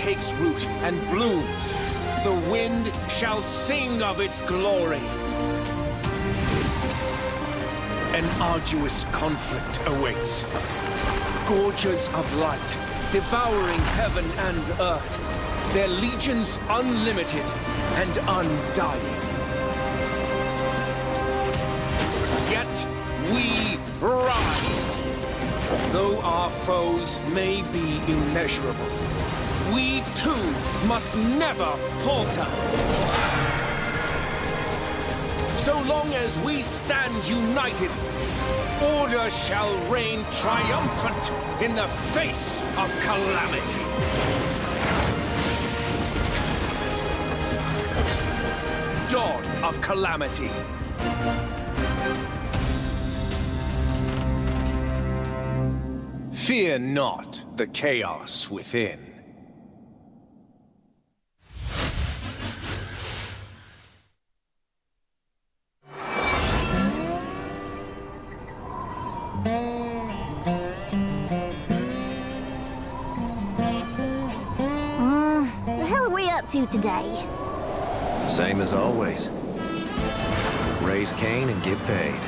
takes root and blooms, the wind shall sing of its glory. An arduous conflict awaits. Gorges of light, devouring heaven and earth, their legions unlimited and undying. Yet we rise. Though our foes may be immeasurable, we too must never falter. So long as we stand united, order shall reign triumphant in the face of calamity. Dawn of calamity. Fear not the chaos within. The hell are we up to today? Same as always. Raise Cain and get paid.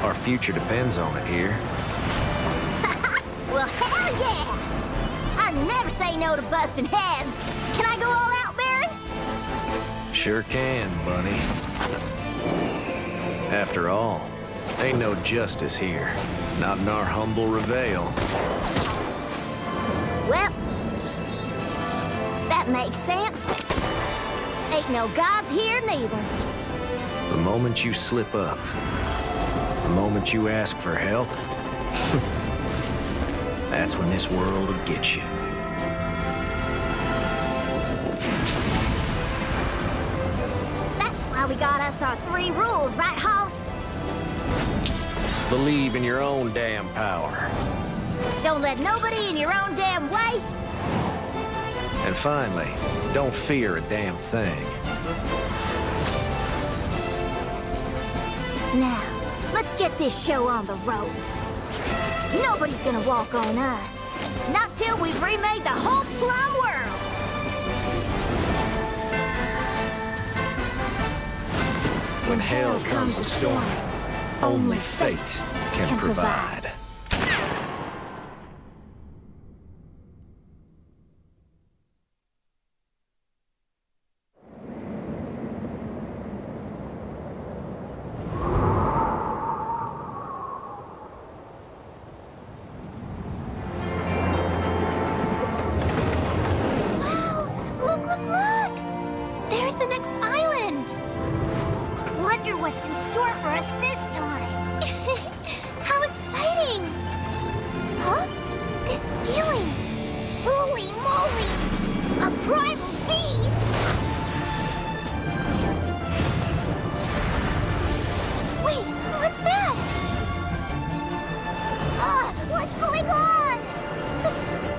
Our future depends on it here. Well, hell yeah! I never say no to busting heads. Can I go all out, Baron? Sure can, Bunny. After all, ain't no justice here. Not in our humble Reveal. Well, that makes sense. Ain't no gods here neither. The moment you slip up, the moment you ask for help, that's when this world will get you. That's why we got us our 3 rules, right, Hoss? Believe in your own damn power. Don't let nobody in your own damn way. And finally, don't fear a damn thing. Now, let's get this show on the road. Nobody's gonna walk on us. Not till we've remade the whole plum world. When hell comes a storm, only fate can provide. Look! There's the next island! Wonder what's in store for us this time! How exciting! Huh? This feeling! Holy moly! A primal beast! Wait, what's that? What's going on?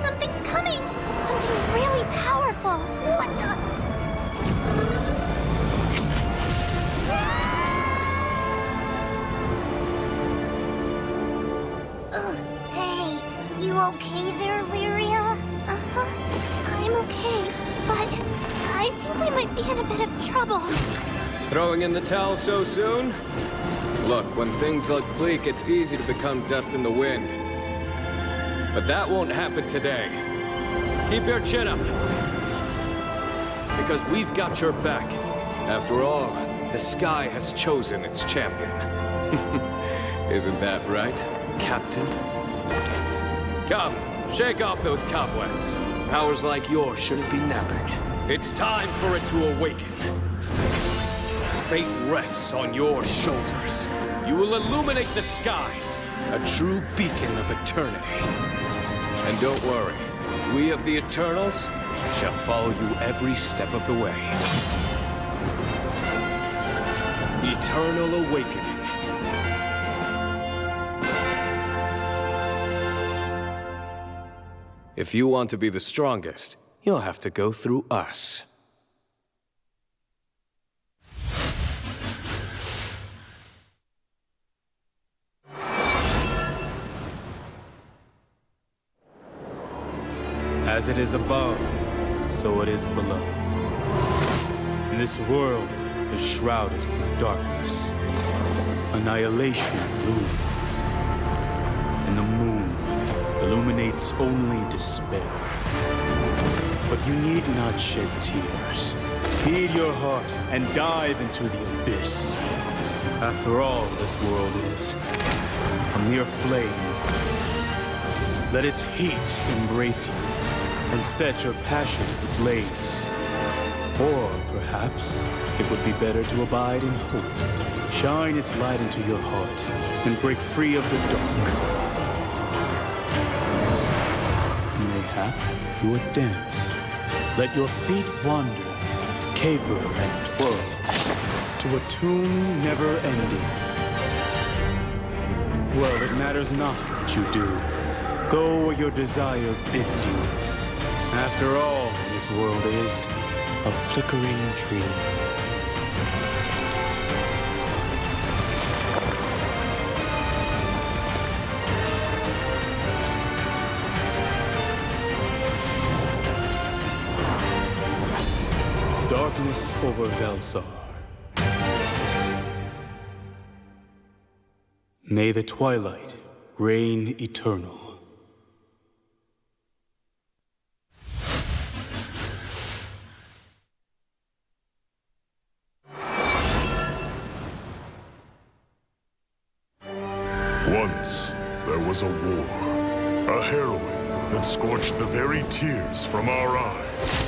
Something's coming! Something really powerful! What the? Hey, you okay there, Lyria? Uh-huh, I'm okay, but I think we might be in a bit of trouble. Throwing in the towel so soon? Look, when things look bleak, it's easy to become dust in the wind. But that won't happen today. Keep your chin up. Because we've got your back. After all, the sky has chosen its champion. Isn't that right, Captain? Come, shake off those cobwebs. Powers like yours shouldn't be napping. It's time for it to awaken. Fate rests on your shoulders. You will illuminate the skies, a true beacon of eternity. And don't worry, we of the Eternals shall follow you every step of the way. Eternal Awakening. If you want to be the strongest, you'll have to go through us. As it is above, so it is below. And this world is shrouded in darkness. Annihilation looms, and the moon illuminates only despair. But you need not shed tears. Feed your heart and dive into the abyss. After all, this world is a mere flame. Let its heat embrace you and set your passions ablaze. Or perhaps it would be better to abide in hope. Shine its light into your heart and break free of the dark. Mayhap you would dance. Let your feet wander, caper and twirl, to a tune never ending. Well, it matters not what you do. Go where your desire bids you. After all, this world is a flickering dream. Darkness over Velsar. May the twilight reign eternal. Once, there was a war, a harrowing that scorched the very tears from our eyes.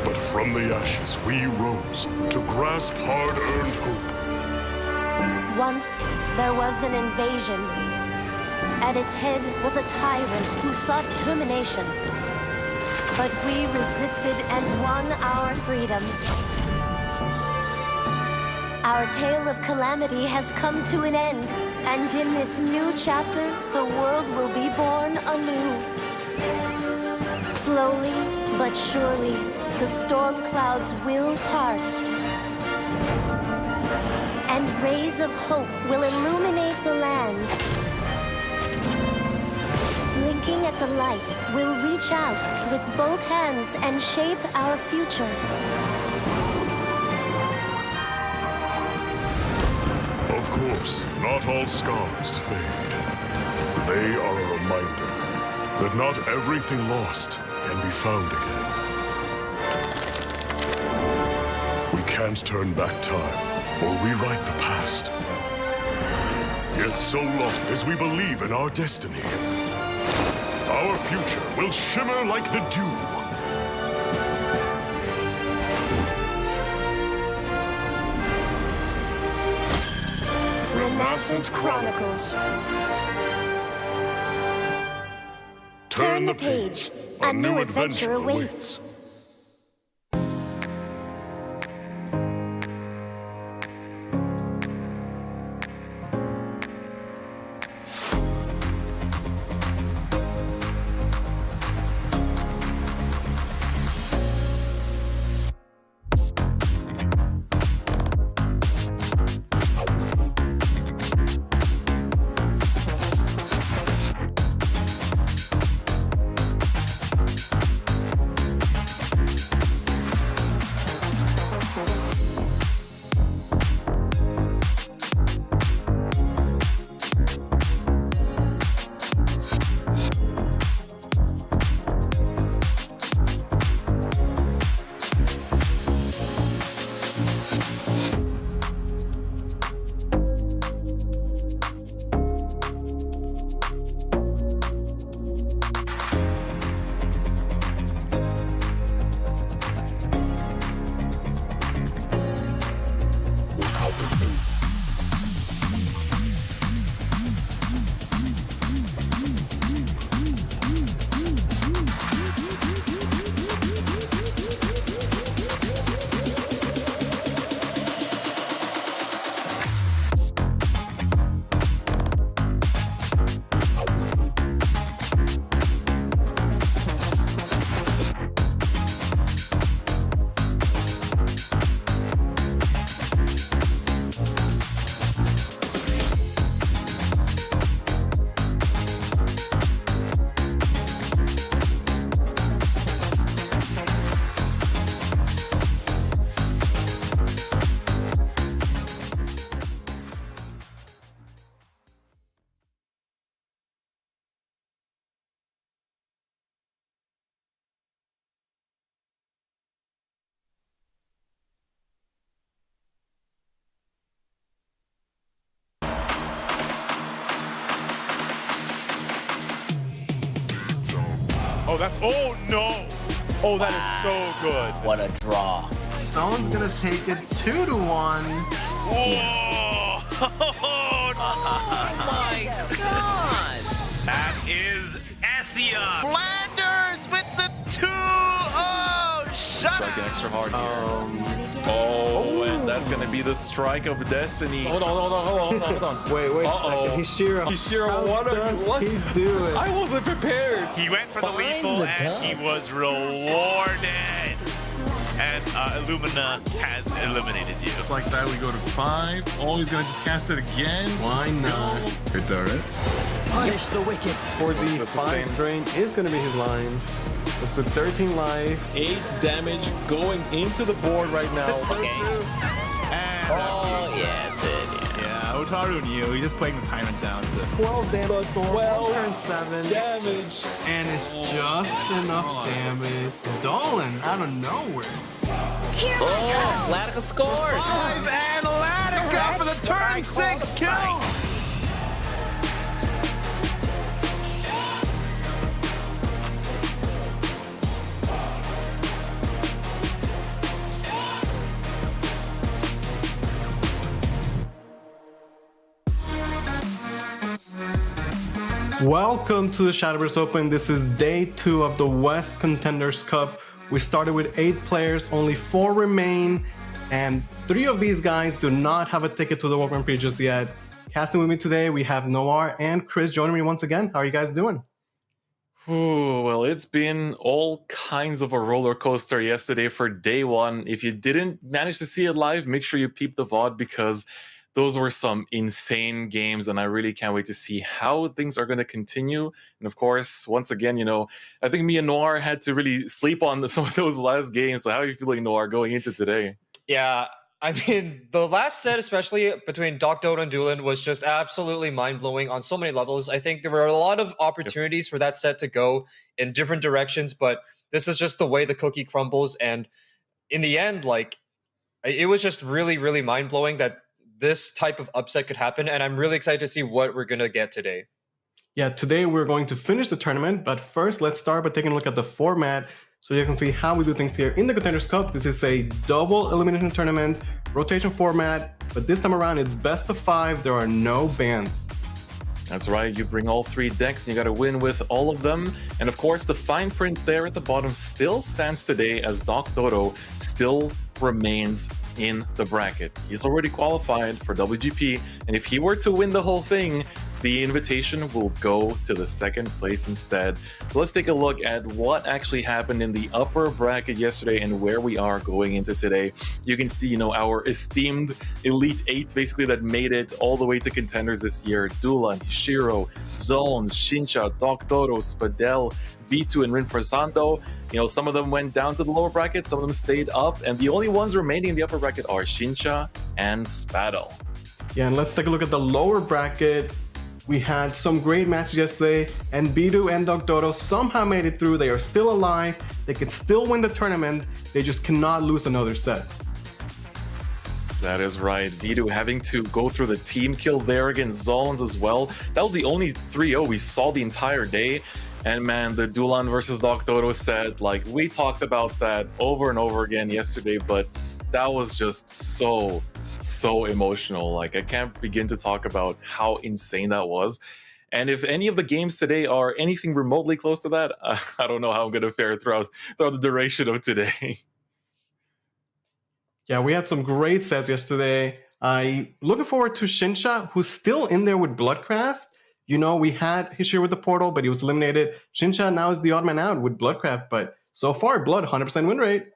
But from the ashes we rose to grasp hard-earned hope. Once, there was an invasion. At its head was a tyrant who sought termination. But we resisted and won our freedom. Our tale of calamity has come to an end, and in this new chapter, the world will be born anew. Slowly but surely, the storm clouds will part, and rays of hope will illuminate the land. Blinking at the light, we'll reach out with both hands and shape our future. Of course, not all scars fade. They are a reminder that not everything lost can be found again. We can't turn back time or rewrite the past. Yet so long as we believe in our destiny, our future will shimmer like the dew. Renascent Chronicles. Turn the page. A new adventure awaits. that's... Oh, no. Oh, that is so good. What a draw. Someone's gonna take it 2-1. Whoa! Oh my god! That is Essia. Flanders with the 2. Oh, shut Striking extra hard here. Oh, and that's gonna be the strike of destiny. Hold on. Wait a second. Hishiro, what? He do it? I wasn't prepared. He went for the lethal and he was rewarded. And Illumina has eliminated you. Just like that, we go to 5. Oh, he's gonna just cast it again. Why not? Good turret. Punish the wicked. For the 5 drain is gonna be his line. Just the 13 life. 8 damage going into the board right now. Okay. And Yeah, that's it. Yeah, Otaru knew. He just playing the timer down to 12 damage score. 12 turn 7. damage. And it's just enough damage. Dolan out of nowhere. Here we go! Latica scores. 5 and Latica for the turn 6 kill. Welcome to the Shadowverse Open. This is day 2 of the West Contenders Cup. We started with 8 players, only 4 remain, and 3 of these guys do not have a ticket to the World Grand Prix just yet. Casting with me today, we have Noir and Chris joining me once again. How are you guys doing? Ooh, well, it's been all kinds of a roller coaster yesterday for day 1. If you didn't manage to see it live, make sure you peep the VOD because those were some insane games, and I really can't wait to see how things are going to continue. And of course, once again, I think me and Noir had to really sleep on some of those last games. So how are you feeling, Noir, going into today? Yeah, I mean, the last set, especially between Doc Dodo and Doolin, was just absolutely mind-blowing on so many levels. I think there were a lot of opportunities for that set to go in different directions, but this is just the way the cookie crumbles. And in the end, it was just really, really mind-blowing that this type of upset could happen, and I'm really excited to see what we're going to get today. Yeah, today we're going to finish the tournament, but first let's start by taking a look at the format so you can see how we do things here in the Contenders Cup. This is a double elimination tournament, rotation format, but this time around it's best of 5. There are no bans. That's right, you bring all 3 decks and you got to win with all of them. And of course, the fine print there at the bottom still stands today as Doc Dodo still remains in the bracket. He's already qualified for WGP, and if he were to win the whole thing, the invitation will go to the 2nd place instead. So let's take a look at what actually happened in the upper bracket yesterday and where we are going into today. You can see, our esteemed Elite 8 basically that made it all the way to Contenders this year. Dulan, Hishiro, Zones, Shinsha, Doc Dodo, Spadel, Bidu, and Rinforzando. Some of them went down to the lower bracket, some of them stayed up, and the only ones remaining in the upper bracket are Shinsha and Spadel. Yeah, and let's take a look at the lower bracket. We had some great matches yesterday, and Bidu and Doc Dodo somehow made it through. They are still alive. They can still win the tournament. They just cannot lose another set. That is right. Bidu having to go through the team kill there against Zones as well. That was the only 3-0 we saw the entire day. And man, the Dulan versus Doc Dodo set, we talked about that over and over again yesterday, but that was just so emotional. I can't begin to talk about how insane that was. And if any of the games today are anything remotely close to that, I don't know how I'm going to fare throughout the duration of today. Yeah, we had some great sets yesterday. Looking forward to Shinsha, who's still in there with Bloodcraft. We had Hishiro with the portal, but he was eliminated. Shinsha now is the odd man out with Bloodcraft, but so far, Blood, 100% win rate.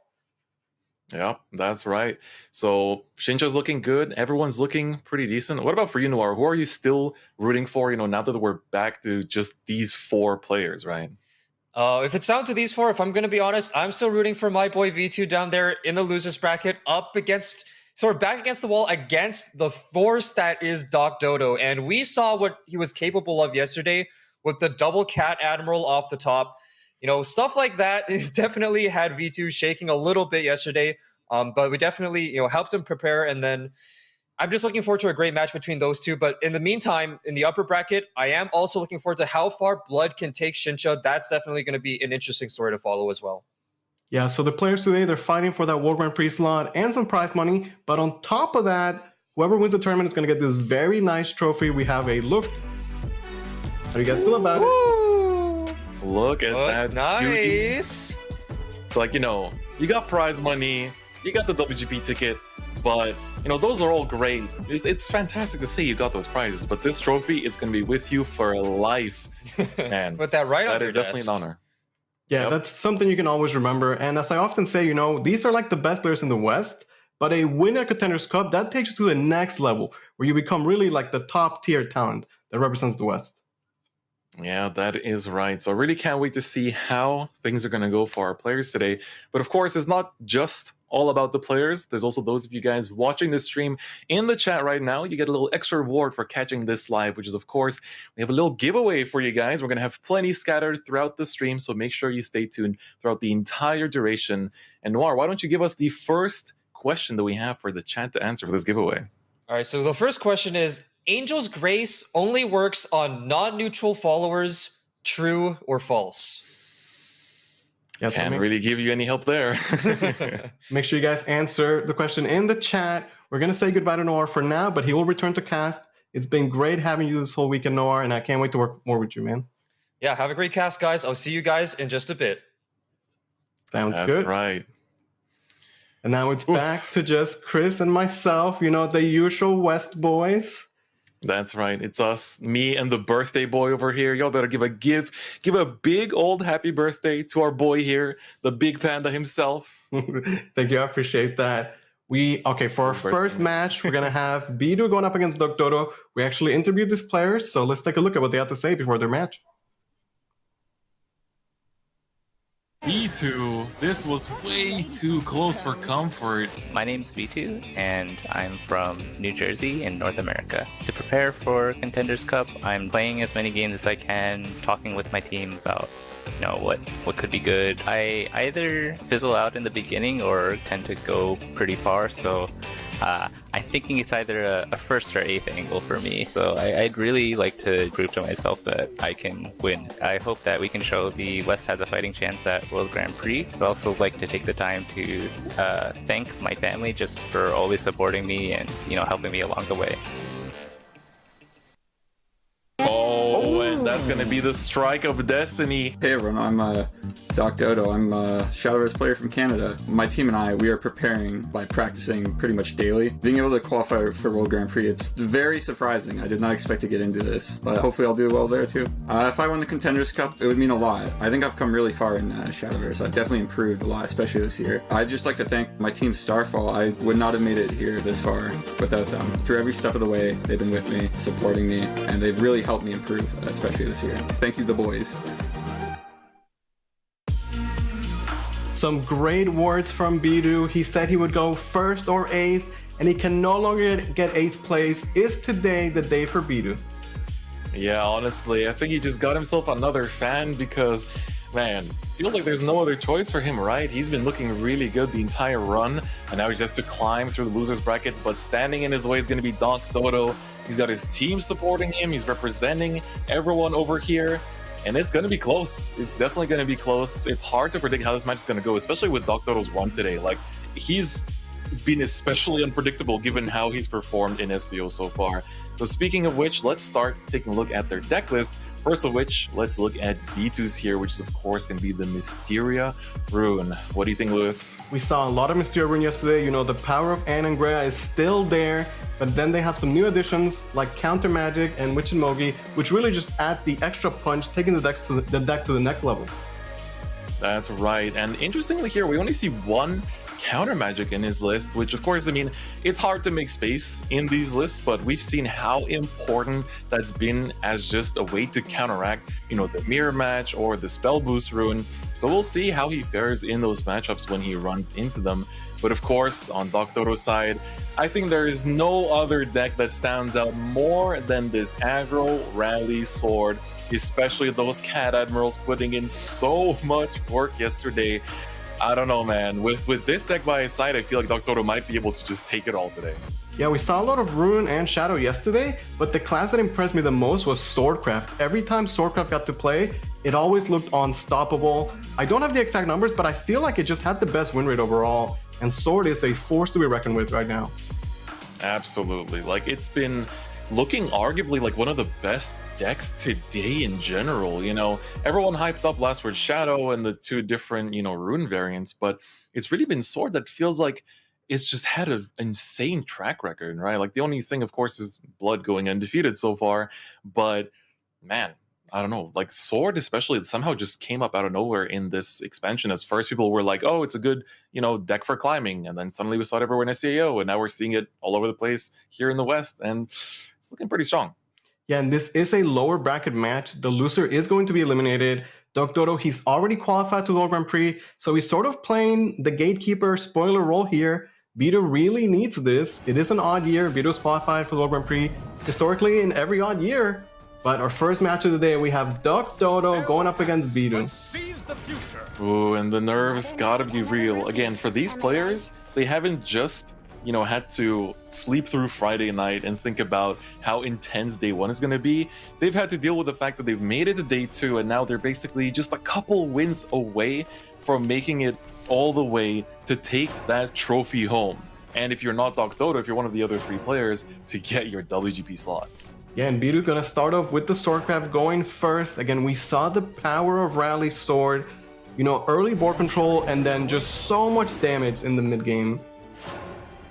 Yeah, that's right. So Shinsha's looking good. Everyone's looking pretty decent. What about for you, Noir? Who are you still rooting for, now that we're back to just these 4 players, right? If it's down to these 4, if I'm going to be honest, I'm still rooting for my boy V2 down there in the losers bracket, back against the wall against the force that is Doc Dodo. And we saw what he was capable of yesterday with the double cat admiral off the top. Stuff like that is definitely had V2 shaking a little bit yesterday. But we definitely, helped him prepare. And then, I'm just looking forward to a great match between those two. But in the meantime, in the upper bracket, I am also looking forward to how far Blood can take Shincha. That's definitely going to be an interesting story to follow as well. Yeah, so the players today, they're fighting for that World Grand Prix slot and some prize money. But on top of that, whoever wins the tournament is going to get this very nice trophy. We have a look. How do you guys feel about it? Look at that. Nice. Beauty. It's like, you know, you got prize money, you got the WGP ticket, but, you know, those are all great. It's fantastic to say you got those prizes, but this trophy, it's going to be with you for life. And Put that right on your is definitely desk. an honor. Yeah, that's something you can always remember. And as I often say, you know, these are like the best players in the West, but a win at Contenders Cup, that takes you to the next level where you become really like the top tier talent that represents the West. Yeah, that is right. So I really can't wait to see how things are going to go for our players today. But of course, it's not just all about the players. There's also those of you guys watching this stream in the chat right now. You get a little extra reward for catching this live, which is, of course, we have a little giveaway for you guys. We're going to have plenty scattered throughout the stream, so make sure you stay tuned throughout the entire duration. And Noir, why don't you give us the first question that we have for the chat to answer for this giveaway? All right, so the first question is, Angel's Grace only works on non-neutral followers, true or false? Yes, Can't really give you any help there. Make sure you guys answer the question in the chat. We're going to say goodbye to Noir for now, but he will return to cast. It's been great having you this whole weekend, Noir, and I can't wait to work more with you, man. Yeah, have a great cast, guys. I'll see you guys in just a bit. Sounds That's good. Right. And now it's back to just Chris and myself, you know, the usual West boys. That's right. It's us, me and the birthday boy over here. Y'all better give a big old happy birthday to our boy here, the big panda himself. Thank you. I appreciate that. For our first match, we're going to have Bidu going up against Dr. We actually interviewed these players, so let's take a look at what they have to say before their match. B2, this was way too close for comfort. My name's Bidu, and I'm from New Jersey in North America. To prepare for Contenders Cup, I'm playing as many games as I can, talking with my team about what could be good. I either fizzle out in the beginning or tend to go pretty far, so I'm thinking it's either a first or eighth angle for me. So I'd really like to prove to myself that I can win. I hope that we can show the West has a fighting chance at World Grand Prix. I'd also like to take the time to thank my family just for always supporting me and helping me along the way. Oh, and that's going to be the strike of destiny. Hey everyone, I'm Doc Dodo. I'm a Shadowverse player from Canada. My team and I, we are preparing by practicing pretty much daily. Being able to qualify for World Grand Prix, it's very surprising. I did not expect to get into this, but hopefully I'll do well there too. If I won the Contenders Cup, it would mean a lot. I think I've come really far in Shadowverse. I've definitely improved a lot, especially this year. I'd just like to thank my team Starfall. I would not have made it here this far without them. Through every step of the way, they've been with me, supporting me, and they've really helped me improve, especially this year. Thank you, the boys. Some great words from Bidu. He said he would go first or eighth, and he can no longer get eighth place. Is today the day for Bidu? Yeah, honestly, I think he just got himself another fan because, man, feels like there's no other choice for him, right? He's been looking really good the entire run, and now he's just to climb through the loser's bracket, but standing in his way is going to be Doc Dodo. He's got his team supporting him. He's representing everyone over here. And it's going to be close. It's definitely going to be close. It's hard to predict how this match is going to go, especially with Doc Dodo's run today. Like, he's been especially unpredictable given how he's performed in SVO so far. So speaking of which, let's start taking a look at their deck list. First of which, let's look at V2's here, which is of course going to be the Mysteria Rune. What do you think, Lewis? We saw a lot of Mysteria Rune yesterday. You know, the power of Anne and Greya is still there, but then they have some new additions like Counter Magic and Witch and Mogi, which really just add the extra punch, taking the deck to the next level. That's right. And interestingly here, we only see one Counter Magic in his list, which of course, I mean, it's hard to make space in these lists, but we've seen how important that's been as just a way to counteract, you know, the Mirror Match or the Spell Boost Rune. So we'll see how he fares in those matchups when he runs into them. But of course, on Doc Dodo's side, I think there is no other deck that stands out more than this aggro rally sword, especially those Cat Admirals putting in so much work yesterday. I don't know, man. With this deck by his side, I feel like Dr. Dodo might be able to just take it all today. Yeah, we saw a lot of Rune and Shadow yesterday, but the class that impressed me the most was Swordcraft. Every time Swordcraft got to play, it always looked unstoppable. I don't have the exact numbers, but I feel like it just had the best win rate overall, and Sword is a force to be reckoned with right now. Absolutely. Like, it's been looking arguably like one of the best decks today in general. You know, everyone hyped up last word Shadow and the two different, you know, Rune variants, but it's really been Sword that feels like it's just had an insane track record, right? Like, the only thing, of course, is Blood going undefeated so far, but man, I don't know, like Sword especially somehow just came up out of nowhere in this expansion. As first people were like, oh, it's a good, you know, deck for climbing, and then suddenly we saw it everywhere in SVO, and now we're seeing it all over the place here in the West, and it's looking pretty strong. Yeah, and this is a lower bracket match. The loser is going to be eliminated. Dr. Dodo, he's already qualified to the World Grand Prix, so he's sort of playing the gatekeeper spoiler role here. Bidu really needs this. It is an odd year. Bidu's qualified for the World Grand Prix historically in every odd year. But our first match of the day, we have Dr. Dodo going up against Bidu. Ooh, and the nerves gotta be real. Again, for these players, they haven't just, you know, had to sleep through Friday night and think about how intense day one is going to be. They've had to deal with the fact that they've made it to day two, and now they're basically just a couple wins away from making it all the way to take that trophy home. And if you're not Dr. Dodo, if you're one of the other three players, to get your WGP slot. Yeah, and Bidu gonna start off with the Swordcraft going first. Again, we saw the power of Rally Sword, you know, early board control, and then just so much damage in the mid game.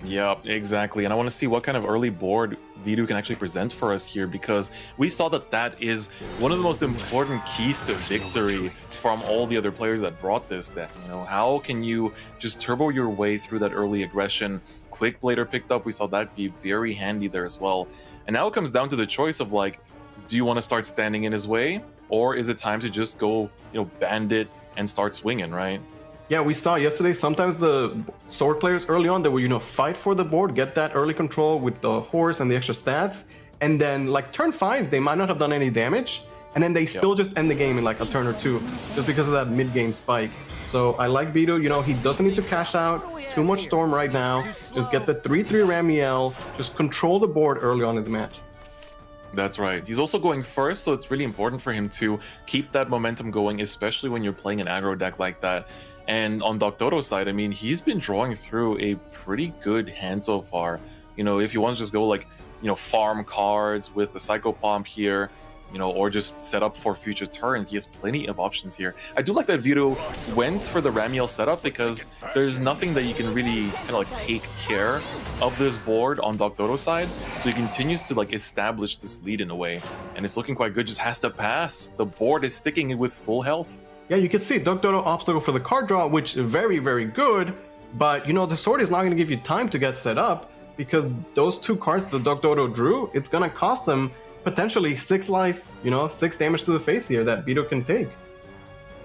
Yep, exactly. And I want to see what kind of early board Bidu can actually present for us here, because we saw that that is one of the most important keys to victory from all the other players that brought this deck. You know, how can you just turbo your way through that early aggression? Quick Blader picked up, we saw that be very handy there as well. And now it comes down to the choice of, like, do you want to start standing in his way, or is it time to just go, you know, bandit and start swinging, right? Yeah, we saw yesterday, sometimes the Sword players early on, they will, you know, fight for the board, get that early control with the horse and the extra stats, and then, like, turn 5, they might not have done any damage, and then they still just end the game in, like, a turn or two, just because of that mid-game spike. So I like Bidu, you know, he doesn't need to cash out too much Storm right now, just get the 3-3 Ramiel, just control the board early on in the match. That's right. He's also going first, so it's really important for him to keep that momentum going, especially when you're playing an aggro deck like that. And on Dr. Dodo's side, I mean, he's been drawing through a pretty good hand so far. You know, if he wants to just go, like, you know, farm cards with the Psychopomp here, you know, or just set up for future turns, he has plenty of options here. I do like that Bidu went for the Ramiel setup, because there's nothing that you can really kind of like take care of this board on Dr. Dodo's side, so he continues to like establish this lead in a way, and it's looking quite good. Just has to pass. The board is sticking with full health. Yeah, you can see Dr. Dodo obstacle for the card draw, which is very, very good, but, you know, the sword is not going to give you time to get set up, because those two cards that Dr. Dodo drew, it's going to cost them potentially 6 life, you know, 6 damage to the face here that Bidu can take.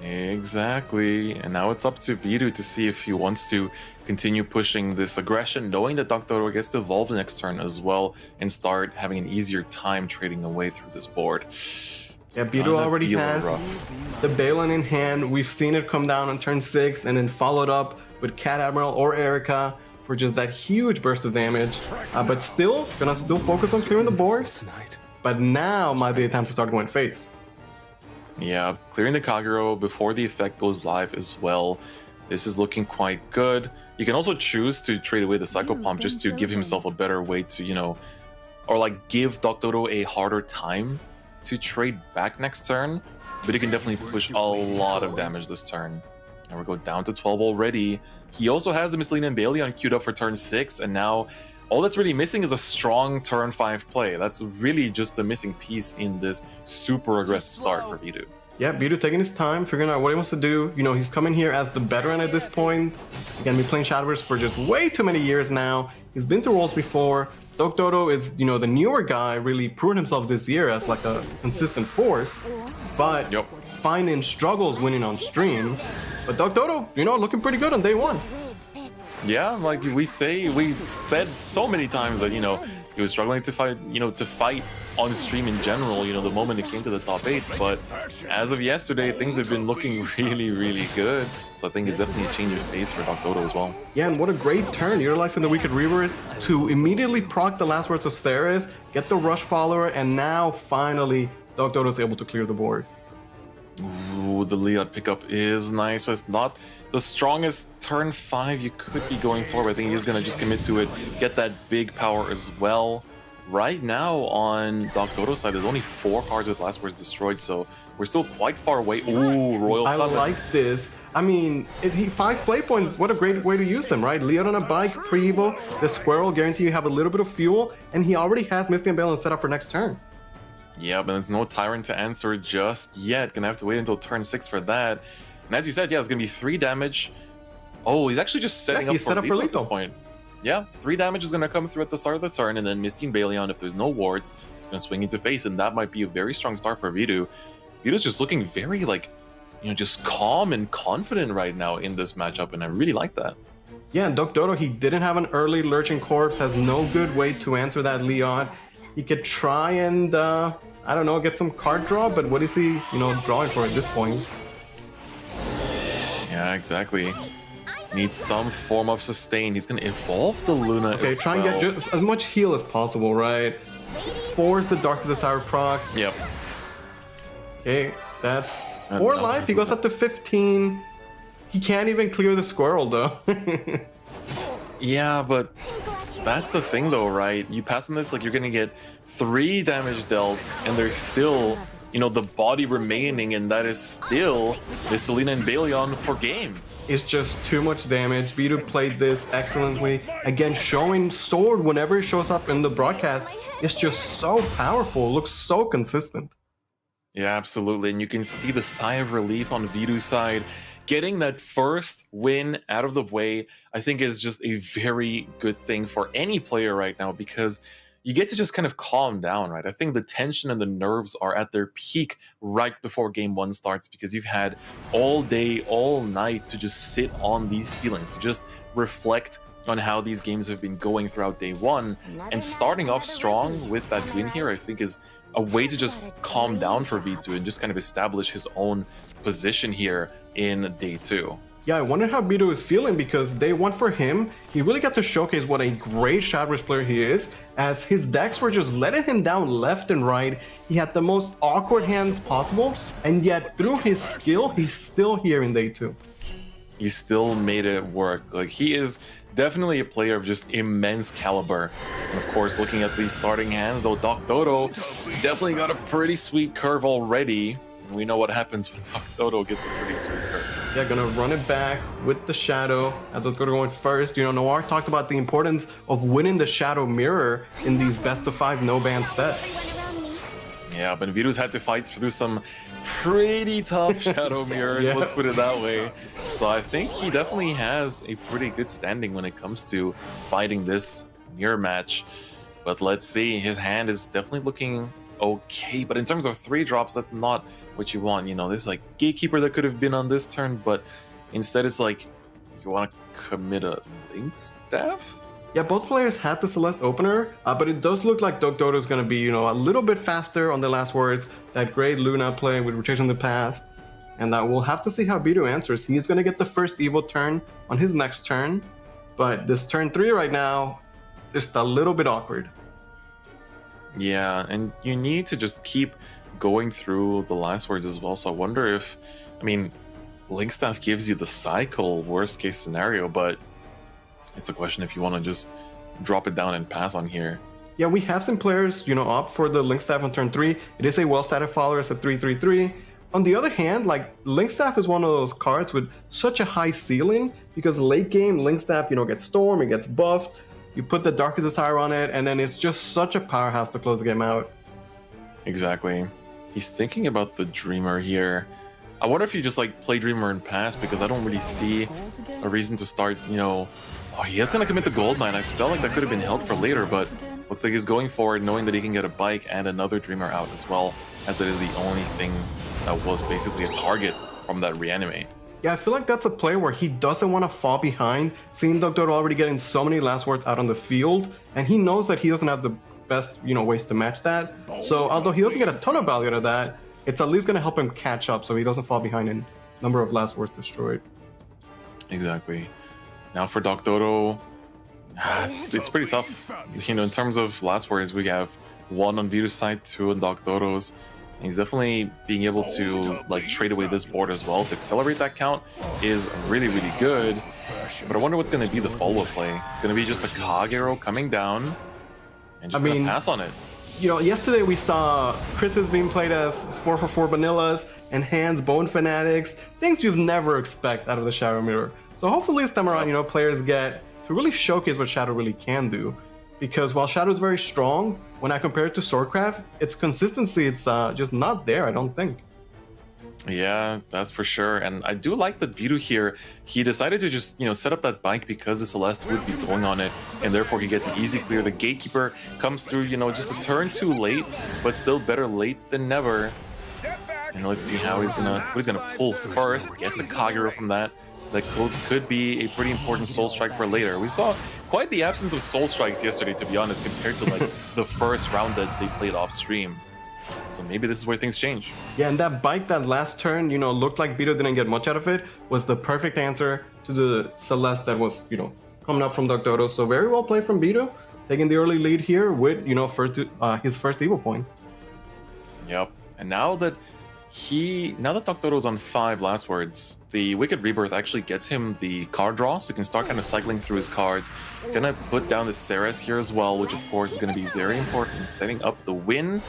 Exactly, and now it's up to Bidu to see if he wants to continue pushing this aggression, knowing that Dr. Dodo gets to evolve next turn as well, and start having an easier time trading away through this board. Yeah, Bidu already has the Balin in hand. We've seen it come down on turn 6 and then followed up with Cat Admiral or Erica for just that huge burst of damage. But still, gonna focus on clearing the board. But now might be the time to start going Faith. Yeah, clearing the Kagero before the effect goes live as well. This is looking quite good. You can also choose to trade away the Psychopomp just to give himself a better way to, you know, or like give Dr. Dodo a harder time to trade back next turn, but he can definitely push a lot of damage this turn. And we go down to 12 already. He also has the Miscellanean Balion queued up for turn 6, and now all that's really missing is a strong turn 5 play. That's really just the missing piece in this super aggressive start for Bidu. Yeah, Bidu taking his time, figuring out what he wants to do. You know, he's coming here as the veteran at this point. Again, been playing Shadowverse for just way too many years now. He's been to Worlds before. Dr. Dodo is, you know, the newer guy, really proving himself this year as like a consistent force, but finding struggles winning on stream. But Dr. Dodo, you know, looking pretty good on day one. Yeah, like we said so many times that, you know, he was struggling to fight on stream in general, you know, the moment it came to the top 8, but as of yesterday, things have been looking really, really good. So I think it's definitely a change of pace for Dr. Dodo as well. Yeah, and what a great turn, utilizing the Wicked Reaver to immediately proc the last words of Ceres, get the rush follower, and now finally Dr. Dodo is able to clear the board. Ooh, the Leod pickup is nice, but it's not the strongest turn 5 you could be going for. But I think he's gonna just commit to it, get that big power as well. Right now on Dr. Dodo's side, there's only 4 cards with last words destroyed, so we're still quite far away. Ooh, Royal I Summon. like this. I mean, 5 play points, what a great way to use them, right? Leod on a bike, pre-evo, the Squirrel guarantee you have a little bit of fuel, and he already has Misty and Balin set up for next turn. Yeah, but there's no Tyrant to answer just yet. Gonna have to wait until turn 6 for that. And as you said, yeah, it's gonna be 3 damage. Oh, he's actually just setting he's set up for at lethal. this point. Yeah, 3 damage is gonna come through at the start of the turn, and then Misty and Balion, if there's no wards, it's gonna swing into face, and that might be a very strong start for Bidu. Bidu's just looking very, like, you know, just calm and confident right now in this matchup, and I really like that. Yeah, and Dr. Dodo, he didn't have an early Lurching Corpse, has no good way to answer that Leon. He could try and, I don't know, get some card draw, but what is he, you know, drawing for at this point? Yeah, exactly. Needs some form of sustain. He's gonna evolve the Luna. Okay, try and get just as much heal as possible, right? Force the Darkest Desire proc. Yep. Okay, that's 4 life. He goes up to 15. He can't even clear the Squirrel, though. Yeah, but that's the thing, though, right? You pass on this, like, you're gonna get 3 damage dealt, and there's still, you know, the body remaining, and that is still Mistelina and Balion for game. It's just too much damage. Bidu played this excellently. Again, showing Sword whenever it shows up in the broadcast, it's just so powerful. It looks so consistent. Yeah, absolutely. And you can see the sigh of relief on Bidu's side. Getting that first win out of the way, I think, is just a very good thing for any player right now, because you get to just kind of calm down, right? I think the tension and the nerves are at their peak right before game 1 starts, because you've had all day, all night to just sit on these feelings, to just reflect on how these games have been going throughout day 1. And starting off strong with that win here, I think, is a way to just calm down for V2 and just kind of establish his own position here in day 2. Yeah, I wonder how Bidu is feeling, because day 1 for him, he really got to showcase what a great Shadowverse player he is, as his decks were just letting him down left and right. He had the most awkward hands possible, and yet through his skill, he's still here in day 2. He still made it work. Like, he is definitely a player of just immense caliber. And of course, looking at these starting hands, though, Dr. Dodo definitely got a pretty sweet curve already. We know what happens when Dr. Dodo gets a pretty sweet curve. Yeah, gonna run it back with the Shadow. As Dr. Dodo going first. You know, Noir talked about the importance of winning the Shadow Mirror in these best-of-5 no-ban sets. Yeah, but Bidu's had to fight through some pretty tough Shadow Mirrors, Yeah. let's put it that way. So I think he definitely has a pretty good standing when it comes to fighting this mirror match. But let's see, his hand is definitely looking okay, but in terms of 3 drops, that's not what you want. You know, there's like Gatekeeper that could have been on this turn, but instead it's like you want to commit a Link Staff? Yeah, both players had the Celeste opener, but it does look like Dr. Dodo is going to be, you know, a little bit faster on the last words. That great Luna play with Rotation in the past. And we'll have to see how Bidu answers. He's going to get the first evil turn on his next turn. But this turn 3 right now, just a little bit awkward. Yeah, and you need to just keep going through the last words as well. So I wonder if, I mean, Link Staff gives you the cycle worst case scenario, but it's a question if you want to just drop it down and pass on here. Yeah, we have some players, you know, opt for the Link Staff on turn 3. It is a well-stated follower, it's a 3/3/3. On the other hand, like, Link Staff is one of those cards with such a high ceiling, because late game, Link Staff, you know, gets Storm, it gets buffed, you put the Darkest Desire on it, and then it's just such a powerhouse to close the game out. Exactly. He's thinking about the Dreamer here. I wonder if you just, like, play Dreamer and pass, because I don't really see a reason to start, you know... Oh, he is going to commit the Gold Mine. I felt like that could have been held for later, but looks like he's going forward, knowing that he can get a bike and another Dreamer out as well, as that is the only thing that was basically a target from that reanimate. Yeah, I feel like that's a play where he doesn't want to fall behind, seeing Dr. already getting so many last words out on the field, and he knows that he doesn't have the best, ways to match that. So although he doesn't get a ton of value out of that, it's at least going to help him catch up so he doesn't fall behind in number of last words destroyed. Exactly. Now for Doctoro, it's pretty tough. In terms of last words, we have 1 on Bidu's side, 2 on Doctoro's. He's definitely being able to trade away this board as well to accelerate that count is really, really good. But I wonder what's going to be the follow-up play. It's going to be just a cog arrow coming down and just going to pass on it. Yesterday we saw Chris's being played as 4-for-4 vanillas and Hands Bone Fanatics, things you'd never expect out of the Shadow Mirror. So hopefully this time around, players get to really showcase what Shadow really can do. Because while Shadow is very strong, when I compare it to Swordcraft, its consistency, it's just not there, I don't think. Yeah, that's for sure. And I do like that Bidu here, he decided to just, set up that bike because the Celeste would be going on it, and therefore he gets an easy clear. The Gatekeeper comes through, just a turn too late, but still better late than never. And let's see how he's gonna pull first. Gets a Kagero from that. That could be a pretty important Soul Strike for later. We saw quite the absence of Soul Strikes yesterday, to be honest, compared to the first round that they played off stream. So maybe this is where things change. Yeah, and that bike, that last turn, looked like Bidu didn't get much out of it, was the perfect answer to the Celeste that was, coming up from Doctoro. So very well played from Bidu, taking the early lead here with, his first Evo point. Yep. And now that Doctoro's on 5 last words, the Wicked Rebirth actually gets him the card draw, so he can start kind of cycling through his cards. Gonna put down the Ceres here as well, which of course is gonna be very important in setting up the win.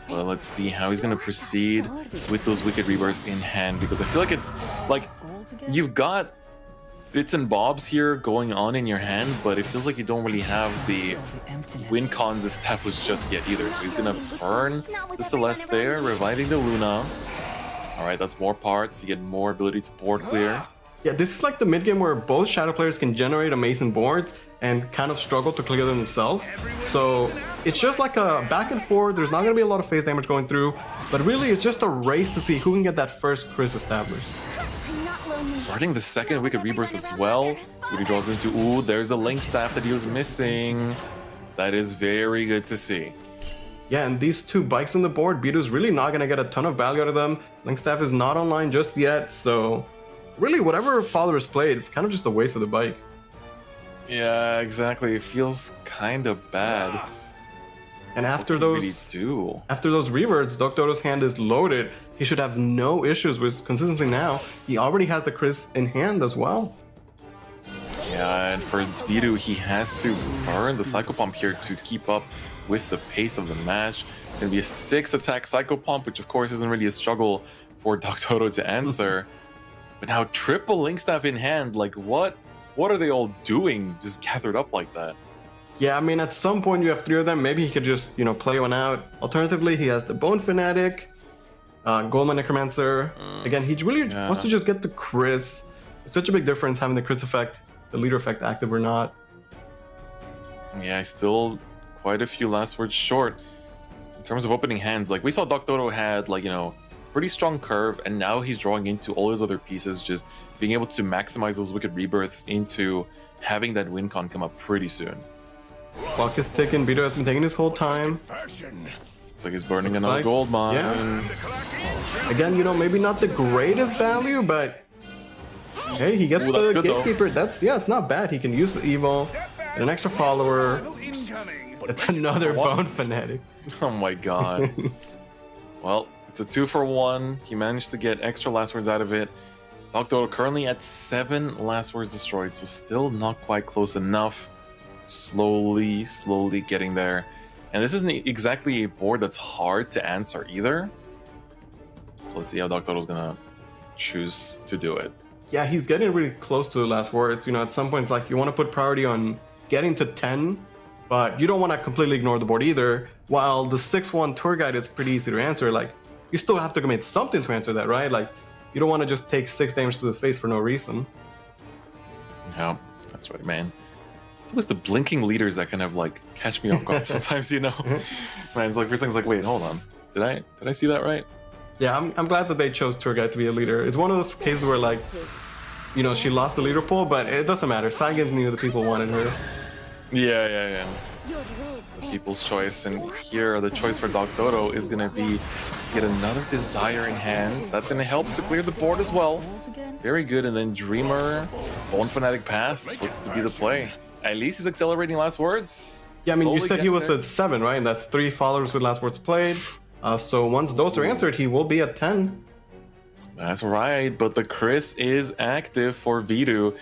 Well, let's see how he's gonna proceed with those Wicked Rebirths in hand, because I feel like it's like you've got bits and bobs here going on in your hand, but it feels like you don't really have the win cons established just yet either. So he's gonna burn the Celeste there, reviving the Luna. All right, that's more parts. You get more ability to board clear. Yeah, this is like the mid game where both Shadow players can generate amazing boards and kind of struggle to clear them themselves. So it's just like a back and forth. There's not going to be a lot of phase damage going through, but really it's just a race to see who can get that first Chris established. Starting the second Wicked Rebirth as well. So he draws into, ooh, there's a Link Staff that he was missing. That is very good to see. Yeah, and these 2 bikes on the board, Bidu's really not going to get a ton of value out of them. Link Staff is not online just yet, so really whatever Father has played, it's kind of just a waste of the bike. Yeah, exactly. It feels kind of bad. And after those reverts, Doctoro's hand is loaded. He should have no issues with consistency now. He already has the Chris in hand as well. Yeah, and for Bidu, he has to burn the Psycho Pump here to keep up with the pace of the match. It's gonna be a 6 attack Psycho Pump, which of course isn't really a struggle for Doctoro to answer. But now triple Link Staff in hand, like what are they all doing just gathered up like that? Yeah, I mean, at some point you have 3 of them. Maybe he could just, play one out. Alternatively, he has the Bone Fanatic, Goldman Necromancer. Again, he really wants to just get the Chris. It's such a big difference having the Chris effect, the leader effect active or not. Yeah, still quite a few last words short in terms of opening hands. Like we saw Doctoro had pretty strong curve, and now he's drawing into all his other pieces, just being able to maximize those Wicked Rebirths into having that win con come up pretty soon. Clock is ticking. Bidu has been taking his whole time. It's like he's burning another gold mine. Yeah. Again, maybe not the greatest value, but hey, he gets the Gatekeeper. It's not bad. He can use the Evo, and an extra follower. It's another Bone Fanatic. Oh my god. Well, it's a 2-for-1. He managed to get extra last words out of it. Doctoro currently at 7 last words destroyed, so still not quite close enough. Slowly getting there. And this isn't exactly a board that's hard to answer either. So let's see how Doctoro's gonna choose to do it. Yeah, he's getting really close to the last words. At some point, it's like you want to put priority on getting to 10, but you don't want to completely ignore the board either. While the 6-1 tour guide is pretty easy to answer, you still have to commit something to answer that, right? You don't want to just take 6 damage to the face for no reason. Yeah, that's right, man. It's always the blinking leaders that kind of catch me off guard sometimes, Man, it's first thing's wait, hold on. Did I see that right? Yeah, I'm glad that they chose Tour Guide to be a leader. It's one of those cases where, like, you know, she lost the leader poll, but it doesn't matter. Cygames knew the people wanted her. Yeah. The people's choice, and here the choice for Doc Dodo is gonna be get another Desire in hand. That's gonna help to clear the board as well. Very good, and then Dreamer, Bone Fanatic Pass looks to be the play. At least he's accelerating last words. Yeah, I mean, you Slowly said he getting was there. at 7, right? And that's 3 followers with last words played. So once those are answered, he will be at 10. That's right, but the Chris is active for Bidu,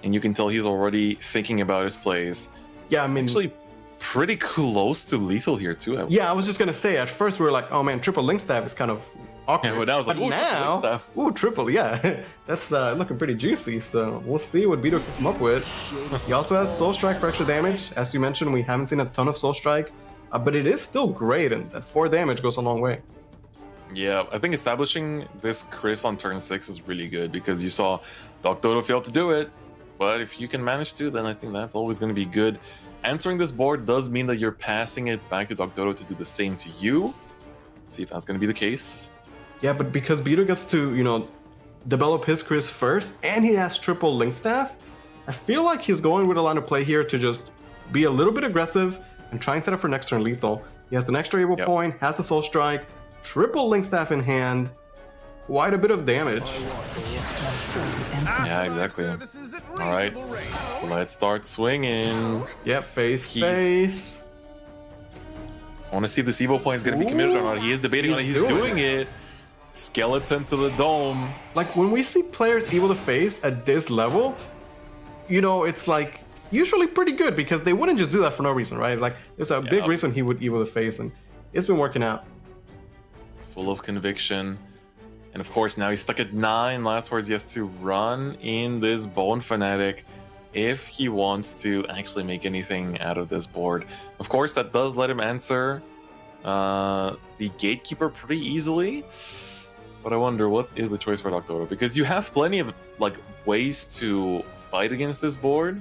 and you can tell he's already thinking about his plays. Yeah, I mean, actually pretty close to lethal here too. I was just gonna say, at first we were like, oh man, triple link stab is kind of awkward. Yeah, but now it's like, ooh, now, triple, yeah, that's looking pretty juicy. So we'll see what Bidu can come up with. He also has Soul Strike for extra damage. As you mentioned, we haven't seen a ton of Soul Strike, but it is still great, and that 4 damage goes a long way. Yeah, I think establishing this Chris on turn 6 is really good because you saw Doc Dodo fail to do it, but if you can manage to, then I think that's always going to be good. Answering this board does mean that you're passing it back to Doc Dodo to do the same to you. Let's see if that's going to be the case. Yeah, but because Bidu gets to, you know, develop his Chris first, and he has triple Link Staff, I feel like he's going with a line of play here to just be a little bit aggressive and try and set up for next turn lethal. He has an extra able point, has the Soul Strike, triple Link Staff in hand, quite a bit of damage. Yeah, exactly. All right, let's start swinging. Yeah, face. I want to see if this Evo point is going to be committed or not. He is debating on it. He's doing it. Skeleton to the dome. Like, when we see players able to face at this level, you know, it's like usually pretty good because they wouldn't just do that for no reason, right? Like, there's a big reason he would able to face, and it's been working out. It's full of conviction. And of course, now he's stuck at 9. Last words, he has to run in this Bone Fanatic if he wants to actually make anything out of this board. Of course, that does let him answer the Gatekeeper pretty easily. But I wonder, what is the choice for Doc Dodo? Because you have plenty of like ways to fight against this board.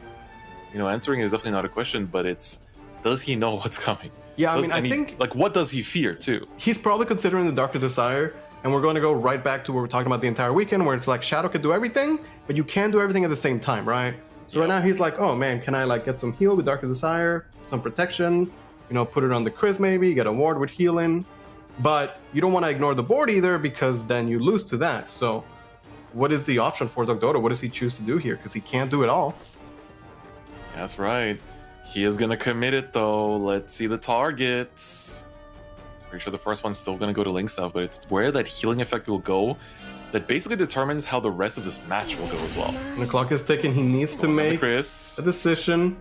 You know, answering is definitely not a question, but it's, does he know what's coming? Yeah, I mean, I think, like, what does he fear too? He's probably considering the Darkest Desire. And we're going to go right back to what we're talking about the entire weekend, where it's like Shadow can do everything, but you can't do everything at the same time, right? So right now he's like, oh man, can I like get some heal with Darkest Desire, some protection, you know, put it on the Chris maybe, get a ward with healing. But you don't want to ignore the board either, because then you lose to that. So what is the option for Doc Dodo? What does he choose to do here? Because he can't do it all. That's right. He is going to commit it though. Let's see the targets. Pretty sure the first one's still going to go to Link Stuff, but it's where that healing effect will go that basically determines how the rest of this match will go as well. And the clock is ticking. He needs to make a decision.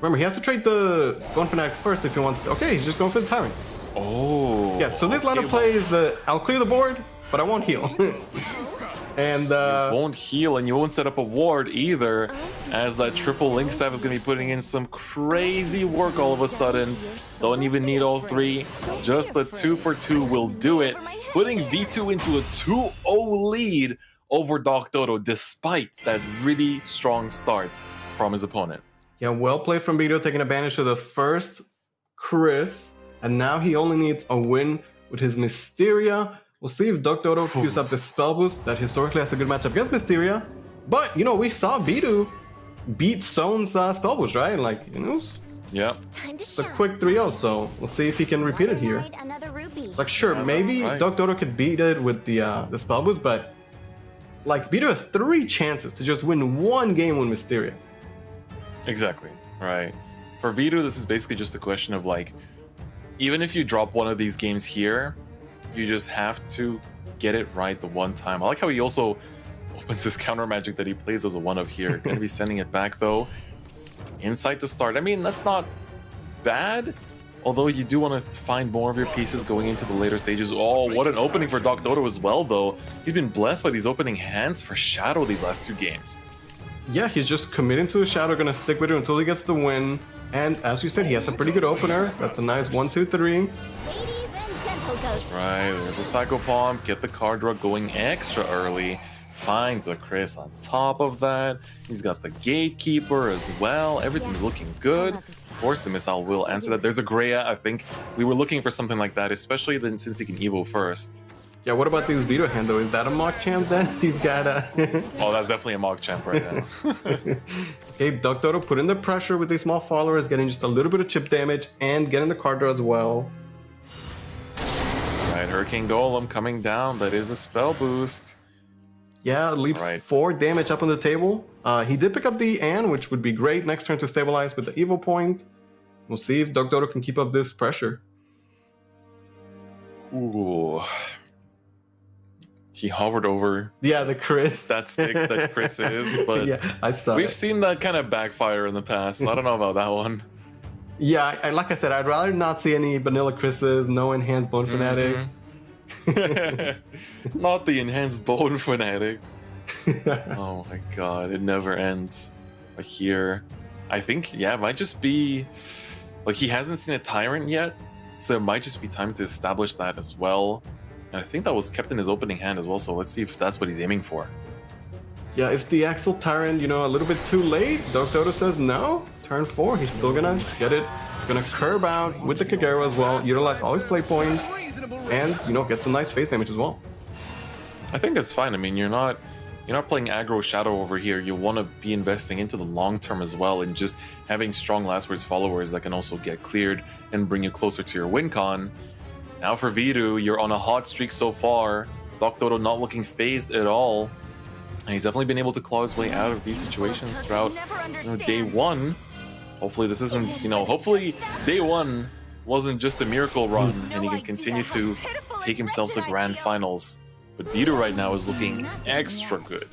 Remember, he has to trade the Bone Fanatic first if he wants to. Okay, he's just going for the Tyrant. Oh. Yeah, so this line of play is that I'll clear the board, but I won't heal. And you won't heal, and you won't set up a ward either, as that triple Link Staff is going to be putting in some crazy work all of a sudden. Don't even need all 3. Just the 2-for-2 will do it, putting V2 into a 2-0 lead over Doc Dodo, despite that really strong start from his opponent. Yeah, well played from Bidu, taking advantage of the first Chris, and now he only needs a win with his Mysteria. We'll see if Doc Dodo can use up the spell boost that historically has a good matchup against Mysteria. But, you know, we saw Bidu beat Sone's spell boost, right? Like, you know, it's a quick 3-0, so we'll see if he can repeat it here. Like, sure, maybe Doc Dodo could beat it with the spell boost, but, like, Bidu has 3 chances to just win 1 game with Mysteria. Exactly, right. For Bidu, this is basically just a question of, like, even if you drop one of these games here, you just have to get it right the one time. I like how he also opens his counter magic that he plays as a 1-of here. Gonna be sending it back though. Insight to start. I mean, that's not bad. Although you do want to find more of your pieces going into the later stages. Oh, what an opening for Doc Dodo as well though. He's been blessed by these opening hands for Shadow these last 2 games. Yeah, he's just committing to the Shadow, gonna stick with it until he gets the win. And as you said, he has a pretty good opener. That's a nice 1-2-3. That's right, there's a Psycho Palm, get the card draw going extra early, finds a Chris on top of that, he's got the Gatekeeper as well, everything's looking good. Of course the Missile will answer that. There's a Greya, I think we were looking for something like that, especially then since he can Evo first. Yeah, what about this Bidu hand though? Is that a mock champ then? He's got a... Oh, that's definitely a mock champ right now. Okay, Dodo put in the pressure with these small followers, getting just a little bit of chip damage and getting the card draw as well. Right, Hurricane Golem coming down. That is a spell boost. Yeah, leaves 4 damage up on the table. He did pick up the Ann, which would be great next turn to stabilize with the Evil Point. We'll see if Dodo can keep up this pressure. Ooh. He hovered over. Yeah, the Chris. That stick that Chris is, but yeah, I saw we've it. seen that kind of backfire in the past. So I don't know about that one. Yeah, like I said, I'd rather not see any vanilla Chris's, no enhanced bone fanatics. Not the enhanced bone fanatic. Oh my god, it never ends. But here, I think, yeah, it might just be like he hasn't seen a tyrant yet, so it might just be time to establish that as well. And I think that was kept in his opening hand as well, so let's see if that's what he's aiming for. Yeah, is the Axel Tyrant, you know, a little bit too late? Dodo says no. Turn 4, he's still gonna get it. Gonna curb out with the Kagero as well, utilize all his play points, and, you know, get some nice face damage as well. I think that's fine. I mean, you're not playing aggro Shadow over here. You want to be investing into the long term as well, and just having strong last words followers that can also get cleared and bring you closer to your win con. Now for Bidu, you're on a hot streak so far. Dodo not looking phased at all. And he's definitely been able to claw his way out of these situations throughout day 1. Hopefully this isn't, hopefully day 1 wasn't just a miracle run and he can continue to take himself to grand finals. But Bidu right now is looking extra good.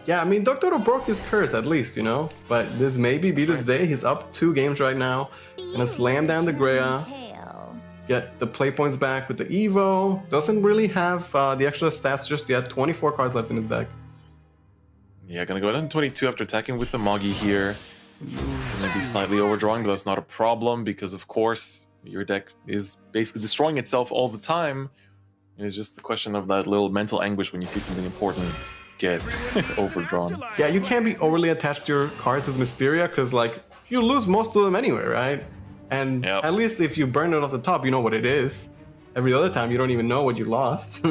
Yeah, I mean, Dodo broke his curse at least, you know? But this may be Bidu's day. He's up 2 games right now. Gonna slam down the Greya. Get the play points back with the Evo. Doesn't really have the extra stats just yet. 24 cards left in his deck. Yeah, gonna go down to 22 after attacking with the Moggy here. Gonna be slightly overdrawing, but that's not a problem because, of course, your deck is basically destroying itself all the time. It's just a question of that little mental anguish when you see something important get overdrawn. Yeah, you can't be overly attached to your cards as Mysteria because, like, you lose most of them anyway, right? And at least if you burn it off the top, you know what it is. Every other time, you don't even know what you lost.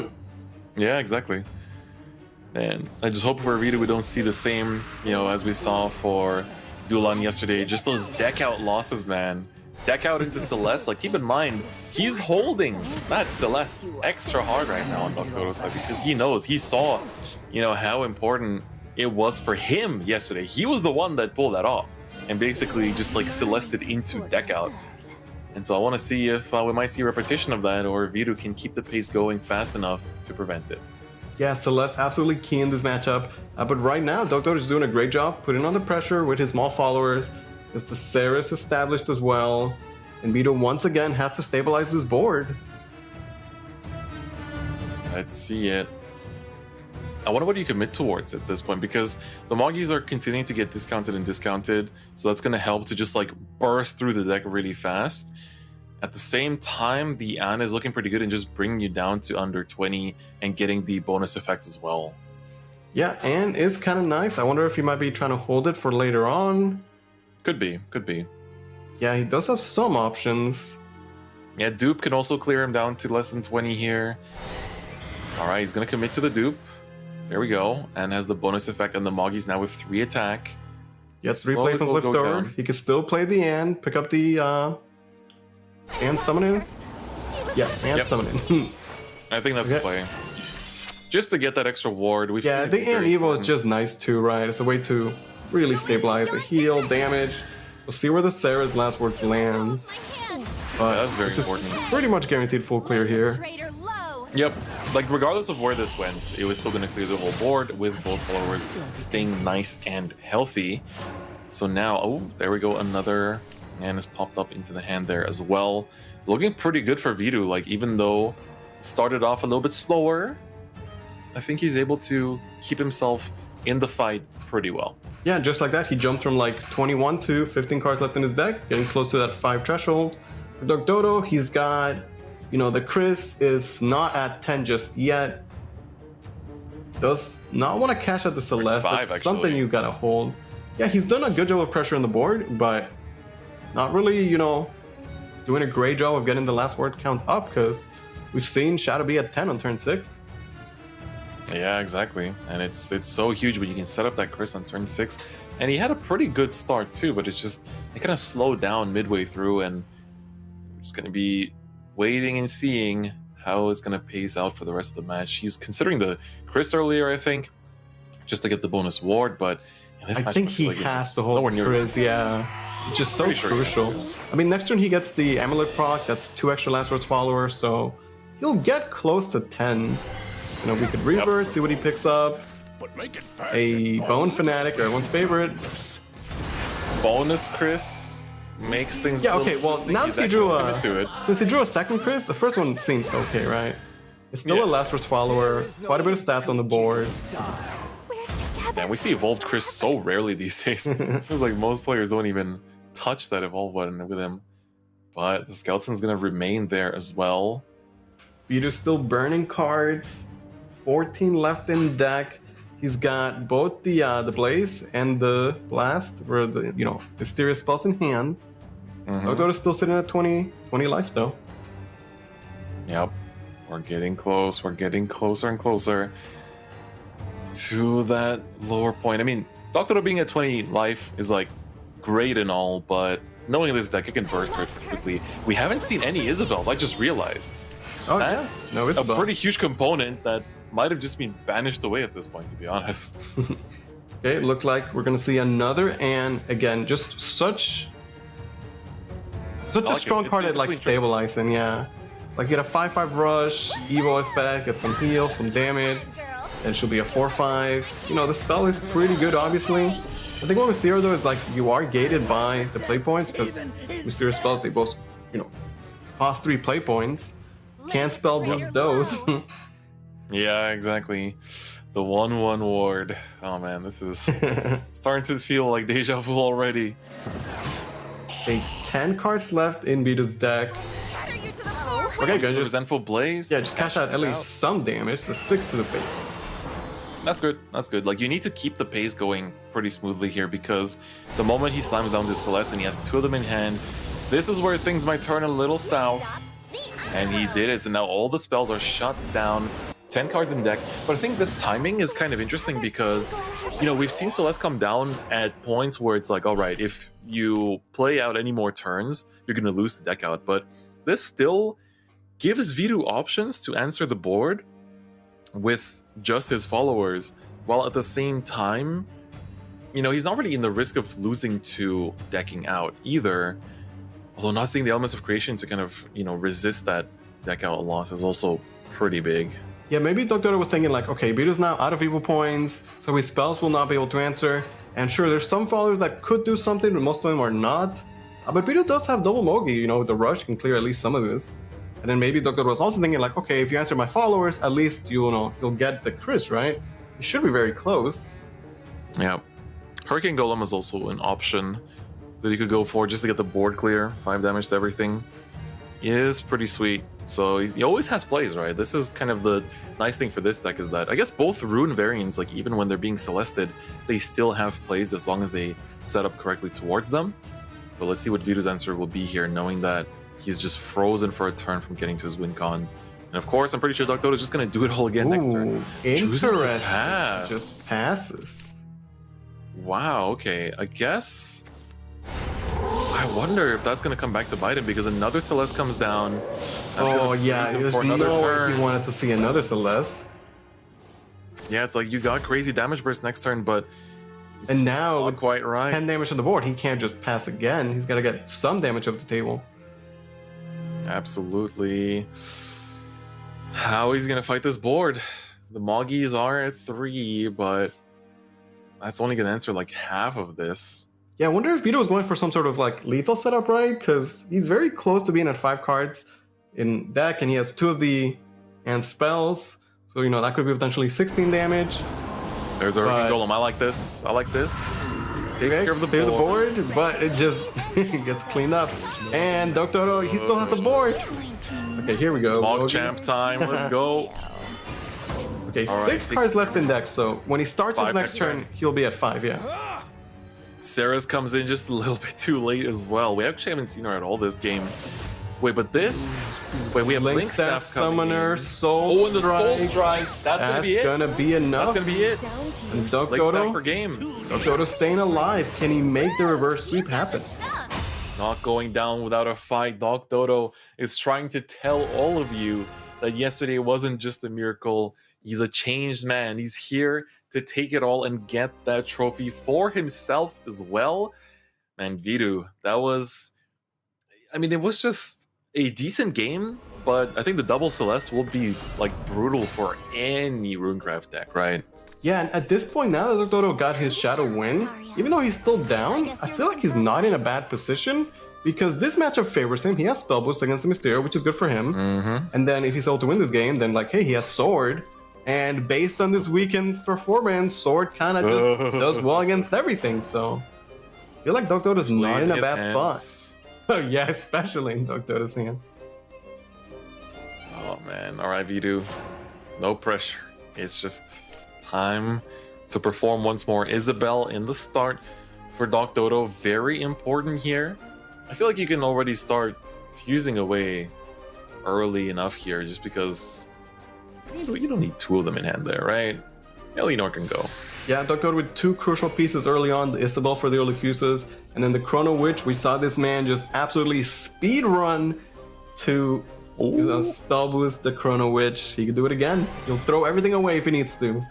Yeah, exactly. And I just hope for Bidu we don't see the same, as we saw for Dulan yesterday. Just those deck out losses, man. Deck out into Celeste. Like, keep in mind, he's holding that Celeste extra hard right now on Dodo's side because he saw, how important it was for him yesterday. He was the one that pulled that off and basically just like Celested into deck out. And so I want to see if we might see a repetition of that, or if Bidu can keep the pace going fast enough to prevent it. Yeah, Celeste absolutely key in this matchup. But right now, Dodo is doing a great job putting on the pressure with his small followers. As the Ceres established as well. And Bidu once again has to stabilize this board. Let's see it. I wonder what you commit towards at this point, because the Moggis are continuing to get discounted, so that's going to help to just like burst through the deck really fast. At the same time, the Ann is looking pretty good and just bringing you down to under 20 and getting the bonus effects as well. Yeah, Ann is kind of nice. I wonder if he might be trying to hold it for later on. Could be. Yeah, he does have some options. Yeah, dupe can also clear him down to less than 20 here. Alright, he's going to commit to the dupe. There we go. And has the bonus effect on the Moggies now with 3 attack. Yes, 3 plays on liftover. He can still play the Ann, pick up the Ann summoning. Yeah, Ann summoning. I think that's the play. Just to get that extra ward. The Ann Evo is just nice too, right? It's a way to really stabilize the heal, damage. We'll see where the Sarah's last words lands. But that's very important. Pretty much guaranteed full clear here. Yep, like regardless of where this went, it was still going to clear the whole board with both followers staying nice and healthy. So now, oh, there we go, another Ann has popped up into the hand there as well. Looking pretty good for Bidu, like even though started off a little bit slower, I think he's able to keep himself in the fight pretty well. Yeah, just like that, he jumped from like 21 to 15 cards left in his deck, getting close to that 5 threshold. For Dodo, he's got, the Chris is not at 10 just yet. Does not want to cash out the Celeste. Like 5, that's actually. Something you gotta hold. Yeah, he's done a good job of pressure on the board, but not really, doing a great job of getting the last word count up, because we've seen Shadow be at 10 on turn 6. Yeah, exactly. And it's so huge when you can set up that Chris on turn 6. And he had a pretty good start too, but it kind of slowed down midway through, and we're just going to be waiting and seeing how it's going to pace out for the rest of the match. He's considering the Chris earlier, I think, just to get the bonus ward, but in this I match, think he like has to hold Chris, yeah. It's just so Pretty sure he has crucial. I mean, next turn he gets the Amulet proc, that's 2 extra Last Words followers, so he'll get close to 10. You know, we could revert, see what he picks up. A Bone Fanatic, everyone's favorite. Bonus Chris makes things. Yeah, okay, well, now he's that he drew actually since he drew a second Chris, the first one seems okay, right? It's still a Last Words follower, quite a bit of stats on the board. Man, we see evolved Chris so rarely these days. It feels like most players don't even touch that evolve button with him. But the skeleton's gonna remain there as well. Bidu's still burning cards. 14 left in deck. He's got both the Blaze and the Blast, where the mysterious spells in hand. Dodo's still sitting at 20 life though. Yep. We're getting close. We're getting closer and closer to that lower point. I mean, Dodo being at 20 life is like great and all, but knowing this deck, it can burst very quickly. We haven't seen any Isabels, I just realized. Oh, that's no a Isabel. pretty huge component that might have just been banished away at this point, to be honest. Okay, it looked like we're gonna see another, and again, just such a strong card at like stabilizing, yeah. Like get a 5/5 rush, Evo effect, get some heal, some damage, and she'll be a 4/5. You know, the spell is pretty good, obviously. I think what Mysterio though is like you are gated by the play points, because Mysterio spells, they both, cost 3 play points. Can't spell boost those. Yeah, exactly. The 1/1 ward. Oh man, this is starting to feel like deja vu already. Okay, 10 cards left in Bidu's deck. Okay, good. Just Resentful Blaze. Yeah, just cash out at least some damage. The 6 to the face. That's good. That's good. Like, you need to keep the pace going pretty smoothly here, because the moment he slams down this Celeste and he has 2 of them in hand, this is where things might turn a little south. And he did it. So now all the spells are shut down. 10 cards in deck. But I think this timing is kind of interesting because, we've seen Celeste come down at points where it's like, all right, if you play out any more turns, you're going to lose the deck out. But this still gives Bidu options to answer the board with just his followers, while at the same time, he's not really in the risk of losing to decking out either. Although not seeing the elements of creation to kind of, resist that deck out loss is also pretty big. Yeah, maybe Dodo was thinking like, okay, Bidu's now out of Evo points, so his spells will not be able to answer. And sure, there's some followers that could do something, but most of them are not. But Bidu does have double Mogi, the rush can clear at least some of this. And then maybe Dodo was also thinking like, okay, if you answer my followers, at least you'll get the Chris, right? It should be very close. Yeah. Hurricane Golem is also an option that you could go for just to get the board clear. 5 damage to everything is pretty sweet. So he always has plays, right? This is kind of the nice thing for this deck, is that I guess both rune variants, like even when they're being celested, they still have plays as long as they set up correctly towards them. But let's see what Bidu's answer will be here, knowing that he's just frozen for a turn from getting to his win con. And of course, I'm pretty sure Dodo is just going to do it all again next turn. Interesting. Pass. Just passes. Wow, okay. I guess... I wonder if that's going to come back to bite him, because another Celeste comes down. Oh yeah, there's no way he wanted to see another Celeste. Yeah, it's like you got crazy damage burst next turn, but... And now, not quite right. 10 damage on the board, he can't just pass again. He's got to get some damage off the table. Absolutely. How he's gonna fight this board? The Moggies are at 3, but that's only gonna answer like half of this. Yeah, I wonder if Bidu was going for some sort of like lethal setup, right? Because he's very close to being at 5 cards in deck, and he has 2 of the and spells. So that could be potentially 16 damage. There's a Hurricane Golem. I like this. I like this. Take care of the board, but it just gets cleaned up. And Dodo, he still has a board. Okay, here we go. Mog champ time. Let's go. Okay, 6 cards left in deck. So when he starts his next turn, he'll be at 5. Yeah. Sarah's comes in just a little bit too late as well. We actually haven't seen her at all this game. Wait, but this... Wait, we have Link Link Staff Staff coming Summoner, in. Soul Oh, and the Soul Strike. Strike. That's gonna be it. Gonna be enough. That's gonna be it. And Doc Link Staff Dodo, for game. Doc Dodo staying alive. Can he make the reverse sweep happen? Not going down without a fight. Doc Dodo is trying to tell all of you that yesterday wasn't just a miracle. He's a changed man. He's here to take it all and get that trophy for himself as well. Man, Bidu, that was... I mean, it was just a decent game, but I think the double Celeste will be like brutal for any Runecraft deck, right? Yeah, and at this point, now that Doc Dodo got his Shadow win, even though he's still down, I feel like he's not in a bad position because this matchup favors him. He has Spell Boost against the Mysterio, which is good for him. And then if he's able to win this game, then like, hey, he has Sword. And based on this weekend's performance, Sword kind of just does well against everything. So I feel like Doc Dodo's not in a bad spot. Oh yeah, especially in Doc Dodo's hand. Oh man, alright Bidu. No pressure. It's just time to perform once more. Isabel in the start for Doc Dodo. Very important here. I feel like you can already start fusing away early enough here just because you don't need two of them in hand there, right? Eleanor can go. Yeah, Doc Dodo with two crucial pieces early on, the Isabel for the early fuses, and then the Chrono Witch. We saw this man just absolutely speed run to Spell Boost the Chrono Witch. He could do it again. He'll throw everything away if he needs to.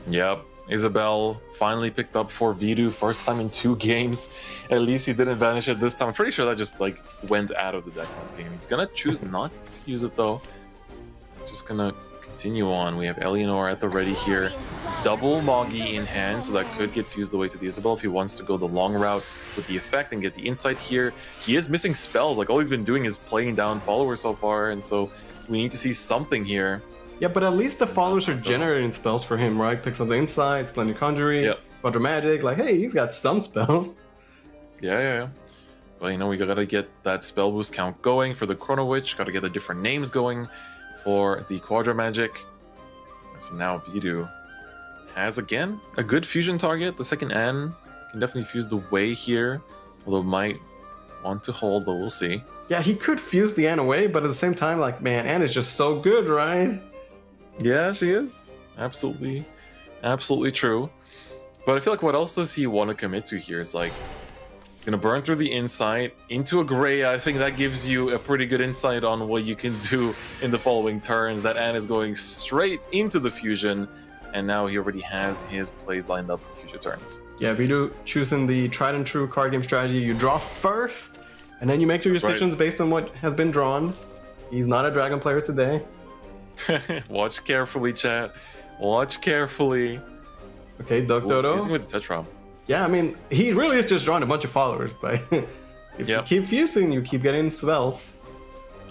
Yep, Isabel finally picked up for Bidu, first time in 2 games. At least he didn't vanish it this time. I'm pretty sure that just like went out of the deck last game. He's gonna choose not to use it though. Just gonna continue on. We have Eleanor at the ready here. Double Moggy in hand, so that could get fused away to the Isabel if he wants to go the long route with the effect and get the insight here. He is missing spells. Like all he's been doing is playing down followers so far, and so we need to see something here. Yeah, but at least the followers are generating spells for him, right? Picks up the Insight, Splendid Conjuring, Quadra Magic. Like, hey, he's got some spells. Yeah. But you know, we gotta get that spell boost count going for the Chrono Witch. Gotta get the different names going for the Quadra Magic. So now Bidu has again a good fusion target. The second N can definitely fuse the way here, although might want to hold, but we'll see. Yeah, he could fuse the Anne away, but at the same time, like, man, Anne is just so good, right? Yeah, she is. Absolutely true. But I feel like what else does he want to commit to here? Is like, he's gonna burn through the insight into a gray. I think that gives you a pretty good insight on what you can do in the following turns. That Anne is going straight into the fusion, and now he already has his plays lined up for future turns. Yeah, Bidu choosing the tried and true card game strategy. You draw first, and then you make your decisions based on what has been drawn. He's not a dragon player today. Watch carefully, chat. Watch carefully. Okay, Doc Dodo. Fusing with the Tetra. Yeah, I mean, he really is just drawing a bunch of followers, but if you keep fusing, you keep getting spells.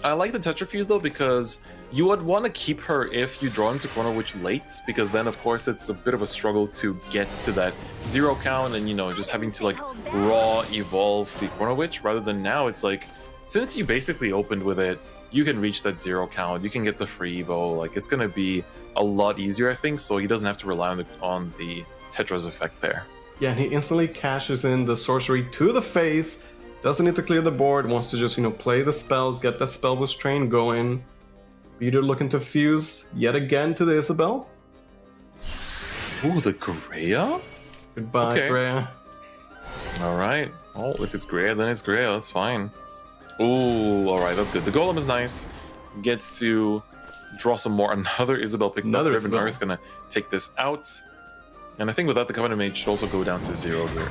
I like the Tetrafuse though, because you would want to keep her if you draw into Chrono Witch late, because then of course it's a bit of a struggle to get to that 0 count and, you know, just having to like raw evolve the Chrono Witch, rather than now it's like, since you basically opened with it, you can reach that 0 count, you can get the free evo, like it's gonna be a lot easier, I think, so he doesn't have to rely on the Tetra's effect there. Yeah, and he instantly cashes in the sorcery to the face, doesn't need to clear the board, wants to just, you know, play the spells, get that spell boost train going. Bidu looking to fuse yet again to the Isabel. Ooh, the Greya? Goodbye, Greya. Alright. Oh, if it's Greya, then it's Greya, that's fine. Ooh, alright, that's good. The Golem is nice. Gets to draw some more. Another Isabel picked up. Riven Earth gonna take this out. And I think with that, the Covenant Mage should also go down to 0 here.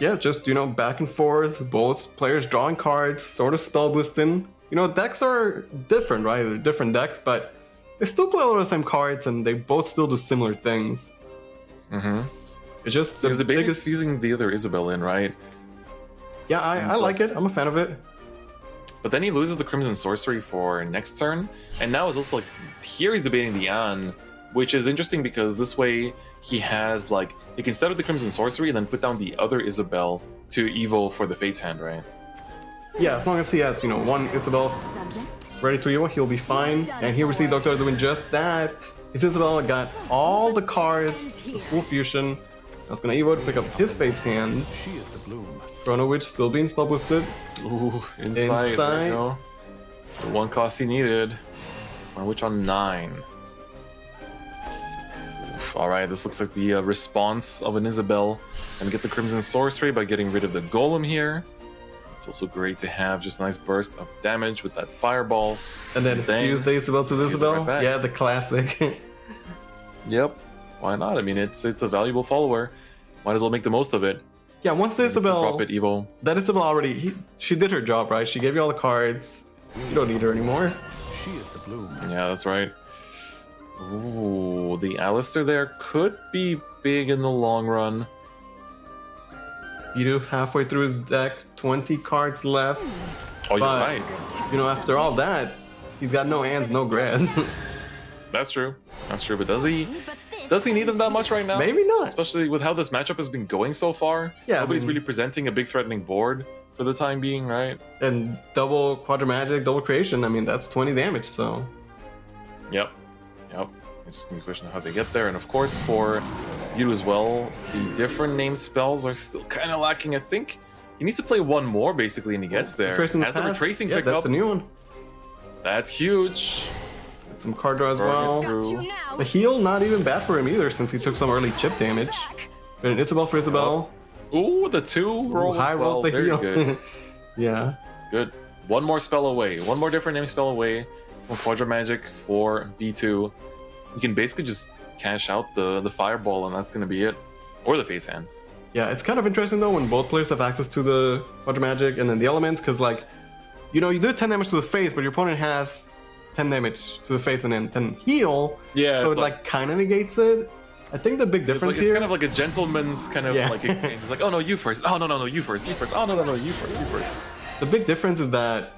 Yeah, just, you know, back and forth, both players drawing cards, sort of spell boosting. You know, decks are different, right? They're different decks, but they still play a lot of the same cards, and they both still do similar things. It's just the biggest using the other Isabel in, right? Yeah, I like it. I'm a fan of it. But then he loses the Crimson Sorcery for next turn, and now it's also like, here he's debating the An, which is interesting because this way he has like, he can set up the Crimson Sorcery and then put down the other Isabel to Evo for the Fate's Hand, right? Yeah, as long as he has, you know, one Isabel ready to Evo, he'll be fine. And here we see Dr. doing just that. His Isabel got all the cards, the full fusion, That's gonna Evo to pick up his Fate's Hand. She is the bloom. Chrono Witch still being spell boosted. Ooh, inside. There you go. The one cost he needed. Chrono Witch on 9. Alright, this looks like the response of an Isabel. And get the Crimson Sorcery by getting rid of the Golem here. It's also great to have just a nice burst of damage with that Fireball. And then use the Isabel to the Isabel. Right, yeah, the classic. Yep. Why not? I mean, it's a valuable follower. Might as well make the most of it. Yeah, once the Isabel... Drop it, Evo. That Isabel already... she did her job, right? She gave you all the cards. You don't need her anymore. She is the bloom. Yeah, that's right. Ooh, the Alistair there could be big in the long run. Bidu halfway through his deck, 20 cards left. Oh, you're right. You know, after all that, he's got no hands, no grass. That's true. That's true. But does he need them that much right now? Maybe not. Especially with how this matchup has been going so far. Yeah, nobody's really presenting a big threatening board for the time being, right? And double Quadra Magic, double Creation. I mean, that's 20 damage. So. Yep. It's just gonna be a question of how they get there, and of course for you as well, the different named spells are still kind of lacking. I think he needs to play one more basically, and he gets there. Has the retracing pick that's up? a new one. That's huge. Some card draw as well. The heal, not even bad for him either, since he took some early chip damage. But an Isabel for Isabel. Ooh, the 2 roll. High rolls the Very heal. good. Yeah. Good. One more spell away. One more different name spell away from Quadra Magic for B2. You can basically just cash out the Fireball, and that's going to be it. Or the Face Hand. Yeah, it's kind of interesting though when both players have access to the Quadra Magic and then the elements, because like, you know, you do 10 damage to the face, but your opponent has 10 damage to the face and then 10 heal. Yeah. So it like kind of negates it. I think the big difference here... It's kind of like a gentleman's kind of like exchange. It's like, oh no, you first. Oh no, you first. You first. Oh no, you first. The big difference is that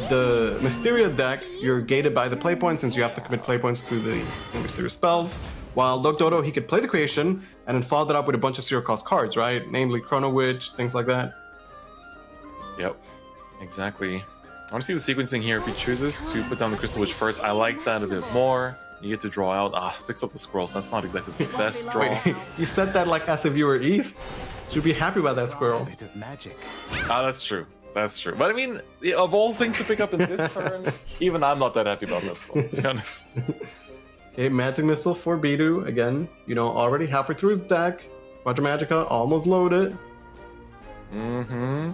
the Mysteria deck, you're gated by the play points since you have to commit play points to the Mysteria spells. While Doc Dodo, he could play the Creation and then follow that up with a bunch of zero-cost cards, right? Namely Chrono Witch, things like that. Yep, exactly. I want to see the sequencing here. If he chooses to put down the Crystal Witch first, I like that a bit more. You get to draw out. Picks up the scrolls. That's not exactly the best draw. Wait, you said that like as if you were East? Should be happy about that squirrel. Bit of magic. That's true. That's true. But I mean, of all things to pick up in this turn, even I'm not that happy about this one, to be honest. Okay, Magic Missile for Bidu. Again, you know, already halfway through his deck. Quadra Magica almost loaded. Mm-hmm.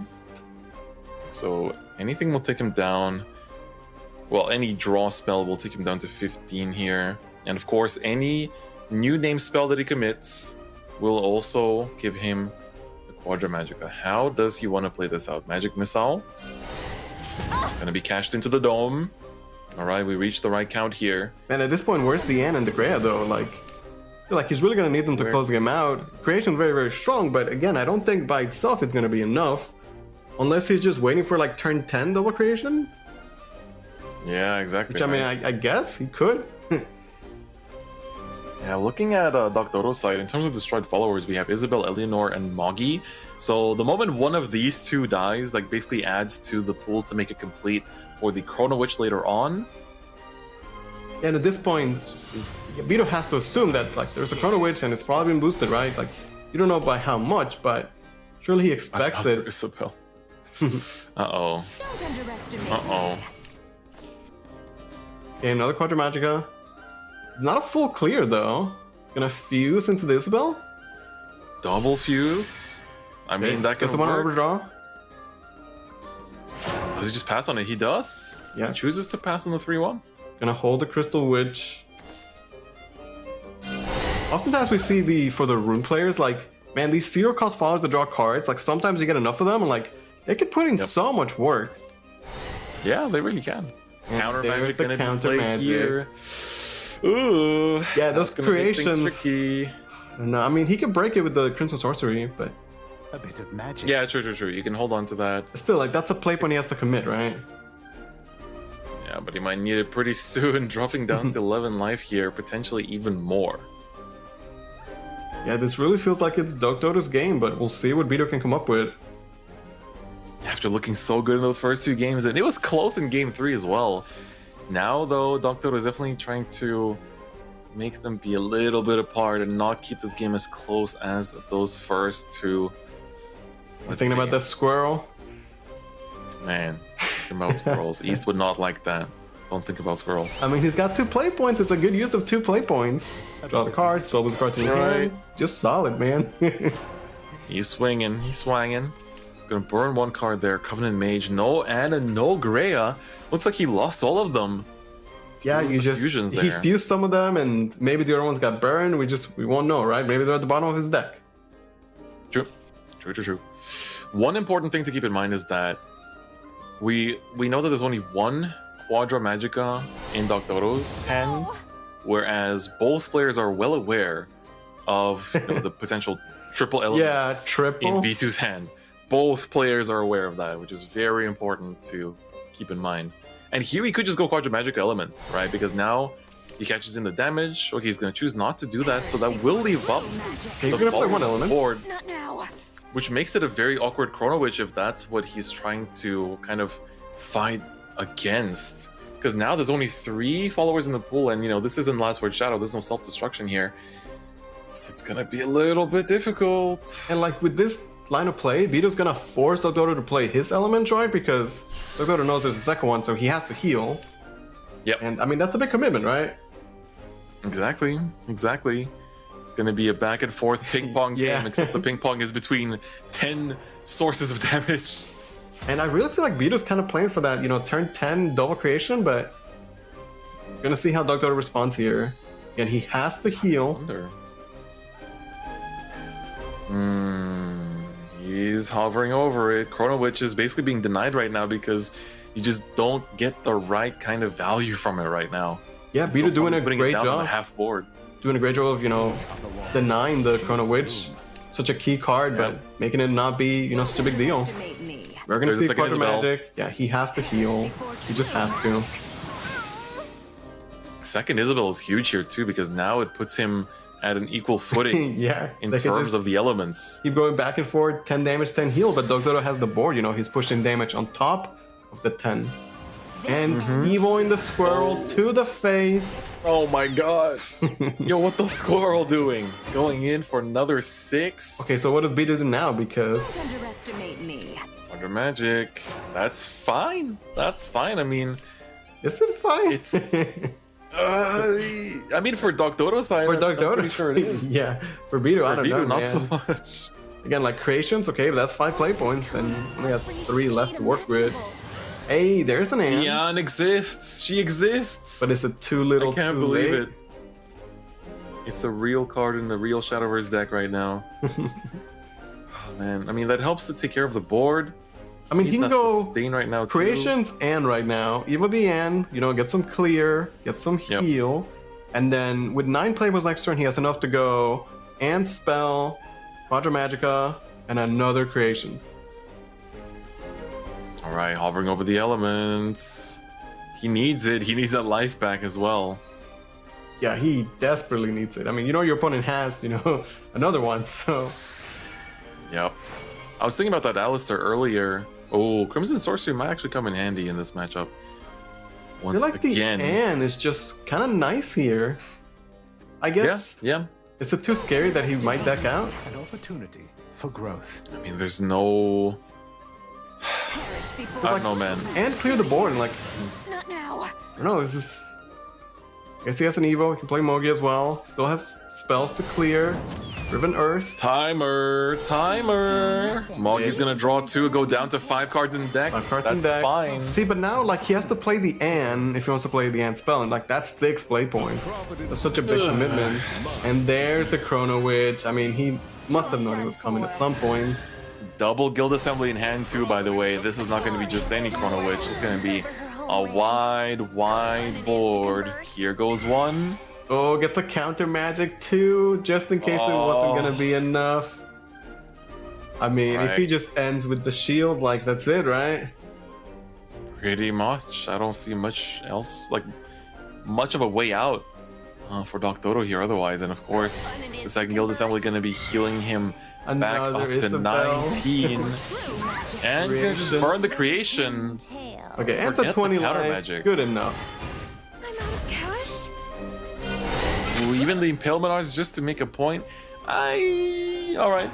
So anything will take him down. Well, any draw spell will take him down to 15 here. And of course, any new name spell that he commits will also give him Quadra Magica. How does he want to play this out? Magic Missile. Gonna be cashed into the dome. Alright, we reached the right count here. Man, at this point, where's the Anne and the Greya though? Like, I feel like he's really gonna need them to close the game out. Creation very, very strong, but again, I don't think by itself it's gonna be enough. Unless he's just waiting for like turn 10 double creation. Yeah, exactly. Which I mean, I guess he could. Yeah, looking at Dr. side, in terms of destroyed followers, we have Isabel, Eleanor, and Moggy. So the moment one of these two dies, like basically adds to the pool to make it complete for the Chrono Witch later on. And at this point, Bidu has to assume that like there's a Chrono Witch and it's probably been boosted, right? Like, you don't know by how much, but surely he expects it. Isabel. Uh-oh. Don't underestimate. Uh-oh. Okay, another Quadra Magica. It's not a full clear though. It's gonna fuse into the Isabel. Double fuse. I mean, that can work. Overdraw. Does he just pass on it? He does. Yeah. He chooses to pass on the 3-1. Gonna hold the Crystal Witch. Oftentimes we see for the rune players, like, man, these zero cost followers that draw cards, like sometimes you get enough of them and like they could put in so much work. Yeah, they really can. Counter magic the gonna counter be played magic here. Ooh. Yeah, those gonna make things creations. tricky. No, I mean he could break it with the Crimson Sorcery, but A bit of magic. Yeah, true. You can hold on to that. still, like that's a play point he has to commit, right? Yeah, but he might need it pretty soon, dropping down to 11 life here, potentially even more. Yeah, this really feels like it's Dodo's game, but we'll see what Bidu can come up with. After looking so good in those first two games, and it was close in game 3 as well. Now, though, Doctor is definitely trying to make them be a little bit apart and not keep this game as close as those first two. I was thinking about the squirrel. Man, think about squirrels. East would not like that. Don't think about squirrels. I mean, he's got 2 play points. It's a good use of 2 play points. Draw the cards, double the cards in your hand. Just solid, man. He's swinging, he's swanging. He's gonna burn 1 card there. Covenant Mage, no Anna, no Greya. Looks like he lost all of them. Yeah, he fused some of them, and maybe the other ones got burned. We won't know, right? Maybe they're at the bottom of his deck. True. One important thing to keep in mind is that we know that there's only 1 Quadra Magica in Doctoro's hand, whereas both players are well aware of the potential triple elements in V2's hand. Both players are aware of that, which is very important to keep in mind. And here he could just go Quadra Magica elements, right? Because now he catches in the damage. Okay, he's going to choose not to do that, so that will leave up He's going to play 1 element. board, which makes it a very awkward Chrono Witch if that's what he's trying to kind of fight against. Because now there's only 3 followers in the pool, and this isn't Last Word Shadow. There's no self-destruction here, so it's gonna be a little bit difficult. And like with this line of play, Bidu's gonna force Doctoro to play his element, right? Because Doctoro knows there's a second one, so he has to heal. Yep. And I mean, that's a big commitment, right? Exactly. It's gonna be a back and forth ping pong game, except the ping pong is between 10 sources of damage. And I really feel like Bidu's kind of playing for that, turn 10 double creation, but we're gonna see how Doctoro responds here. And he has to heal. He's hovering over it. Chrono Witch is basically being denied right now because you just don't get the right kind of value from it right now. Yeah, Bidu doing a great job. On the half board. Doing a great job of, denying the Chrono Witch. Such a key card, but making it not be, such a big deal. We're gonna see Quadra Magic. Yeah, he has to heal. He just has to. Second Isabel is huge here too, because now it puts him at an equal footing in terms of the elements. Keep going back and forth, 10 damage, 10 heal, but Doctoro has the board, he's pushing damage on top of the 10. And Evoing the squirrel to the face. Oh my god. Yo, what the squirrel doing? Going in for another 6? Okay, so what does Bidu do now? Because... Don't underestimate me. Quadra Magic. That's fine. I mean... Is it fine? It's... I mean, for Doctoro's side, I'm pretty sure it is. Yeah, for Bidu, I don't know, not man. so much. Again, like creations, okay, but that's 5 play points, then only has 3 left to work with. Hey, there's an Anne. Yan exists. She exists. But it's a too little. I can't believe it. It's a real card in the real Shadowverse deck right now. Oh, man, I mean that helps to take care of the board. I mean, he can go right now creations and right now. Even the Anne, get some clear, get some heal, and then with 9 players next turn, he has enough to go and spell, Quadra Magica, and another creations. All right, hovering over the elements. He needs it. He needs that life back as well. Yeah, he desperately needs it. I mean, your opponent has, another one, so... Yep. I was thinking about that Alistair earlier. Oh, Crimson Sorcery might actually come in handy in this matchup. I feel like the Anne is just kind of nice here. I guess. Yeah. Is it too scary that he might deck out? An opportunity for growth. I mean, there's no... I don't know, man. And clear the board and Not now. I don't know, this is... I guess he has an Evo, he can play Mogi as well. Still has spells to clear. Riven Earth. Timer. Mogi's gonna draw 2, go down to 5 cards in deck. 5 cards that's in deck. Fine. See, but now, he has to play the Anne if he wants to play the Anne spell, and, that's 6 play points. That's such a big commitment. And there's the Chrono Witch. I mean, he must have known he was coming at some point. Double Guild Assembly in hand too, by the way. This is not going to be just any Chrono Witch. It's going to be a wide board. Here goes 1. Oh, gets a counter magic too, just in case it wasn't going to be enough. I mean, if he just ends with the shield, that's it, right? Pretty much. I don't see much else, much of a way out for Doctoro here otherwise. And of course, the second Guild Assembly going to be healing him back up to 19. And he's gonna just burn the creation. Okay, and to 20 life. magic. Good enough. I'm out of cash. even the Impalement Arts just to make a point. Alright.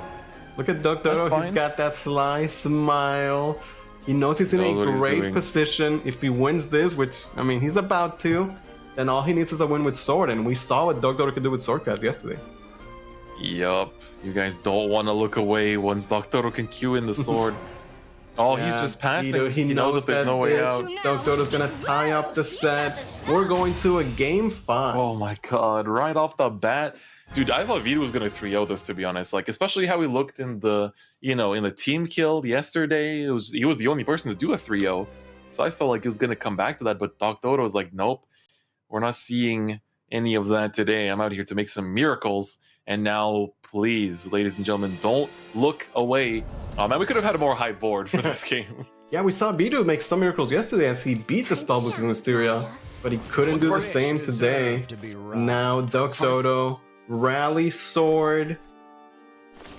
Look at Doc Dodo, he's got that sly smile. He knows he's in a great position. If he wins this, which, I mean, he's about to, then all he needs is a win with Sword, and we saw what Doc Dodo could do with Swordcraft yesterday. Yup. You guys don't want to look away once Doc Dodo can queue in the Sword. Oh, yeah, he's just passing. Bidu, he knows that there's no way out. Doc Dodo's gonna tie up the set. We're going to a game 5. Oh my god, right off the bat. Dude, I thought Bidu was gonna 3-0 this, to be honest. Like, especially how he looked in the, in the team kill yesterday. He was the only person to do a 3-0. So I felt like he was gonna come back to that, but Doc Dodo was like, nope, we're not seeing any of that today. I'm out here to make some miracles. And now, please, ladies and gentlemen, don't look away. Oh man, we could have had a more high board for this game. Yeah, we saw Bidu make some miracles yesterday as he beat the Spellbooks in Mysteria, but he couldn't do the same today. Now, Doc Dodo, Rally Sword.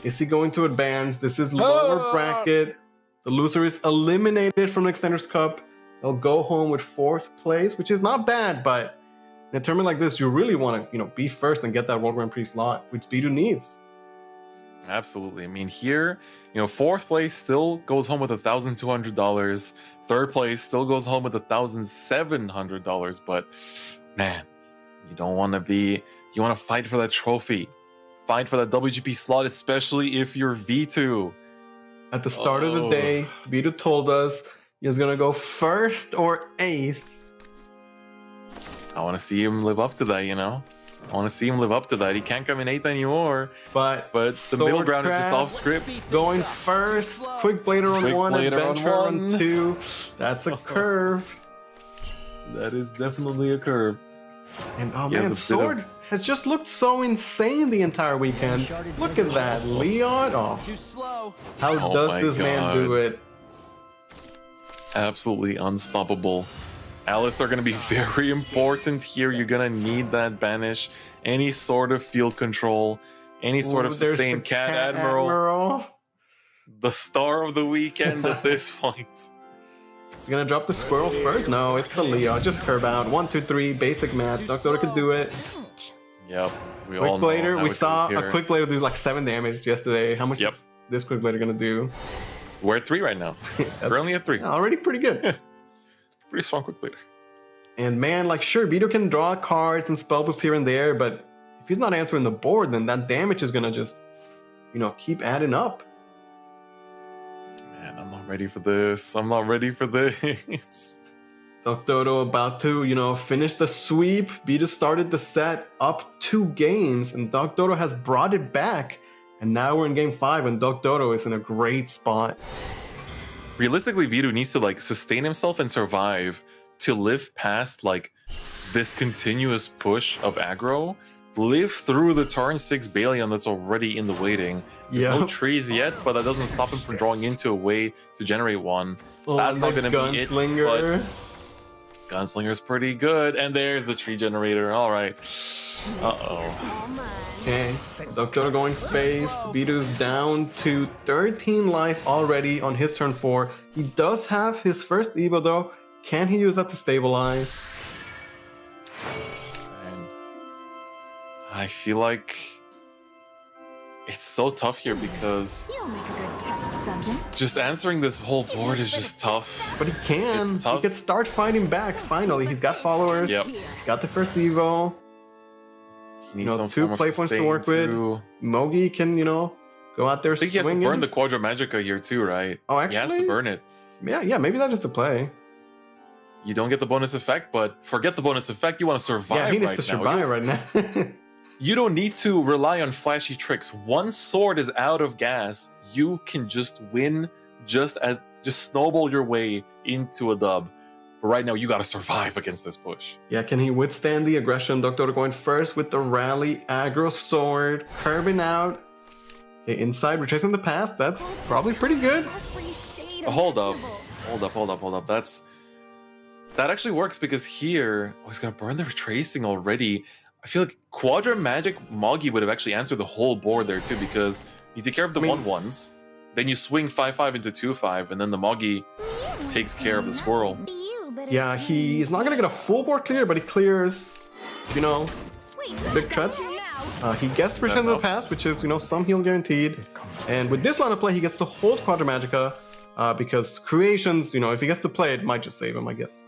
Is he going to advance? This is lower bracket. The loser is eliminated from the Contenders Cup. They'll go home with 4th place, which is not bad, but in a tournament like this, you really want to, be first and get that World Grand Prix slot, which Bidu needs. Absolutely. I mean, here, 4th place still goes home with $1,200. 3rd place still goes home with $1,700. But man, you don't want to be. You want to fight for that trophy, fight for that WGP slot, especially if you're V2. At the start of the day, Bidu told us he was gonna go 1st or 8th. I want to see him live up to that, I want to see him live up to that. He can't come in 8th anymore. But the middle ground is just off script. Going 1st, Quick Blader on 1, Adventure on 2. That's a curve. That is definitely a curve. And oh man, Sword has just looked so insane the entire weekend. Look at that, Leon. Oh, too slow. How does this man do it? Absolutely unstoppable. Alice are going to be very important here. You're going to need that banish, any sort of field control, any sort of sustained Cat Admiral. The star of the weekend at this point. You're going to drop the squirrel first? No, it's the Leo. Just curve out. 1, 2, 3, basic math. Doc Dodo could do it. Yep. Quick Blader. We saw a Quick Blader do like 7 damage yesterday. How much is this Quick Blader going to do? We're at 3 right now. We're only at 3. Already pretty good. Pretty strong Quick Blader. And man, like, sure, Bidu can draw cards and spell boost here and there, but if he's not answering the board, then that damage is gonna just, keep adding up. Man, I'm not ready for this. I'm not ready for this. Doc Dodo about to, finish the sweep. Bidu started the set up 2 games, and Doc Dodo has brought it back. And now we're in game 5, and Doc Dodo is in a great spot. Realistically, Bidu needs to sustain himself and survive to live past this continuous push of aggro, live through the turn 6 Balion that's already in the waiting. There's no trees yet, but that doesn't stop him from drawing into a way to generate one. That's not going to be it. But Gunslinger's pretty good, and there's the tree generator. All right. Okay, Doc Dodo going face. Bidu's down to 13 life already on his turn 4. He does have his first Evo though. Can he use that to stabilize? Man, I feel like it's so tough here because You'll make a good test subject. just answering this whole board is just tough. But he can. It's tough. He can start fighting back. Finally, he's got followers. Yep. He's got the first Evo. He needs some 2 play points to work with. Mogi can, go out there swinging. I think he has to burn the Quadra Magica here too, right? Oh, actually? He has to burn it. Yeah, maybe that is the play. You don't get the bonus effect, but forget the bonus effect. You want to survive right now. Yeah, he needs to survive right now. You don't need to rely on flashy tricks. Once Sword is out of gas, you can just win, just snowball your way into a dub. But right now, you got to survive against this push. Yeah, can he withstand the aggression? Doc Dodo going first with the rally, aggro Sword, curving out. Okay, inside, retracing the past. That's probably pretty good. Hold up. That actually works because here, he's going to burn the retracing already. I feel like Quadra Magic Moggy would have actually answered the whole board there too, because you take care of the 1/1s, then you swing 5/5 into 2/5, and then the Moggy takes care of the squirrel. Yeah, he's not gonna get a full board clear, but he clears, big threats. He gets Return to the Past, which is, you know, some heal guaranteed. And with this line of play, he gets to hold Quadramagica because Creations, you know, if he gets to play it, might just save him, I guess.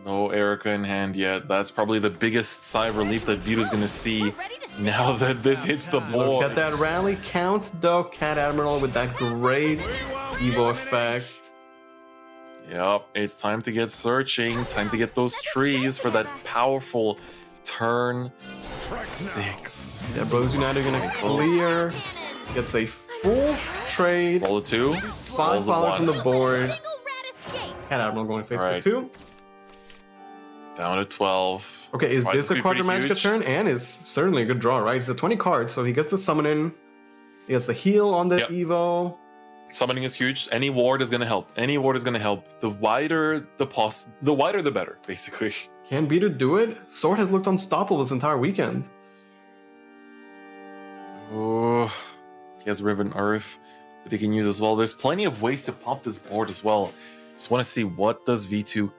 No Erica in hand yet. That's probably the biggest sigh of relief that Vito's gonna see now that this hits the board. Look at that rally count, though. Cat Admiral with that great Evo effect. Yep, it's time to get searching. Time to get those trees for that powerful turn 6. Yeah, Bros United are gonna clear. Gets a full trade. Roll a 2. 5 followers on the board. Cat Admiral going to face for 2. Down to 12. Okay, is this a Quadramagica huge turn? And is certainly a good draw, right? It's a 20 cards, so he gets the summon in. He gets the heal on the Evo. Summoning is huge. Any ward is gonna help. Any ward is gonna help. The wider the wider the better, basically. Can Bidu do it? Sword has looked unstoppable this entire weekend. Oh, he has Riven Earth that he can use as well. There's plenty of ways to pop this board as well. Just want to see what does V2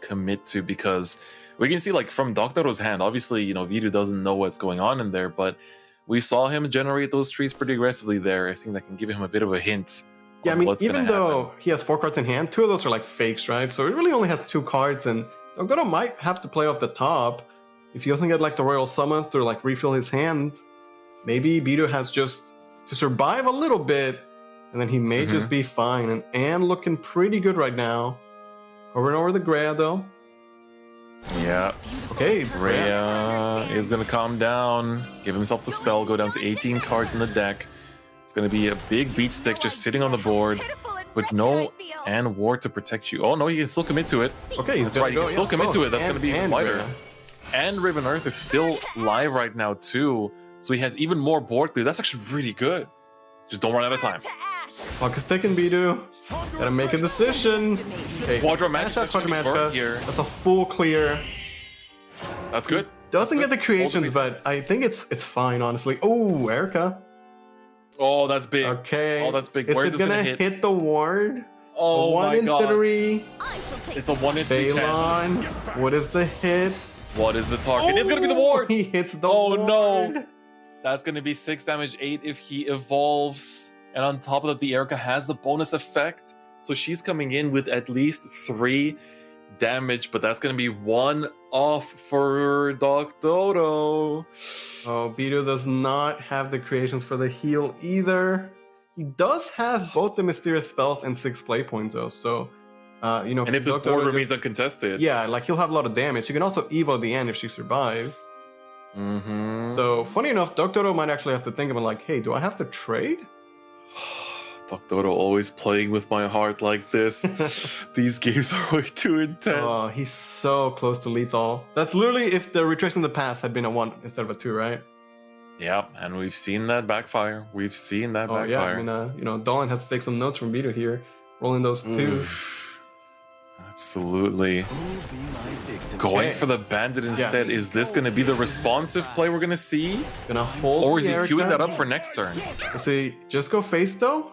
commit to, because we can see, like, from Doctoro's hand, obviously, you know, Bidu doesn't know what's going on in there, but we saw him generate those trees pretty aggressively there. I think that can give him a bit of a hint. Yeah, I mean, even though he has 4 cards in hand, 2 of those are like fakes, right? So it really only has 2 cards, and Doctoro might have to play off the top. If he doesn't get like the Royal Summons to like refill his hand, maybe Bidu has just to survive a little bit, and then he may just be fine. And looking pretty good right now. Hovering over the Greya though. Yeah. Okay, it's Greya is gonna calm down, give himself the spell, go down to 18 cards in the deck. It's gonna be a big beat stick just sitting on the board with no and ward to protect you. Oh no, he can still commit to it. Okay, that's right. He can still commit to it. That's gonna be even wider. And Riven Earth is still live right now too, so he has even more board clear. That's actually really good. Just don't run out of time. Clock is ticking, Bidu. Gotta make a decision. Okay, Quadramagica here. That's a full clear. That's good. Doesn't get the creations, but I think it's fine, honestly. Oh, Erica. Oh, that's big. Okay. Oh, that's big. Is Where's it this gonna hit the ward? Oh, 1 in 3. It's a 1 in 3 Balon. What is the hit? What is the target? It's gonna be the ward. He hits the ward. No. That's gonna be 6 damage, 8 if he evolves. And on top of that, the Erica has the bonus effect. So she's coming in with at least 3 damage, but that's gonna be 1 off for Doctoro. Oh, Bidu does not have the creations for the heal either. He does have both the mysterious spells and 6 play points though, so you know. And if this board remains uncontested, yeah, like he'll have a lot of damage. You can also evo the end if she survives. So funny enough, Doctoro might actually have to think about like, hey, do I have to trade? Doctoro always playing with my heart like this. These games are way too intense. Oh, he's so close to lethal. That's literally if the Retracing the Past had been a 1 instead of a 2, right? Yeah, and we've seen that backfire. We've seen that backfire. Yeah, I mean, you know, Dolan has to take some notes from Bidu here, rolling those 2s. Absolutely. Going for the bandit instead. Is this going to be the responsive play we're going to see? Gonna hold, or is he queuing that up for next turn? Let's see. Just go face though.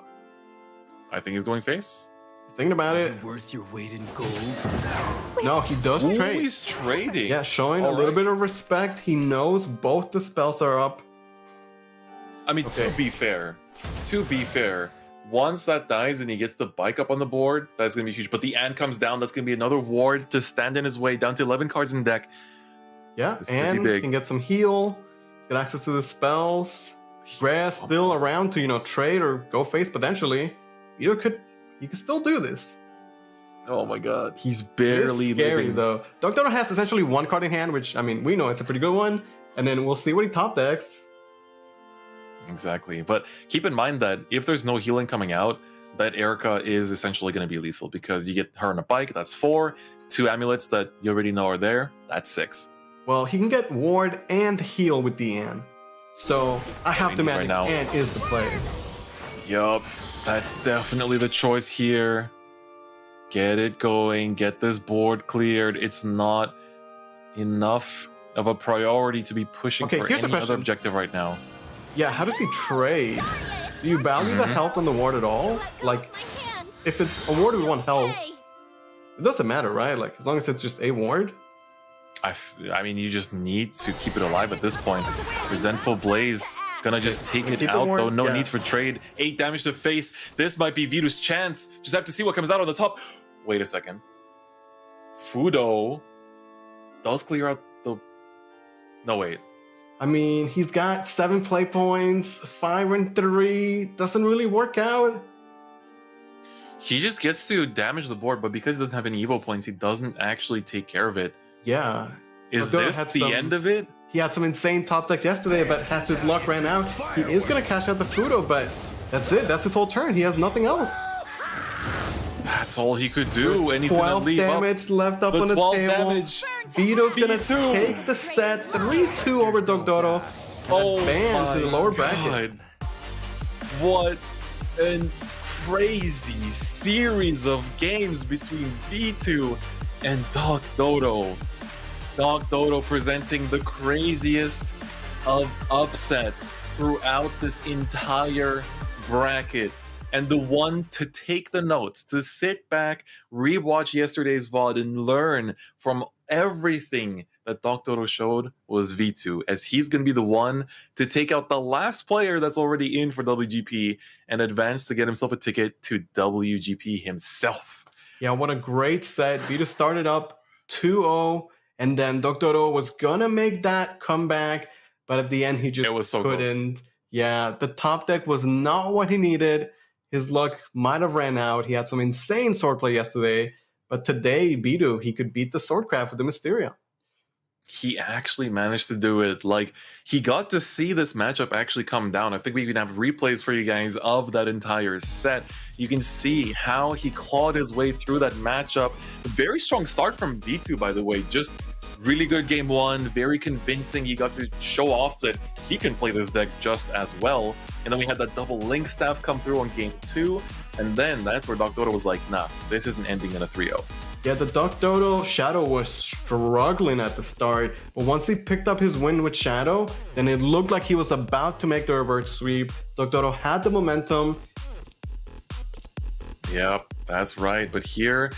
I think he's going face. Thinking about it. Worth your weight in gold. No, he does trade. He's trading. Yeah, showing a little bit of respect. He knows both the spells are up. I mean, to be fair, once that dies and he gets the bike up on the board, that's going to be huge. But the Ant comes down, that's going to be another ward to stand in his way, down to 11 cards in deck. Yeah, and he can get some heal. He's got access to the spells. Grass still around to, you know, trade or go face potentially. He could still do this. Oh my god, he's barely it's scary living. Though. Doctoro has essentially 1 card in hand, which, I mean, we know it's a pretty good one. And then we'll see what he top decks. Exactly, but keep in mind that if there's no healing coming out, that Erica is essentially going to be lethal because you get her on a bike, that's 4, 2 amulets that you already know are there, that's 6. Well, he can get ward and heal with Deanne. So I have to imagine Deanne is the play. Yup, that's definitely the choice here. Get it going, get this board cleared. It's not enough of a priority to be pushing for any other objective right now. Yeah, how does he trade? Do you value the health on the ward at all? Like, if it's a ward with 1 health, it doesn't matter, right? Like, as long as it's just a ward. I mean, you just need to keep it alive at this point. Resentful Blaze gonna just take it out, though. No need for trade. 8 damage to face. This might be Vidu's chance. Just have to see what comes out on the top. Wait a second. Fudo does clear out the... No, wait. I mean, he's got 7 play points, 5 and 3. Doesn't really work out. He just gets to damage the board, but because he doesn't have any Evo points, he doesn't actually take care of it. Yeah. Is this the end of it? He had some insane top decks yesterday, but as his luck ran out, he is going to cash out the Fudo, but that's it. That's his whole turn. He has nothing else. That's all he could do. There's Anything 12 to leave damage up. left up on the 12 table. damage. Vido's going to take the set 3-2 over Dogdodo. Oh, advance to the lower bracket. What an crazy series of games between V2 and Dogdodo. Dogdodo presenting the craziest of upsets throughout this entire bracket. And the one to take the notes, to sit back, rewatch yesterday's VOD, and learn from everything that Dogdodo showed was V2, as he's going to be the one to take out the last player that's already in for WGP and advance to get himself a ticket to WGP himself. Yeah, what a great set. V2 started up 2-0, and then Dogdodo was going to make that comeback, but at the end he just couldn't. Yeah, the top deck was not what he needed. His luck might have ran out. He had some insane swordplay yesterday, but today, Bidu, he could beat the Swordcraft with the Mysteria. He actually managed to do it. Like, he got to see this matchup actually come down. I think we can have replays for you guys of that entire set. You can see how he clawed his way through that matchup. Very strong start from V2, by the way. Just really good game one, very convincing. He got to show off that he can play this deck just as well. And then we had that double link staff come through on game 2. And then that's where Dogdodo was like, nah, this isn't ending in a 3-0. Yeah, the Dogdodo Shadow was struggling at the start, but once he picked up his win with Shadow, then it looked like he was about to make the reverse sweep. Dogdodo had the momentum. Yep, that's right. But here,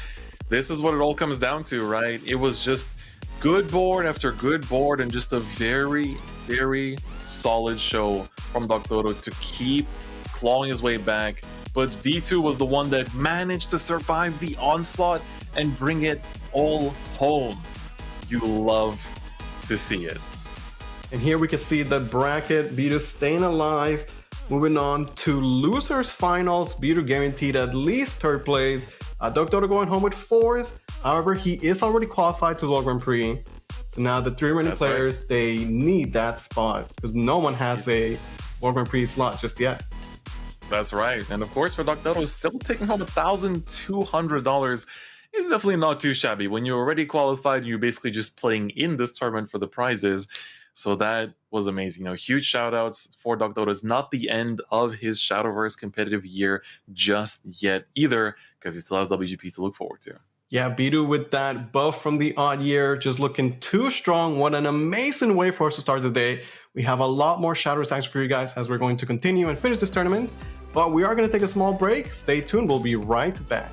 this is what it all comes down to, right? It was just good board after good board and just a very, very solid show from Dogdodo to keep clawing his way back. But V2 was the one that managed to survive the onslaught and bring it all home. You love to see it. And here we can see the bracket, Bidu staying alive. Moving on to losers finals, Bidu guaranteed at least 3rd place. Dogdodo going home with 4th. However, he is already qualified to World Grand Prix. So now the 3 remaining players, they need that spot because no one has a World Grand Prix slot just yet. That's right. And of course, for Dogdodo, still taking home $1,200 is definitely not too shabby when you're already qualified and you're basically just playing in this tournament for the prizes. So that was amazing. You know, huge shout outs for Dogdodo. It's not the end of his Shadowverse competitive year just yet either, because he still has WGP to look forward to. Yeah, Bidu with that buff from the odd year, just looking too strong. What an amazing way for us to start the day. We have a lot more Shadowverse action for you guys as we're going to continue and finish this tournament. But we are going to take a small break. Stay tuned. We'll be right back.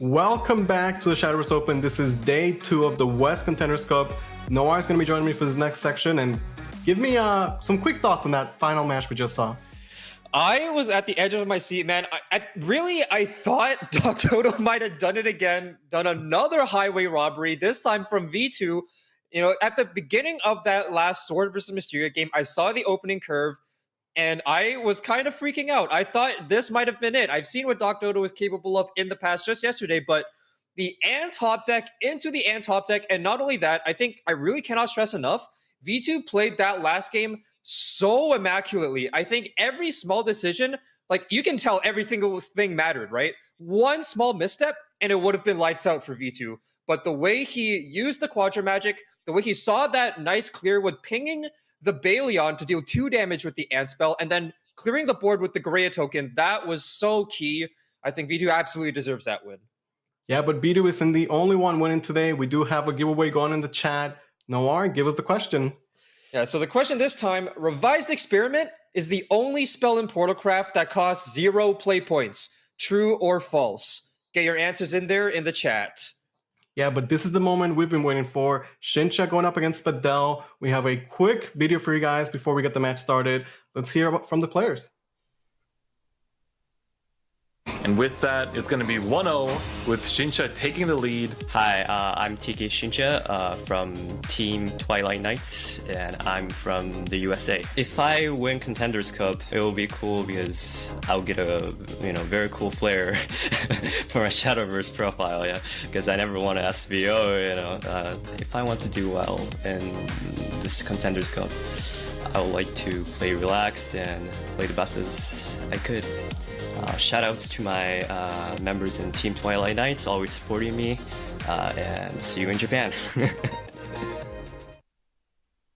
Welcome back to the Shadowverse Open. This is day 2 of the West Contenders Cup. Noir is going to be joining me for this next section and give me some quick thoughts on that final match we just saw. I was at the edge of my seat, man. I thought Doc Dodo might have done it again, done another highway robbery, this time from V2. You know, at the beginning of that last Sword versus Mysteria game, I saw the opening curve, and I was kind of freaking out. I thought this might have been it. I've seen what Doc Dodo was capable of in the past just yesterday, but the Ant top deck into the Ant top deck, and not only that, I think I really cannot stress enough, V2 played that last game so immaculately. I think every small decision, like you can tell every single thing mattered, right? One small misstep, and it would have been lights out for V2. But the way he used the Quadra Magic, the way he saw that nice clear with pinging the Baleon to deal 2 damage with the Ant spell, and then clearing the board with the Greya token, that was so key. I think V2 absolutely deserves that win. Yeah, but Bidu isn't the only one winning today. We do have a giveaway going in the chat. Noir, give us the question. Yeah, so the question this time, Revised Experiment is the only spell in Portalcraft that costs 0 play points. True or false? Get your answers in there in the chat. Yeah, but this is the moment we've been waiting for. Shincha going up against Spadell. We have a quick video for you guys before we get the match started. Let's hear from the players. And with that, it's going to be 1-0 with Shincha taking the lead. Hi, I'm TK Shincha from Team Twilight Knights, and I'm from the USA. If I win Contenders Cup, it will be cool because I'll get a very cool flair for my Shadowverse profile, yeah. Because I never won an SVO, if I want to do well in this Contenders Cup, I would like to play relaxed and play the best as I could. Shoutouts to my members in Team Twilight Knights, always supporting me, and see you in Japan.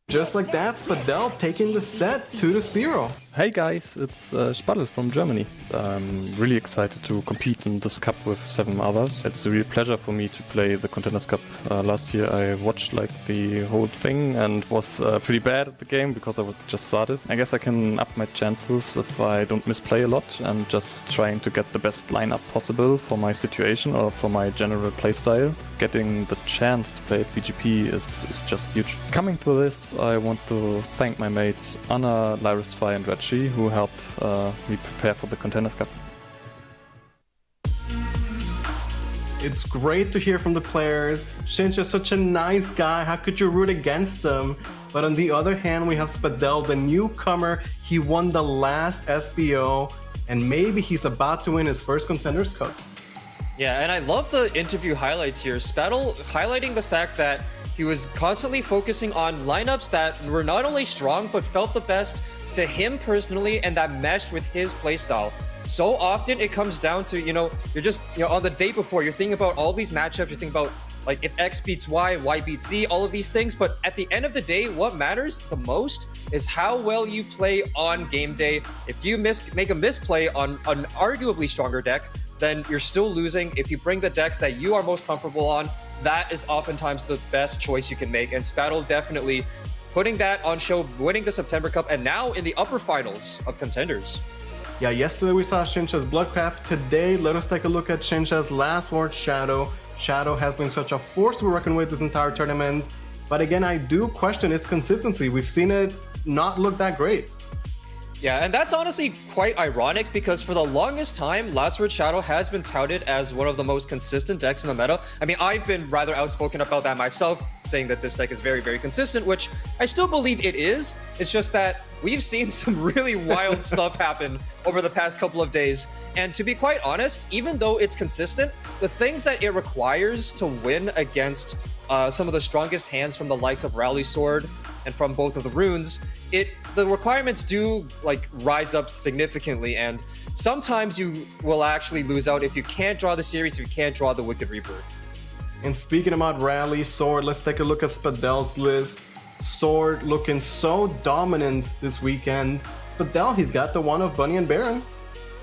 Just like that, Spadell taking the set 2-0. Hey guys, it's Spadel from Germany. I'm really excited to compete in this cup with 7 others. It's a real pleasure for me to play the Contenders Cup. Last year I watched the whole thing and was pretty bad at the game because I was just started. I guess I can up my chances if I don't misplay a lot and just trying to get the best lineup possible for my situation or for my general playstyle. Getting the chance to play BGP is just huge. Coming to this, I want to thank my mates Anna, Lyrus, and Reggie, who helped me prepare for the Contenders Cup. It's great to hear from the players. Shincha's such a nice guy. How could you root against them? But on the other hand, we have Spadell, the newcomer. He won the last SVO, and maybe he's about to win his first Contenders Cup. Yeah, and I love the interview highlights here. Spadel highlighting the fact that he was constantly focusing on lineups that were not only strong, but felt the best to him personally and that meshed with his playstyle. So often it comes down to, you're just, on the day before, you're thinking about all these matchups, you're thinking about, like, if X beats Y beats Z, all of these things. But at the end of the day, what matters the most is how well you play on game day. If you make a misplay on an arguably stronger deck, then you're still losing. If you bring the decks that you are most comfortable on, that is oftentimes the best choice you can make. And Spadel definitely putting that on show, winning the September Cup, and now in the upper finals of Contenders. Yeah, yesterday we saw Shincha's Bloodcraft. Today, let us take a look at Shincha's last word, Shadow. Shadow has been such a force to reckon with this entire tournament. But again, I do question its consistency. We've seen it not look that great. Yeah, and that's honestly quite ironic because for the longest time, Last Word Shadow has been touted as one of the most consistent decks in the meta. I mean, I've been rather outspoken about that myself, saying that this deck is very, very consistent, which I still believe it is. It's just that we've seen some really wild stuff happen over the past couple of days. And to be quite honest, even though it's consistent, the things that it requires to win against some of the strongest hands from the likes of Rally Sword and from both of the runes, the requirements do rise up significantly, and sometimes you will actually lose out if you can't draw the series, if you can't draw the Wicked Rebirth. And speaking about Rally Sword, let's take a look at Spadell's list. Sword looking so dominant this weekend. Spadell, he's got the one of Bunny and Baron.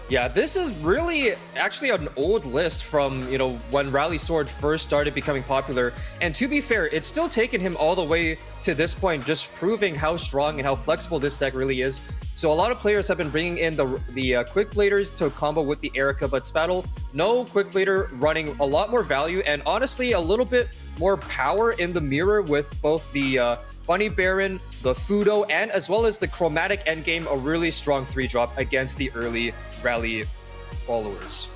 Yeah, this is really actually an old list from, you know, when Rally Sword first started becoming popular. And to be fair, it's still taken him all the way to this point, just proving how strong and how flexible this deck really is. So a lot of players have been bringing in the Quick Bladers to combo with the Erica, but Spattle, no Quick Blader, running a lot more value and honestly a little bit more power in the mirror with both the Bunny Baron, the Fudo, and as well as the Chromatic Endgame, a really strong 3-drop against the early Rally followers.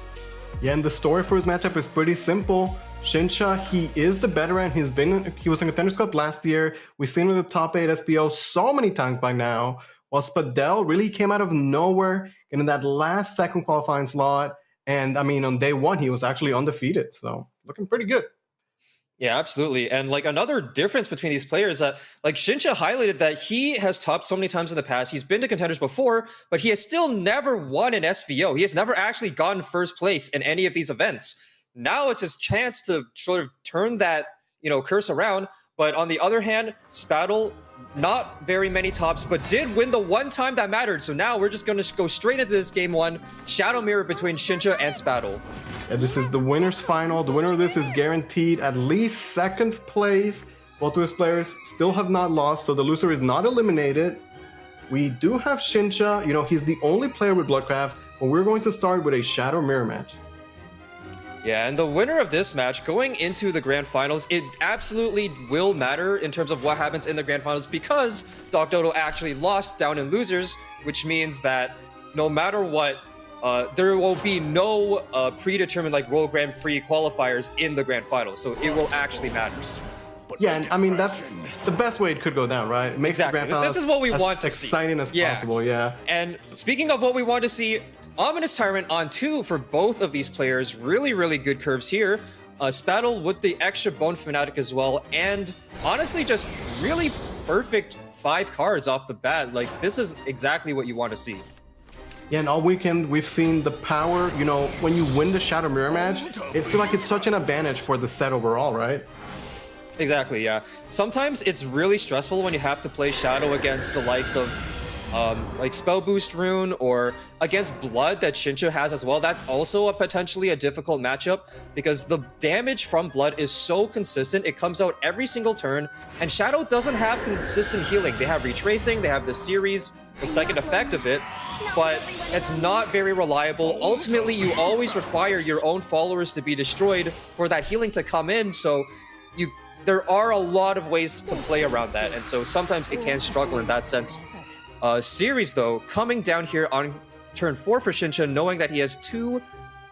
Yeah, and the story for his matchup is pretty simple. Shinsha, he is the veteran. He was in Contenders Cup last year. We've seen him in the top 8 SVO so many times by now. While Spadell really came out of nowhere in that last second qualifying slot. And I mean, on day 1, he was actually undefeated. So looking pretty good. Yeah, absolutely. And like another difference between these players, like Shinsha highlighted that he has topped so many times in the past. He's been to Contenders before, but he has still never won an SVO. He has never actually gotten first place in any of these events. Now it's his chance to sort of turn that, you know, curse around. But on the other hand, Spattle, not very many tops, but did win the one time that mattered. So now we're just going to go straight into this game 1, Shadow Mirror between Shinsha and Spattle. And this is the winner's final. The winner of this is guaranteed at least 2nd place. Both of his players still have not lost, so the loser is not eliminated. We do have Shinsha. You know, he's the only player with Bloodcraft, but we're going to start with a Shadow Mirror match. Yeah, and the winner of this match going into the grand finals, it absolutely will matter in terms of what happens in the grand finals because Doc Dodo actually lost down in losers, which means that no matter what, there will be no predetermined like World Grand Prix qualifiers in the grand finals, so it will actually matter. Yeah, and I mean, that's the best way it could go down, right? It makes exactly. the grand finals this is what we want to exciting see. as possible, yeah. And speaking of what we want to see, Ominous Tyrant on 2 for both of these players. Really, really good curves here. Spattle with the extra Bone Fanatic as well. And honestly, just really perfect 5 cards off the bat. Like, this is exactly what you want to see. Yeah, and all weekend we've seen the power, you know, when you win the Shadow Mirror match, it feels like it's such an advantage for the set overall, right? Exactly, yeah. Sometimes it's really stressful when you have to play Shadow against the likes of like Spell Boost Rune or against Blood that Shinsha has as well. That's also potentially a difficult matchup because the damage from Blood is so consistent. It comes out every single turn, and Shadow doesn't have consistent healing. They have Retracing, they have the series, the second effect of it, but it's not very reliable. Ultimately, you always require your own followers to be destroyed for that healing to come in, so there are a lot of ways to play around that, and so sometimes it can struggle in that sense. Series, though, coming down here on turn 4 for Shinsha, knowing that he has 2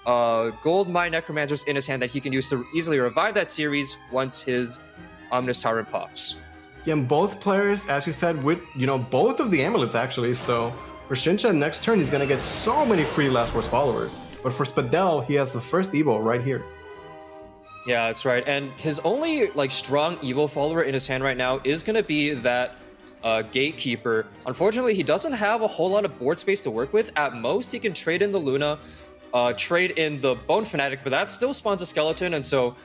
Gold Mine Necromancers in his hand that he can use to easily revive that series once his Ominous Tyrant pops. Yeah, and both players, as you said, with, you know, both of the amulets actually, so for Shinsha, next turn he's gonna get so many free Last Word's followers. But for Spadell, he has the first Evo right here. Yeah, that's right. And his only like strong Evo follower in his hand right now is gonna be that Gatekeeper. Unfortunately, he doesn't have a whole lot of board space to work with. At most, he can trade in the Luna, trade in the Bone Fanatic, but that still spawns a skeleton, and so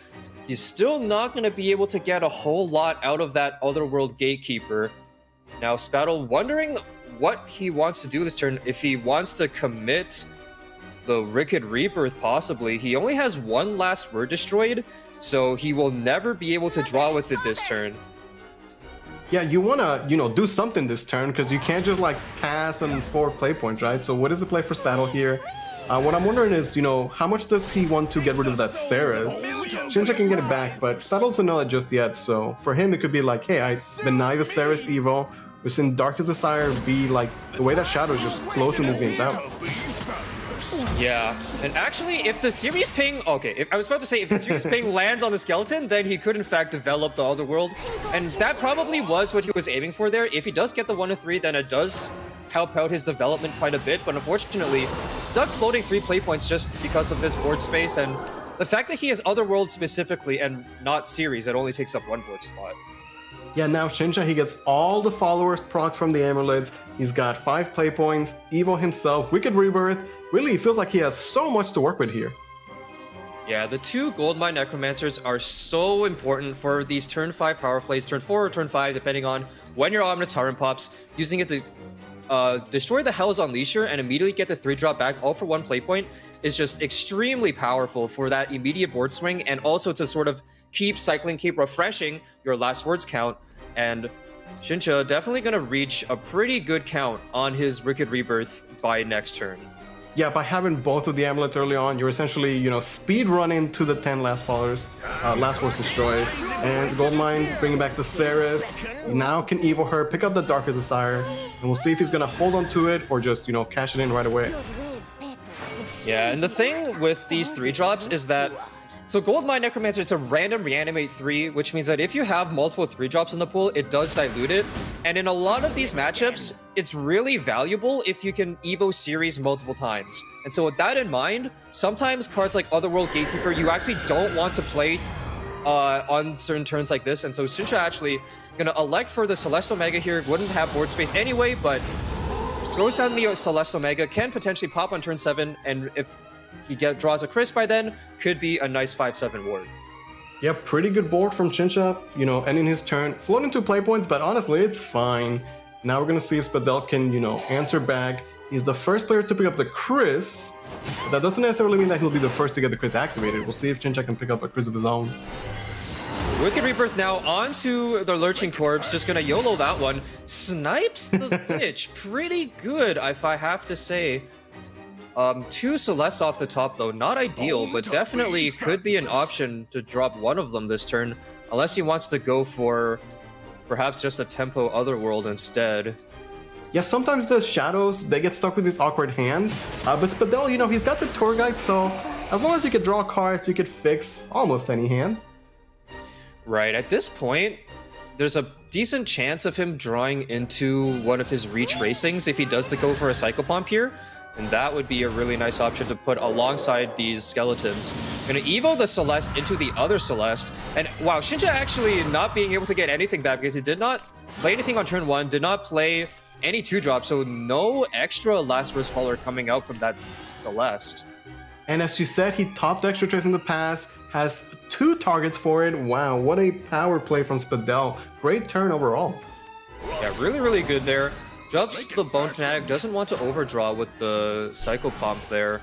he's still not going to be able to get a whole lot out of that Otherworld Gatekeeper. Now, Spattle wondering what he wants to do this turn. If he wants to commit the Wicked Rebirth, possibly. He only has 1 Last Word destroyed, so he will never be able to draw with it this turn. Yeah, you want to, you know, do something this turn because you can't just like pass and 4 play points, right? So what is the play for Spattle here? What I'm wondering is, you know, how much does he want to get rid of that Ceres? Shinsha can get it back, but Spattle doesn't know that just yet. So for him, it could be like, hey, I deny the Ceres Evo. We've seen Darkest Desire be like the way that Shadow is just closing these games out. Yeah, and actually, if the series ping... Okay, if I was about to say, if the series ping lands on the skeleton, then he could in fact develop the Otherworld. And that probably was what he was aiming for there. If he does get the 1-3, then it does help out his development quite a bit. But unfortunately, stuck floating 3 play points just because of this board space. And the fact that he has Otherworld specifically and not series, it only takes up 1 board slot. Yeah, now Shinsha, he gets all the followers proc from the amulets. He's got 5 play points, Evo himself, Wicked Rebirth. Really, it feels like he has so much to work with here. Yeah, the 2 Goldmine Necromancers are so important for these turn 5 power plays, turn 4 or turn 5, depending on when your Ominous Tyrant pops, using it to destroy the Hell's Unleasher and immediately get the 3-drop back all for 1 play point is just extremely powerful for that immediate board swing, and also to sort of keep cycling, keep refreshing your last words count. And Xincha definitely going to reach a pretty good count on his Wicked Rebirth by next turn. Yeah, by having both of the amulets early on, you're essentially, speed running to the 10 last followers, last words destroyed, and Goldmine bringing back the Ceres. Now can Evo her, pick up the Darkest Desire, and we'll see if he's gonna hold on to it or just, cash it in right away. Yeah, and the thing with these 3-drops is that, so Goldmine Necromancer, it's a random reanimate 3, which means that if you have multiple 3-drops in the pool, it does dilute it. And in a lot of these matchups, it's really valuable if you can Evo series multiple times. And so with that in mind, sometimes cards like Otherworld Gatekeeper, you actually don't want to play on certain turns like this. And so Xincha actually gonna elect for the Celestial Mega here, wouldn't have board space anyway, but throws down the Celestial Mega, can potentially pop on turn 7, and if he draws a Chris by then, could be a nice 5-7 ward. Yeah, pretty good board from Xincha, ending his turn. Floating 2 play points, but honestly, it's fine. Now we're gonna see if Spadel can, answer back. He's the first player to pick up the Chris. But that doesn't necessarily mean that he'll be the first to get the Chris activated. We'll see if Xincha can pick up a Chris of his own. Wicked Rebirth now onto the Lurching Corpse, just gonna YOLO that one. Snipes the pitch, pretty good, if I have to say. 2 Celeste off the top though, not ideal, but definitely could be an option to drop one of them this turn, unless he wants to go for perhaps just a tempo Otherworld instead. Yeah, sometimes the Shadows, they get stuck with these awkward hands, but Spadel, he's got the Tour Guide, so as long as you could draw cards, you could fix almost any hand. Right, at this point, there's a decent chance of him drawing into one of his Reach Racings if he does go for a Psychopomp here. And that would be a really nice option to put alongside these skeletons. Gonna Evo the Celeste into the other Celeste. And wow, Xincha actually not being able to get anything back because he did not play anything on turn 1, did not play any 2-drop, so no extra Last Words Follower coming out from that Celeste. And as you said, he topped Extra Trace in the past, has 2 targets for it. Wow, what a power play from Spadel. Great turn overall. Yeah, really, really good there. Drops the Bone Fanatic, doesn't want to overdraw with the Psychopomp there.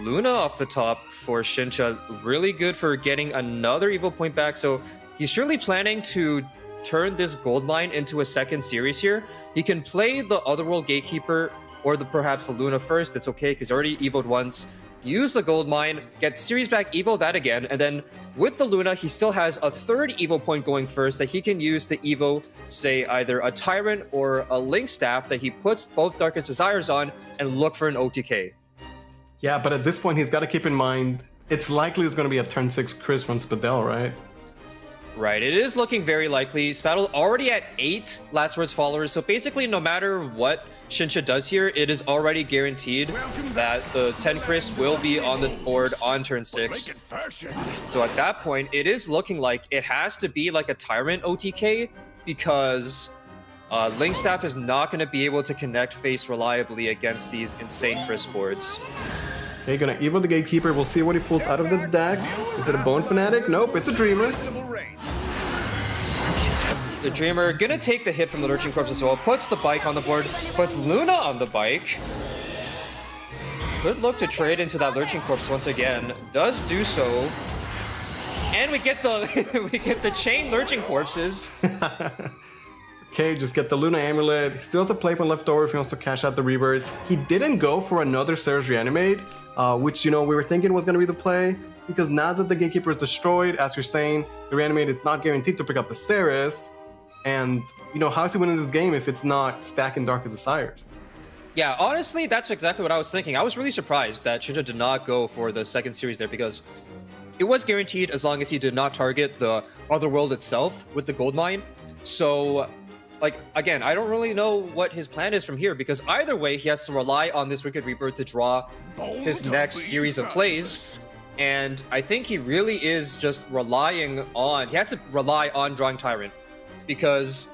Luna off the top for Xincha, really good for getting another Evo point back. So he's surely planning to turn this Goldmine into a second series here. He can play the Otherworld Gatekeeper or perhaps the Luna first. It's okay because he already Evo'd once. Use the Goldmine, get series back, Evo that again, and then with the Luna, he still has a 3rd Evo point going first that he can use to Evo, say, either a Tyrant or a Link Staff that he puts both Darkest Desires on and look for an OTK. Yeah, but at this point, he's got to keep in mind, it's likely it's going to be a turn 6 Chris from Spadel, right? Right, it is looking very likely. Spadel already at 8 Last Words followers, so basically no matter what Xincha does here, it is already guaranteed that the 10 Chris will be on the board on turn 6. So at that point, it is looking like it has to be like a Tyrant OTK because Link Staff is not going to be able to connect face reliably against these insane Chris boards. Okay, gonna Evo the Gatekeeper. We'll see what he pulls out of the deck. Is it a Bone Fanatic? Nope, it's a Dreamer. The Dreamer gonna take the hit from the Lurching Corpse as well. Puts the bike on the board. Puts Luna on the bike. Could look to trade into that Lurching Corpse once again. Does do so. And we get the chain Lurching Corpses. Okay, just get the Luna Amulet. He still has a play point left over if he wants to cash out the Rebirth. He didn't go for another Ceres Reanimate, which, we were thinking was going to be the play, because now that the Gatekeeper is destroyed, as you're saying, the Reanimate is not guaranteed to pick up the Ceres, and, how is he winning this game if it's not stacking Darkest Desires? Yeah, honestly, that's exactly what I was thinking. I was really surprised that Xincha did not go for the second series there, because it was guaranteed as long as he did not target the Otherworld itself with the Goldmine. So, again, I don't really know what his plan is from here, because either way, he has to rely on this Wicked Rebirth to draw his next series of plays. And I think he really is just relying on... He has to rely on drawing Tyrant, because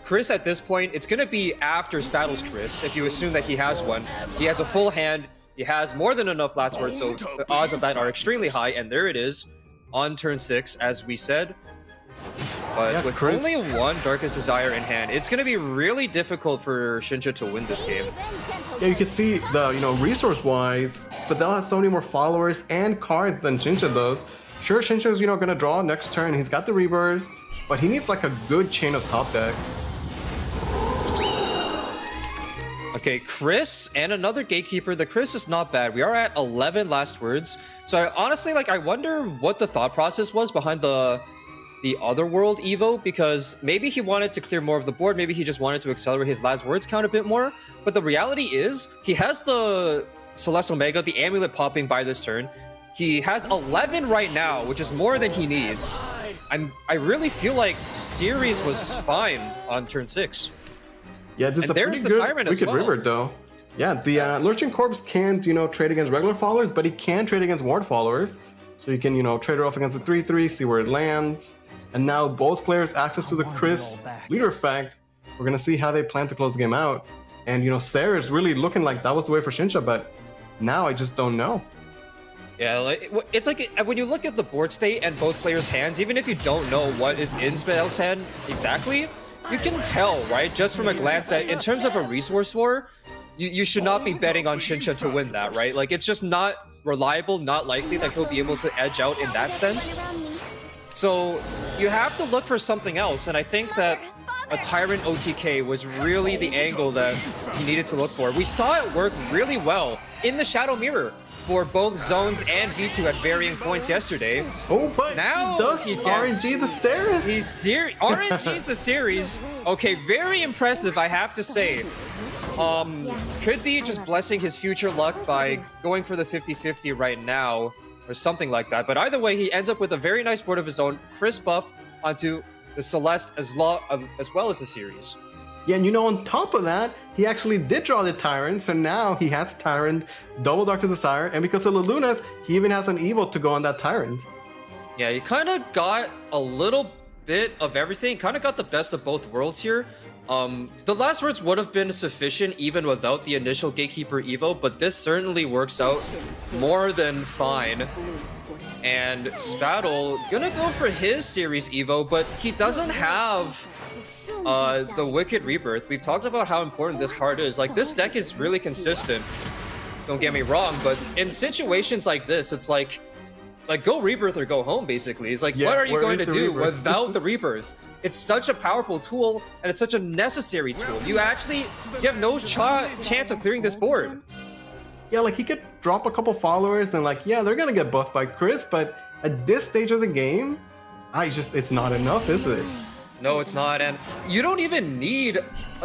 Chris at this point, it's going to be after Spaddle's Chris, if you assume that he has one. He has a full hand, he has more than enough last words, so the odds of that are extremely high, and there it is, on turn 6, as we said. But Yeah, with Chris- only one Darkest Desire in hand, it's going to be really difficult for Shinja to win this game. Yeah, you can see the, resource-wise, Spadell has so many more followers and cards than Shinja does. Sure, Shinja's, gonna draw next turn. He's got the Rebirth, but he needs like a good chain of top decks. Okay, Chris and another Gatekeeper. The Chris is not bad. We are at 11 last words. So I honestly, I wonder what the thought process was behind the Otherworld Evo, because maybe he wanted to clear more of the board. Maybe he just wanted to accelerate his last words count a bit more. But the reality is, he has the Celeste Omega, the Amulet popping by this turn. He has 11 right now, which is more than he needs. I really feel like Series was fine on turn 6. Yeah, this is a there's pretty the good Tyrant as Wicked well. River, though. Yeah, the Lurching Corpse can't, trade against regular followers, but he can trade against ward followers. So you can, trade it off against the 3/3, see where it lands. And now both players access to the Chris leader effect. We're gonna see how they plan to close the game out. And Sarah is really looking like that was the way for Shinja, but now I just don't know. Yeah, it's like when you look at the board state and both players' hands, even if you don't know what is in Spadell's hand exactly, you can tell, right, just from a glance that in terms of a resource war, you should not be betting on Shinja to win that, right? Like, it's just not reliable, not likely that he'll be able to edge out in that sense. So you have to look for something else, and I think that a Tyrant OTK was really the angle that he needed to look for. We saw it work really well in the Shadow Mirror for both Zones and V2 at varying points yesterday. Oh, but now he does RNG the series. RNG's the series. Okay, very impressive, I have to say. Could be just blessing his future luck by going for the 50-50 right now, or something like that. But either way, he ends up with a very nice board of his own. Chris buff onto the Celeste as well as the series. Yeah, and on top of that, he actually did draw the Tyrant, so now he has Tyrant, double Darkest Desire, and because of the Lunas, he even has an Evo to go on that Tyrant. Yeah, he kind of got a little bit of everything, kind of got the best of both worlds here. The last words would have been sufficient even without the initial Gatekeeper Evo, but this certainly works out more than fine. And Spadel gonna go for his series Evo, but he doesn't have the Wicked Rebirth. We've talked about how important this card is. Like, this deck is really consistent, don't get me wrong, but in situations like this, it's like go Rebirth or go home, basically. It's like, what are you going to do without the Rebirth? It's such a powerful tool, and it's such a necessary tool. You have no chance of clearing this board. Yeah, like, he could drop a couple followers and they're gonna get buffed by Chris, but at this stage of the game, it's not enough, is it? No, it's not, and you don't even need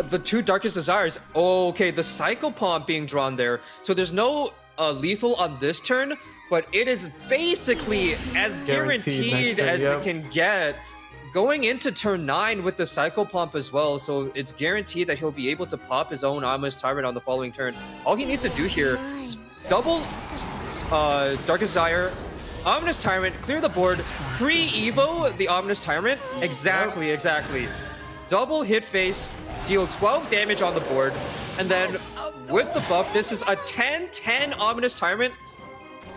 the two Darkest Desires. Oh, okay, the Psycho Pomp being drawn there, so there's no lethal on this turn, but it is basically as guaranteed as it can get. Going into turn 9 with the Psycho Pomp as well, so it's guaranteed that he'll be able to pop his own Ominous Tyrant on the following turn. All he needs to do here is double Darkest Desire, Ominous Tyrant, clear the board, pre-Evo the Ominous Tyrant. Exactly. Double hit face, deal 12 damage on the board, and then with the buff, this is a 10-10 Ominous Tyrant.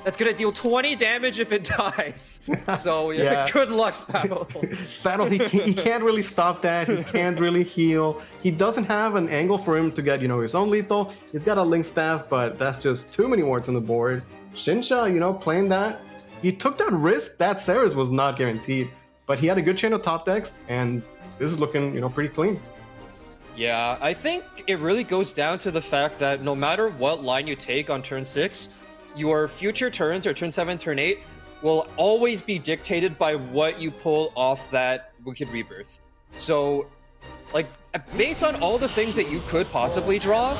That's gonna deal 20 damage if it dies. So yeah. Good luck, Spadel. Spadel, he can't really stop that. He can't really heal. He doesn't have an angle for him to get, his own lethal. He's got a Link Staff, but that's just too many wards on the board. Shinja, playing that. He took that risk. That Ceres was not guaranteed, but he had a good chain of top decks, and this is looking, pretty clean. Yeah, I think it really goes down to the fact that no matter what line you take on turn 6, your future turns, or turn 7, turn 8, will always be dictated by what you pull off that Wicked Rebirth. So, based on all the things that you could possibly draw,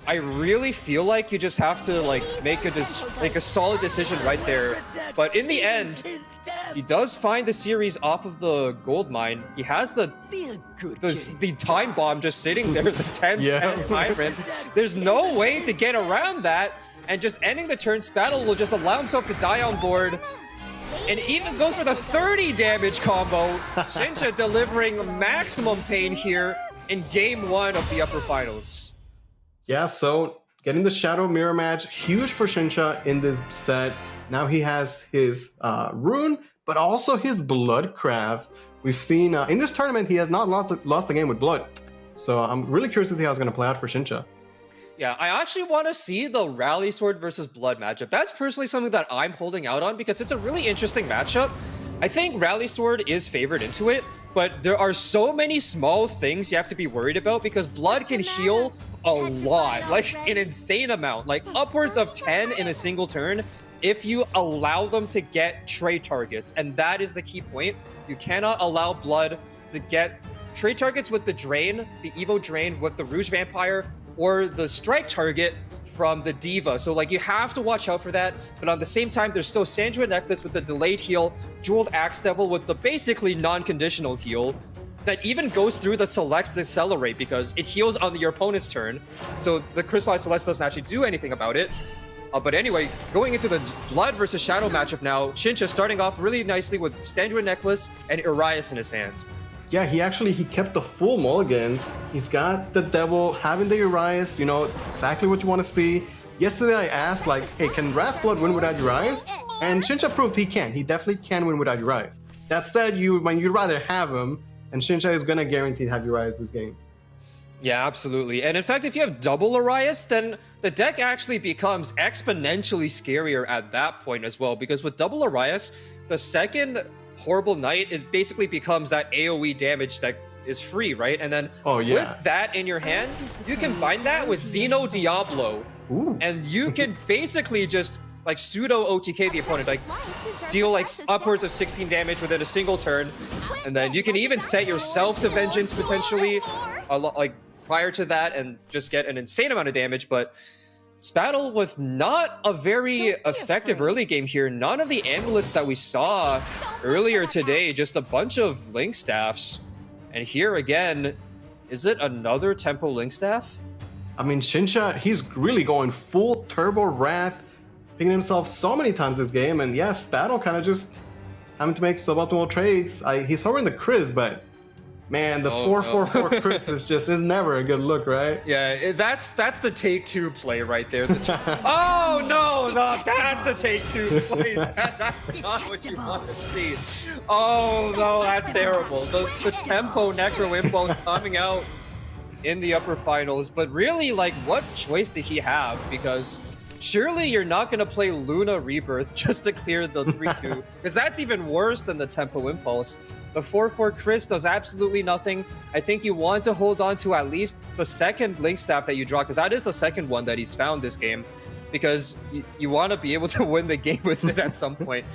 I really feel like you just have to make a solid decision right there. But in the end, he does find the series off of the gold mine. He has the time bomb just sitting there, the 10-10 Tyrant. There's no way to get around that. And just ending the turn, Spadel will just allow himself to die on board. And even goes for the 30 damage combo. Shinja delivering maximum pain here in game 1 of the upper finals. Yeah, so getting the Shadow Mirror match, huge for Shinsha in this set. Now he has his Rune, but also his Bloodcraft. We've seen in this tournament, he has not lost a game with Blood. So I'm really curious to see how it's going to play out for Shinsha. Yeah, I actually want to see the Rally Sword versus Blood matchup. That's personally something that I'm holding out on because it's a really interesting matchup. I think Rally Sword is favored into it, but there are so many small things you have to be worried about because Blood can heal a lot, like an insane amount, like upwards of 10 in a single turn if you allow them to get trade targets. And that is the key point. You cannot allow Blood to get trade targets with the Drain, the Evo Drain, with the Rouge Vampire, or the strike target from the Diva. So like you have to watch out for that. But on the same time, there's still Sandra Necklace with the delayed heal, Jeweled Axe Devil with the basically non-conditional heal that even goes through the Select's Decelerate because it heals on your opponent's turn. So the Crystallized Celeste doesn't actually do anything about it. But anyway, going into the Blood versus Shadow matchup now, Shinsha starting off really nicely with Sandra Necklace and Urias in his hand. Yeah, he kept the full mulligan. He's got the Devil, having the Urias, you know, exactly what you want to see. Yesterday I asked, like, hey, can Wrathblood win without Urias? And Shinsha proved he can. He definitely can win without Urias. That said, you'd rather have him, and Shinsha is going to guarantee to have Urias this game. Yeah, absolutely. And in fact, if you have double Urias, then the deck actually becomes exponentially scarier at that point as well. Because with double Urias, the second Horrible Knight basically becomes that AoE damage that is free, right? And then with that in your hand, you combine that with Xeno Diablo. Ooh. And you can basically just like pseudo OTK the opponent, like deal like upwards of 16 damage within a single turn. And then you can even set yourself to Vengeance potentially like prior to that and just get an insane amount of damage. But Spattle with not a very effective early game here. None of the amulets that we saw earlier today, just a bunch of Link Staffs. And here again, is it another Tempo Link Staff? I mean, Shinsha, he's really going full Turbo Wrath, picking himself so many times this game. And yeah, Spattle kind of just having to make suboptimal trades. He's hovering the Chris, but man, the 4-4-4 Chris is never a good look, right? Yeah, that's the take two play right there. Oh no, that's a take two play. That's not what you want to see. Oh no, that's terrible. The Tempo Necro Impulse coming out in the upper finals, but really, like, what choice did he have? Because surely you're not going to play Luna Rebirth just to clear the 3-2, because that's even worse than the Tempo Impulse. The 4-4 Chris does absolutely nothing. I think you want to hold on to at least the second Link Staff that you draw, because that is the second one that he's found this game, because you want to be able to win the game with it at some point.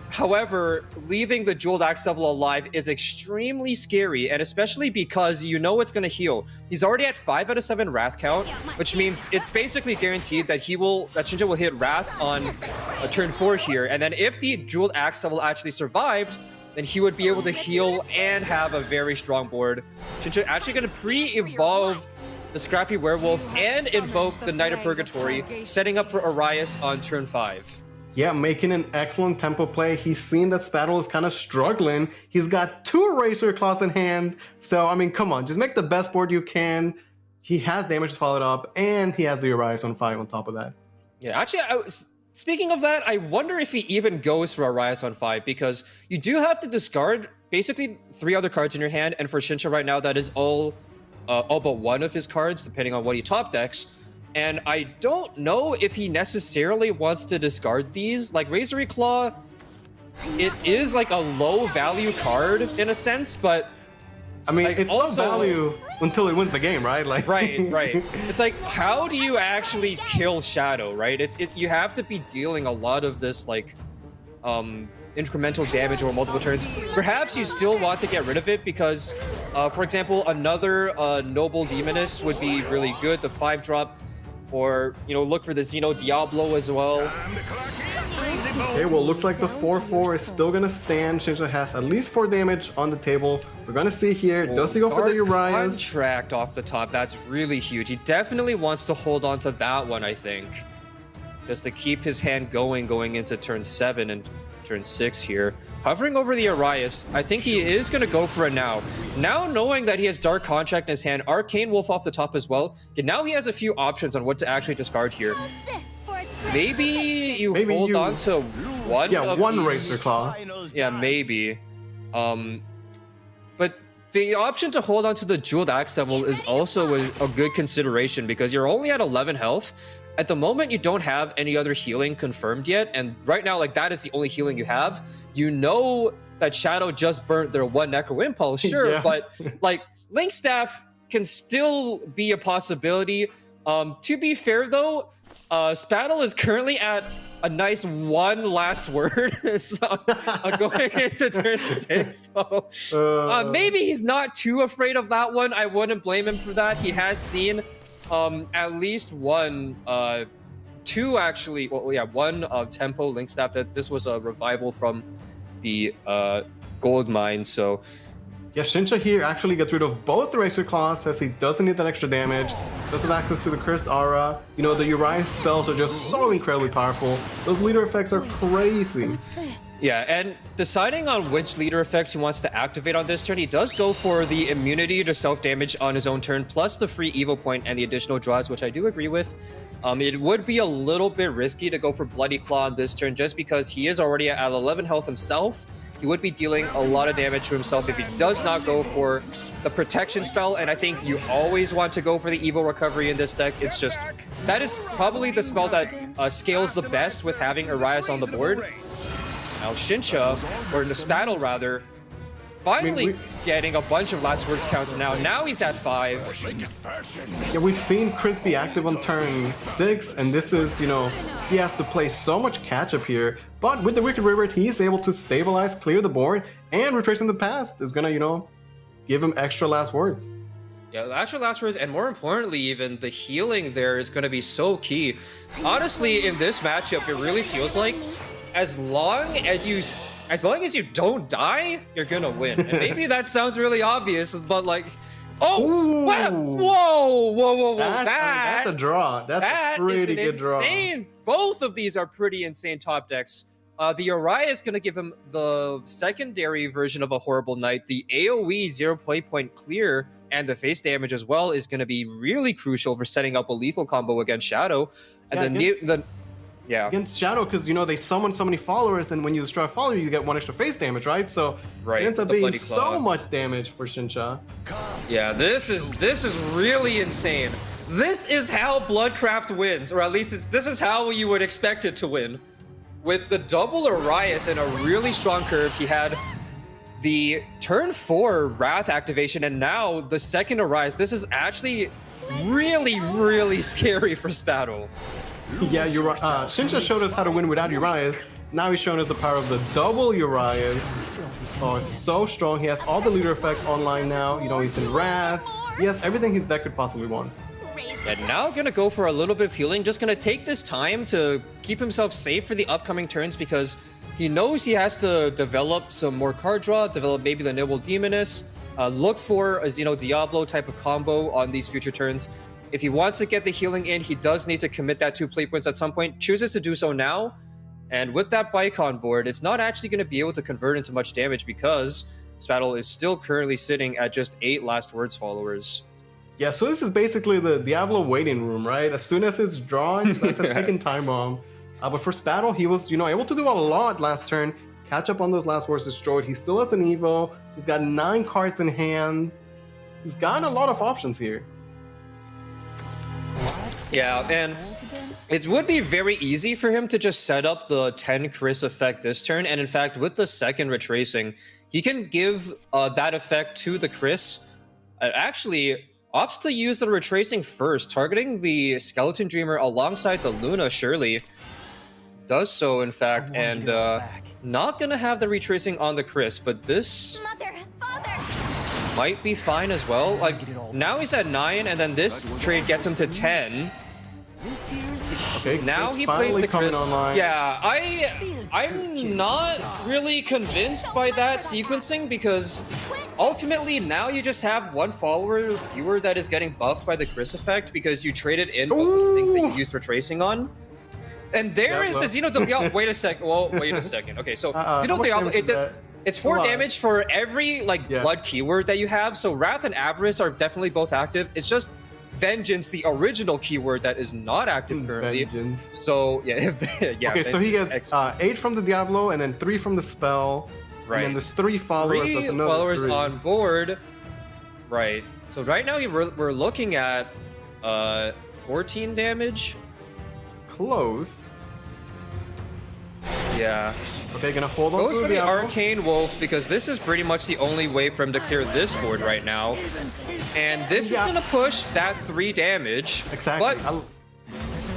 However, leaving the Jeweled Axe Devil alive is extremely scary, and especially because you know it's going to heal. He's already at 5 out of 7 Wrath count, which means it's basically guaranteed that Shinsha will hit Wrath on turn 4 here, and then if the Jeweled Axe Devil actually survived, then he would be able to heal and have a very strong board. Shinsha actually going to pre-evolve the Scrappy Werewolf and invoke the Knight of Purgatory, setting up for Urias on turn 5. Yeah, making an excellent tempo play. He's seen that Spattle is kind of struggling. He's got 2 Razor Claws in hand. So, I mean, come on, just make the best board you can. He has damage to follow it up, and he has the Urias on 5 on top of that. Yeah, actually, speaking of that, I wonder if he even goes for Urias on 5, because you do have to discard basically 3 other cards in your hand, and for Shinsha right now, that is all but one of his cards, depending on what he top decks. And I don't know if he necessarily wants to discard these. Like, Razor Claw, it is like a low value card in a sense, but I mean, like, it's also low value until he wins the game, right? Like, right. It's like, how do you actually kill Shadow, right? You have to be dealing a lot of this like incremental damage over multiple turns. Perhaps you still want to get rid of it because, for example, another Noble Demoness would be really good. The 5-drop. Or, you know, look for the Xeno Diablo as well. Okay, well, looks like the 4-4 is still going to stand. Shinsha has at least 4 damage on the table. We're going to see here. Does he go for the Urias? Contract off the top. That's really huge. He definitely wants to hold on to that one, I think. Just to keep his hand going into turn 7. And turn 6 here. Hovering over the Arias, I think he is going to go for it now. Now knowing that he has Dark Contract in his hand, Arcane Wolf off the top as well. Okay, now he has a few options on what to actually discard here. Maybe you hold on to one. Yeah, of one these. Racer Claw. Yeah, maybe. But the option to hold on to the Jeweled Axe Devil is also a good consideration because you're only at 11 health. At the moment, you don't have any other healing confirmed yet, and right now, like, that is the only healing you have. You know that Shadow just burnt their one Necro Impulse, sure, Yeah. but like Link Staff can still be a possibility. To be fair though, Spattle is currently at a nice one last word so, going into turn 6. So maybe he's not too afraid of that one. I wouldn't blame him for that. He has seen at least one, two actually, well, yeah, one Tempo Link Staff that this was a revival from the gold mine. So yeah, Shincha here actually gets rid of both the Racer Claws, says he doesn't need that extra damage, does have access to the Cursed Aura. You know, the Urias spells are just so incredibly powerful. Those leader effects are crazy. yeah, and deciding on which leader effects he wants to activate on this turn, he does go for the immunity to self-damage on his own turn, plus the free Evo point and the additional draws, which I do agree with. It would be a little bit risky to go for Bloody Claw on this turn just because he is already at 11 health himself. He would be dealing a lot of damage to himself if he does not go for the protection spell, and I think you always want to go for the Evo recovery in this deck. It's just, that is probably the spell that scales the best with having Arias on the board. Now Shincha, or the Spattle rather, finally getting a bunch of last words counts now. Now he's at 5. Yeah, we've seen Chris be active on turn 6, and this is, you know, he has to play so much catch-up here. But with the Wicked River, he's able to stabilize, clear the board, and Retracing the Past is gonna, you know, give him extra last words. Yeah, the extra last words, and more importantly, even the healing there is going to be so key. Honestly, in this matchup, it really feels like as long as you don't die, you're gonna win. And maybe that sounds really obvious, but like, oh, wow, whoa! That's a draw. That's a pretty good draw. Insane. Both of these are pretty insane top decks. The Uriah is gonna give him the secondary version of a Horrible Knight. The AOE 0 play point clear and the face damage as well is gonna be really crucial for setting up a lethal combo against Shadow. And yeah, against Shadow, because you know they summon so many followers, and when you destroy a follower, you get 1 extra face damage, right? So it ends up being so much damage for Shincha. Yeah, this is really insane. This is how Bloodcraft wins, or at least this is how you would expect it to win. With the double Arias and a really strong curve, he had the turn 4 Wrath activation, and now the second Arias. This is actually really, really scary for Spattle. Yeah, Shincha showed us how to win without Urias. Now he's showing us the power of the double Urias. Oh, it's so strong. He has all the leader effects online now. You know, he's in Wrath. He has everything his deck could possibly want. And now gonna go for a little bit of healing. Just gonna take this time to keep himself safe for the upcoming turns because he knows he has to develop some more card draw, develop maybe the Noble Demoness, look for a Xeno Diablo type of combo on these future turns. If he wants to get the healing in, he does need to commit that 2 play points at some point. Chooses to do so now. And with that bike on board, it's not actually going to be able to convert into much damage because Spattle is still currently sitting at just 8 last words followers. Yeah, so this is basically the Diablo waiting room, right? As soon as it's drawn, that's a ticking time bomb. But for Spattle, he was, you know, able to do a lot last turn. Catch up on those last words destroyed. He still has an Evo. He's got 9 cards in hand. He's got a lot of options here. Yeah, and it would be very easy for him to just set up the 10 Chris effect this turn, and in fact, with the second Retracing, he can give that effect to the Chris. Actually, opts to use the Retracing first, targeting the Skeleton Dreamer alongside the Luna, surely. Does so, in fact, and not gonna have the Retracing on the Chris, but this might be fine as well. Like, now he's at 9, and then this trade gets him to 10. Okay, now he plays the Chris. Yeah, I'm not really convinced by that sequencing because ultimately now you just have 1 follower fewer that is getting buffed by the Chris effect because you traded in both the things that you used Retracing on. And there is the Xeno Diablo. Wait a second. Well, wait a second. Okay, so Xeno Diablo. It's 4 damage for every blood keyword that you have. So Wrath and Avarice are definitely both active. It's just Vengeance, the original keyword, that is not active currently. Vengeance. So yeah, yeah. Okay, so he gets 8 from the Diablo and then 3 from the spell. Right. And then there's 3 followers. 3 that's followers 3 on board. Right. So right now we're looking at 14 damage. Close. Yeah. Okay, gonna hold on Goes to for the the Diablo. Arcane Wolf because this is pretty much the only way for him to clear this board right now. And this is gonna push that 3 damage. Exactly. But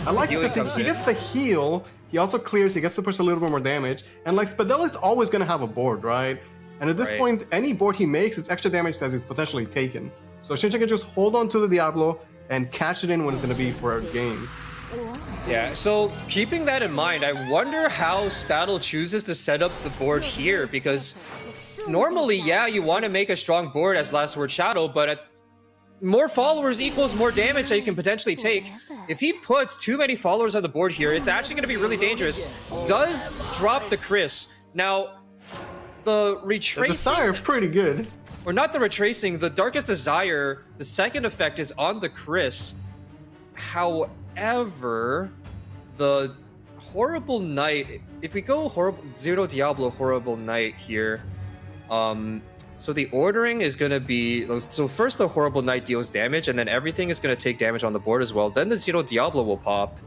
I like it because he gets the heal. He also clears. He gets to push a little bit more damage. And like Spadell is always gonna have a board, right? And at this point, any board he makes, it's extra damage that is potentially taken. So Shinsha can just hold on to the Diablo and catch it in when it's gonna be for a game. Yeah, so keeping that in mind, I wonder how Spadell chooses to set up the board here, because normally, yeah, you want to make a strong board as Last Word Shadow, but more followers equals more damage that you can potentially take. If he puts too many followers on the board here, it's actually going to be really dangerous. Does drop the Chris. Now, the retracing... The Desire, pretty good. Or not the retracing, the Darkest Desire, the second effect is on the Chris. However, the Horrible Knight, if we go Zero Diablo Horrible Knight here, so the ordering is going to be, so first the Horrible Knight deals damage, and then everything is going to take damage on the board as well. Then the Zero Diablo will pop,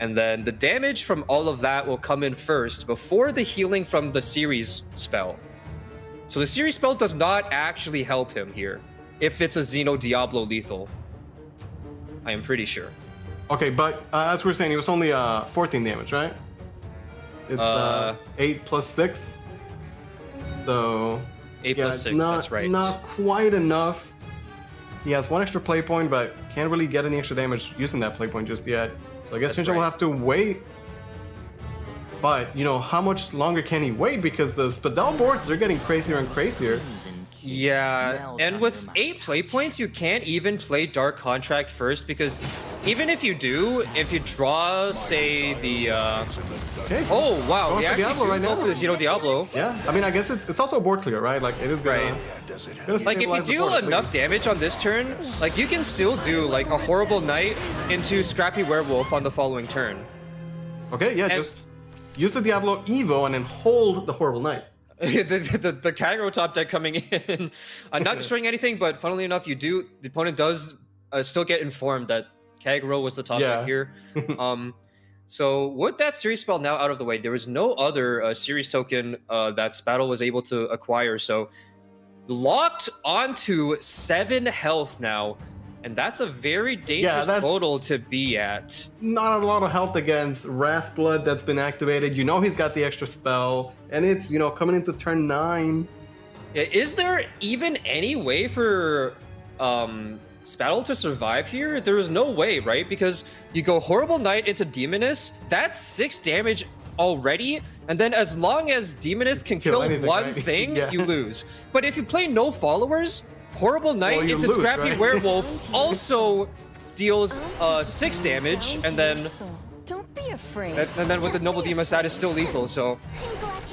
and then the damage from all of that will come in first before the healing from the series spell. So the series spell does not actually help him here, if it's a Xeno Diablo lethal. I am pretty sure. Okay, but as we were saying, it was only 14 damage, right? It's 8 plus 6. So 8 plus 6, that's right. Not quite enough. He has 1 extra play point, but can't really get any extra damage using that play point just yet. So I guess Shinja will have to wait. But, you know, how much longer can he wait? Because the Spadell boards are getting crazier and crazier. Yeah, and with 8 play points, you can't even play Dark Contract first, because even if you do, if you draw, say, the... Okay. Oh, wow, we for actually Diablo do right go now. for the Xeno Diablo. Yeah, I mean, I guess it's also a board clear, right? Like, it is gonna... Like, if you do enough damage on this turn, like, you can still do, like, a Horrible Knight into Scrappy Werewolf on the following turn. Okay, yeah, just use the Diablo Evo and then hold the Horrible Knight. the Kagero top deck coming in, not destroying anything, but funnily enough, the opponent does still get informed that Kagero was the top deck here. So with that series spell now out of the way, there was no other series token that Spadell was able to acquire. So locked onto 7 health now, and that's a very dangerous total to be at. Not a lot of health against Wrathblood that's been activated. You know he's got the extra spell, and it's, you know, coming into turn 9. Yeah, is there even any way for Spadell to survive here? There is no way, right? Because you go Horrible Knight into Demoness, that's 6 damage already, and then as long as Demoness can kill anything, one right? thing, Yeah. you lose. But if you play no followers, Horrible Knight you into lose, Scrappy right? Werewolf also deals 6 damage, and then Don't be afraid. and then with the Noble Demon that is still lethal. So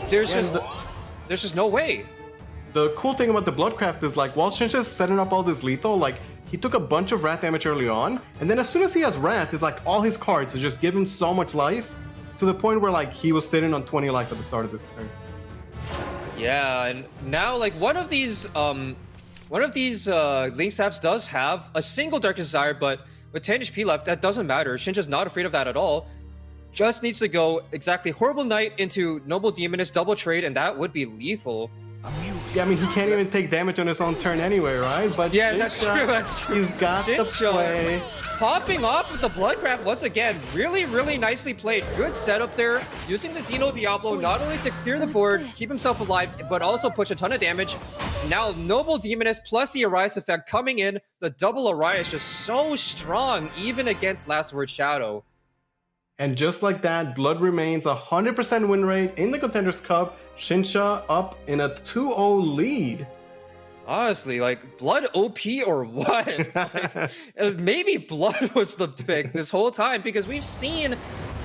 there's just no way. The cool thing about the Bloodcraft is, like, while Shinsha's setting up all this lethal, like, he took a bunch of Wrath damage early on, and then as soon as he has Wrath, it's like all his cards just give him so much life, to the point where, like, he was sitting on 20 life at the start of this turn. Yeah, and now, like, one of these Link Staffs does have a single Dark Desire, but with 10 HP left, that doesn't matter. Shinja's not afraid of that at all. Just needs to go exactly Horrible Knight into Noble Demoness, double trade, and that would be lethal. Yeah, I mean, he can't even take damage on his own turn anyway, right? But yeah, that's true, that's true. He's got the play. Popping off with the Bloodcraft once again. Really, really nicely played. Good setup there. Using the Xeno Diablo not only to clear the board, keep himself alive, but also push a ton of damage. Now, Noble Demoness plus the Arias effect coming in. The double Arias just so strong, even against Last Word Shadow. And just like that, Blood remains 100% win rate in the Contenders Cup. Shinsha up in a 2-0 lead. Honestly, like, Blood OP or what? Like, maybe Blood was the pick this whole time, because we've seen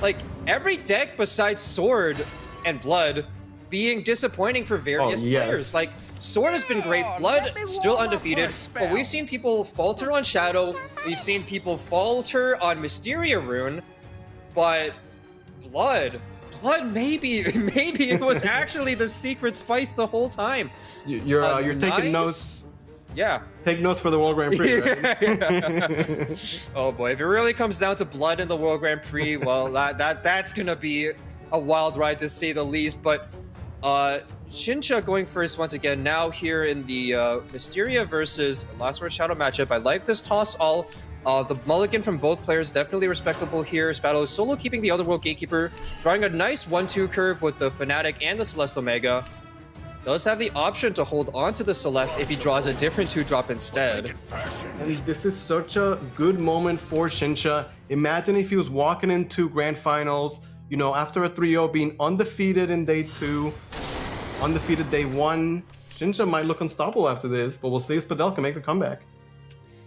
like every deck besides Sword and Blood being disappointing for various players. Like Sword has been great, Blood still undefeated, but we've seen people falter on Shadow, we've seen people falter on Mysteria Rune, but Blood maybe it was actually the secret spice the whole time. You're taking notes. Yeah. Take notes for the World Grand Prix. Right? Yeah. Oh boy, if it really comes down to Blood in the World Grand Prix, well, that's gonna be a wild ride to say the least. But Shincha going first once again. Now here in the Mysteria versus Last Word Shadow matchup. I like this toss all. The mulligan from both players definitely respectable here. Spadal is solo keeping the Otherworld Gatekeeper, drawing a nice 1-2 curve with the Fnatic and the Celeste Omega. Does have the option to hold on to the Celeste if he draws a different 2-drop instead. And this is such a good moment for Shincha. Imagine if he was walking into Grand Finals, you know, after a 3-0, being undefeated in day 2, undefeated day 1. Shincha might look unstoppable after this, but we'll see if Spadal can make the comeback.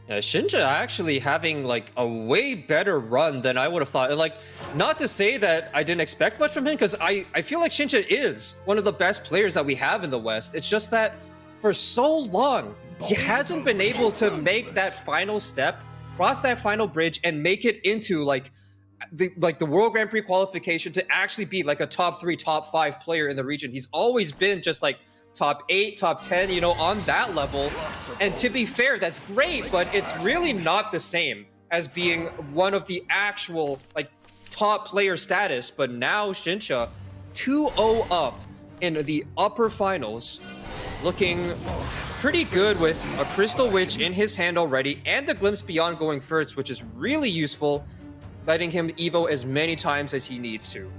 Yeah, Shincha actually having like a way better run than I would have thought. And like, not to say that I didn't expect much from him, because I feel like Shincha is one of the best players that we have in the West. It's just that for so long, he hasn't been able to make that final step, cross that final bridge, and make it into like the World Grand Prix qualification to actually be like a top 3, top 5 player in the region. He's always been just like top 8, top 10, you know, on that level. And to be fair, that's great, but it's really not the same as being one of the actual like top player status. But now Shincha 2-0 up in the upper finals, looking pretty good with a Crystal Witch in his hand already and the Glimpse Beyond going first, which is really useful, letting him evo as many times as he needs to.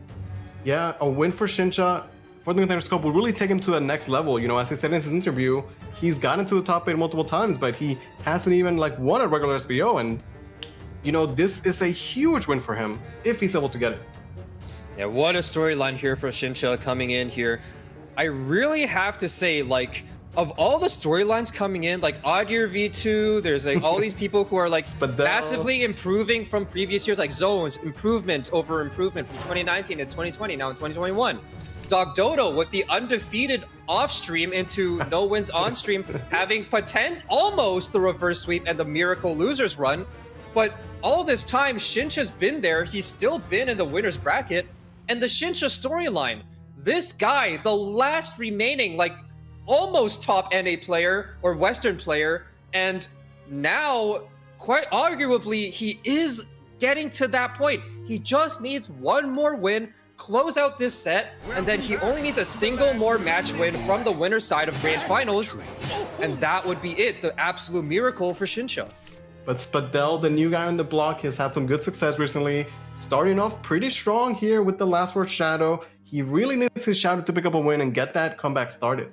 Yeah, a win for Shincha for the Contenders Cup will really take him to the next level. You know, as he said in his interview, he's gotten to the top 8 multiple times, but he hasn't even like won a regular SVO. And you know, this is a huge win for him if he's able to get it. Yeah, what a storyline here for Shincha coming in here. I really have to say, like, of all the storylines coming in, like Odir V2, there's like all these people who are like massively improving from previous years, like Zones, improvement over improvement from 2019 to 2020, now in 2021. Doc Dodo with the undefeated off stream into no wins on stream, having almost the reverse sweep and the miracle losers run. But all this time, Shincha's been there. He's still been in the winner's bracket. And the Shincha storyline, this guy, the last remaining, like, almost top NA player or Western player, and now, quite arguably, he is getting to that point. He just needs one more win, close out this set, and then he only needs a single more match win from the winner's side of Grand Finals, and that would be it, the absolute miracle for Shincha. But Spadal, the new guy on the block, has had some good success recently, starting off pretty strong here with the Last Word Shadow. He really needs his Shadow to pick up a win and get that comeback started.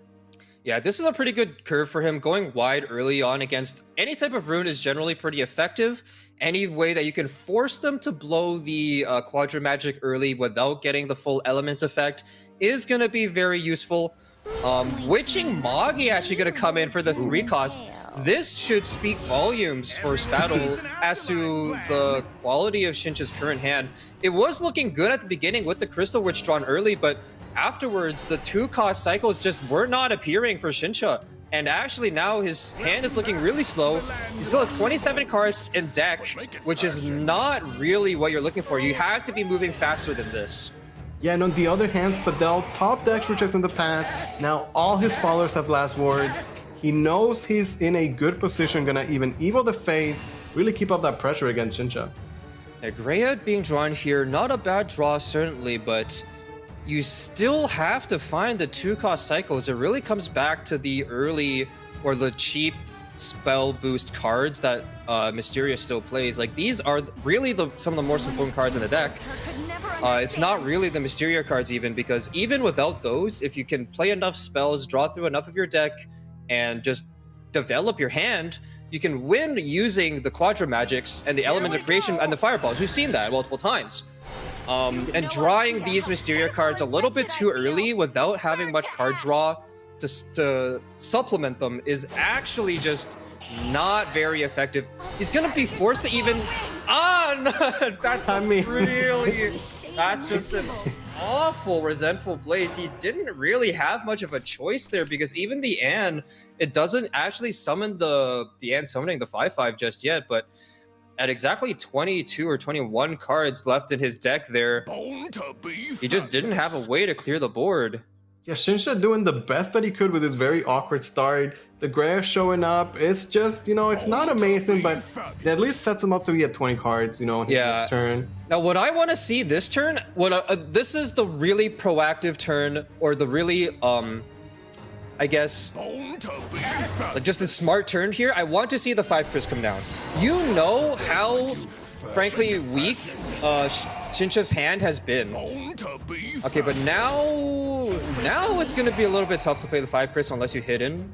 Yeah, this is a pretty good curve for him. Going wide early on against any type of rune is generally pretty effective. Any way that you can force them to blow the Quadra Magic early without getting the full elements effect is going to be very useful. Witching Magi actually going to come in for the 3 cost. This should speak volumes for Spadal as to the quality of Shincha's current hand. It was looking good at the beginning with the Crystal Witch drawn early, but afterwards the 2-cost cycles just were not appearing for Shincha. And actually now his hand is looking really slow. He still has 27 cards in deck, which is not really what you're looking for. You have to be moving faster than this. Yeah, and on the other hand, Spadal top decks were just in the past. Now all his followers have last words. He knows he's in a good position, gonna even evo the phase, really keep up that pressure against Shincha. Yeah, Greyhead being drawn here, not a bad draw certainly, but you still have to find the 2-cost cycles. It really comes back to the early or the cheap spell boost cards that Mysteria still plays. Like, these are really some of the most important cards in the deck. It's not really the Mysteria cards even, because even without those, if you can play enough spells, draw through enough of your deck, and just develop your hand, you can win using the Quadra Magics and the Element of Creation and the Fireballs. We've seen that multiple times. And drawing these Mysteria cards a little bit too early without having much card draw to supplement them is actually just not very effective. He's gonna be forced to even... Ah, no, that's really... That's just an awful resentful blaze. He didn't really have much of a choice there because even the Ann, it doesn't actually summon the Ann summoning the 5/5 just yet, but at exactly 22 or 21 cards left in his deck there, he just didn't have a way to clear the board. Yeah, Shinsha doing the best that he could with his very awkward start. The Grave showing up. It's just, it's not amazing, but it at least sets him up to be at 20 cards, in his next turn. Now, what I want to see this turn, this is the really proactive turn, or the really, I guess, like just a smart turn here. I want to see the 5 Chris come down. You know how, frankly, weak Shinsha's hand has been. Okay, but now it's going to be a little bit tough to play the 5 Chris unless you hit in.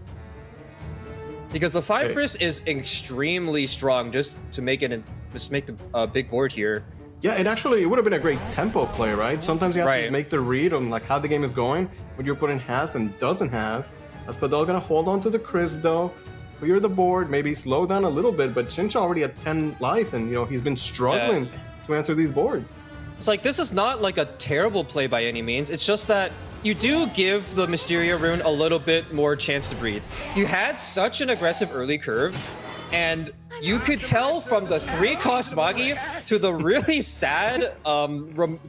Because the 5 Chris is extremely strong just to make the big board here. Yeah, it would have been a great tempo play, right? Sometimes you have to make the read on like how the game is going, what your opponent has and doesn't have. Spadel gonna hold on to the Chris though, clear the board, maybe slow down a little bit, but Shinsha already at 10 life and he's been struggling to answer these boards. It's like this is not like a terrible play by any means. It's just that you do give the Mysteria rune a little bit more chance to breathe. You had such an aggressive early curve, and you could tell from the 3-cost Magi to the really sad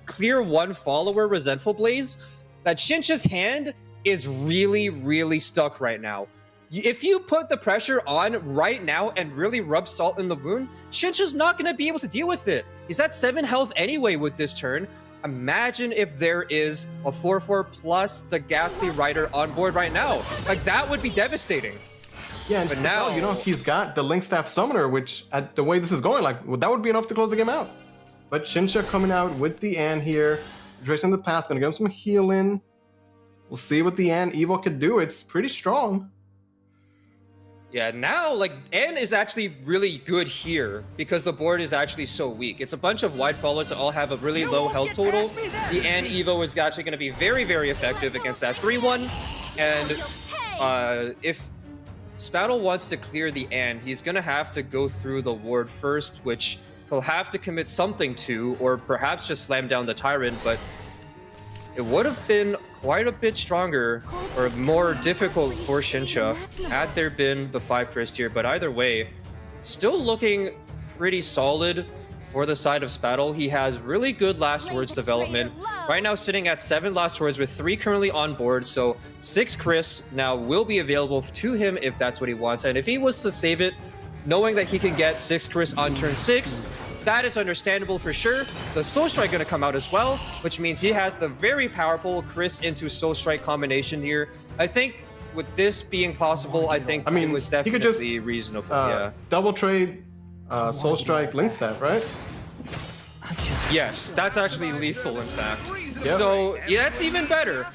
clear 1 follower Resentful Blaze that Shinsha's hand is really, really stuck right now. If you put the pressure on right now and really rub salt in the wound, Shinsha's not going to be able to deal with it. He's at 7 health anyway with this turn. Imagine if there is a 4/4 plus the Ghastly Rider on board right now. Like, that would be devastating. Yeah, and but now, he's got the Link Staff Summoner, which, at the way this is going, that would be enough to close the game out. But Shinsha coming out with the Ann here, tracing the pass, gonna give him some healing. We'll see what the Ann Evo could do. It's pretty strong. Yeah, now, Ann is actually really good here because the board is actually so weak. It's a bunch of wide followers that all have a really low health total. The Ann Evo is actually going to be very, very effective against that 3/1. And if Spadel wants to clear the Ann, he's going to have to go through the ward first, which he'll have to commit something to, or perhaps just slam down the Tyrant, but it would have been quite a bit stronger or more difficult for Shinsha had there been the 5 Chris here. But either way, still looking pretty solid for the side of Spadel. He has really good last words development. Right now sitting at 7 last words with 3 currently on board. So 6 Chris now will be available to him if that's what he wants. And if he was to save it, knowing that he can get 6 Chris on turn 6, that is understandable for sure. The Soul Strike going to come out as well, which means he has the very powerful Chris into Soul Strike combination here. I think with this being possible, it was definitely he could just, reasonable. Double trade Soul Strike Link Staff, right? Yes, that's actually lethal, in fact. Yep. So, yeah, that's even better.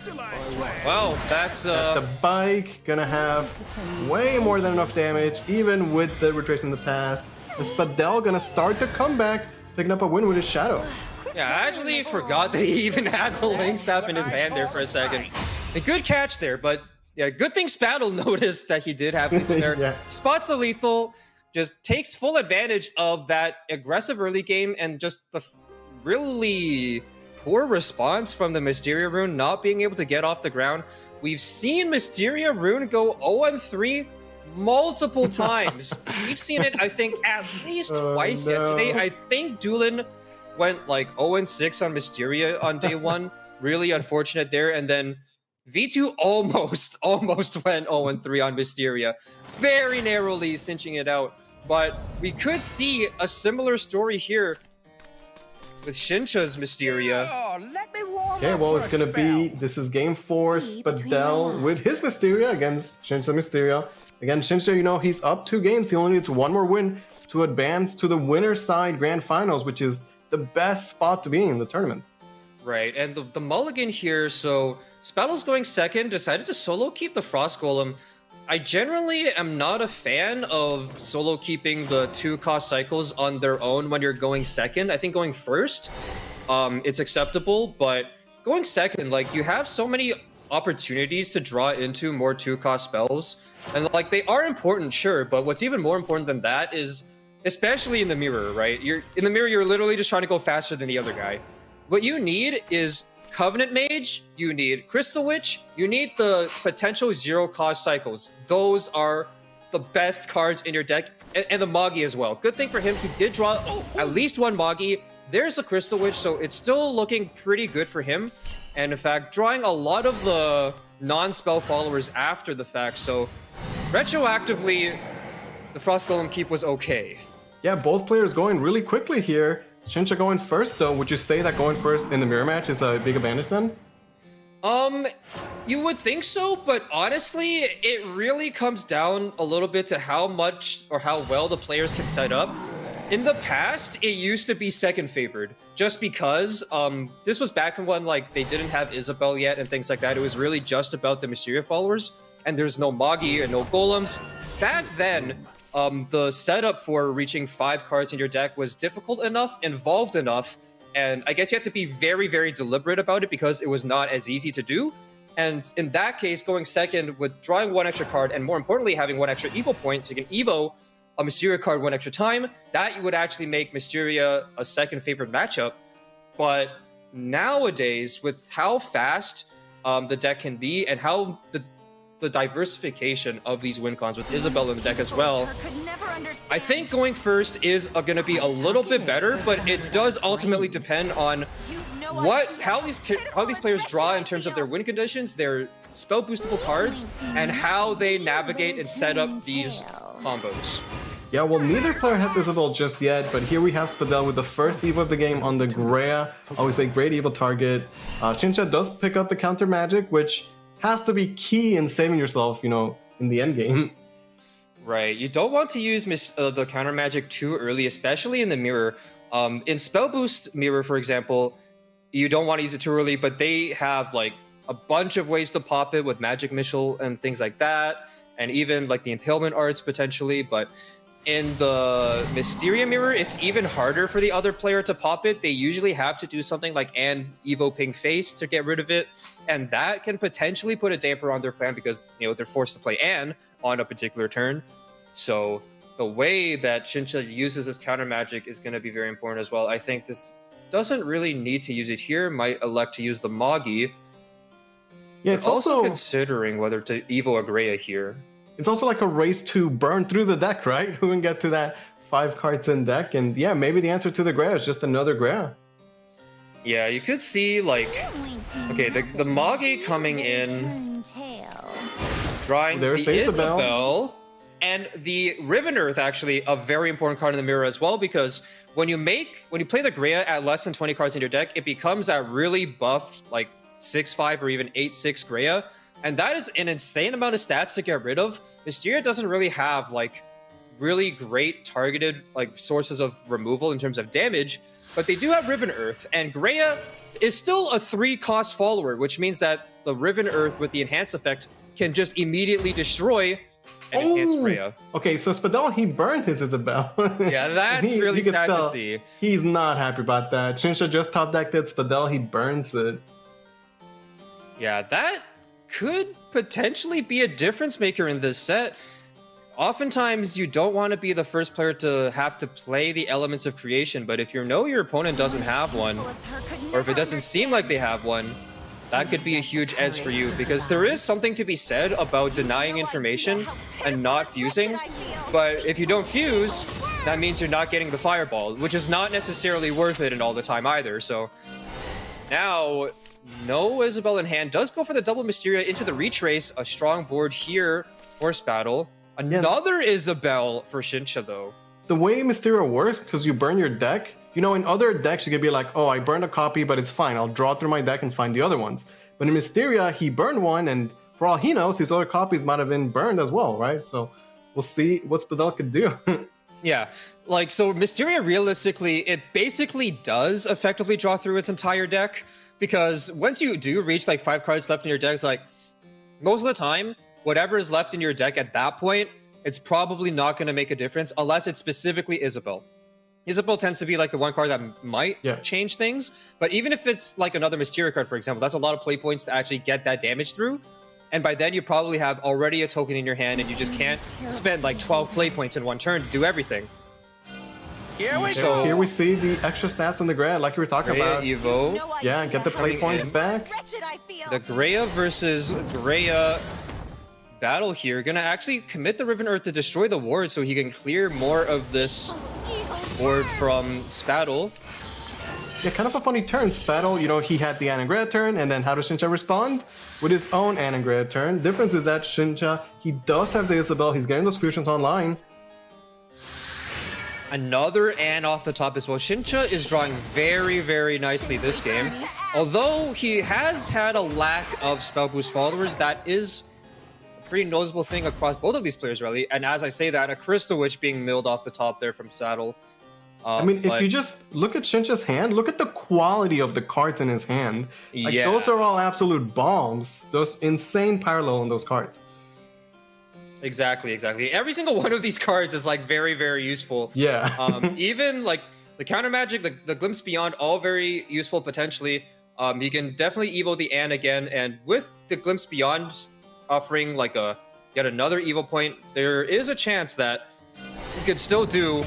Well, that's... The bike gonna have way more than enough damage, even with the retracing the past. Is Spadel gonna start the comeback, picking up a win with his Shadow? Yeah, I actually forgot that he even had the Link Staff in his hand there for a second. A good catch there, but yeah, good thing Spadel noticed that he did have lethal there. Spots the lethal, just takes full advantage of that aggressive early game and just the really poor response from the Mysteria rune not being able to get off the ground. We've seen Mysteria rune go 0-3 multiple times. We've seen it, I think, at least twice yesterday. I think Doolin went 0-6 on Mysteria on day 1. Really unfortunate there. And then V2 almost went 0-3 on Mysteria. Very narrowly cinching it out. But we could see a similar story here with Shinsha's Mysteria. Okay, well, it's gonna be, this is game 4, Spadel with his Mysteria against Shinsha Mysteria. Again, Shinsha, he's up 2 games. He only needs 1 more win to advance to the winner's side grand finals, which is the best spot to be in the tournament. Right, and the mulligan here, so Spadel's going second, decided to solo keep the Frost Golem. I generally am not a fan of solo keeping the 2-cost cycles on their own when you're going second. I think going first, it's acceptable, but going second, you have so many opportunities to draw into more 2-cost spells. And they are important, sure, but what's even more important than that is, especially in the mirror, right? In the mirror, you're literally just trying to go faster than the other guy. what you need is Covenant Mage, you need Crystal Witch, you need the potential 0-cost cycles. Those are the best cards in your deck, and the Magi as well. Good thing for him, he did draw at least one Magi. There's a Crystal Witch, so it's still looking pretty good for him. And in fact, drawing a lot of the non-spell followers after the fact, so retroactively, the Frost Golem keep was okay. Yeah, both players going really quickly here. Shincha going first, though. Would you say that going first in the mirror match is a big advantage then? You would think so, but honestly, it really comes down a little bit to how much or how well the players can set up. In the past, it used to be second favored, just because this was back when like they didn't have Isabel yet and things like that. It was really just about the Mysteria followers, and there's no Magi and no Golems. Back then, the setup for reaching 5 cards in your deck was difficult enough, involved enough, and I guess you have to be very, very deliberate about it because it was not as easy to do. And in that case, going second with drawing 1 extra card, and more importantly, having 1 extra Evo point, so you can Evo a Mysteria card 1 extra time, that would actually make Mysteria a second favorite matchup. But nowadays, with how fast the deck can be, and how the diversification of these win cons with Isabel in the deck as well, I think going first is going to be a little bit better, but it does ultimately depend on how these players draw in terms of their win conditions, their spell boostable cards, and how they navigate and set up these combos. Yeah, well, neither player has Isabel just yet, but here we have Spadel with the first Evo of the game on the Grea. Always a great Evo target. Shincha does pick up the counter magic, which has to be key in saving yourself, you know, in the end game. Right, you don't want to use the counter magic too early, especially in the mirror. In Spell Boost Mirror, for example, you don't want to use it too early, but they have like a bunch of ways to pop it with Magic Missile and things like that, and even like the Impalement Arts potentially, but in the Mysteria Mirror, it's even harder for the other player to pop it. They usually have to do something like an Evo Ping Face to get rid of it, and that can potentially put a damper on their plan because, you know, they're forced to play An on a particular turn. So the way that Shincha uses this counter magic is going to be very important as well. I think this doesn't really need to use it here, might elect to use the Magi. Yeah, it's also considering whether to Evo Agrea here. It's also like a race to burn through the deck, right? Who can get to that 5 cards in deck? And yeah, maybe the answer to the Grea is just another Grea. Yeah, you could see like, okay, the Magi coming in, drawing the Isabel, and the Riven Earth, actually a very important card in the mirror as well, because when you play the Grea at less than 20 cards in your deck, it becomes that really buffed like 6/5 or even 8/6 Grea, and that is an insane amount of stats to get rid of. Mysteria doesn't really have like really great targeted like sources of removal in terms of damage, but they do have Riven Earth, and Grea is still a 3-cost follower, which means that the Riven Earth with the enhance effect can just immediately destroy and enhance Grea. Okay, so Spadel, he burned his Isabel. Yeah, that's really sad to see. He's not happy about that. Shincha just top decked it, Spadel, he burns it. Yeah, that could potentially be a difference maker in this set. Oftentimes, you don't want to be the first player to have to play the elements of creation, but if you know your opponent doesn't have one, or if it doesn't seem like they have one, that could be a huge edge for you, because there is something to be said about denying information and not fusing, but if you don't fuse, that means you're not getting the fireball, which is not necessarily worth it in all the time either. So now, no Isabel in hand, does go for the double Mysteria into the retrace, a strong board here, force battle. Another Isabel for Shincha though. The way Mysteria works, because you burn your deck, you know, in other decks you could be like, oh, I burned a copy, but it's fine, I'll draw through my deck and find the other ones. But in Mysteria, he burned one, and for all he knows, his other copies might have been burned as well, right? So we'll see what Spadel could do. Yeah, like, so Mysteria realistically, it basically does effectively draw through its entire deck, because once you do reach like 5 cards left in your deck, it's like, most of the time, whatever is left in your deck at that point, it's probably not going to make a difference unless it's specifically Isabel. Isabel tends to be like the one card that might change things, but even if it's like another Mysteria card, for example, that's a lot of play points to actually get that damage through, and by then you probably have already a token in your hand and you just can't spend like 12 play points in one turn to do everything. So here we see the extra stats on the Greya, like you were talking Greya about. Evo. Yeah, get the play points back. The Greya versus Greya battle here. Gonna actually commit the Riven Earth to destroy the ward so he can clear more of this ward from Spattle. Yeah, kind of a funny turn. Spattle, you know, he had the Ann and Greya turn, and then how does Shincha respond? With his own Ann and Greya turn. Difference is that Shincha, he does have the Isabel, he's getting those fusions online. Another Ann off the top as well. Shincha is drawing very, very nicely this game. Although he has had a lack of spell boost followers, that is a pretty noticeable thing across both of these players, really. And as I say that, a Crystal Witch being milled off the top there from Saddle. I mean, if you just look at Shincha's hand, look at the quality of the cards in his hand. Like, those are all absolute bombs. Those insane parallel on those cards. Exactly. Every single one of these cards is like very, very useful. Yeah. Even like the counter magic, the Glimpse Beyond, all very useful potentially. You can definitely evo the Ann again, and with the Glimpse Beyond offering like yet another evo point, there is a chance that you could still do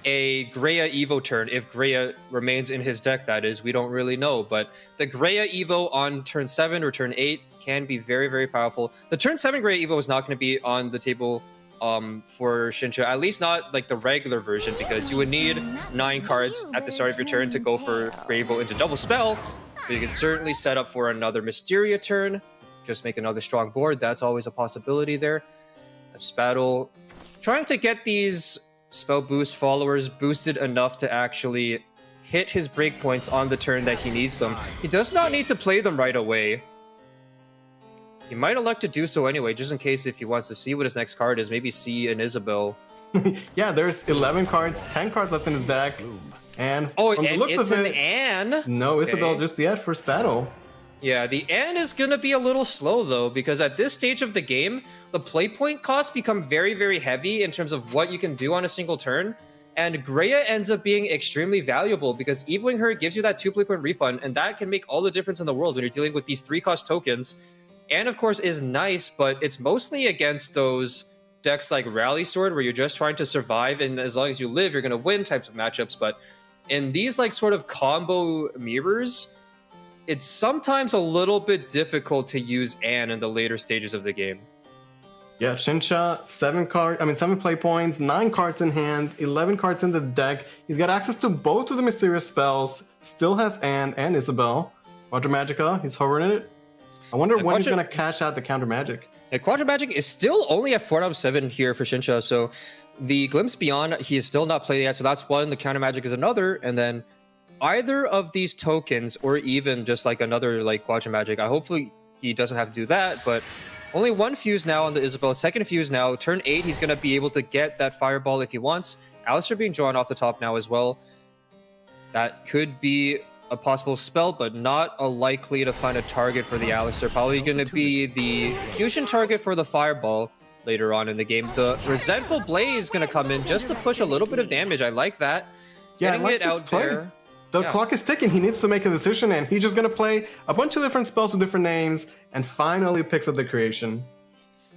a Greya Evo turn if Greya remains in his deck, that is. We don't really know, but the Greya Evo on turn 7 or turn 8 can be very, very powerful. The turn 7 Greya Evo is not going to be on the table for Shincha, at least not like the regular version, because you would need 9 cards at the start of your turn to go for Greya Evo into double spell, but you can certainly set up for another Mysteria turn, just make another strong board. That's always a possibility there. A Spattle trying to get these spell boost followers boosted enough to actually hit his breakpoints on the turn that he needs them. He does not need to play them right away. He might elect to do so anyway, just in case if he wants to see what his next card is, maybe see an Isabel. Yeah, there's 11 cards, 10 cards left in his deck. And from the looks it's of an it, Ann. no Isabel just yet for Spattle. Yeah, the Ann is going to be a little slow, though, because at this stage of the game, the play point costs become very, very heavy in terms of what you can do on a single turn. And Greya ends up being extremely valuable because evoing her gives you that 2 play point refund, and that can make all the difference in the world when you're dealing with these 3-cost tokens. And, of course, is nice, but it's mostly against those decks like Rally Sword, where you're just trying to survive, and as long as you live, you're going to win types of matchups. But in these, like, sort of combo mirrors, it's sometimes a little bit difficult to use Ann in the later stages of the game. Yeah, Shincha, 7 play points, 9 cards in hand, 11 cards in the deck. He's got access to both of the mysterious spells, still has Ann and Isabel. Quadra Magica, he's hovering it. I wonder when he's going to cash out the counter magic. Yeah, Quadra Magic is still only at 4 out of 7 here for Shincha, so the Glimpse Beyond, he is still not played yet, so that's one, the counter magic is another, and then either of these tokens, or even just like another like Quadra Magic, hopefully he doesn't have to do that, but only 1 fuse now on the Isabel, 2nd fuse now. Turn 8, he's going to be able to get that Fireball if he wants. Alistair being drawn off the top now as well. That could be a possible spell, but not a likely to find a target for the Alistair. Probably going to be the fusion target for the Fireball later on in the game. The Resentful Blaze is going to come in just to push a little bit of damage. I like that. Yeah, Getting I like it this out play. there. The clock is ticking. He needs to make a decision, and he's just going to play a bunch of different spells with different names, and finally picks up the creation.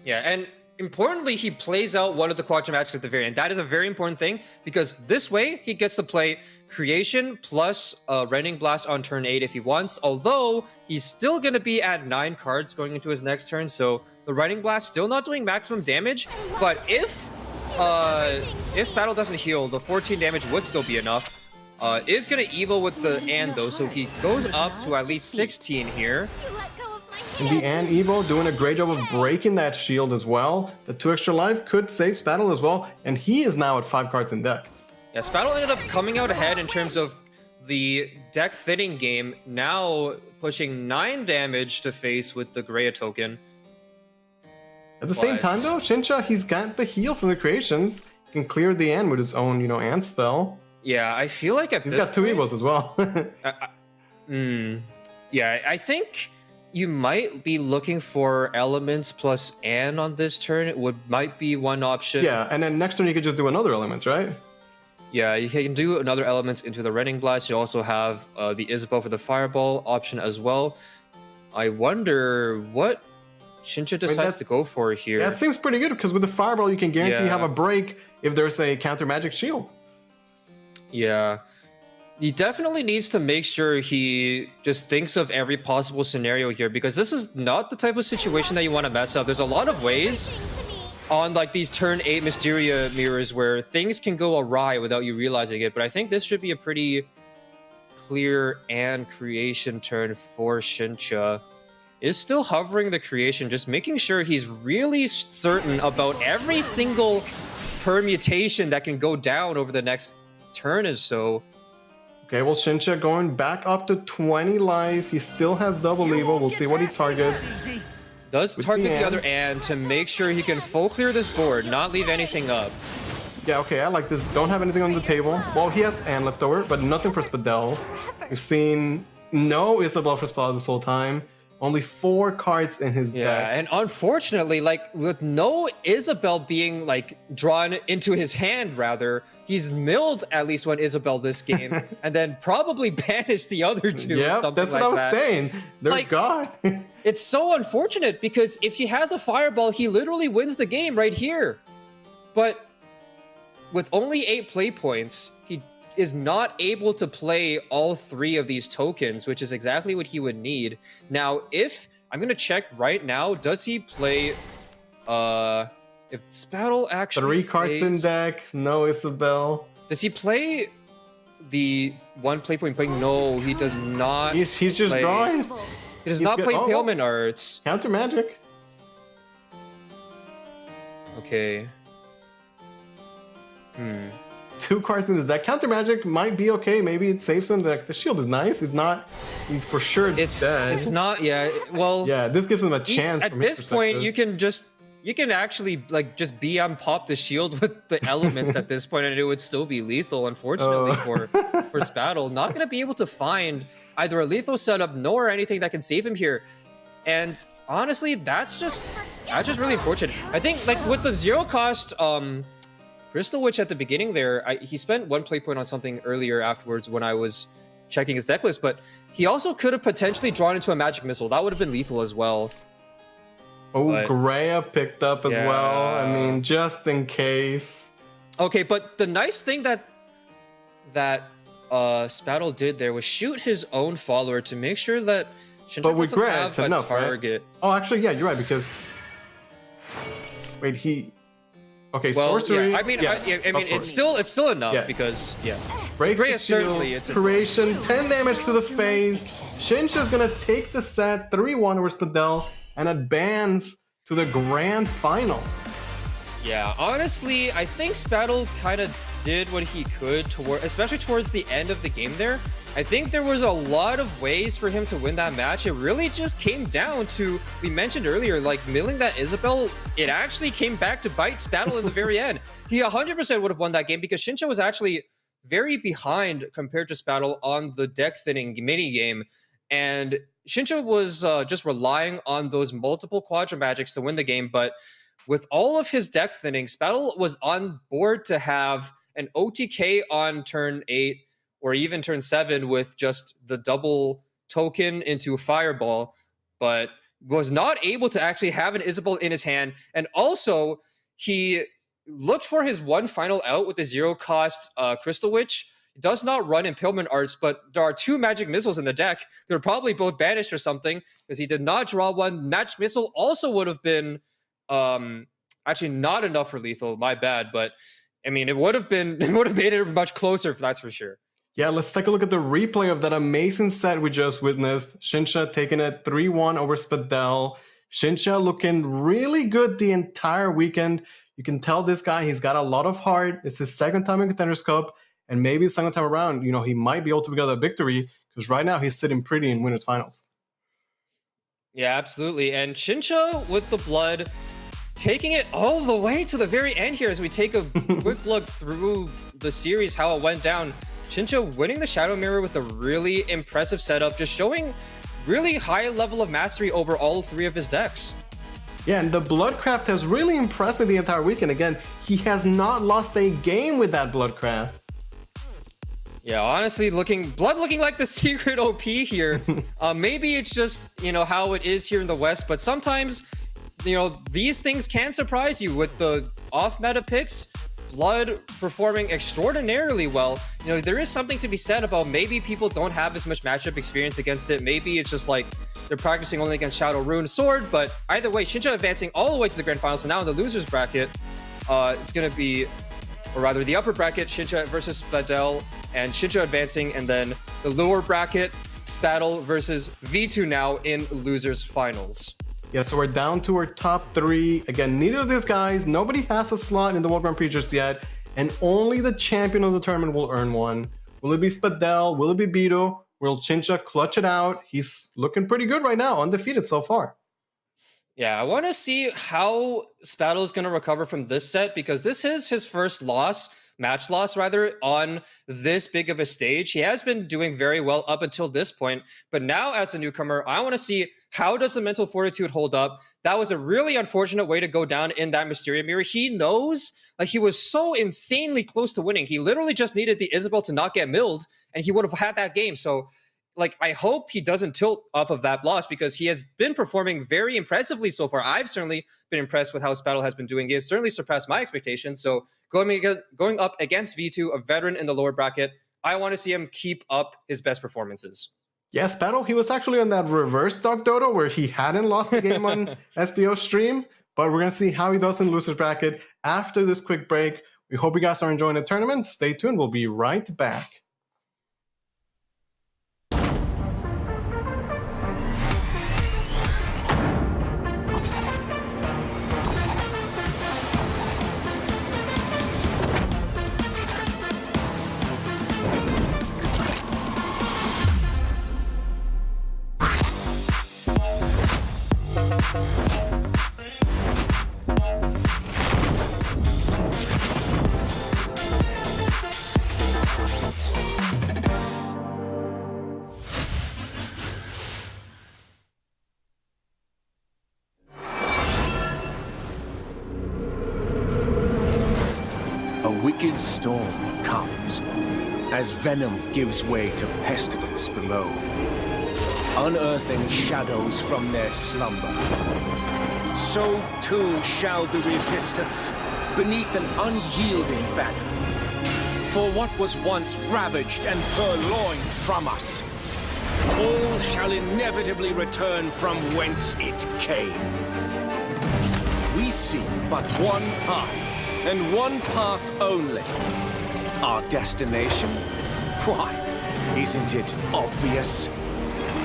Yeah, and importantly, he plays out one of the Quadra Magics at the very end. That is a very important thing, because this way, he gets to play Creation plus Rending Blast on turn 8 if he wants, although he's still going to be at 9 cards going into his next turn, so the Rending Blast still not doing maximum damage, but if Spattle doesn't heal, the 14 damage would still be enough. Is going to Evo with the Ann, though, so he goes up to at least 16 here. And the Ann Evo doing a great job of breaking that shield as well. The 2 extra life could save Spattle as well, and he is now at 5 cards in deck. Yeah, Spattle ended up coming out ahead in terms of the deck thinning game, now pushing 9 damage to face with the Greya token. At the same time, though, Shincha, he's got the heal from the creations. He can clear the Ann with his own, Ann spell. Yeah, I feel like he's got 2 Evos as well. Yeah, I think you might be looking for Elements plus Ann on this turn. It might be one option. Yeah, and then next turn you could just do another Elements, right? Yeah, you can do another Elements into the Rending Blast. You also have the Isabel for the Fireball option as well. I wonder what Shincha decides to go for here. That seems pretty good, because with the Fireball you can guarantee you have a break if there's a counter magic shield. Yeah. He definitely needs to make sure he just thinks of every possible scenario here, because this is not the type of situation that you want to mess up. There's a lot of ways on like these turn 8 Mysteria mirrors where things can go awry without you realizing it, but I think this should be a pretty clear and creation turn for Shincha. Is still hovering the creation, just making sure he's really certain about every single permutation that can go down over the next turn or so. Okay, well, Shincha going back up to 20 life. He still has double evil. We'll see what he targets. Does With target the Ann. other and to make sure he can full clear this board, not leave anything up. Yeah, okay, I like this. Don't have anything on the table. Well, he has Ann left over, but nothing for Spadell. We've seen no Isabel for Spadell this whole time. Only 4 cards in his deck. And unfortunately, like with no Isabel being like drawn into his hand, rather, he's milled at least one Isabel this game, and then probably banished the other 2. Yeah, or something that's what like I was that. saying. They're Like, gone. It's so unfortunate because if he has a fireball, he literally wins the game right here. But with only 8 play points, he is not able to play all 3 of these tokens, which is exactly what he would need. Now, if I'm gonna check right now, does he play if Spadel actually 3 cards in deck, no Isabel. Does he play the 1 play point playing? No, he does not. He's just play. drawing. He does not play Impalement Arts. Counter magic. Okay. 2 cards in his deck. Counter magic might be okay. Maybe it saves him. The shield is nice. It's not. He's for sure dead. It's not. Yeah. Well. Yeah. This gives him a chance. At this point, you can actually like just BM pop the shield with the elements at this point, and it would still be lethal. Unfortunately for Spadel, not going to be able to find either a lethal setup nor anything that can save him here. And honestly, that's just really unfortunate. I think like with the 0 cost Crystal Witch at the beginning there, he spent 1 play point on something earlier afterwards when I was checking his deck list, but he also could have potentially drawn into a magic missile. That would have been lethal as well. Oh, Greya picked up as well. I mean, just in case. Okay, but the nice thing that Spadel did there was shoot his own follower to make sure that Shincha doesn't have a enough, target. Right? Oh, actually, yeah, you're right, because... Wait, he... Okay, Well, sorcery... yeah, I mean, it's still enough because Breaks Greya the shield, certainly it's creation, 10 damage to the face. Shincha's gonna take the set, 3-1 over Spadel, and advance to the grand finals. Yeah, honestly, I think Spadel kind of did what he could, especially towards the end of the game there. I think there was a lot of ways for him to win that match. It really just came down to, we mentioned earlier, like milling that Isabel, it actually came back to bite Spadel in the very end. He 100% would have won that game because Shincha was actually very behind compared to Spadel on the deck thinning mini game. And Shincha was just relying on those multiple Quadra Magics to win the game. But with all of his deck thinning, Spadel was on board to have an OTK on turn 8 or even turn 7 with just the double token into Fireball, but was not able to actually have an Isabel in his hand. And also, he looked for his one final out with the 0 cost Crystal Witch. It does not run Impalement Arts, but there are 2 Magic Missiles in the deck. They're probably both banished or something, because he did not draw one. Magic Missile also would have been actually not enough for lethal, my bad, but I mean, it would have made it much closer, that's for sure. Yeah, let's take a look at the replay of that amazing set we just witnessed. Shincha taking it 3-1 over Spadel. Shincha looking really good the entire weekend. You can tell this guy, he's got a lot of heart. It's his 2nd time in Contenders Cup, and maybe the 2nd time around, you know, he might be able to get a victory, because right now he's sitting pretty in winners finals. Yeah, absolutely. And Shincha with the blood, taking it all the way to the very end here as we take a quick look through the series, how it went down. Shincha winning the Shadow Mirror with a really impressive setup, just showing really high level of mastery over all 3 of his decks. Yeah, and the Bloodcraft has really impressed me the entire weekend. Again, he has not lost a game with that Bloodcraft. Yeah, honestly, Blood looking like the secret OP here. Maybe it's just, you know, how it is here in the West, but sometimes, you know, these things can surprise you with the off-meta picks. Blood performing extraordinarily well. You know, there is something to be said about maybe people don't have as much matchup experience against it. Maybe it's just like they're practicing only against Shadow Rune Sword, but either way, Shinja advancing all the way to the grand finals. So now in the losers bracket, it's going to be, or rather the upper bracket, Shinja versus Spadel, and Shinja advancing, and then the lower bracket, Spadel versus V2 now in losers finals. Yeah, so we're down to our top 3. Again, neither of these guys, nobody has a slot in the World Grand Prix just yet, and only the champion of the tournament will earn one. Will it be Spadel? Will it be Bidu? Will Shinja clutch it out? He's looking pretty good right now, undefeated so far. Yeah, I want to see how Spadel is going to recover from this set, because this is his first match loss rather, on this big of a stage. He has been doing very well up until this point, but now as a newcomer, I want to see how does the mental fortitude hold up. That was a really unfortunate way to go down in that Mysteria Mirror. He knows, like, he was so insanely close to winning. He literally just needed the Isabel to not get milled, and he would have had that game. So, like, I hope he doesn't tilt off of that loss, because he has been performing very impressively so far. I've certainly been impressed with how Spadel has been doing. He has certainly surpassed my expectations. So going up against V2, a veteran in the lower bracket, I want to see him keep up his best performances. Yeah, Spadel, he was actually on that reverse Dog Dodo where he hadn't lost the game on SVO stream, but we're going to see how he does in losers bracket after this quick break. We hope you guys are enjoying the tournament. Stay tuned. We'll be right back. Wicked storm comes as venom gives way to pestilence below, unearthing shadows from their slumber. So too shall the resistance beneath an unyielding banner. For what was once ravaged and purloined from us, all shall inevitably return from whence it came. We seek but one path, and one path only. Our destination? Why, isn't it obvious?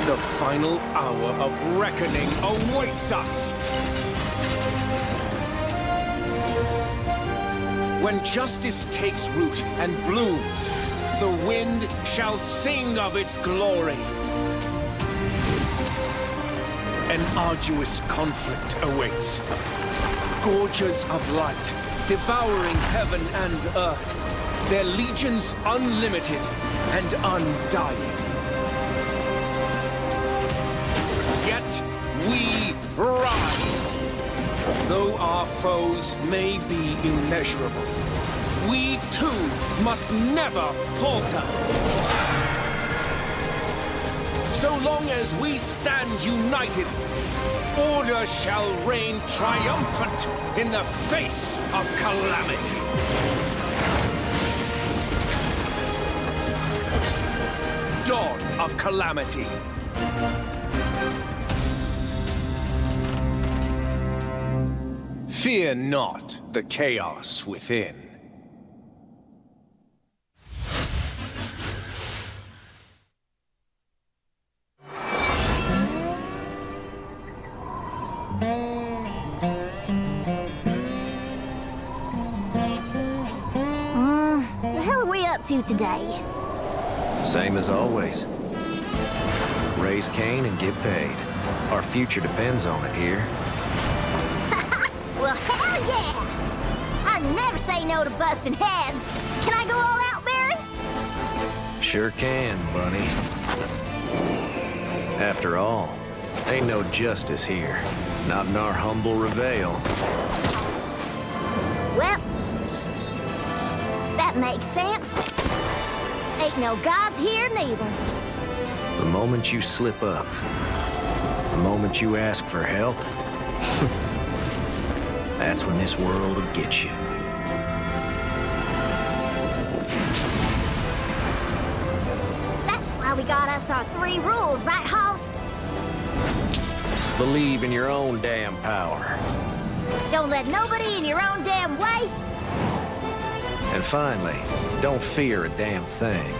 The final hour of reckoning awaits us! When justice takes root and blooms, the wind shall sing of its glory. An arduous conflict awaits. Gorges of light, devouring heaven and earth, their legions unlimited and undying. Yet we rise. Though our foes may be immeasurable, we too must never falter. So long as we stand united, order shall reign triumphant in the face of calamity. Dawn of calamity. Fear not the chaos within. The hell are we up to today? Same as always. Raise Cain and get paid. Our future depends on it here. Well, hell yeah! I never say no to busting heads. Can I go all out, Barry? Sure can, Bunny. After all, ain't no justice here. Not in our humble Reveal. Well, that makes sense. Ain't no gods here neither. The moment you slip up, the moment you ask for help, that's when this world will get you. That's our 3 rules, right, House? Believe in your own damn power. Don't let nobody in your own damn way. And finally, don't fear a damn thing.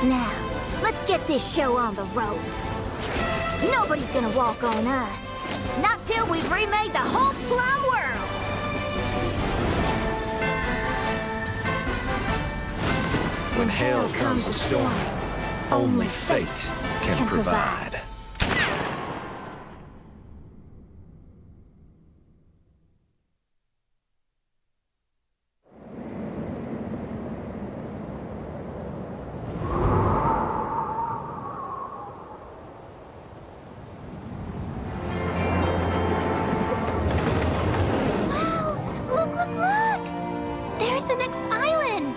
Now, let's get this show on the road. Nobody's gonna walk on us. Not till we've remade the whole plum world. When hell comes a storm, only fate can provide. Look! There's the next island!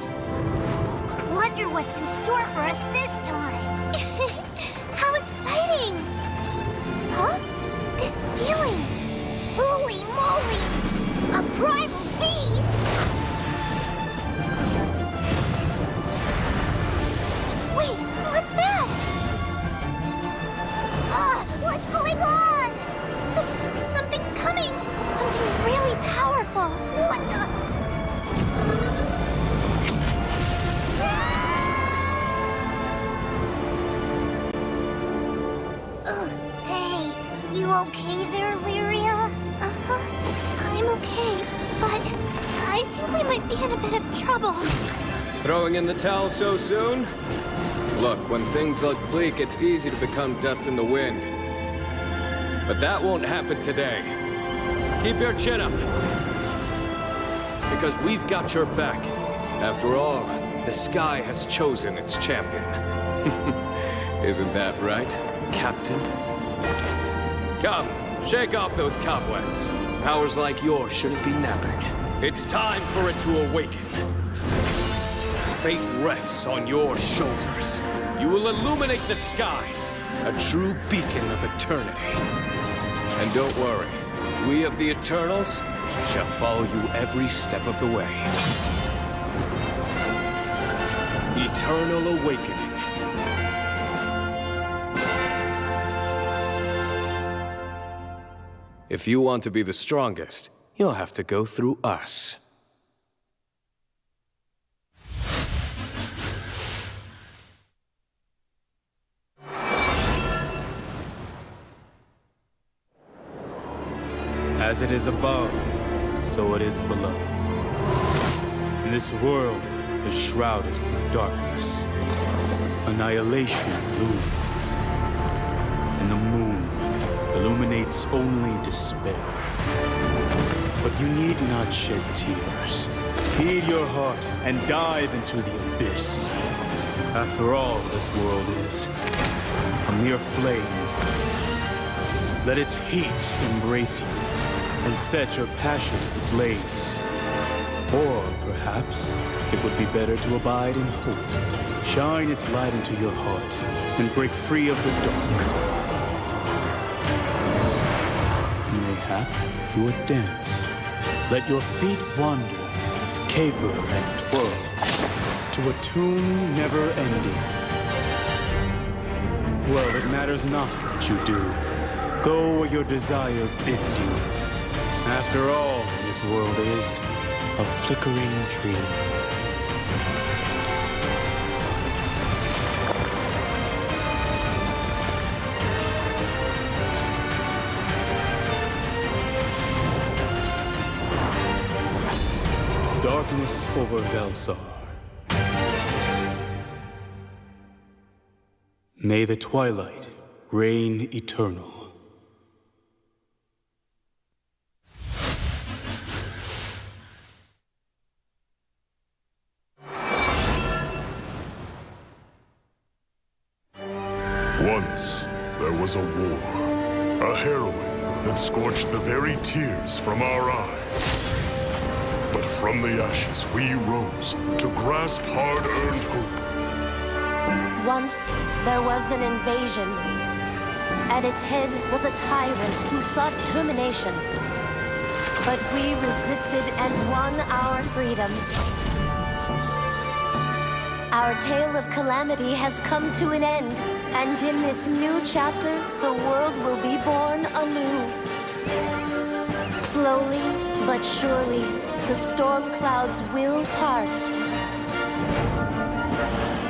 Wonder what's in store for us this time! How exciting! Huh? This feeling! Holy moly! A primal beast! Wait, what's that? What's going on? Something's coming! Something really powerful! What the? Hey, you okay there, Lyria? Uh-huh, I'm okay, but I think we might be in a bit of trouble. Throwing in the towel so soon? Look, when things look bleak, it's easy to become dust in the wind. But that won't happen today. Keep your chin up. Because we've got your back. After all, the sky has chosen its champion. Isn't that right, Captain? Come, shake off those cobwebs. Powers like yours shouldn't be napping. It's time for it to awaken. Fate rests on your shoulders. You will illuminate the skies, a true beacon of eternity. And don't worry, we of the Eternals shall follow you every step of the way. Eternal Awakening. If you want to be the strongest, you'll have to go through us. As it is above, so it is below. This world is shrouded in darkness. Annihilation looms, and the moon illuminates only despair. But you need not shed tears. Feed your heart and dive into the abyss. After all, this world is a mere flame. Let its heat embrace you and set your passions ablaze. Or perhaps it would be better to abide in hope. Shine its light into your heart and break free of the dark. Mayhap you would dance. Let your feet wander, caper and twirl, to a tune never ending. Well, it matters not what you do. Go where your desire bids you. After all, this world is a flickering dream. Darkness over Velsar. May the twilight reign eternal. Once, there was a war, a harrowing that scorched the very tears from our eyes. But from the ashes we rose to grasp hard-earned hope. Once there was an invasion. At its head was a tyrant who sought termination. But we resisted and won our freedom. Our tale of calamity has come to an end, and in this new chapter, the world will be born anew. Slowly but surely, the storm clouds will part,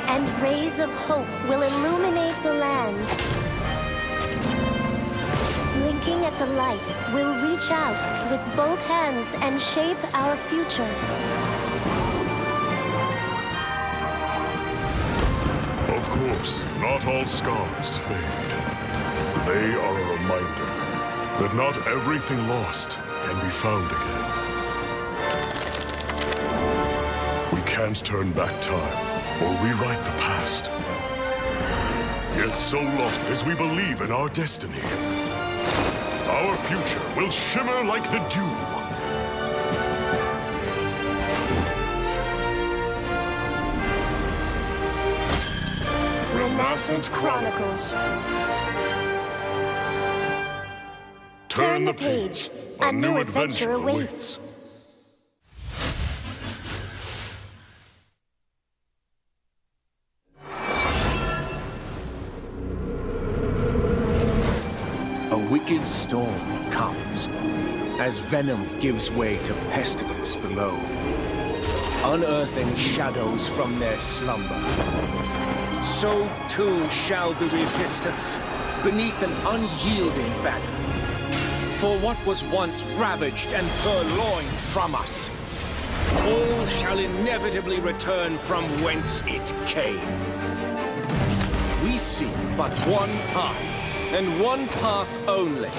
and rays of hope will illuminate the land. Blinking at the light, we'll reach out with both hands and shape our future. Of course, not all scars fade. They are a reminder that not everything lost can be found again. We can't turn back time or rewrite the past. Yet so long as we believe in our destiny, our future will shimmer like the dew. Renascent Chronicles. Turn the page. A new adventure awaits. A wicked storm comes as venom gives way to pestilence below, unearthing shadows from their slumber. So too shall the resistance beneath an unyielding banner. For what was once ravaged and purloined from us, all shall inevitably return from whence it came. We seek but one path, and one path only.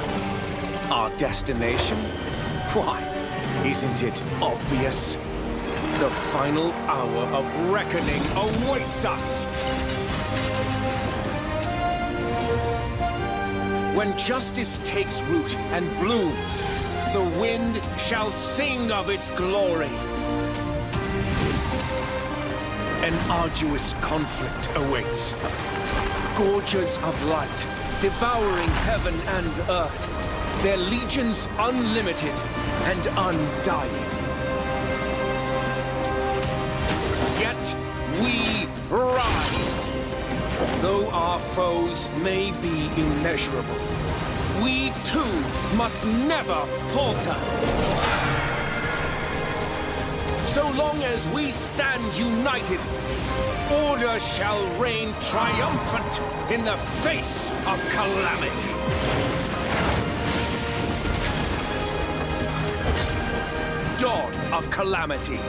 Our destination? Why, isn't it obvious? The final hour of reckoning awaits us! When justice takes root and blooms, the wind shall sing of its glory. An arduous conflict awaits. Gorges of light, devouring heaven and earth, their legions unlimited and undying. Yet we rise. Though our foes may be immeasurable, we too must never falter. So long as we stand united, order shall reign triumphant in the face of calamity. Dawn of calamity.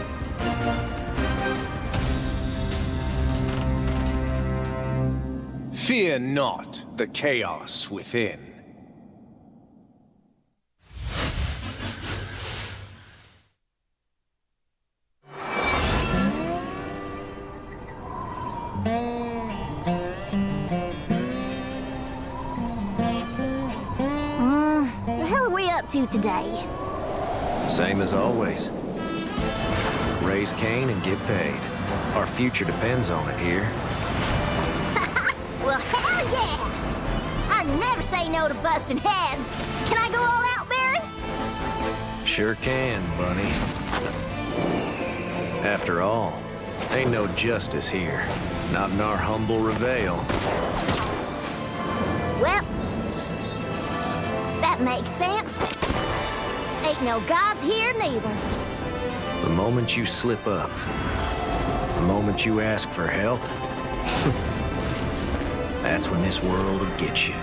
Fear not the chaos within. The hell are we up to today? Same as always. Raise Cain and get paid. Our future depends on it here. Well, hell yeah! I never say no to busting heads. Can I go all out, Baron? Sure can, Bunny. After all, ain't no justice here. Not in our humble Reveal. Well, that makes sense. Ain't no gods here neither. The moment you slip up, the moment you ask for help, that's when this world will get you.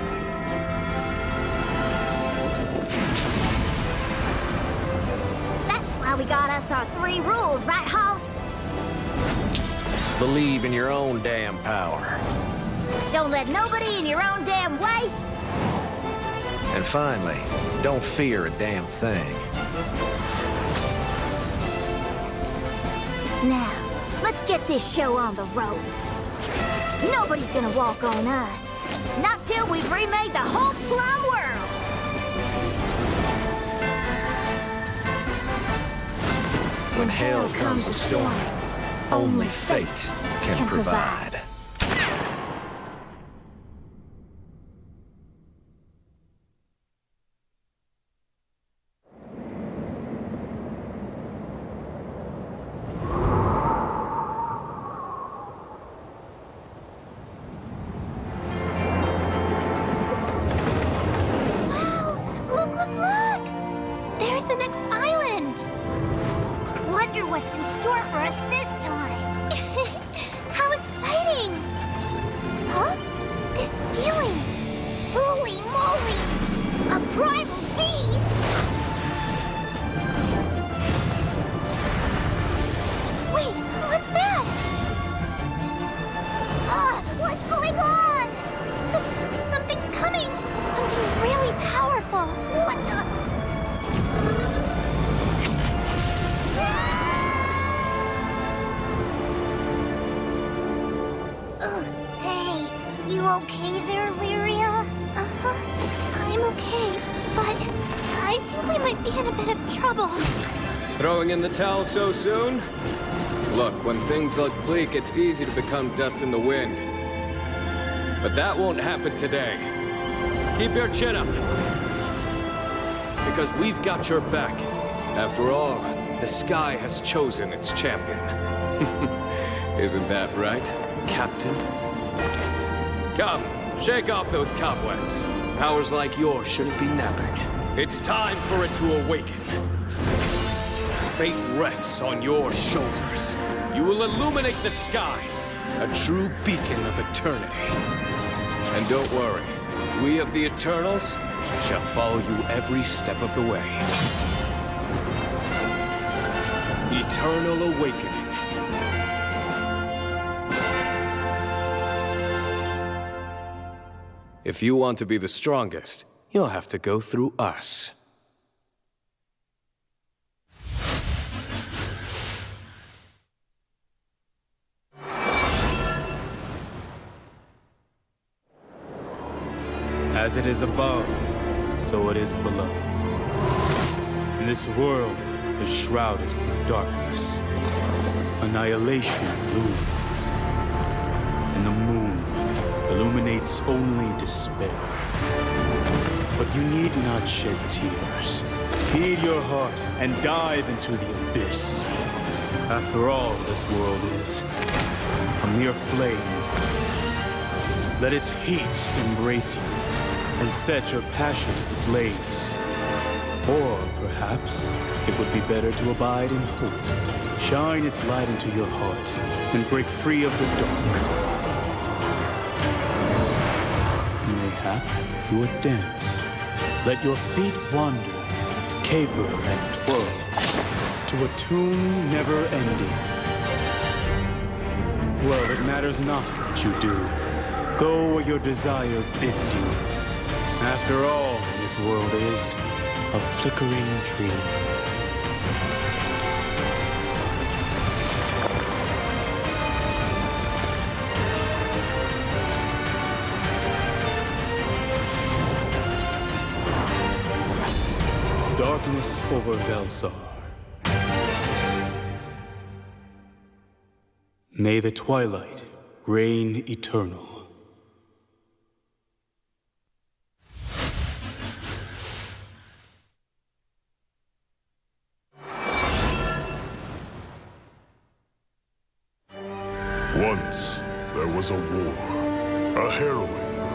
That's why we got us our 3 rules, right, Hoss? Believe in your own damn power. Don't let nobody in your own damn way. And finally, don't fear a damn thing. Now, let's get this show on the road. Nobody's gonna walk on us. Not till we've remade the whole plum world. When hell comes a storm, only fate can provide. store for us this time? How exciting! Huh? This feeling! Holy moly! A primal beast! Wait, what's that? What's going on? Something's coming! Something really powerful! What the? Hey, you okay there, Lyria? Uh-huh, I'm okay, but I think we might be in a bit of trouble. Throwing in the towel so soon? Look, when things look bleak, it's easy to become dust in the wind. But that won't happen today. Keep your chin up. Because we've got your back. After all, the sky has chosen its champion. Isn't that right, Captain? Come, shake off those cobwebs. Powers like yours shouldn't be napping. It's time for it to awaken. Fate rests on your shoulders. You will illuminate the skies, a true beacon of eternity. And don't worry, we of the Eternals shall follow you every step of the way. Eternal Awakening. If you want to be the strongest, you'll have to go through us. As it is above, so it is below. This world is shrouded in darkness. Annihilation looms, and the moon illuminates only despair. But you need not shed tears. Heed your heart and dive into the abyss. After all, this world is a mere flame. Let its heat embrace you and set your passions ablaze. Or perhaps it would be better to abide in hope. Shine its light into your heart and break free of the dark. Mayhap to a dance. Let your feet wander, caper and twirl, to a tune never ending. Well, it matters not what you do. Go where your desire bids you. After all, this world is a flickering dream. Darkness over Velsar. May the twilight reign eternal. Once, there was a war, a harrowing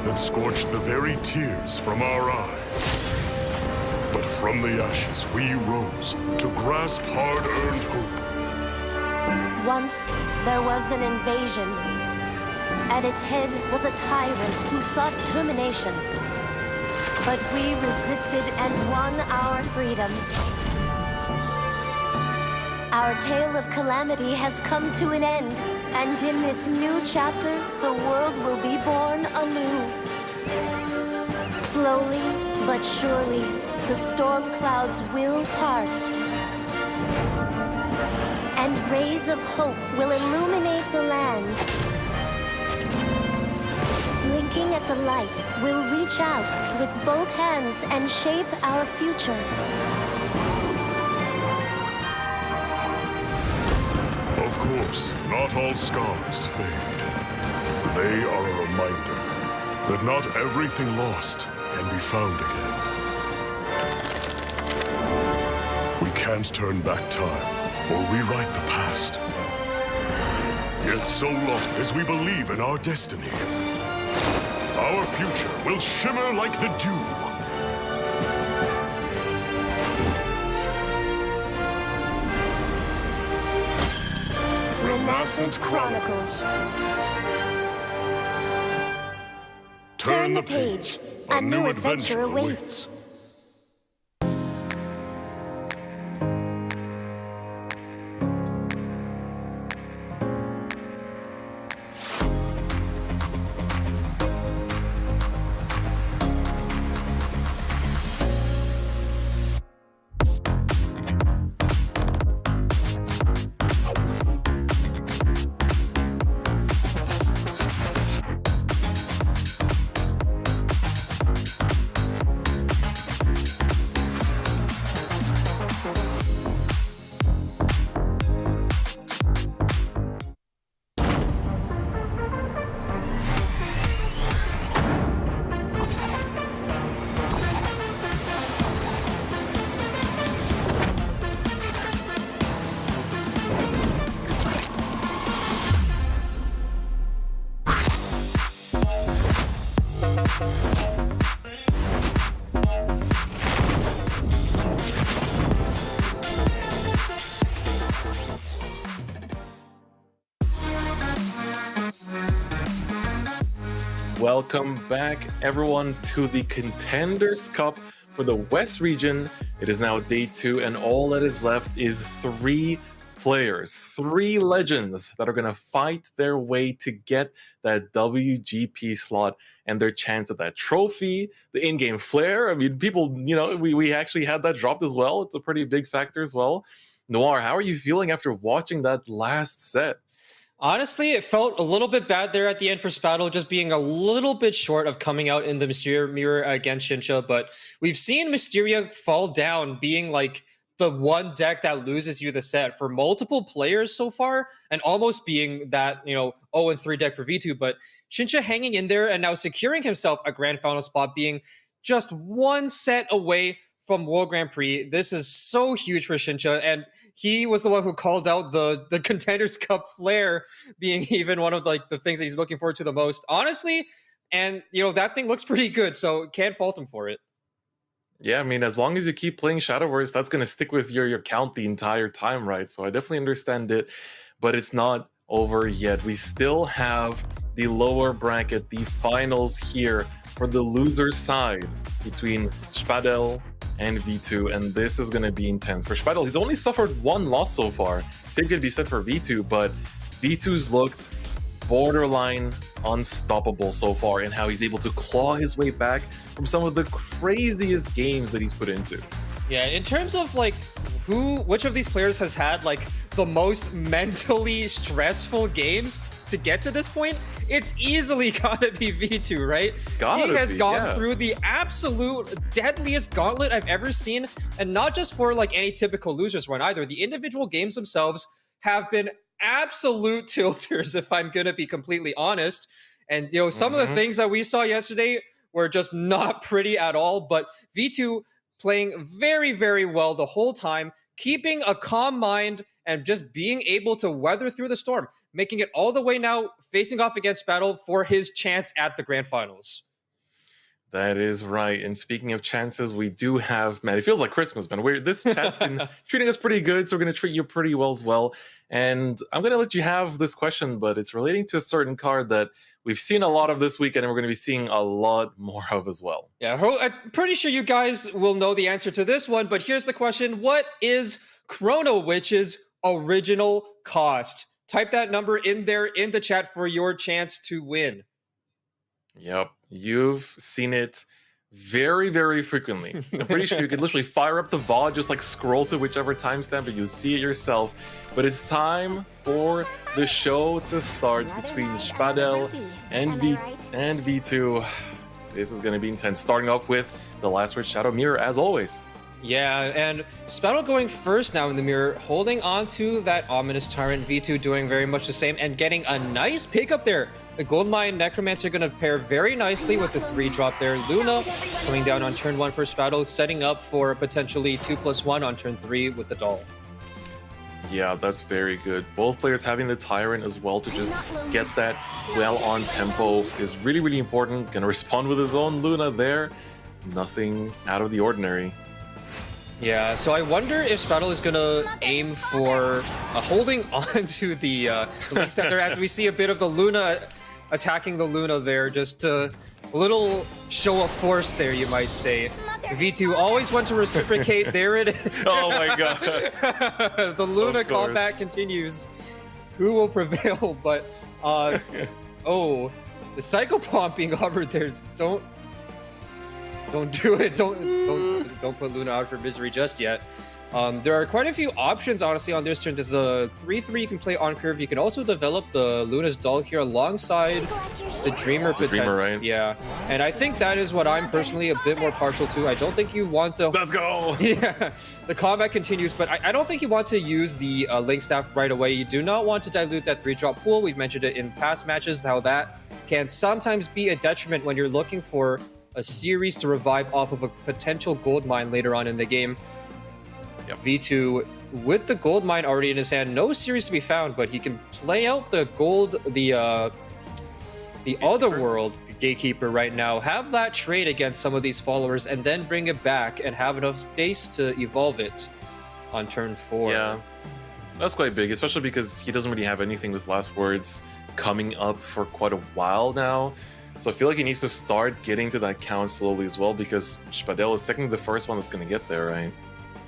that scorched the very tears from our eyes. But from the ashes we rose to grasp hard-earned hope. Once there was an invasion. At its head was a tyrant who sought termination. But we resisted and won our freedom. Our tale of calamity has come to an end, and in this new chapter, the world will be born anew. Slowly but surely, the storm clouds will part, and rays of hope will illuminate the land. Blinking at the light, we'll reach out with both hands and shape our future. Of course, not all scars fade. They are a reminder that not everything lost can be found again. We can't turn back time or rewrite the past. Yet so long as we believe in our destiny, our future will shimmer like the dew. Nascent Chronicles. Turn the page. A new adventure awaits. Welcome back, everyone, to the Contenders Cup for the West region. It is now day 2, and all that is left is 3 players, 3 legends that are going to fight their way to get that WGP slot and their chance at that trophy, the in-game flair. I mean, people, you know, we actually had that dropped as well. It's a pretty big factor as well. Noir, how are you feeling after watching that last set? Honestly, it felt a little bit bad there at the end for Spadle, just being a little bit short of coming out in the Mysteria mirror against Shincha. But we've seen Mysteria fall down, being like the one deck that loses you the set for multiple players so far, and almost being that, 0-3 deck for V2. But Shincha hanging in there and now securing himself a grand final spot, being just one set away from World Grand Prix. This is so huge for Shincha, and he was the one who called out the Contenders Cup flair being even one of the things that he's looking forward to the most, honestly. And that thing looks pretty good, so can't fault him for it. Yeah, I mean, as long as you keep playing Shadowverse, that's going to stick with your count the entire time, right? So I definitely understand it, but it's not over yet. We still have the lower bracket, the finals here for the loser side between Spadel and V2, and this is going to be intense. For Spadel, he's only suffered 1 loss so far. Same could be said for V2, but V2's looked borderline unstoppable so far in how he's able to claw his way back from some of the craziest games that he's put into. Yeah, in terms of which of these players has had the most mentally stressful games to get to this point, it's easily gotta be V2, right? He has gone through the absolute deadliest gauntlet I've ever seen, and not just for any typical losers run either. The individual games themselves have been absolute tilters, if I'm gonna be completely honest. And some of the things that we saw yesterday were just not pretty at all, but V2 playing very, very well the whole time, keeping a calm mind and just being able to weather through the storm, making it all the way now facing off against Spadle for his chance at the grand finals. That is right. And speaking of chances, we do have, man, it feels like Christmas, man. This chat's been treating us pretty good, so we're going to treat you pretty well as well. And I'm going to let you have this question, but it's relating to a certain card that we've seen a lot of this weekend, and we're going to be seeing a lot more of as well. Yeah, I'm pretty sure you guys will know the answer to this one, but here's the question. What is Chrono Witch's original cost? Type that number in there in the chat for your chance to win. Yep, you've seen it very, very frequently. I'm pretty sure you can literally fire up the VOD, just scroll to whichever timestamp, and you'll see it yourself. But it's time for the show to start between Spadel and V2. This is going to be intense. Starting off with the last word Shadow Mirror, as always. Yeah, and Spadel going first now in the mirror, holding on to that ominous Tyrant. V2 doing very much the same and getting a nice pickup there. The Goldmine Necromancer going to pair very nicely with the 3-drop there. Luna coming down on turn 1 for Spadel, setting up for potentially 2+1 on turn 3 with the Doll. Yeah, that's very good. Both players having the Tyrant as well to just get that well on tempo is really, really important. Gonna respond with his own Luna there. Nothing out of the ordinary. Yeah, so I wonder if Spadal is gonna aim for holding on to the link step there, as we see a bit of the Luna attacking the Luna there, just a little show of force there, you might say. V2 always want to reciprocate. There it is. Oh my god. The Luna combat continues. Who will prevail? But oh, the Psycho Pomp being hovered there. Don't do it. Don't put Luna out for misery just yet. There are quite a few options, honestly, on this turn. There's the 3/3 you can play on curve. You can also develop the Luna's doll here alongside the Dreamer. Dreamer, right? Yeah, and I think that is what I'm personally a bit more partial to. I don't think you want to. Let's go. Yeah, the combat continues, but I don't think you want to use the Link Staff right away. You do not want to dilute that 3-drop pool. We've mentioned it in past matches, how that can sometimes be a detriment when you're looking for a series to revive off of a potential gold mine later on in the game. Yep. V2 with the gold mine already in his hand, no series to be found, but he can play out the gold, the other world, the Gatekeeper right now, have that trade against some of these followers, and then bring it back and have enough space to evolve it on turn 4. Yeah, that's quite big, especially because he doesn't really have anything with Last Words coming up for quite a while now. So I feel like he needs to start getting to that count slowly as well, because Spadal is technically the first one that's going to get there, right?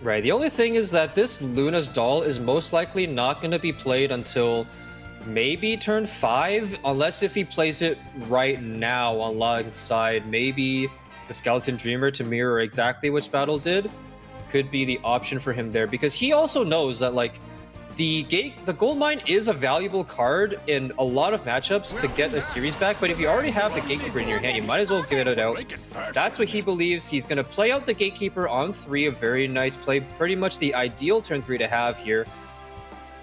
Right. The only thing is that this Luna's doll is most likely not going to be played until maybe turn 5, unless if he plays it right now alongside maybe the Skeleton Dreamer to mirror exactly what Spadal did. Could be the option for him there, because he also knows that, like, the gold mine is a valuable card in a lot of matchups to get a series back, but if you already have the Gatekeeper in your hand, you might as well get it out. That's what he believes. He's going to play out the Gatekeeper on 3, a very nice play, pretty much the ideal turn 3 to have here.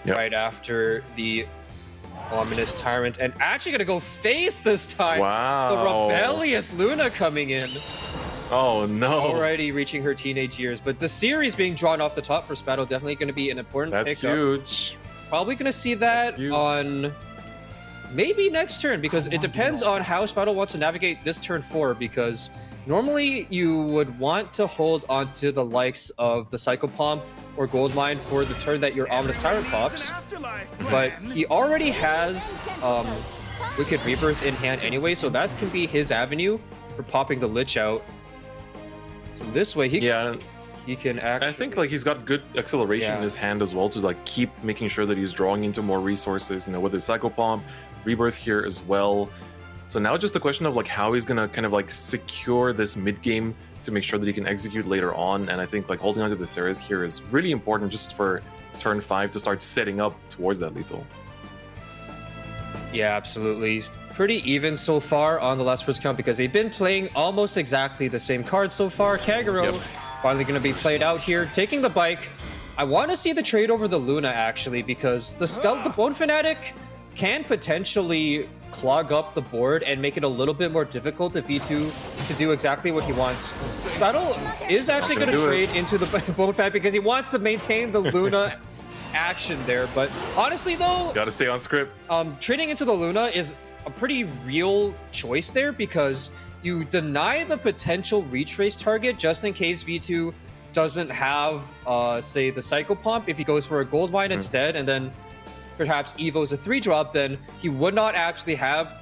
Yep. Right after the Ominous Tyrant, and actually going to go face this time. Wow. The rebellious Luna coming in. Oh no. Already reaching her teenage years, but the series being drawn off the top for Spadal definitely going to be an important That's pickup. huge. Probably going to see that on maybe next turn, because it depends on how Spadal wants to navigate this turn 4, because normally you would want to hold onto the likes of the Psycho Pomp or Gold Mine for the turn that your Ominous Tyrant pops, but he already has Wicked Rebirth in hand anyway, so that can be his avenue for popping the Lich out. So this way he can actually... I think like he's got good acceleration in his hand as well to like keep making sure that he's drawing into more resources, you know, whether it's Psycho Pomp, Rebirth here as well. So now just a question of like how he's gonna kind of like secure this mid game to make sure that he can execute later on. And I think like holding onto the Ceres here is really important just for turn 5 to start setting up towards that lethal. Yeah, absolutely. Pretty even so far on the Last Words count, because they've been playing almost exactly the same cards so far. Kagero finally going to be played out here, taking the bike. I want to see the trade over the Luna, actually, because the Bone Fanatic can potentially clog up the board and make it a little bit more difficult if V2 to do exactly what he wants. Spadal is actually going to trade into the Bone Fanatic because he wants to maintain the Luna action there. But honestly, though... Gotta stay on script. Trading into the Luna is a pretty real choice there, because you deny the potential retrace target just in case V2 doesn't have, say, the Psycho Pomp. If he goes for a Gold Mine instead, and then perhaps Evo's a 3-drop, then he would not actually have,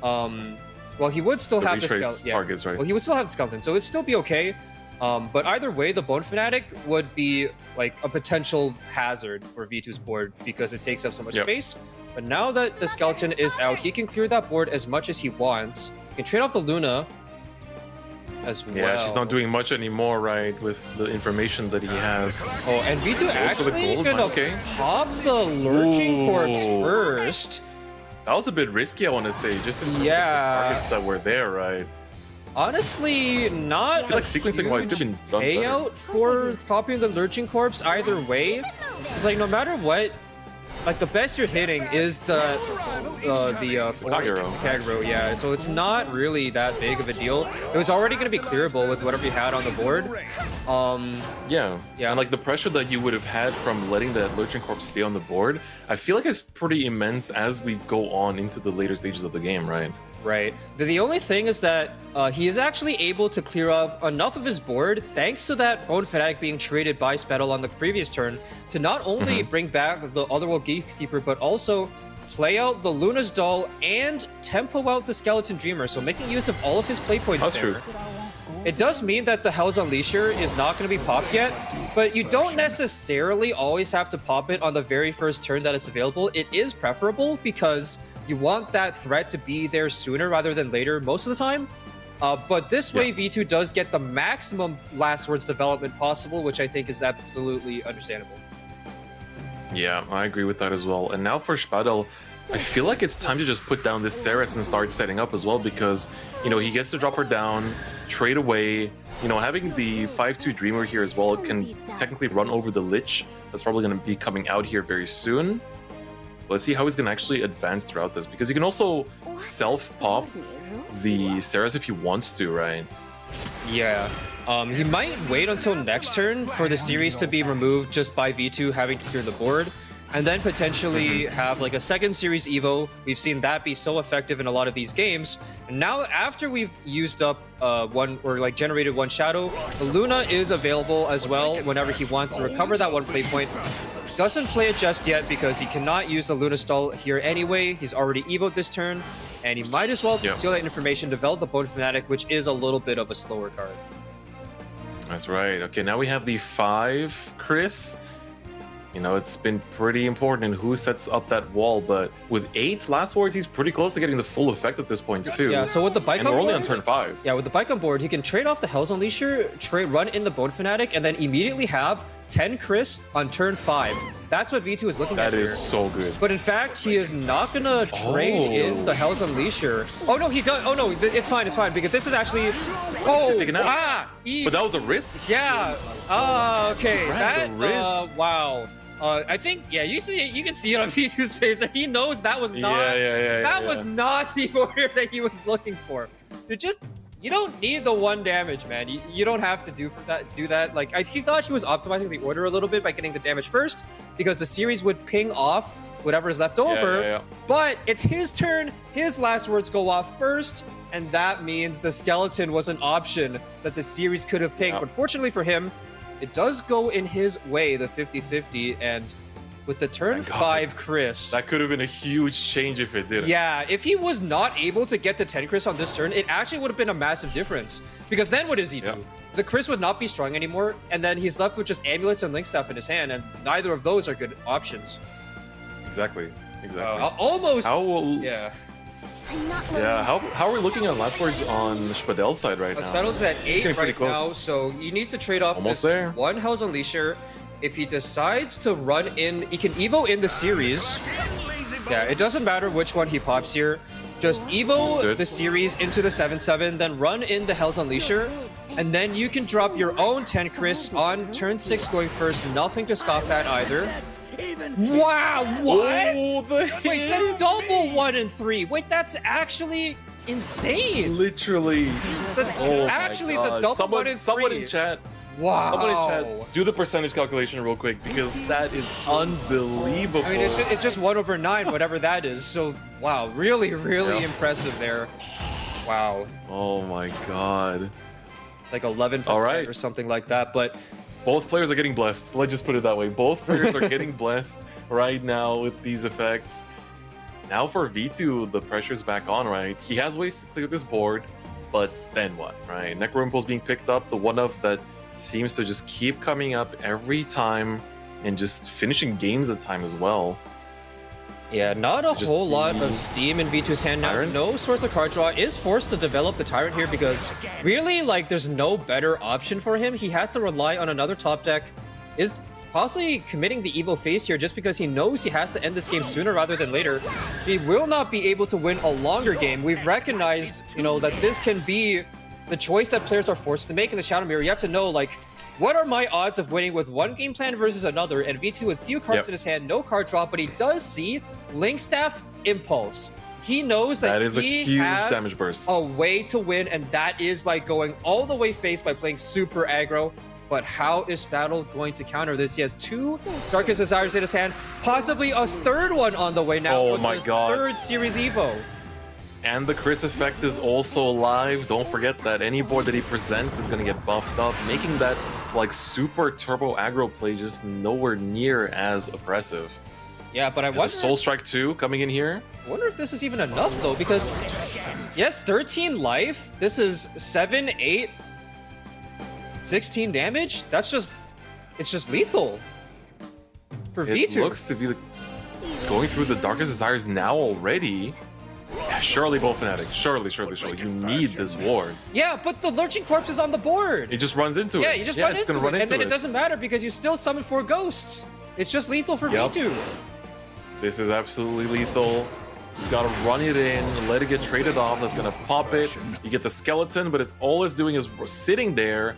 well, he would still have the Skeleton. Targets, right? Well, he would still have the Skeleton, so it'd still be okay. But either way, the Bone Fanatic would be like a potential hazard for V2's board because it takes up so much space. But now that the Skeleton is out, he can clear that board as much as he wants. He can trade off the Luna as well. Yeah, she's not doing much anymore, right, with the information that he has. Oh, and V2 actually gonna pop the Lurching Corpse first. That was a bit risky, I want to say, just in terms of the targets that were there, right? Honestly, not I feel like sequencing-wise, could have been done payout for popping the Lurching Corpse either way. It's like no matter what, like the best you're hitting is the Kagero, yeah. So it's not really that big of a deal. It was already going to be clearable with whatever you had on the board. Yeah. And like the pressure that you would have had from letting that Lurching Corpse stay on the board, I feel like it's pretty immense as we go on into the later stages of the game, right? Right. The only thing is that he is actually able to clear up enough of his board thanks to that Bone Fanatic being traded by Spettle on the previous turn to not only bring back the Otherworld Gatekeeper, but also play out the Luna's Doll and tempo out the Skeleton Dreamer, so making use of all of his play points. That's there. true. It does mean that the Hell's Unleasher is not going to be popped yet, but you don't necessarily always have to pop it on the very first turn that it's available. It is preferable because you want that threat to be there sooner rather than later most of the time. But this way, V2 does get the maximum last words development possible, which I think is absolutely understandable. Yeah, I agree with that as well. And now for Spadel, I feel like it's time to just put down this Ceres and start setting up as well, because, you know, he gets to drop her down, trade away. You know, having the 5-2 Dreamer here as well can technically run over the Lich. That's probably going to be coming out here very soon. Let's see how he's going to actually advance throughout this, because he can also self-pop the Ceres if he wants to, right? Yeah. He might wait until next turn for the series to be removed just by V2 having to clear the board, and then potentially have like a second series Evo. We've seen that be so effective in a lot of these games. And now after we've used up one, or like generated one Shadow, the Luna is available as well whenever he wants to recover that one play point. Doesn't play it just yet because he cannot use the Luna Stall here anyway. He's already Evo'd this turn, and he might as well conceal that information, develop the Bone Fanatic, which is a little bit of a slower card. That's right. Okay, now we have the 5 Chris. You know, it's been pretty important in who sets up that wall, but with 8 last words, he's pretty close to getting the full effect at this point too. Yeah, so with the bike and on we're only board, on turn 5. Yeah, with the bike on board, he can trade off the Hell's Unleasher, run in the Bone Fanatic, and then immediately have 10 Chris on turn 5. That's what V2 is looking at here. That is so good. But in fact, he is not gonna trade in the Hell's Unleasher. Oh no, he does. Oh no, it's fine, because this is actually. Oh, but that was a risk. Yeah. Okay. That. Wow. I think you can see it on V2's face. He knows that was not. That was not the order that he was looking for. You don't need the 1 damage, man. You don't have to do that. Like he thought he was optimizing the order a little bit by getting the damage first, because the series would ping off whatever is left over. But it's his turn. His last words go off first, and that means the skeleton was an option that the series could have pinged. But fortunately for him, it does go in his way, the 50-50, and with the turn 5 Chris. That could have been a huge change if it didn't. Yeah, if he was not able to get the 10 Chris on this turn, it actually would have been a massive difference. Because then what does he do? The Chris would not be strong anymore, and then he's left with just amulets and link staff in his hand, and neither of those are good options. Exactly. Almost. Yeah, how are we looking on last words on Spadel's side right now? Spadel's at 8 right now, so he needs to trade off Almost this there. 1 Hell's Unleasher. If he decides to run in, he can Evo in the series. Yeah, it doesn't matter which one he pops here. Just Evo the series into the 7-7, then run in the Hell's Unleasher, and then you can drop your own 10 Chris on turn 6 going first. Nothing to scoff at either. Wow, what? Wait, the double 1 and 3. Wait, that's actually insane. Literally. The double 1 and 3. Someone in chat. Wow. Someone in chat, do the percentage calculation real quick, because that is unbelievable. I mean, it's just 1/9, whatever that is. So, wow, really impressive there. Wow. Oh my god. It's like 11% or something like that, but both players are getting blessed. Let's just put it that way. Both players are getting blessed right now with these effects. Now for V2, the pressure's back on, right? He has ways to clear this board, but then what, right? Necro Impulse being picked up, the one-of that seems to just keep coming up every time and just finishing games at time as well. Yeah, not a whole lot of steam in V2's hand now. No sorts of card draw. Is forced to develop the Tyrant here because really, like, there's no better option for him. He has to rely on another top deck. Is possibly committing the Evo face here just because he knows he has to end this game sooner rather than later. He will not be able to win a longer game. We've recognized, that this can be the choice that players are forced to make in the Shadow Mirror. You have to know, like, what are my odds of winning with one game plan versus another? And V2 with few cards in his hand, no card draw, but he does see Link Staff Impulse. He knows that is he a huge has damage burst. a way to win, and that is by going all the way face by playing super aggro. But how is Battle going to counter this? He has 2 Darkest Desires in his hand, possibly a third one on the way now. Oh with my the god. Third Series Evo. And the Chris effect is also live. Don't forget that any board that he presents is going to get buffed up, making that like super turbo aggro play just nowhere near as oppressive. Yeah, but I wonder... Soul Strike 2 coming in here. I wonder if this is even enough, though, because... Yes, 13 life. This is 7, 8, 16 damage. That's just... It's just lethal. For V2. It looks to be... It's going through the Darkest Desires now already. Yeah, surely, Bone Fanatic. Surely. You need this ward. Yeah, but the Lurching Corpse is on the board. It just runs into it. Yeah, you just run into it. And then it doesn't matter because you still summon 4 ghosts. It's just lethal for V2. This is absolutely lethal. You gotta run it in, let it get traded off. That's gonna pop it. You get the skeleton, but all it's doing is sitting there.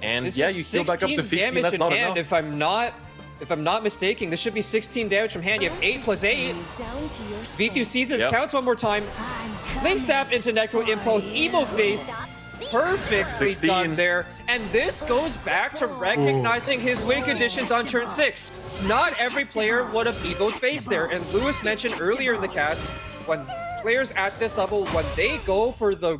And this yeah, you heal back up to 15. Damage That's in not hand. enough. If I'm not mistaken, this should be 16 damage from hand. You have 8 plus 8. V2 sees it, counts one more time. Link Snap into Necro Impulse, Evo Face. Perfectly done there. And this goes back to recognizing his win conditions on turn 6. Not every player would have Evo'd Face there. And Lewis mentioned earlier in the cast, when players at this level, when they go for the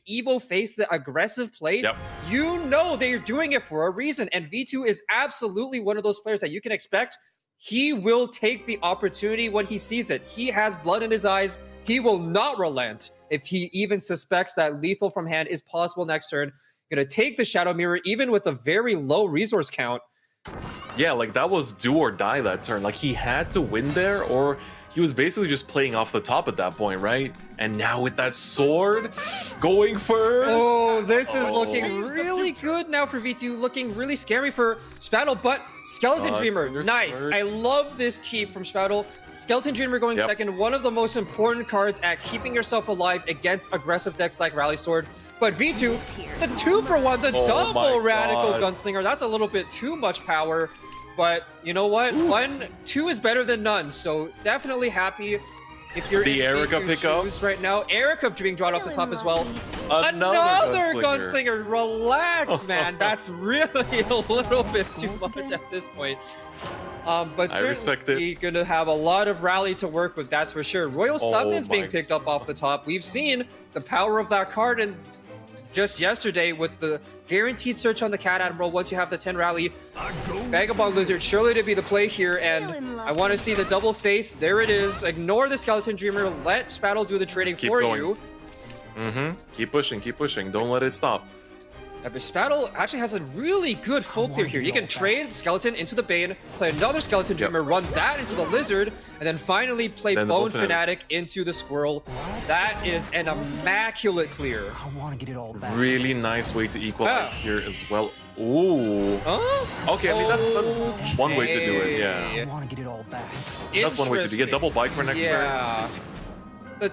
Evo Face, the aggressive play, you know they're doing it for a reason. And V2 is absolutely one of those players that you can expect. He will take the opportunity when he sees it. He has blood in his eyes. He will not relent if he even suspects that lethal from hand is possible next turn. Gonna take the Shadow Mirror, even with a very low resource count. Yeah, like that was do or die that turn. Like he had to win there, or he was basically just playing off the top at that point, right? And now with that sword going first. Oh, this is looking really good now for V2. Looking really scary for Spattle, but Skeleton Dreamer, nice. I love this keep from Spattle. Skeleton Dreamer going second, one of the most important cards at keeping yourself alive against aggressive decks like Rally Sword. But V2, the 2-for-1, the double Radical Gunslinger, that's a little bit too much power. But you know what? 2 is better than none. So definitely happy if you're the in Erica pickup right now. Erica being drawn off the top as well. Another Gunslinger. Relax, man. That's really a little bit too much at this point. But I respect it. You're gonna have a lot of rally to work with, that's for sure. Royal Summon's being picked up off the top. We've seen the power of that card, and just yesterday with the guaranteed search on the Cat Admiral, once you have the 10 rally, Vagabond Lizard surely to be the play here, and I want to see the double face. There it is. Ignore the Skeleton Dreamer. Let Spattle do the trading for you. Keep pushing. Don't let it stop. Yeah, but Spattle actually has a really good full clear here. You can trade Skeleton into the Bane, play another Skeleton Dreamer, run that into the Lizard, and then finally play Bone Fanatic into the Squirrel. That is an immaculate clear. I want to get it all back. Really nice way to equalize here as well. Ooh. Okay, I mean that's one way to do it. Yeah. I want to get it all back. That's one way to do it. Get double bike for next turn.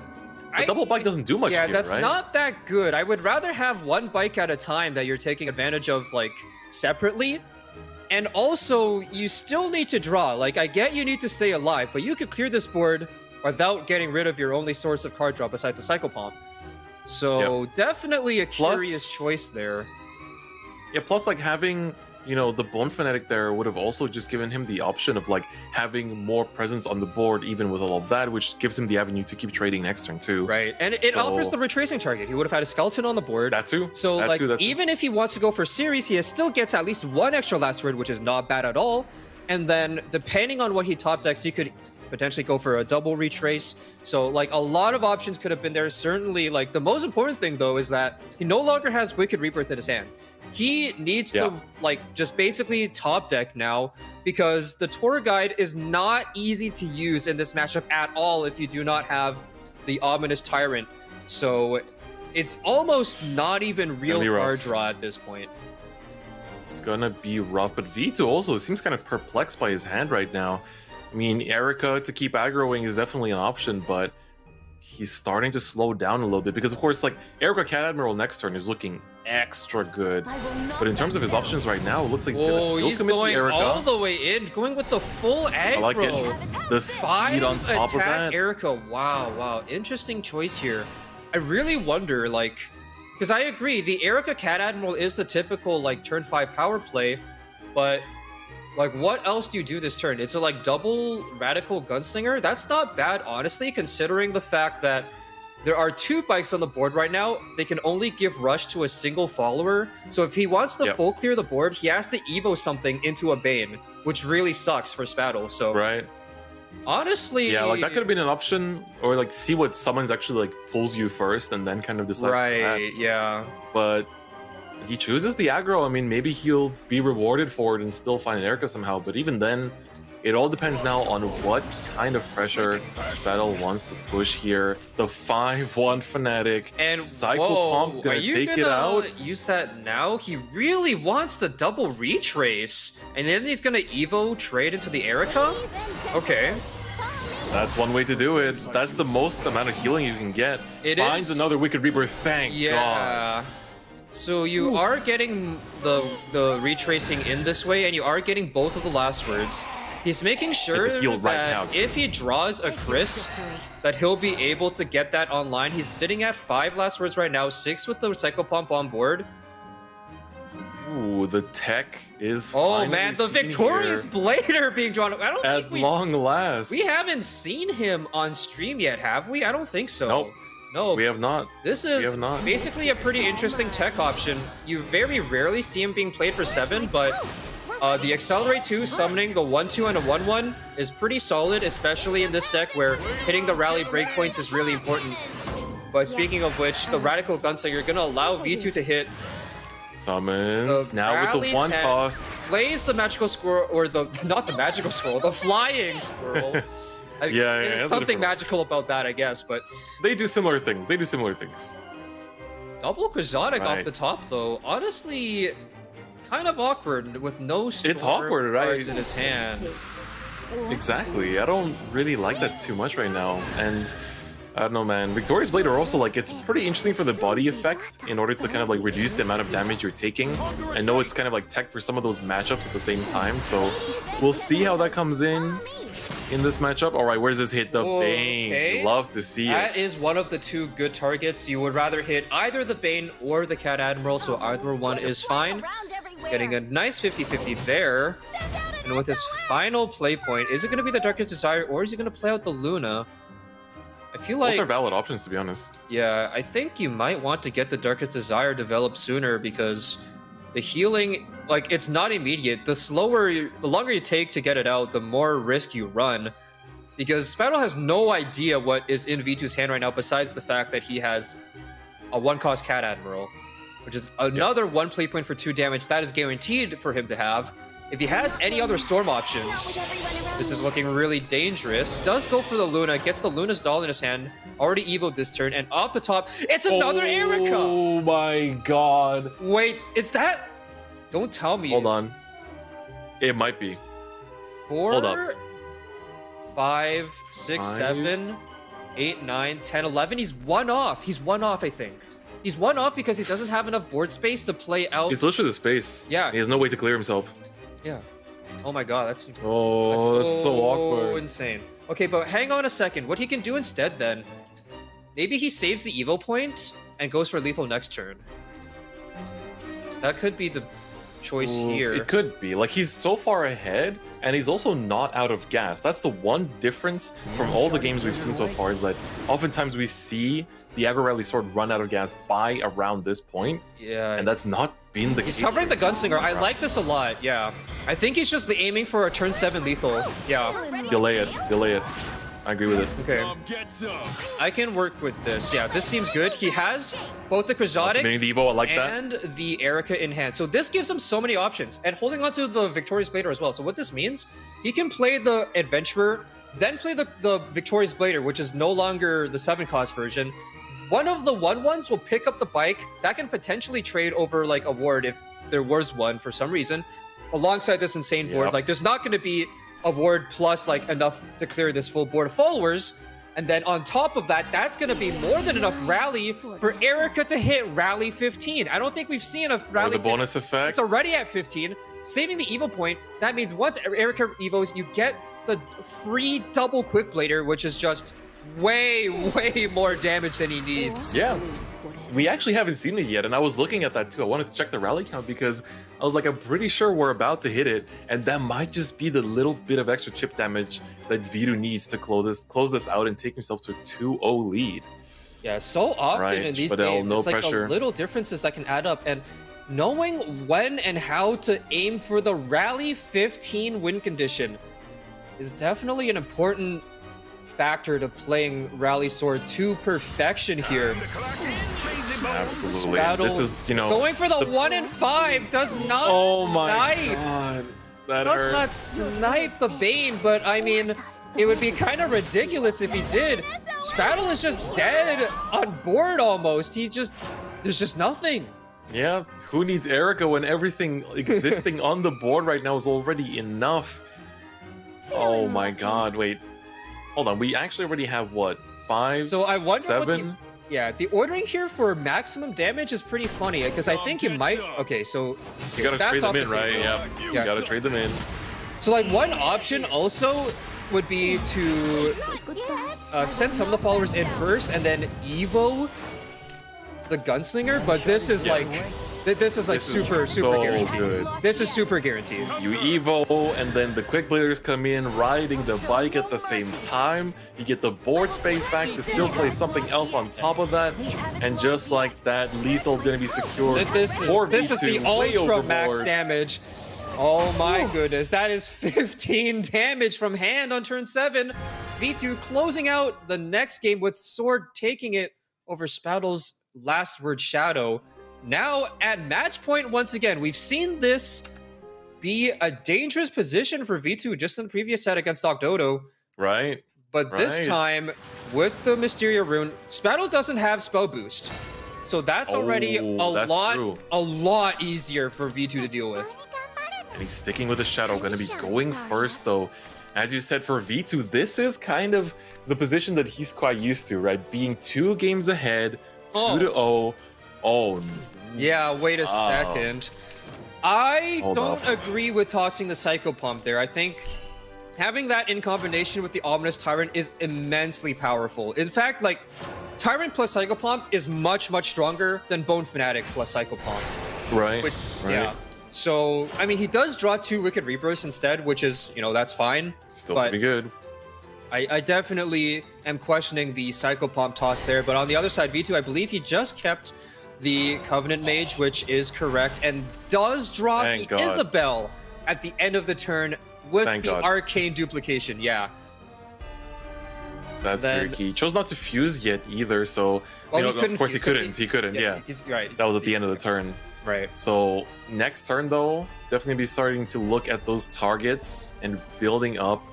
The double bike doesn't do much here, that's right? not that good. I would rather have one bike at a time that you're taking advantage of, like, separately. And also, you still need to draw. Like, I get you need to stay alive, but you could clear this board without getting rid of your only source of card draw besides a Cycle Palm. So, definitely a curious choice there. Yeah, plus, like, having, you know, the Bone Fanatic there would have also just given him the option of, like, having more presence on the board, even with all of that, which gives him the avenue to keep trading next turn, too. Right, and it offers the retracing target. He would have had a Skeleton on the board. That too. So, even if he wants to go for series, he still gets at least one extra last word, which is not bad at all. And then, depending on what he top decks, he could potentially go for a double retrace. So, like, a lot of options could have been there. Certainly, like, the most important thing, though, is that he no longer has Wicked Rebirth in his hand. He needs to, like, just basically top deck now, because the tour guide is not easy to use in this matchup at all if you do not have the Ominous Tyrant. So it's almost not even real card draw at this point. It's gonna be rough, but V2 also seems kind of perplexed by his hand right now. I mean, Erica to keep aggroing is definitely an option, but he's starting to slow down a little bit because, of course, like, Erica Cat Admiral next turn is looking extra good. But in terms of his options right now, it looks like he's gonna still commit going the Erica. all the way in, going with the full aggro. I like it. The speed on top of that. Erica, wow, interesting choice here. I really wonder, like, because I agree, the Erica Cat Admiral is the typical, like, turn 5 power play, but, like, what else do you do this turn? It's a, like, double Radical Gunslinger? That's not bad, honestly, considering the fact that there are 2 bikes on the board right now. They can only give rush to a single follower. So if he wants to full clear the board, he has to evo something into a Bane, which really sucks for Spadle. So right. Honestly, yeah, like that could have been an option, or like see what someone's actually like pulls you first, and then kind of decide. Right. Yeah. But he chooses the aggro. I mean, maybe he'll be rewarded for it and still find Erica somehow. But even then, it all depends now on what kind of pressure Spadle wants to push here. The 5-1 Fnatic and Psycho Pump gonna take it out. Use that now? He really wants the double retrace, and then he's gonna Evo trade into the Erica? Okay. That's one way to do it. That's the most amount of healing you can get. Finds another Wicked Rebirth, thank God. So you are getting the retracing in this way, and you are getting both of the last words. He's making sure that if he draws a Chris, that he'll be able to get that online. He's sitting at 5 last words right now, 6 with the Psycho Pump on board. Ooh, the tech is man, the Victorious Blader being drawn. I don't think at long last. We haven't seen him on stream yet, have we? I don't think so. Nope. No, we have not. This is basically a pretty interesting tech option. You very rarely see him being played for 7, but the Accelerate 2 summoning the 1-2 and a 1-1 is pretty solid, especially in this deck where hitting the rally breakpoints is really important. But speaking of which, the Radical Gunslinger gonna allow V2 to hit. Summons now with the 1 costs. Plays the Magical Squirrel, or not the Magical Squirrel, the Flying Squirrel. There's something magical about that, I guess, but they do similar things. Double Quixotic off the top, though. Honestly, kind of awkward with no awkward, cards in his hand. Exactly. I don't really like that too much right now, and I don't know, man. Victorious Blade are also like, it's pretty interesting for the body effect in order to kind of like reduce the amount of damage you're taking. I know it's kind of like tech for some of those matchups at the same time, so we'll see how that comes in this matchup. All right, where's this hit? The Bane. Love to see it. That is one of the 2 good targets. You would rather hit either the Bane or the Cat Admiral, so either one is fine. Getting a nice 50-50 there. And with his final play point, is it going to be the Darkest Desire, or is he going to play out the Luna? I feel like both are valid options, to be honest. Yeah, I think you might want to get the Darkest Desire developed sooner, because the healing, like, it's not immediate. The longer you take to get it out, the more risk you run. Because Spadle has no idea what is in V2's hand right now, besides the fact that he has a 1-cost Cat Admiral, which is another 1 play point for 2 damage. That is guaranteed for him to have. If he has any other Storm options, this is looking really dangerous. Does go for the Luna, gets the Luna's doll in his hand. Already evoed this turn, and off the top, it's another Erica! Oh my God. Wait, is that? Don't tell me. Hold on. It might be. 4, Hold up. 5, 6, 7, 8, 9, 10, 11. He's 1 off. He's 1 off, I think. He's 1 off because he doesn't have enough board space to play out. He's literally the space. Yeah. He has no way to clear himself. Yeah. Oh my God, that's that's so awkward. Insane. Okay, but hang on a second. What he can do instead then, maybe he saves the Evo point and goes for lethal next turn. That could be the choice here. It could be. Like, he's so far ahead, and he's also not out of gas. That's the one difference from all the games we've seen so far, is that oftentimes we see the aggro rally sword run out of gas by around this point. Yeah. And that's not been the case. He's covering the Gunslinger. I like this a lot, yeah. I think he's just aiming for a turn 7 lethal. Yeah. Delay it. I agree with it. Okay. I can work with this. Yeah, this seems good. He has both the Quixotic the Evo, I like and the Erica in hand. So this gives him so many options. And holding on to the Victorious Blader as well. So what this means, he can play the Adventurer, then play the Victorious Blader, which is no longer the 7-cost version. One of the 1-1s will pick up the bike. That can potentially trade over like a ward if there was one for some reason. Alongside this insane board, like there's not going to be a ward plus like enough to clear this full board of followers. And then on top of that, that's going to be more than enough rally for Erica to hit rally 15. I don't think we've seen a rally. Or the bonus effect. It's already at 15. Saving the Evo point, that means once Erica Evos, you get the free double Quick Blader, which is just way more damage than he needs. Yeah. We actually haven't seen it yet, and I was looking at that too. I wanted to check the rally count because I was like, I'm pretty sure we're about to hit it, and that might just be the little bit of extra chip damage that Bidu needs to close this out and take himself to a 2-0 lead. Yeah, so often Right, in these Spadell, games, no it's like pressure. the little differences that can add up, and knowing when and how to aim for the Rally 15 win condition is definitely an important factor to playing Rally Sword to perfection here. Absolutely. Battle This is, you know, going for the 1 and 5 does not Oh my snipe. god. That Does hurt. not snipe the Bane, but I mean, it would be kind of ridiculous if he did. Spadle is just dead on board almost. There's just nothing. Yeah, who needs Erica when everything existing on the board right now is already enough? Oh my god, wait. Hold on, we actually already have what? 5? So I wonder 7? Yeah, the ordering here for maximum damage is pretty funny because I think you might. Okay, so You gotta that's trade them off in, the right? table. Yeah, you Yeah. gotta trade them in. So like one option also would be to send some of the followers in first and then Evo the gunslinger, but this is like this is like super so guaranteed. good. This is super guaranteed. You Evo, and then the quick players come in riding the bike at the same time. You get the board space back to still play something else on top of that, and just like that, lethal's gonna be secured. This is the way ultra max overboard. damage. Oh my goodness, that is 15 damage from hand on turn 7. V2 closing out the next game with Sword taking it over Spoutle's last word Shadow. Now at match point once again, we've seen this be a dangerous position for V2 just in the previous set against Doc Dodo. Right. But this Right. time, with the Mysteria rune, Spadle doesn't have spell boost. So that's already that's true. a lot easier for V2 to deal with. And he's sticking with the Shadow, gonna be going first though. As you said, for V2, this is kind of the position that he's quite used to, right? Being 2 games ahead, 2-0. Oh, yeah, wait a second. I Hold don't up. agree with tossing the Psycho Pump there. I think having that in combination with the Ominous Tyrant is immensely powerful. In fact, like, Tyrant plus Psycho Pump is much, much stronger than Bone Fanatic plus Psycho Pump. Right, Which, right. Yeah. So, I mean, he does draw 2 Wicked Rebirths instead, which is, you know, that's fine. Still but pretty good. I definitely am questioning the Psycho Pump toss there. But on the other side, V2, I believe he just kept the Covenant Mage, which is correct, and does draw Thank the God. Isabel at the end of the turn with Thank the God. Arcane Duplication. Yeah. That's very key. He chose not to fuse yet either, so Well, you he know, couldn't of course fuse, he couldn't. He couldn't. Yeah, he's right. That was at the end of the turn. Right. So next turn though, definitely be starting to look at those targets and building up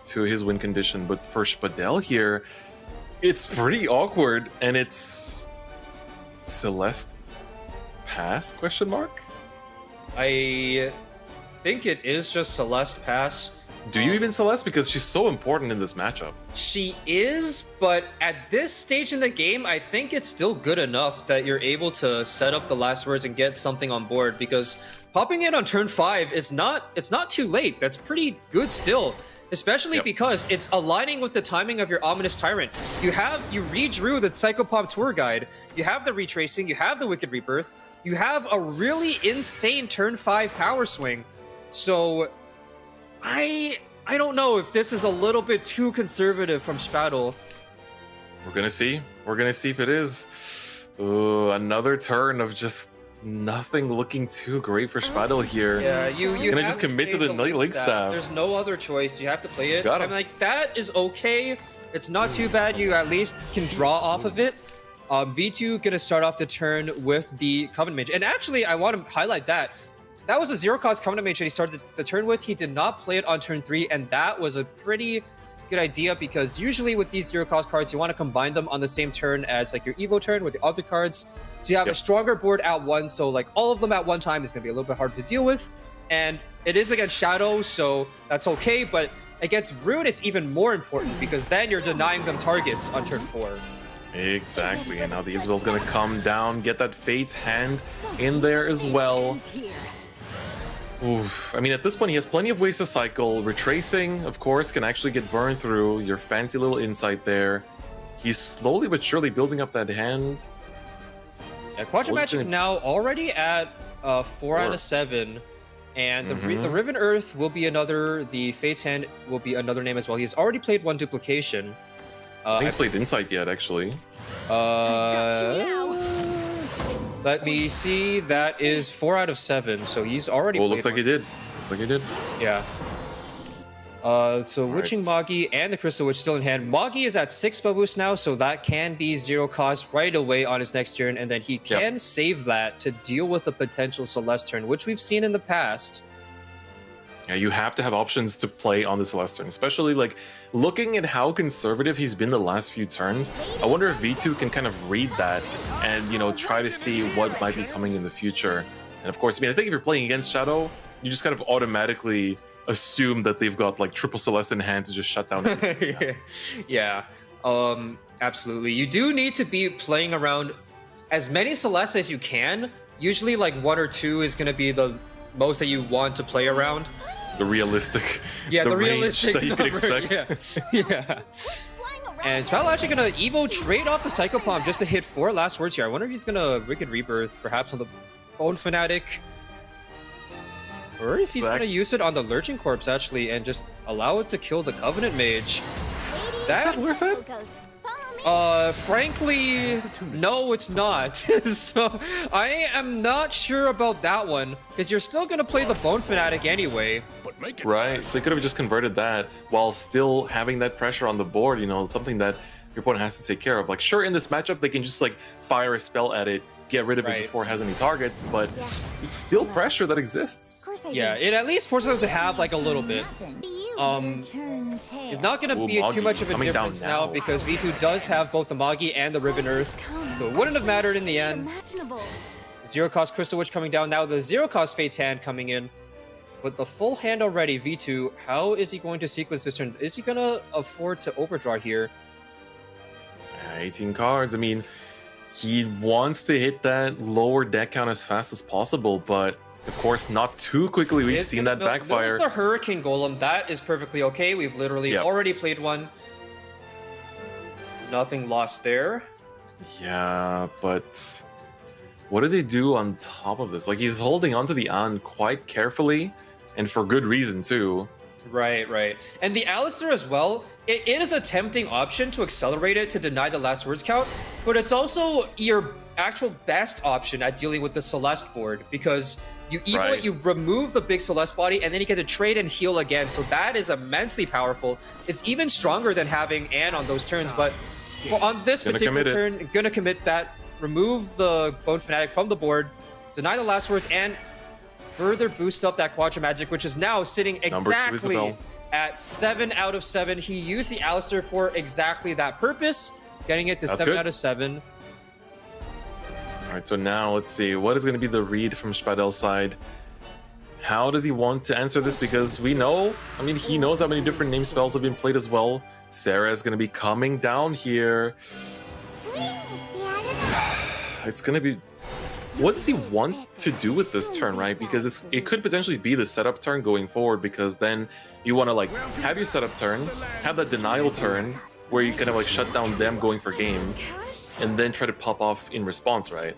to his win condition. But for Spadell here, it's pretty awkward, and it's Celeste pass question mark. I think it is just Celeste pass. Do you even Celeste? Because she's so important in this matchup. She is, but at this stage in the game, I think it's still good enough that you're able to set up the last words and get something on board, because popping it on turn 5 is it's not too late. That's pretty good still, especially because it's aligning with the timing of your Ominous Tyrant. You redrew the Psychopomp Tour Guide, you have the Retracing, you have the Wicked Rebirth, you have a really insane turn 5 power swing. So I don't know if this is a little bit too conservative from Spadle. We're gonna see. We're gonna see if it is. Ooh, another turn of just nothing looking too great for Spadle here. Yeah, you gonna have just commit to save the Link Staff. There's no other choice. You have to play it. Got him. I'm like, that is okay. It's not too bad. You at least can draw off of it. V2 gonna start off the turn with the Covenant Mage. And actually, I want to highlight that. That was a zero-cost Covenant Mage that he started the turn with. He did not play it on turn 3, and that was a pretty good idea, because usually with these zero-cost cards, you want to combine them on the same turn as like your Evo turn with the other cards. So you have a stronger board at one, so like all of them at one time is going to be a little bit harder to deal with. And it is against Shadow, so that's okay, but against Rune, it's even more important, because then you're denying them targets on turn 4. Exactly, and now the Isabel's gonna come down, get that Fate's Hand in there as well. Oof. I mean, at this point, he has plenty of ways to cycle. Retracing, of course, can actually get burned through. Your fancy little insight there. He's slowly but surely building up that hand. Yeah, Quadra Magic now already at 4 out of 7. And the Riven Earth will be another, the Fate's Hand will be another name as well. He's already played one duplication. I think he's played Insight yet, actually. Let me see. That is 4 out of 7. So he's already. Oh, looks like he did. Looks like he did. Yeah. So Witching Magi and the Crystal Witch still in hand. Magi is at 6 spell boost now, so that can be 0 cost right away on his next turn, and then he can save that to deal with a potential Celeste turn, which we've seen in the past. Yeah, you have to have options to play on the Celeste turn, especially like looking at how conservative he's been the last few turns. I wonder if V2 can kind of read that and, you know, try to see what might be coming in the future. And of course, I mean, I think if you're playing against Shadow, you just kind of automatically assume that they've got like triple Celeste in hand to just shut down. Yeah, absolutely. You do need to be playing around as many Celestes as you can. Usually like 1 or 2 is going to be the most that you want to play around. The realistic, the realistic that you number, could expect. Yeah. And Spell actually gonna Evo trade off the Psychopomp just to hit 4 last words here. I wonder if he's gonna Wicked Rebirth, perhaps on the Bone Fanatic, or if he's gonna use it on the Lurching Corpse actually, and just allow it to kill the Covenant Mage. That worth it? Frankly, no, it's not. So I am not sure about that one, because you're still gonna play the Bone Fanatic anyway. Right, so you could have just converted that while still having that pressure on the board, you know, something that your opponent has to take care of. Like, sure, in this matchup, they can just like fire a spell at it, get rid of it before it has any targets, but it's still pressure that exists. Yeah, it at least forces them to have like a little bit. It's not going to be too much of a difference now because V2 does have both the Magi and the Riven Earth, so it wouldn't have mattered in the end. 0 cost Crystal Witch coming down, now the 0 cost Fate's Hand coming in. With the full hand already, V2, how is he going to sequence this turn? Is he going to afford to overdraw here? 18 cards, I mean, he wants to hit that lower deck count as fast as possible, but of course not too quickly. We've seen that backfire. There's the Hurricane Golem, that is perfectly okay. We've literally already played one. Nothing lost there. Yeah, but what does he do on top of this? Like, he's holding onto the An quite carefully, and for good reason too. Right. And the Alistair as well, it is a tempting option to accelerate it to deny the last words count, but it's also your actual best option at dealing with the Celeste board, because you evo it, you remove the big Celeste body, and then you get to trade and heal again. So that is immensely powerful. It's even stronger than having Anne on those turns, but on this particular turn, gonna commit that, remove the Bone Fanatic from the board, deny the last words, and further boost up that Quadra Magic, which is now sitting exactly at 7 out of 7. He used the Alistair for exactly that purpose, getting it to 7 out of 7. All right, so now let's see. What is going to be the read from Spadel's side? How does he want to answer this? Because we know, I mean, he knows how many different name spells have been played as well. Sarah is going to be coming down here. It's going to be... What does he want to do with this turn, right? Because it could potentially be the setup turn going forward, because then you want to like have your setup turn, have that denial turn where you kind of like shut down them going for game, and then try to pop off in response, right?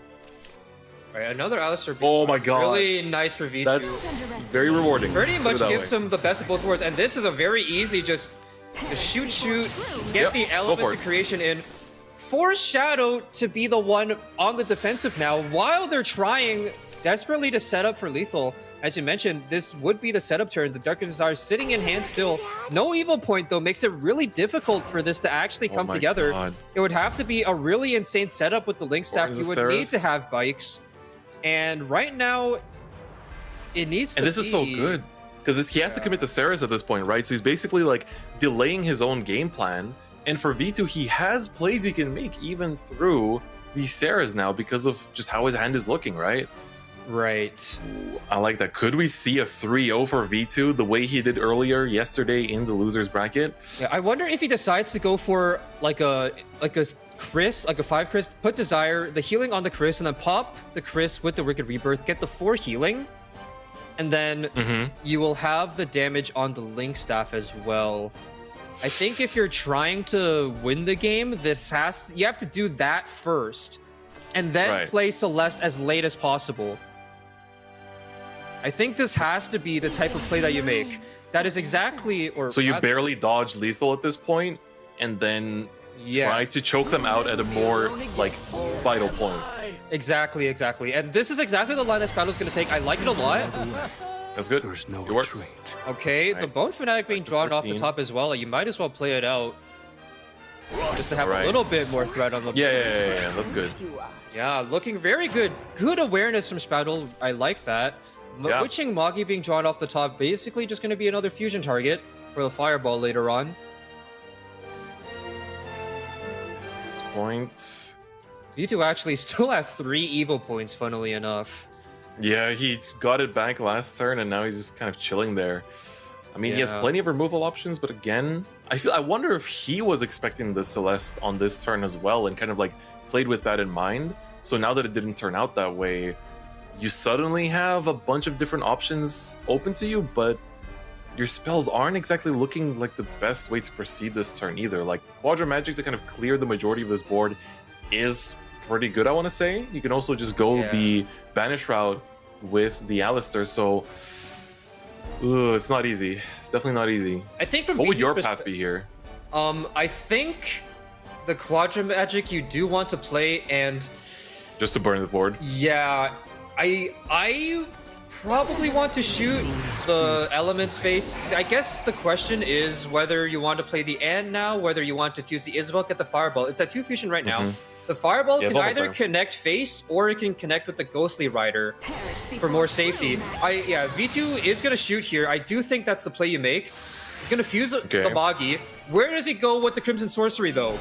Right, another Alistair. Oh my god. Really nice for V2. That's very rewarding. Pretty much gives him the best of both worlds, and this is a very easy just shoot, get the elements of creation in. Force Shadow to be the one on the defensive now, while they're trying desperately to set up for lethal. As you mentioned, this would be the setup turn. The Dark Desire sitting in hand still. No evil point, though, makes it really difficult for this to actually come together. God. It would have to be a really insane setup with the Link Staff. You would need to have bikes. And right now, it needs to be... And this is so good, because he has to commit the Ceres at this point, right? So he's basically like delaying his own game plan. And for V2, he has plays he can make even through these Ceres now because of just how his hand is looking, right? Right. Ooh, I like that. Could we see a 3-0 for V2 the way he did earlier yesterday in the losers bracket? Yeah, I wonder if he decides to go for like a Chris, like a 5 Chris, put Desire, the healing on the Chris, and then pop the Chris with the Wicked Rebirth, get the 4 healing, and then you will have the damage on the Link Staff as well. I think if you're trying to win the game, you have to do that first, and then play Celeste as late as possible. I think this has to be the type of play that you make. That is exactly, or so you barely dodge lethal at this point, and then try to choke them out at a more like vital point. Exactly. And this is exactly the line that Spaddle's going to take. I like it a lot. That's good. It works. Okay, the Bone Fanatic being drawn off the top as well. You might as well play it out. Just to have a little bit more threat on the board. Yeah, that's good. Yeah, looking very good. Good awareness from Spaddle. I like that. Witching Magi being drawn off the top, basically just going to be another fusion target for the Fireball later on. Points. Bidu actually still have 3 evil points, funnily enough. Yeah, he got it back last turn, and now he's just kind of chilling there. I mean, he has plenty of removal options, but again, I wonder if he was expecting the Celeste on this turn as well, and kind of like played with that in mind. So now that it didn't turn out that way, you suddenly have a bunch of different options open to you, but your spells aren't exactly looking like the best way to proceed this turn either. Like, Quadra Magic to kind of clear the majority of this board is pretty good, I want to say. You can also just go the Banish route with the Alistair, so it's not easy. It's definitely not easy. I think from what would your path be here? I think the Quadra Magic you do want to play, and just to burn the board. Yeah, I probably want to shoot the Element's face. I guess the question is whether you want to play the End now, whether you want to fuse the Isabel, get the Fireball. It's at 2 fusion right now. The Fireball can either connect face or it can connect with the Ghostly Rider for more safety. V2 is going to shoot here. I do think that's the play you make. He's going to fuse the Magi. Where does he go with the Crimson Sorcery, though?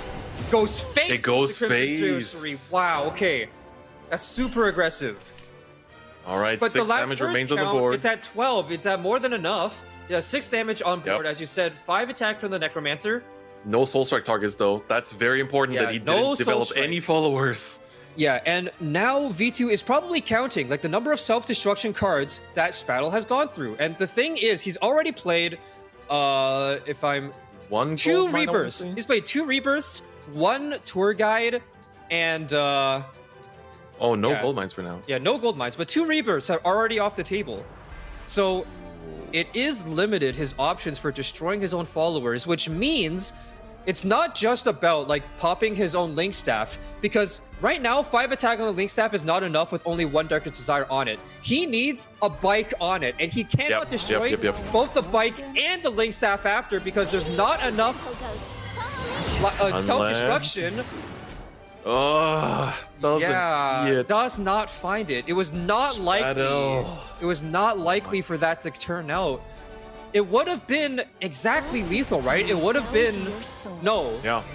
Goes face. It goes with the Crimson face. Sorcery. Wow, okay. That's super aggressive. All right, but 6 the last damage word remains on count, the board. It's at 12. It's at more than enough. Yeah, 6 damage on board, as you said. 5 attack from the Necromancer. No Soul Strike targets, though. That's very important that he didn't develop any followers. Yeah, and now V2 is probably counting like the number of self-destruction cards that Spaddle has gone through. And the thing is, he's already played, if I'm... 2 Rebirths. He's played 2 Rebirths, 1 Tour Guide, and... Oh, no gold mines for now. Yeah, no gold mines, but 2 Rebirths are already off the table. So it is limited his options for destroying his own followers, which means it's not just about like popping his own Link Staff, because right now 5 attack on the Link Staff is not enough with only 1 Darkest Desire on it. He needs a bike on it, and he cannot destroy both the bike and the Link Staff after, because there's not enough self-destruction. Does not find it. It was not likely. It was not likely for that to turn out. It would have been exactly lethal, right? It would have been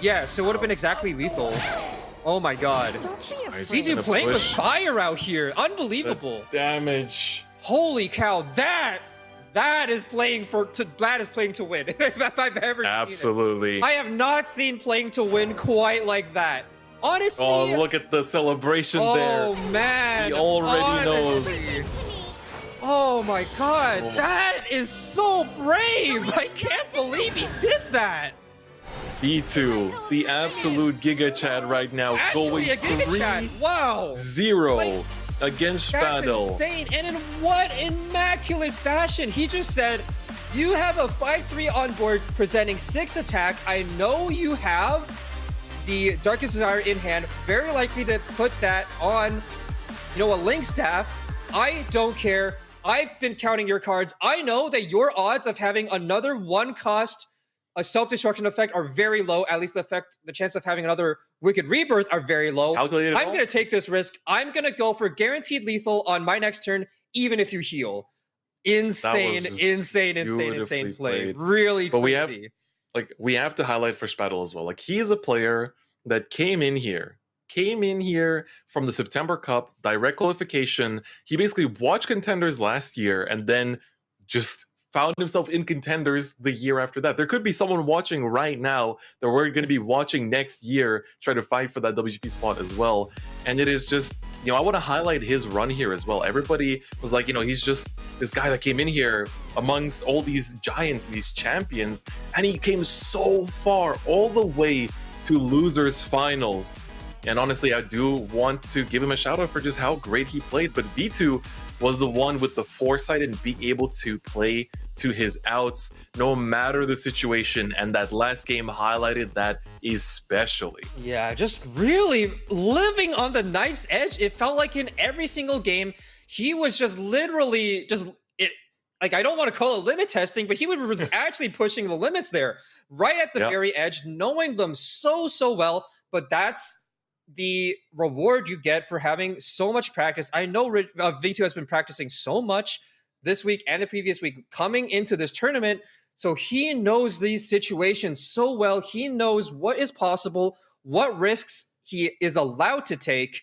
Yes, it would have been exactly lethal. Oh my god. DJ playing with fire out here. Unbelievable. Damage. Holy cow. That is playing to win. If I've ever Absolutely. seen it. I have not seen playing to win quite like that. Honestly. Oh, look at the celebration there. Oh, man. He already knows. Oh, my God. That is so brave. I can't believe he did that. V2, the absolute Giga Chad right now. Actually, going a Giga Chad. Wow. 0 against Spaddle. That's insane. And in what immaculate fashion. He just said, you have a 5-3 on board presenting 6 attack. I know you have the Darkest Desire in hand, very likely to put that on, a Link Staff. I don't care. I've been counting your cards. I know that your odds of having another 1-cost self-destruction effect are very low. At least the chance of having another Wicked Rebirth are very low. I'm going to take this risk. I'm going to go for guaranteed lethal on my next turn, even if you heal. Insane play. Really crazy. We have to highlight for Spaddle as well. Like, he's a player that came in here from the September Cup, direct qualification. He basically watched Contenders last year and then just found himself in Contenders the year after that. There could be someone watching right now that we're going to be watching next year try to fight for that WGP spot as well. And it is just, I want to highlight his run here as well. Everybody was like, he's just this guy that came in here amongst all these giants, these champions, and he came so far, all the way to losers finals. And honestly, I do want to give him a shout out for just how great he played. But V2 was the one with the foresight and being able to play to his outs, no matter the situation, and that last game highlighted that especially. Yeah, just really living on the knife's edge. It felt like in every single game, he was just literally like, I don't want to call it limit testing, but he was actually pushing the limits there, right at the very edge, knowing them so well. But that's the reward you get for having so much practice. I know V2 has been practicing so much this week and the previous week coming into this tournament, so he knows these situations so well. He knows what is possible, what risks he is allowed to take,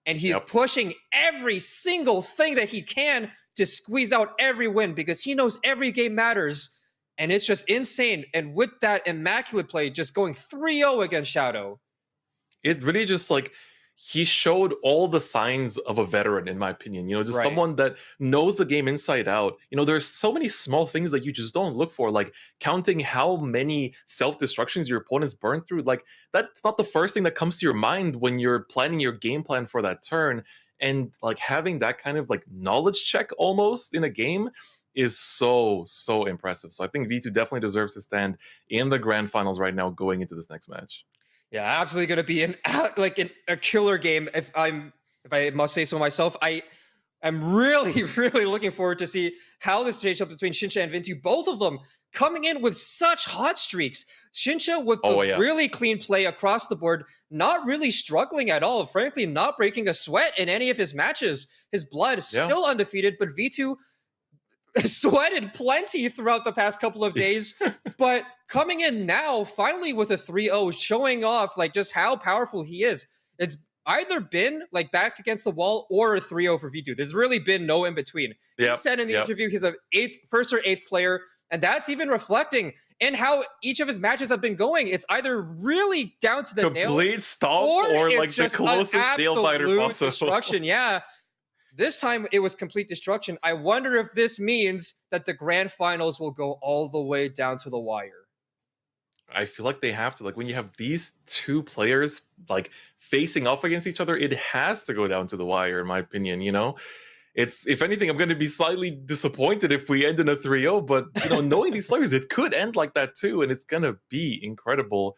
and he's pushing every single thing that he can to squeeze out every win, because he knows every game matters, and it's just insane. And with that immaculate play, just going 3-0 against Shadow, it really just like, he showed all the signs of a veteran, in my opinion. You know, just someone that knows the game inside out. You know, there's so many small things that you just don't look for, like counting how many self-destructions your opponents burn through. Like, that's not the first thing that comes to your mind when you're planning your game plan for that turn. And like having that kind of like knowledge check almost in a game is so impressive. So I think V2 definitely deserves to stand in the grand finals right now going into this next match. Yeah, absolutely going to be a killer game. If I must say so myself, I am really looking forward to see how this shapes up between Shincha and Vintu. Both of them coming in with such hot streaks. Shincha with really clean play across the board, not really struggling at all. Frankly, not breaking a sweat in any of his matches. His blood still undefeated, but V2 sweated plenty throughout the past couple of days, but coming in now finally with a 3-0, showing off like just how powerful he is. It's either been like back against the wall or a 3-0 for V2. There's really been no in between. He said in the interview he's a first or eighth player, and that's even reflecting in how each of his matches have been going. It's either really down to the complete stomp or like the closest nail biter possible. Destruction. Yeah. This time it was complete destruction. I wonder if this means that the grand finals will go all the way down to the wire. I feel like they have to. Like, when you have these two players like facing off against each other, it has to go down to the wire, in my opinion. You know, it's, if anything, I'm going to be slightly disappointed if we end in a 3-0. But you know, knowing these players, it could end like that too, and it's going to be incredible.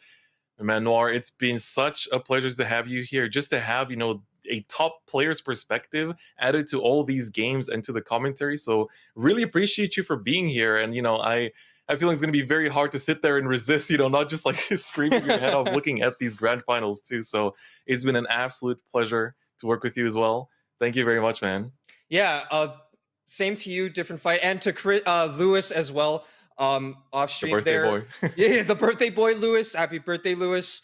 Man, Noir, it's been such a pleasure to have you here. Just to have, you know, a top player's perspective added to all these games and to the commentary. So really appreciate you for being here. And, you know, I feel it's going to be very hard to sit there and resist, you know, not just like screaming your head off looking at these grand finals too. So it's been an absolute pleasure to work with you as well. Thank you very much, man. Yeah, same to you, different fight. And to Lewis as well, off stream there. Yeah, the birthday boy, Lewis. Happy birthday, Lewis.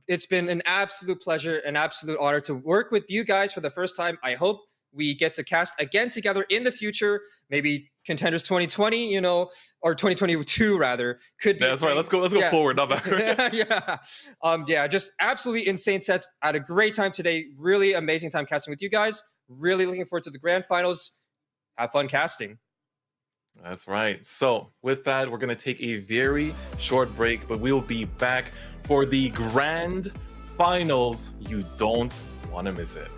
It's been an absolute pleasure, an absolute honor to work with you guys for the first time. I hope we get to cast again together in the future. Maybe Contenders 2020, you know, or 2022 rather. Could be. That's right. Let's go forward, not backward. Yeah, just absolutely insane sets. I had a great time today. Really amazing time casting with you guys. Really looking forward to the grand finals. Have fun casting. That's right. So with that, we're going to take a very short break, but we'll be back for the grand finals. You don't want to miss it.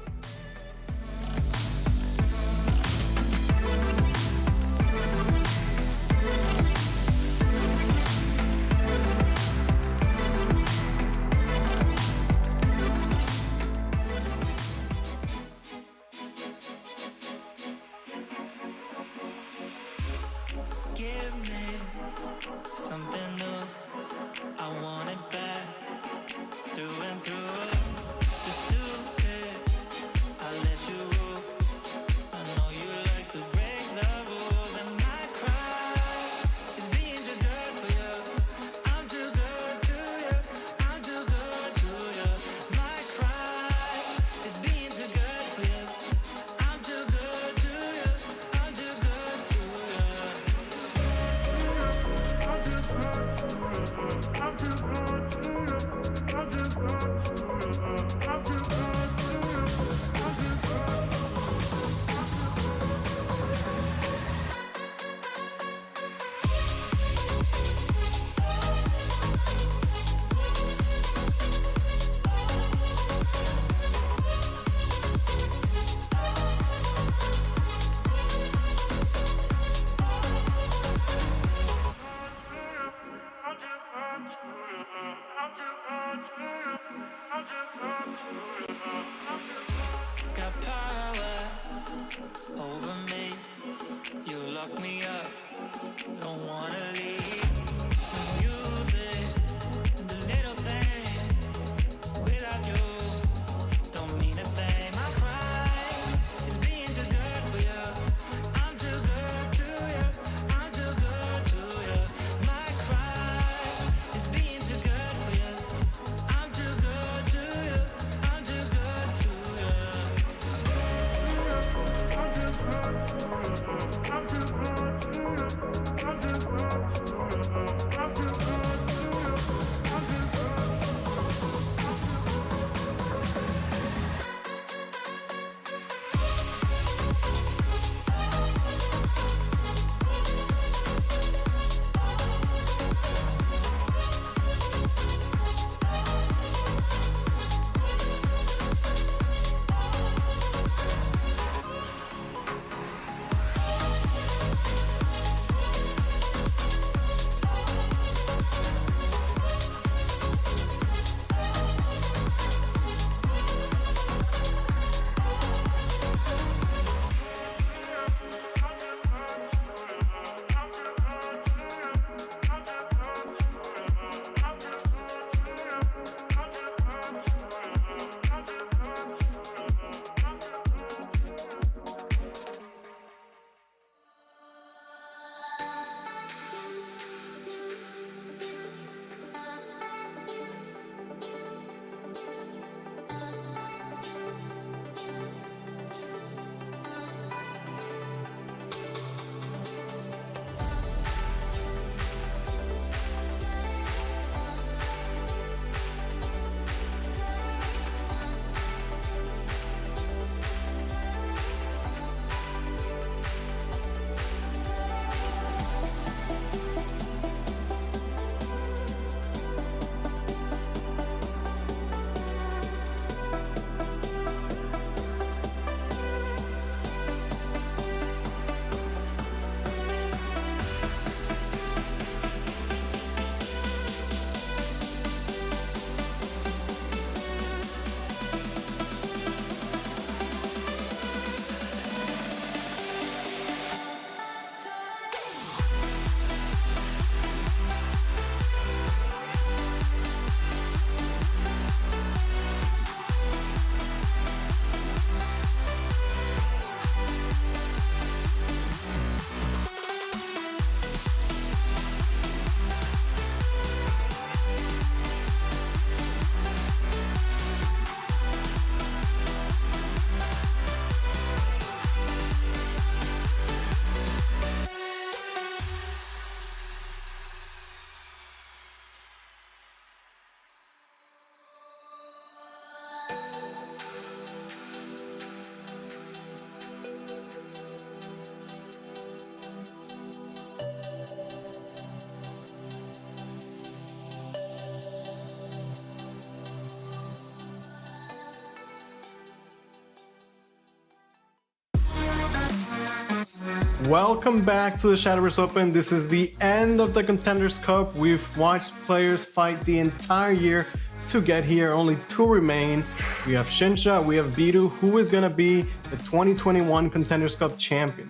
Welcome back to the Shadowverse Open. This is the end of the Contenders Cup. We've watched players fight the entire year to get here. Only 2 remain. We have Shinsha, we have Bidu, who is going to be the 2021 Contenders Cup champion.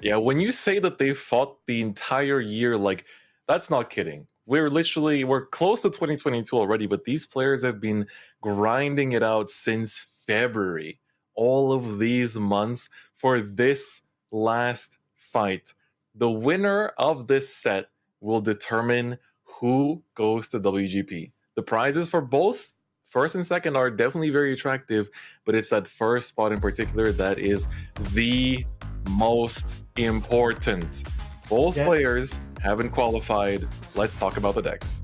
Yeah, when you say that they fought the entire year, like, that's not kidding. We're close to 2022 already, but these players have been grinding it out since February. All of these months for this last fight. The winner of this set will determine who goes to WGP. The prizes for both first and second are definitely very attractive, but it's that first spot in particular that is the most important. Both players haven't qualified. Let's talk about the decks.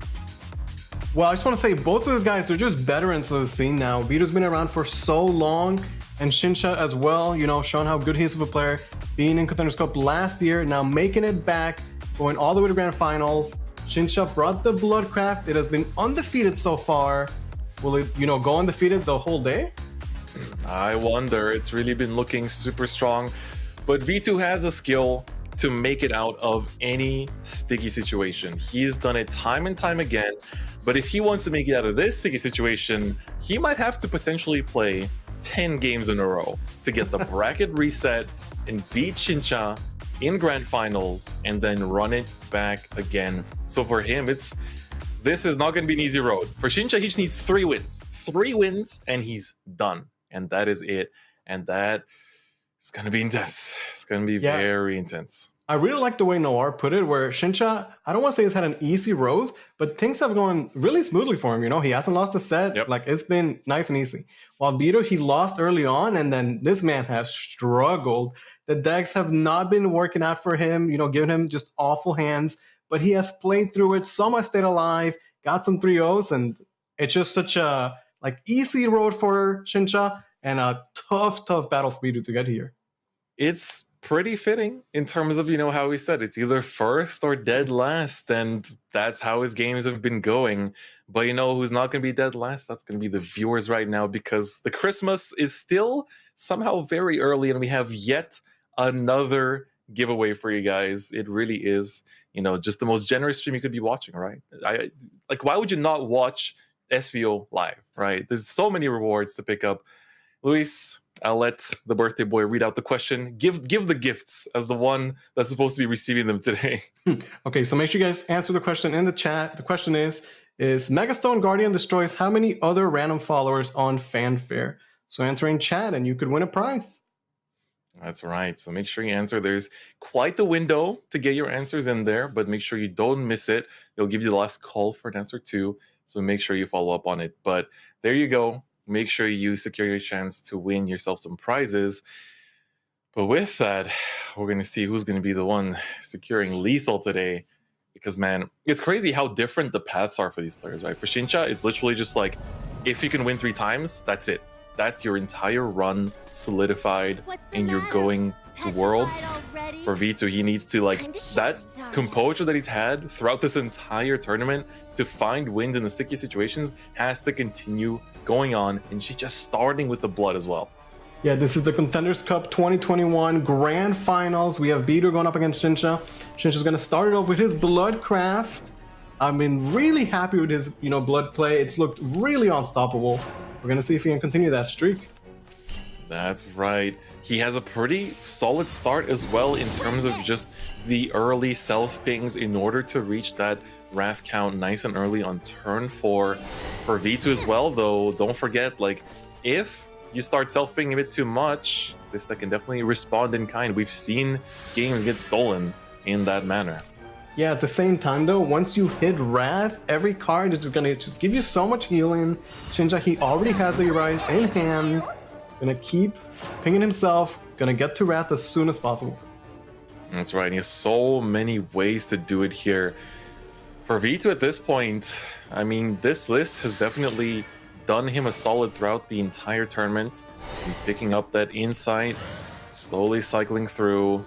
Well, I just want to say both of these guys, they're just veterans of the scene now. Bidu's been around for so long, and Shinsha as well, you know, showing how good he is of a player, being in Contenders Cup last year, now making it back, going all the way to Grand Finals. Shinsha brought the Bloodcraft. It has been undefeated so far. Will it, you know, go undefeated the whole day? I wonder. It's really been looking super strong, but V2 has the skill to make it out of any sticky situation. He's done it time and time again, but if he wants to make it out of this sticky situation, he might have to potentially play 10 games in a row to get the bracket reset and beat Shinsha in Grand Finals and then run it back again. So for him, this is not going to be an easy road. For Shinsha, he just needs 3 wins. 3 wins and he's done. And that is it. And that is going to be intense. It's going to be very intense. I really like the way Noir put it, where Shinsha, I don't want to say he's had an easy road, but things have gone really smoothly for him. You know, he hasn't lost a set. Like, it's been nice and easy. While Bidu, he lost early on, and then this man has struggled. The decks have not been working out for him, you know, giving him just awful hands, but he has played through it, so much stayed alive, got some 3-0s, and it's just such a, like, easy road for Shinsha, and a tough battle for Bidu to get here. It's pretty fitting in terms of, you know, how he said it's either first or dead last, and that's how his games have been going. But you know who's not going to be dead last? That's going to be the viewers right now, because the Christmas is still somehow very early, and we have yet another giveaway for you guys. It really is, you know, just the most generous stream you could be watching, right? Like, why would you not watch SVO live, right? There's so many rewards to pick up. Luis, I'll let the birthday boy read out the question. Give the gifts as the one that's supposed to be receiving them today. Okay, so make sure you guys answer the question in the chat. The question is Megastone Guardian destroys how many other random followers on Fanfare? So answer in chat and you could win a prize. That's right. So make sure you answer. There's quite the window to get your answers in there, but make sure you don't miss it. They'll give you the last call for an answer too. So make sure you follow up on it. But there you go. Make sure you secure your chance to win yourself some prizes. But with that, we're going to see who's going to be the one securing lethal today. Because, man, it's crazy how different the paths are for these players, right? For Shinsha, it's literally just like, if you can win 3 times, that's it. That's your entire run solidified, and you're going to Worlds. For V2, he needs to, like, that composure that he's had throughout this entire tournament to find wins in the sticky situations has to continue going on, and she's just starting with the blood as well. Yeah, this is the Contenders Cup 2021 Grand Finals. We have Bidu going up against Shinsha. Shinsha's going to start it off with his Bloodcraft. I've been really happy with his, you know, blood play. It's looked really unstoppable. We're going to see if he can continue that streak. That's right. He has a pretty solid start as well in terms of just the early self-pings in order to reach that Wrath count nice and early on turn 4. For V2 as well, though, don't forget, like, if you start self-pinging a bit too much, this deck can definitely respond in kind. We've seen games get stolen in that manner. Yeah, at the same time though, once you hit Wrath, every card is just gonna just give you so much healing. Shinsha, he already has the Rise in hand. Gonna keep pinging himself, gonna get to Wrath as soon as possible. That's right, and he has so many ways to do it here. For V2 at this point, I mean, this list has definitely done him a solid throughout the entire tournament. And picking up that insight, slowly cycling through,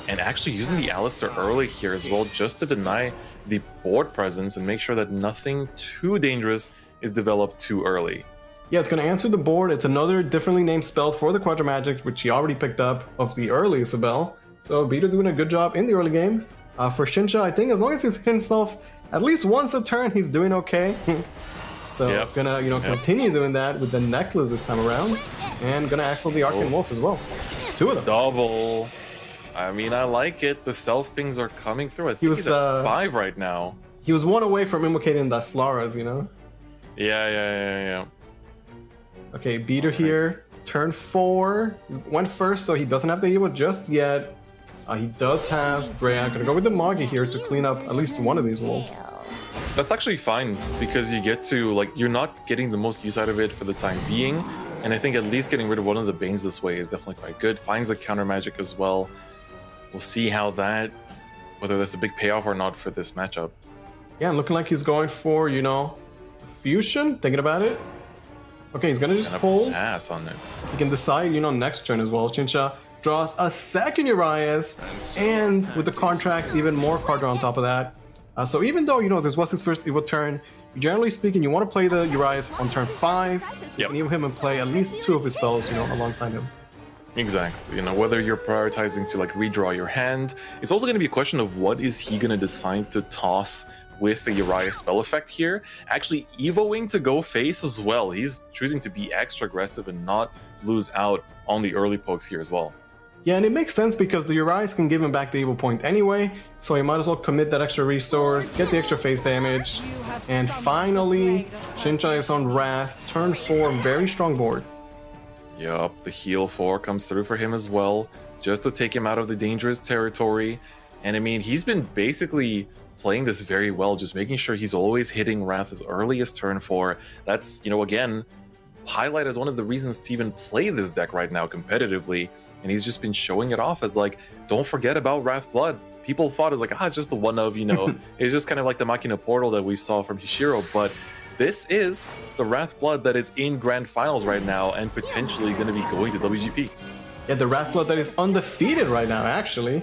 and actually using the Alistair early here as well, just to deny the board presence and make sure that nothing too dangerous is developed too early. Yeah, it's going to answer the board. It's another differently named spell for the Quadra Magic, which he already picked up of the early Isabel. So Bidu doing a good job in the early game. For Shinsha, I think as long as he's hit himself at least once a turn, he's doing okay. So gonna continue doing that with the necklace this time around, and gonna axle the Arcane Wolf as well. 2 of them. Double. I mean, I like it. The self pings are coming through. I think he's at 5 right now. He was 1 away from invocating the Floras, you know? Yeah. Okay, Bidu here. Turn 4. He went first, so he doesn't have the Evo just yet. He does have Greya. Gonna go with the Magi here to clean up at least one of these wolves. That's actually fine, because you get to, like, you're not getting the most use out of it for the time being. And I think at least getting rid of one of the Banes this way is definitely quite good. Finds a counter magic as well. We'll see how whether that's a big payoff or not for this matchup. Yeah, looking like he's going for, Fusion, thinking about it. Okay, he's gonna just hold. Pass on it. He can decide, next turn as well. Shinsha draws a second Urias, and with the contract, even more card draw on top of that. So even though, this was his first Evo turn, generally speaking, you want to play the Urias on turn 5, and Evo him and play at least 2 of his spells, alongside him. Exactly. Whether you're prioritizing to redraw your hand, it's also going to be a question of what is he going to decide to toss with the Urias spell effect here. Actually evoing to go face as well. He's choosing to be extra aggressive and not lose out on the early pokes here as well. Yeah, and it makes sense because the Urias can give him back the Evo point anyway, so he might as well commit that extra restores, get the extra face damage, and finally, Shinsha is on Wrath, turn 4, very strong board. Yup, the heal 4 comes through for him as well, just to take him out of the dangerous territory. And I mean, he's been basically playing this very well, just making sure he's always hitting Wrath as early as turn 4. That's, again, highlight as one of the reasons to even play this deck right now competitively. And he's just been showing it off as don't forget about Wrath Blood. People thought it was it's just the one of, it's just kind of like the Machina Portal that we saw from Hishiro, but this is the Wrath Blood that is in Grand Finals right now and potentially going to be going to WGP. Yeah, the Wrath Blood that is undefeated right now, actually.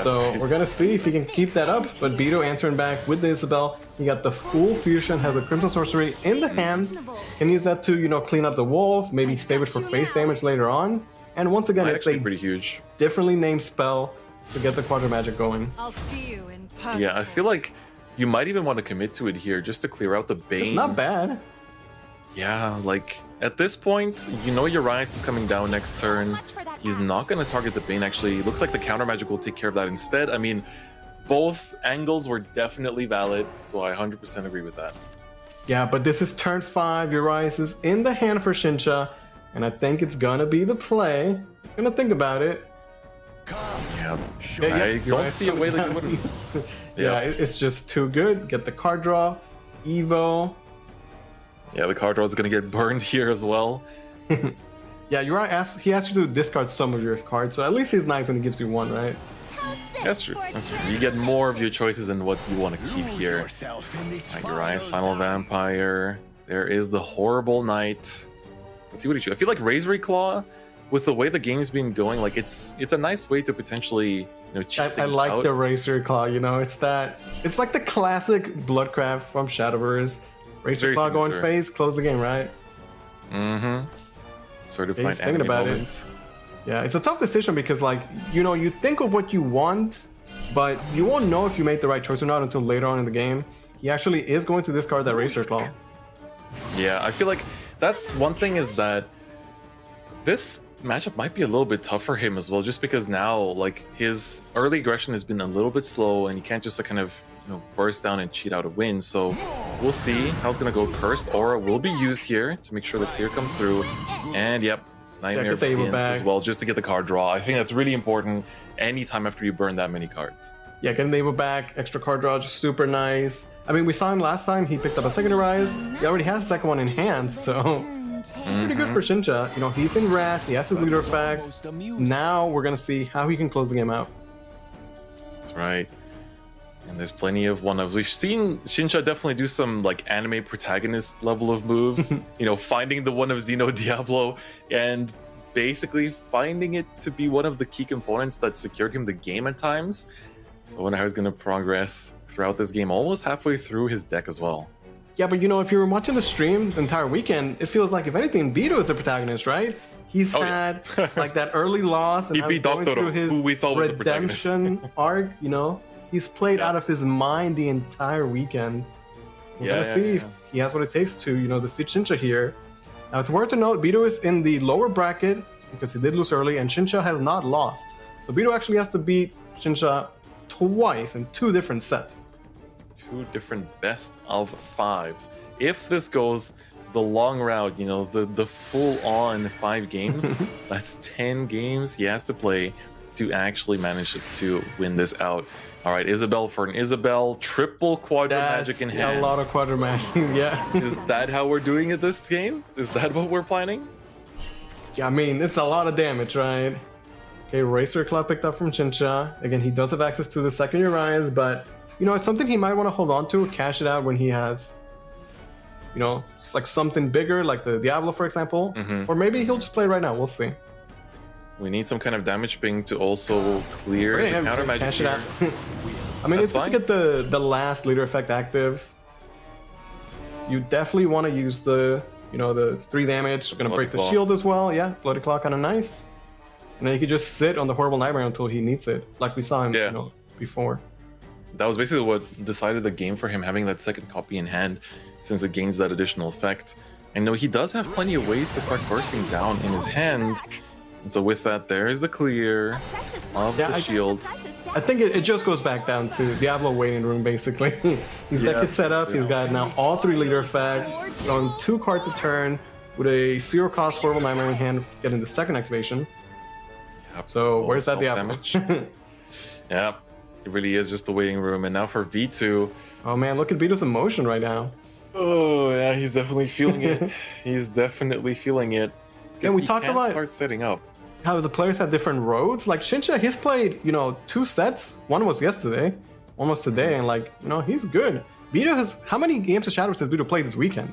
So we're going to see if he can keep that up, but Bidu answering back with the Isabel. He got the full fusion, has a Crimson Sorcery in the hand, can use that to, clean up the wolf, maybe save it for face damage later on. And once again, it's a pretty huge, differently named spell to get the Quadra Magic going. I'll see you in person. Yeah, I feel like you might even want to commit to it here just to clear out the Bane. It's not bad. Yeah, at this point, Urias is coming down next turn. He's not going to target the Bane, actually. It looks like the counter magic will take care of that instead. I mean, both angles were definitely valid, so I 100% agree with that. Yeah, but this is turn 5. Urias is in the hand for Shinsha, and I think it's going to be the play. He's going to think about it. Yeah, I don't see a way that you wouldn't. Yeah, it's just too good. Get the card draw, Evo. Yeah, the card draw is going to get burned here as well. Yeah, he asks you to discard some of your cards, so at least he's nice and he gives you 1, right? That's true. You get more of your choices in what you want to keep here. Urias, Final Vampire. There is the Horrible Knight. Let's see what he chooses. I feel like Razor Claw, with the way the game's been going, it's a nice way to potentially cheat I like out. the Razor Claw. It's like the classic Bloodcraft from Shadowverse. Razor Claw going face, close the game, right? Mm-hmm. Certified He's thinking about it. Yeah, it's a tough decision because you think of what you want, but you won't know if you made the right choice or not until later on in the game. He actually is going to discard that Razor Claw. Yeah, I feel like that's one thing, is that this matchup might be a little bit tough for him as well, just because now his early aggression has been a little bit slow and he can't just kind of burst down and cheat out a win. So we'll see how it's gonna go. Cursed Aura will be used here to make sure the clear comes through, and yep, Nightmare begins as well, just to get the card draw. I think that's really important anytime after you burn that many cards. Yeah, getting the Evo back, extra card draw, just super nice. I mean, we saw him last time, he picked up a second Rise. He already has a second one in hand, so pretty good for Shinsha. He's in Wrath, he has his leader effects. Now we're gonna see how he can close the game out. That's right. And there's plenty of one-ofs. We've seen Shinsha definitely do some anime protagonist level of moves. Finding the one of Xeno Diablo and basically finding it to be one of the key components that secured him the game at times. So I wonder how he's going to progress throughout this game, almost halfway through his deck as well. Yeah, but if you were watching the stream the entire weekend, it feels like, if anything, Bidu is the protagonist, right? He's had like that early loss and He now beat he's going Dr. through his who we thought was the protagonist. redemption arc, you know? He's played out of his mind the entire weekend. We're gonna see if he has what it takes to, you know, defeat Shincha here. Now it's worth to note, Bidu is in the lower bracket because he did lose early, and Shincha has not lost. So Bidu actually has to beat Shincha twice in 2 different sets. 2 different best of 5s. If this goes the long route, you know, the full-on 5 games, that's 10 games he has to play to actually manage to win this out. All right, Isabel for an Isabel, triple quadra magic in hand. A lot of quadra magic, yeah. Is that how we're doing it this game? Is that what we're planning? Yeah, I mean, it's a lot of damage, right? Okay, Racer Claw picked up from Shincha. Again, he does have access to the second Urias, but, you know, it's something he might want to hold on to, cash it out when he has, you know, just like something bigger, like the Diablo, for example. Or maybe he'll just play right now, we'll see. We need some kind of damage ping to also clear the counter magic. Cash it out. I mean, it's good to get the last leader effect active. You definitely want to use the, you know, the 3 damage. We're gonna break the shield as well. Yeah, Bloody Claw, kind of nice. And then you can just sit on the Horrible Nightmare until he needs it, like we saw him, you know, before. That was basically what decided the game for him, having that second copy in hand, since it gains that additional effect. And no, he does have plenty of ways to start bursting down in his hand. And so with that, there is the clear of the shield. I think it just goes back down to Diablo waiting room, basically. His deck is set up. He's got now all 3 leader effects, throwing 2 cards a turn with a 0 cost Horrible Nightmare in hand, getting the second activation. So where's that Diablo? Yeah, it really is just the waiting room. And now for V2. Oh man, look at Bidu's emotion right now. Oh yeah, he's definitely feeling it. He's definitely feeling it. Yeah, we talked about start setting up how the players have different roads. Like Shincha, he's played, you know, 2 sets. One was yesterday, one was today, and like, you know, he's good. Bidu has, how many games of Shadowverse has Bidu played this weekend?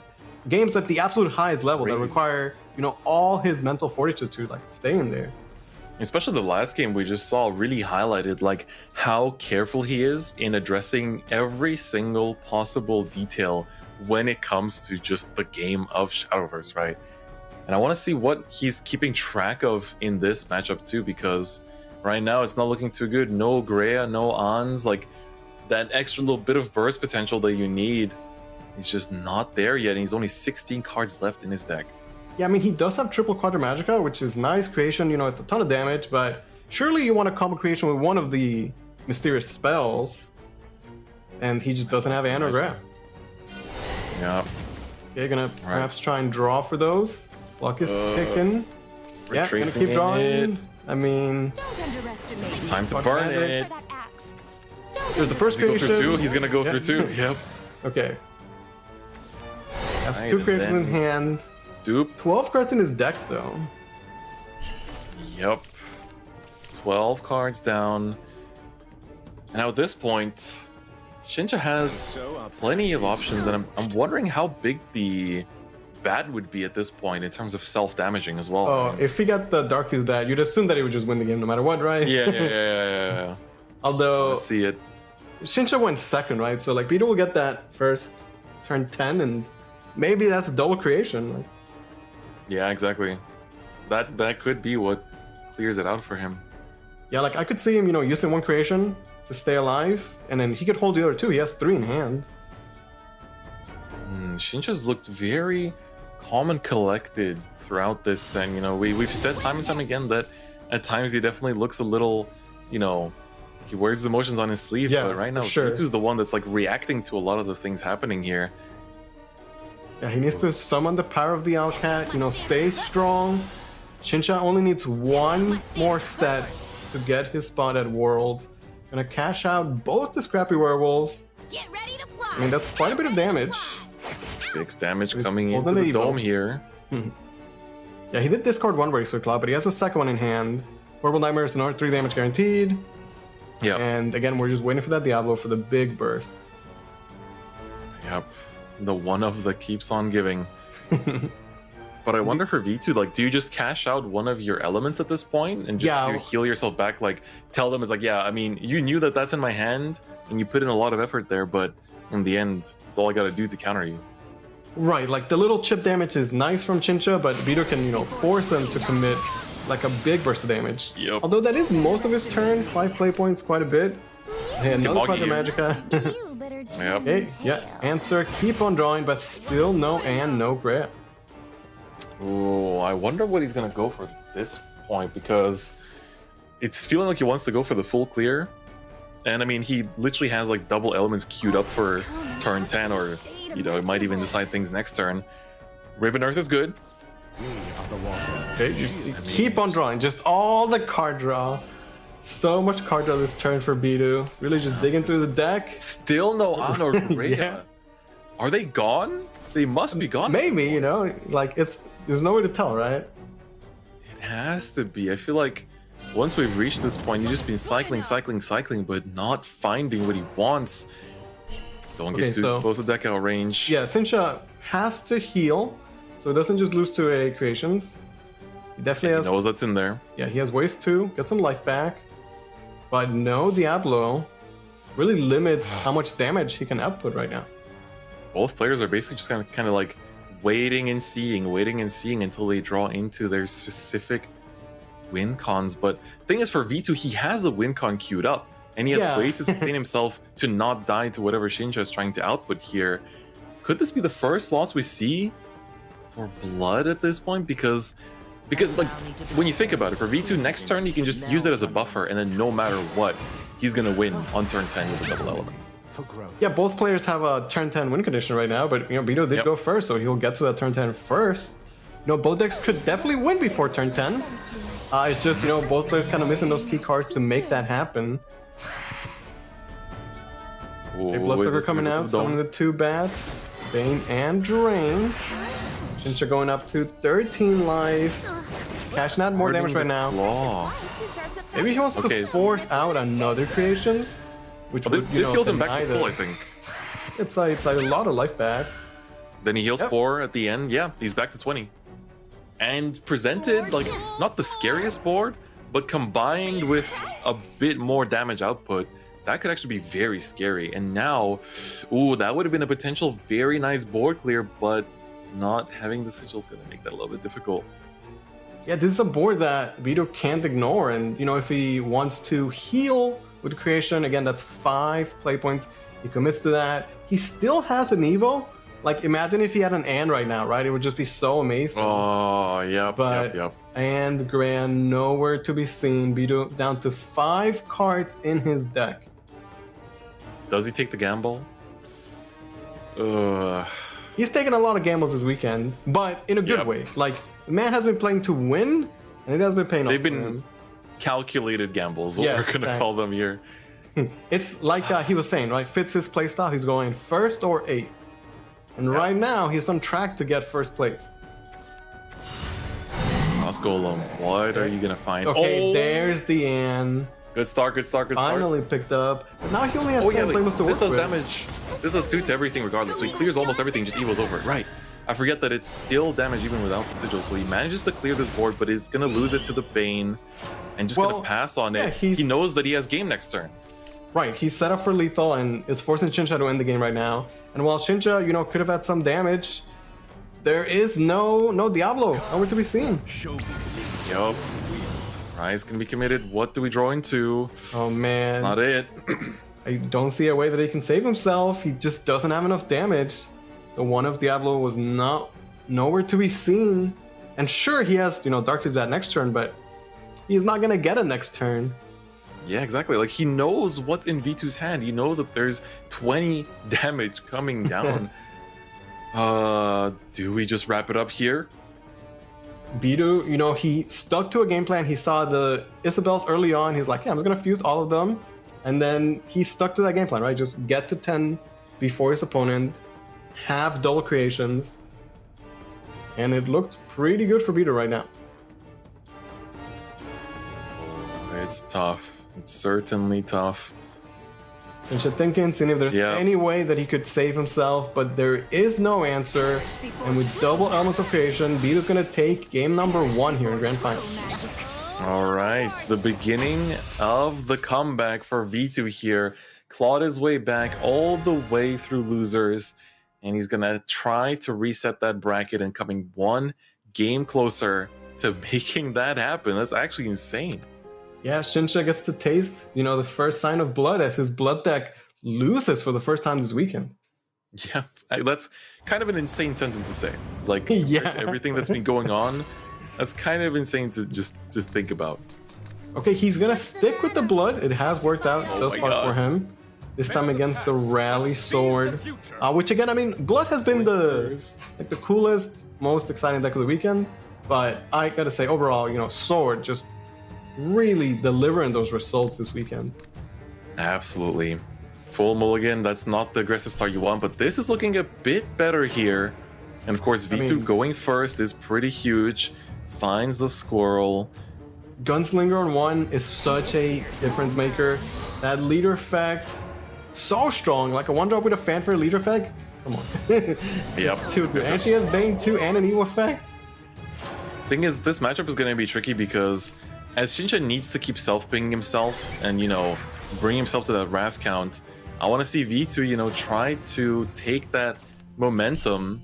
Games at the absolute highest level that require, you know, all his mental fortitude to like stay in there. Especially the last game we just saw really highlighted like how careful he is in addressing every single possible detail when it comes to just the game of Shadowverse, right? And I want to see what he's keeping track of in this matchup too, because right now it's not looking too good. No Greya, no Ans, like that extra little bit of burst potential that you need is just not there yet, and he's only 16 cards left in his deck. Yeah, I mean, he does have triple Quadra Magica, which is nice creation, you know, it's a ton of damage, but surely you want a combo creation with one of the mysterious spells, and he just doesn't have Ana Greya. Yeah. Okay, gonna perhaps try and draw for those. Luck is picking. Yeah, gonna keep drawing. I mean, time to burn it. There's the first creation. He's gonna go through 2. Yep. Okay. Has 2 creations in hand. Dupe. 12 cards in his deck, though. Yep. 12 cards down. And now at this point, Shincha has plenty of options, and I'm wondering how big the bat would be at this point in terms of self-damaging as well. Oh, if he got the Dark Fuse bat, you'd assume that he would just win the game no matter what, right? Yeah. Although, let's see it. Shincha went second, right? So like Bidu will get that first turn 10, and maybe that's a double creation. Like, yeah, exactly. That could be what clears it out for him. Yeah, like I could see him, you know, using 1 creation to stay alive, and then he could hold the other 2. He has 3 in hand. Shincha's looked very calm and collected throughout this, and you know, we've said time and time again that at times he definitely looks a little, you know, he wears his emotions on his sleeve. Yeah, but right now, sure. Vitu's the one that's like reacting to a lot of the things happening here. Yeah, he needs to summon the power of the Owlcat, you know, stay strong. Shincha only needs 1 more set to get his spot at World. Gonna cash out both the Scrappy Werewolves. Get ready to fly. I mean, that's quite a bit of damage. 6 damage coming into the dome here. Yeah, he did discard 1 Razor Claw, but he has a second one in hand. Horrible Nightmare is another 3 damage guaranteed. Yeah. And again, we're just waiting for that Diablo for the big burst. Yep. The one of that keeps on giving. But I wonder for V2, like, do you just cash out one of your elements at this point and just to heal yourself back? Like, tell them it's like, yeah, I mean, you knew that that's in my hand and you put in a lot of effort there, but in the end, it's all I got to do to counter you. Right, like the little chip damage is nice from Chincha, but Bidu can, you know, force him to commit like a big burst of damage. Yep. Although that is most of his turn, 5 play points, quite a bit. Hey, another Father Magica. Yep. Okay, yeah, answer, keep on drawing, but still no and no grab. Oh, I wonder what he's gonna go for this point, because it's feeling like he wants to go for the full clear. And I mean, he literally has like double elements queued up for turn 10, or you know, it might even decide things next turn. Raven Earth is good. Okay, just keep on drawing, just all the card draw. So much card draw this turn for Bidu. Really just digging through the deck. Still no Honor Rhea. Yeah. Are they gone? They must be gone. Maybe, you know, like there's no way to tell, right? It has to be. I feel like once we've reached this point, you've just been cycling, but not finding what he wants. Don't get too close to deck out range. Yeah, Sincha has to heal, so it doesn't just lose to a creations. He definitely has. He knows that's in there. Yeah, he has ways to get some life back, but no Diablo really limits how much damage he can output right now. Both players are basically just kind of like waiting and seeing until they draw into their specific win cons. But thing is, for V2, he has a win con queued up, and he has ways to sustain himself to not die to whatever Shinja is trying to output here. Could this be the first loss we see for Blood at this point? Because like when you think about it, for V2 next turn, he can just use it as a buffer, and then no matter what, he's gonna win on turn 10 with the double elements. Yeah, both players have a turn 10 win condition right now, but you know, Bidu did go first, so he'll get to that turn 10 first. You know, both decks could definitely win before turn 10. It's just, you know, both players kind of missing those key cards to make that happen. Okay, Bloodsucker coming out, summoning the 2 bats, Bane and Drain. Shincha going up to 13 life. Cashing out more damage right now. Maybe he wants to force out another creations, which would, this heals him back to full, I think. It's like a lot of life back. Then he heals 4 at the end. Yeah, he's back to 20. And presented like not the scariest board, but combined with a bit more damage output, that could actually be very scary. And now, ooh, that would have been a potential very nice board clear, but not having the sigil is going to make that a little bit difficult. Yeah, this is a board that Bidu can't ignore, and you know, if he wants to heal with creation, again, that's 5 play points. He commits to that. He still has an Evo. Like, imagine if he had an and right now, right? It would just be so amazing. Oh, yep, yep. And Grand nowhere to be seen. Bidu down to 5 cards in his deck. Does he take the gamble? He's taking a lot of gambles this weekend, but in a good way. Like, the man has been playing to win, and it has been paying off for him. Calculated gambles, what we're going to call them here. It's like he was saying, right? Fits his playstyle. He's going 1st or 8th. And right now, he's on track to get 1st place. Let's go, Golem. What are you going to find? Okay, there's the end. Good start. Finally picked up. But now he only has 10 flames to work with. This does damage. This does 2 to everything regardless. So he clears almost everything, just evils over it. Right. I forget that it's still damage even without the sigil. So he manages to clear this board, but he's going to lose it to the Bane and just going to pass on it. He knows that he has game next turn. Right, he's set up for lethal and is forcing Shincha to end the game right now. And while Shincha, you know, could have had some damage, there is no Diablo, nowhere to be seen. Yup. Rise can be committed. What do we draw into? Oh man. That's not it. I don't see a way that he can save himself. He just doesn't have enough damage. The one of Diablo was nowhere to be seen. And sure, he has, you know, Dark Fist Bat next turn, but he's not gonna get a next turn. Yeah, exactly. Like, he knows what's in V2's hand. He knows that there's 20 damage coming down. Do we just wrap it up here? Bidu, you know, he stuck to a game plan. He saw the Isabels early on. He's like, yeah, I'm just going to fuse all of them. And then he stuck to that game plan, right? Just get to 10 before his opponent, have double creations. And it looked pretty good for Bidu right now. It's tough. It's certainly tough. And thinking, seeing if there's any way that he could save himself, but there is no answer. And with double elements of creation, Bidu's gonna take game number 1 here in Grand Finals. All right, the beginning of the comeback for V2 here. Clawed his way back all the way through losers. and he's gonna try to reset that bracket and coming one game closer to making that happen. That's actually insane. Yeah, Shincha gets to taste, the first sign of blood as his blood deck loses for the first time this weekend. Yeah, that's kind of an insane sentence to say. Like, yeah. Everything that's been going on, that's kind of insane to think about. Okay, he's gonna stick with the blood. It has worked out thus far for him. This time against the Rally Sword, which again, I mean, blood has been the coolest, most exciting deck of the weekend. But I gotta say, overall, Sword just really delivering those results this weekend. Absolutely. Full mulligan, that's not the aggressive start you want, but this is looking a bit better here. And of course, V2 going first is pretty huge. Finds the squirrel. Gunslinger on 1 is such a difference maker. That leader effect, so strong. Like a 1-drop with a fanfare leader effect. Come on. Yep. Too good. And she has Bane too and an Evo effect. Thing is, this matchup is going to be tricky because as Shincha needs to keep self-pinging himself and, bring himself to that Wrath count, I want to see V2, try to take that momentum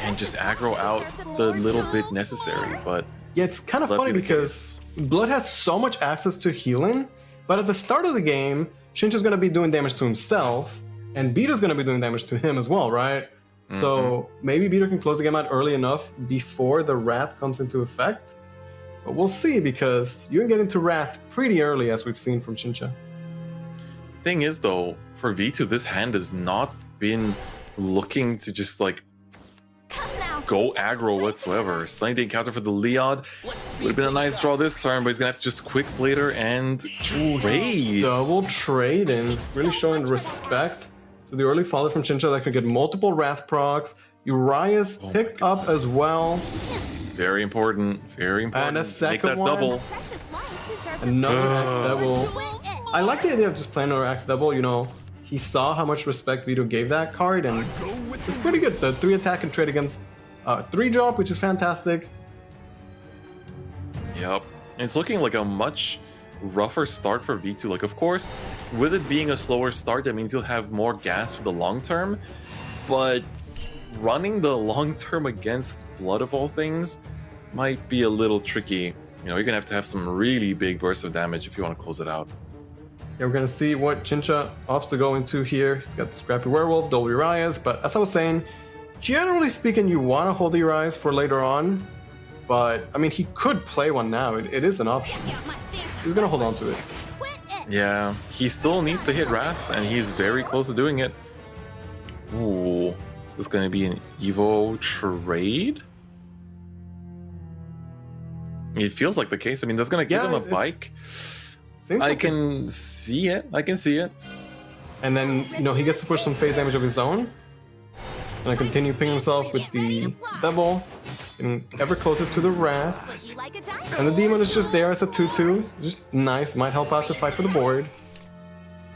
and just aggro out the little bit necessary. But yeah, it's kind of funny because Blood has so much access to healing, but at the start of the game, Shincha's going to be doing damage to himself, and Bidu's going to be doing damage to him as well, right? Mm-hmm. So maybe Bidu can close the game out early enough before the Wrath comes into effect. But we'll see, because you can get into Wrath pretty early, as we've seen from Shincha. Thing is, though, for V2, this hand has not been looking to just go aggro whatsoever. Sunny Day encounter for the Leod would have been a nice draw this turn, but he's gonna have to just quick blader and trade. Double trade and really showing respect to the early follow from Shincha that could get multiple Wrath procs. Uriah's picked up as well. Very important. Very important. And a second Make that one. Double. Another Axe Devil. I like the idea of just playing another Axe Devil. He saw how much respect Bidu gave that card, and it's pretty good. The 3 attack and trade against 3 drop, which is fantastic. Yep. It's looking like a much rougher start for V2. Like, of course, with it being a slower start, that means you'll have more gas for the long term, but running the long term against Blood of all things might be a little tricky. You're gonna have to have some really big bursts of damage if you want to close it out. Yeah, we're gonna see what Shincha opts to go into here. He's got the Scrappy Werewolf, double Uriahs, but as I was saying, generally speaking, you want to hold the Uriahs for later on, but I mean, he could play one now. It is an option. He's gonna hold on to it. Yeah, he still needs to hit Wrath, and he's very close to doing it. Ooh, is this gonna be an Evo trade? It feels like the case. I mean, that's gonna give him a bike. I can see it. And then, he gets to push some phase damage of his own. And I continue pinging himself with the Devil, getting ever closer to the Wrath. And the Demon is just there as a 2-2. Just nice, might help out to fight for the board.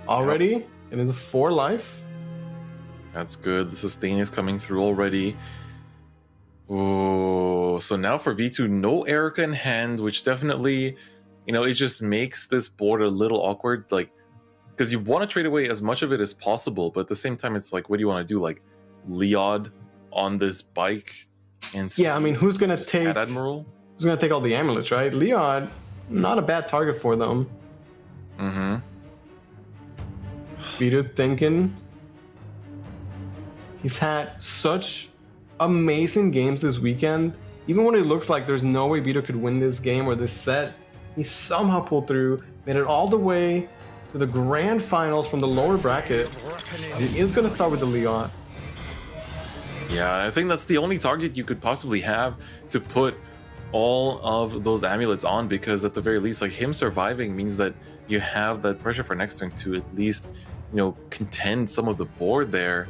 Already, it is a 4 life. That's good. The sustain is coming through already. Oh, so now for V2, no Erica in hand, which definitely, it just makes this board a little awkward. Like, because you want to trade away as much of it as possible, but at the same time, it's like, what do you want to do? Like, Leod on this bike? And yeah, I mean, who's gonna take Admiral? Who's gonna take all the amulets, right? Leod, not a bad target for them. Mm-hmm. Bidu thinking. He's had such amazing games this weekend. Even when it looks like there's no way Bidu could win this game or this set, he somehow pulled through, made it all the way to the grand finals from the lower bracket. He is gonna start with the Leon. Yeah, I think that's the only target you could possibly have to put all of those amulets on, because at the very least, like, him surviving means that you have that pressure for next turn to at least, contend some of the board there.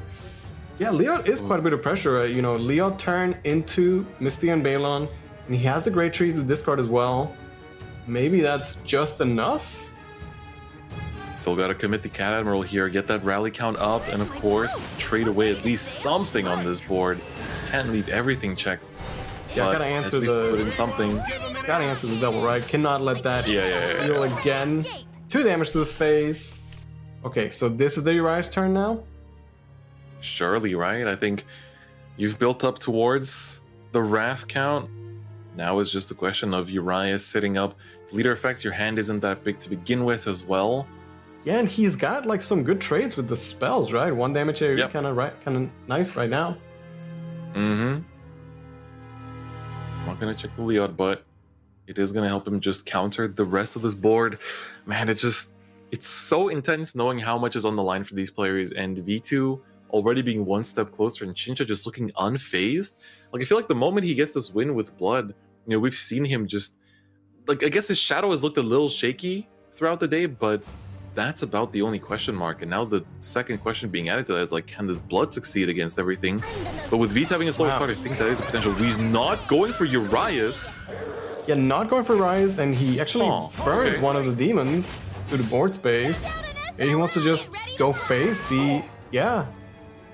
Yeah, Leon is quite a bit of pressure. Leon turned into Misty and Balon, and he has the Great Tree to discard as well. Maybe that's just enough? Still got to commit the Cat Admiral here, get that rally count up, and of course, trade away at least something on this board. Can't leave everything checked. Yeah, gotta answer put in something. Gotta answer the double, right? Cannot let that heal again. 2 damage to the face. Okay, so this is the Uriah's turn now. Surely, right? I think you've built up towards the Wrath count. Now it's just a question of Urias sitting up. Leader effects, your hand isn't that big to begin with as well. Yeah, and he's got like some good trades with the spells, right? 1 damage area, Yep. kind of nice right now. Mm-hmm. Not gonna check the Leod, but it is gonna help him just counter the rest of this board. Man, it's so intense knowing how much is on the line for these players, and V2 already being one step closer, and Shincha just looking unfazed. Like, I feel like the moment he gets this win with Blood, you know, we've seen him just, like, I guess his shadow has looked a little shaky throughout the day, but that's about the only question mark. And now the second question being added to that is, like, can this Blood succeed against everything? But with V2 having a slower start, I think that is a potential. He's not going for Urias. Yeah, not going for Urias, and he actually burned one of the demons to the board space. And he wants to just go face, yeah.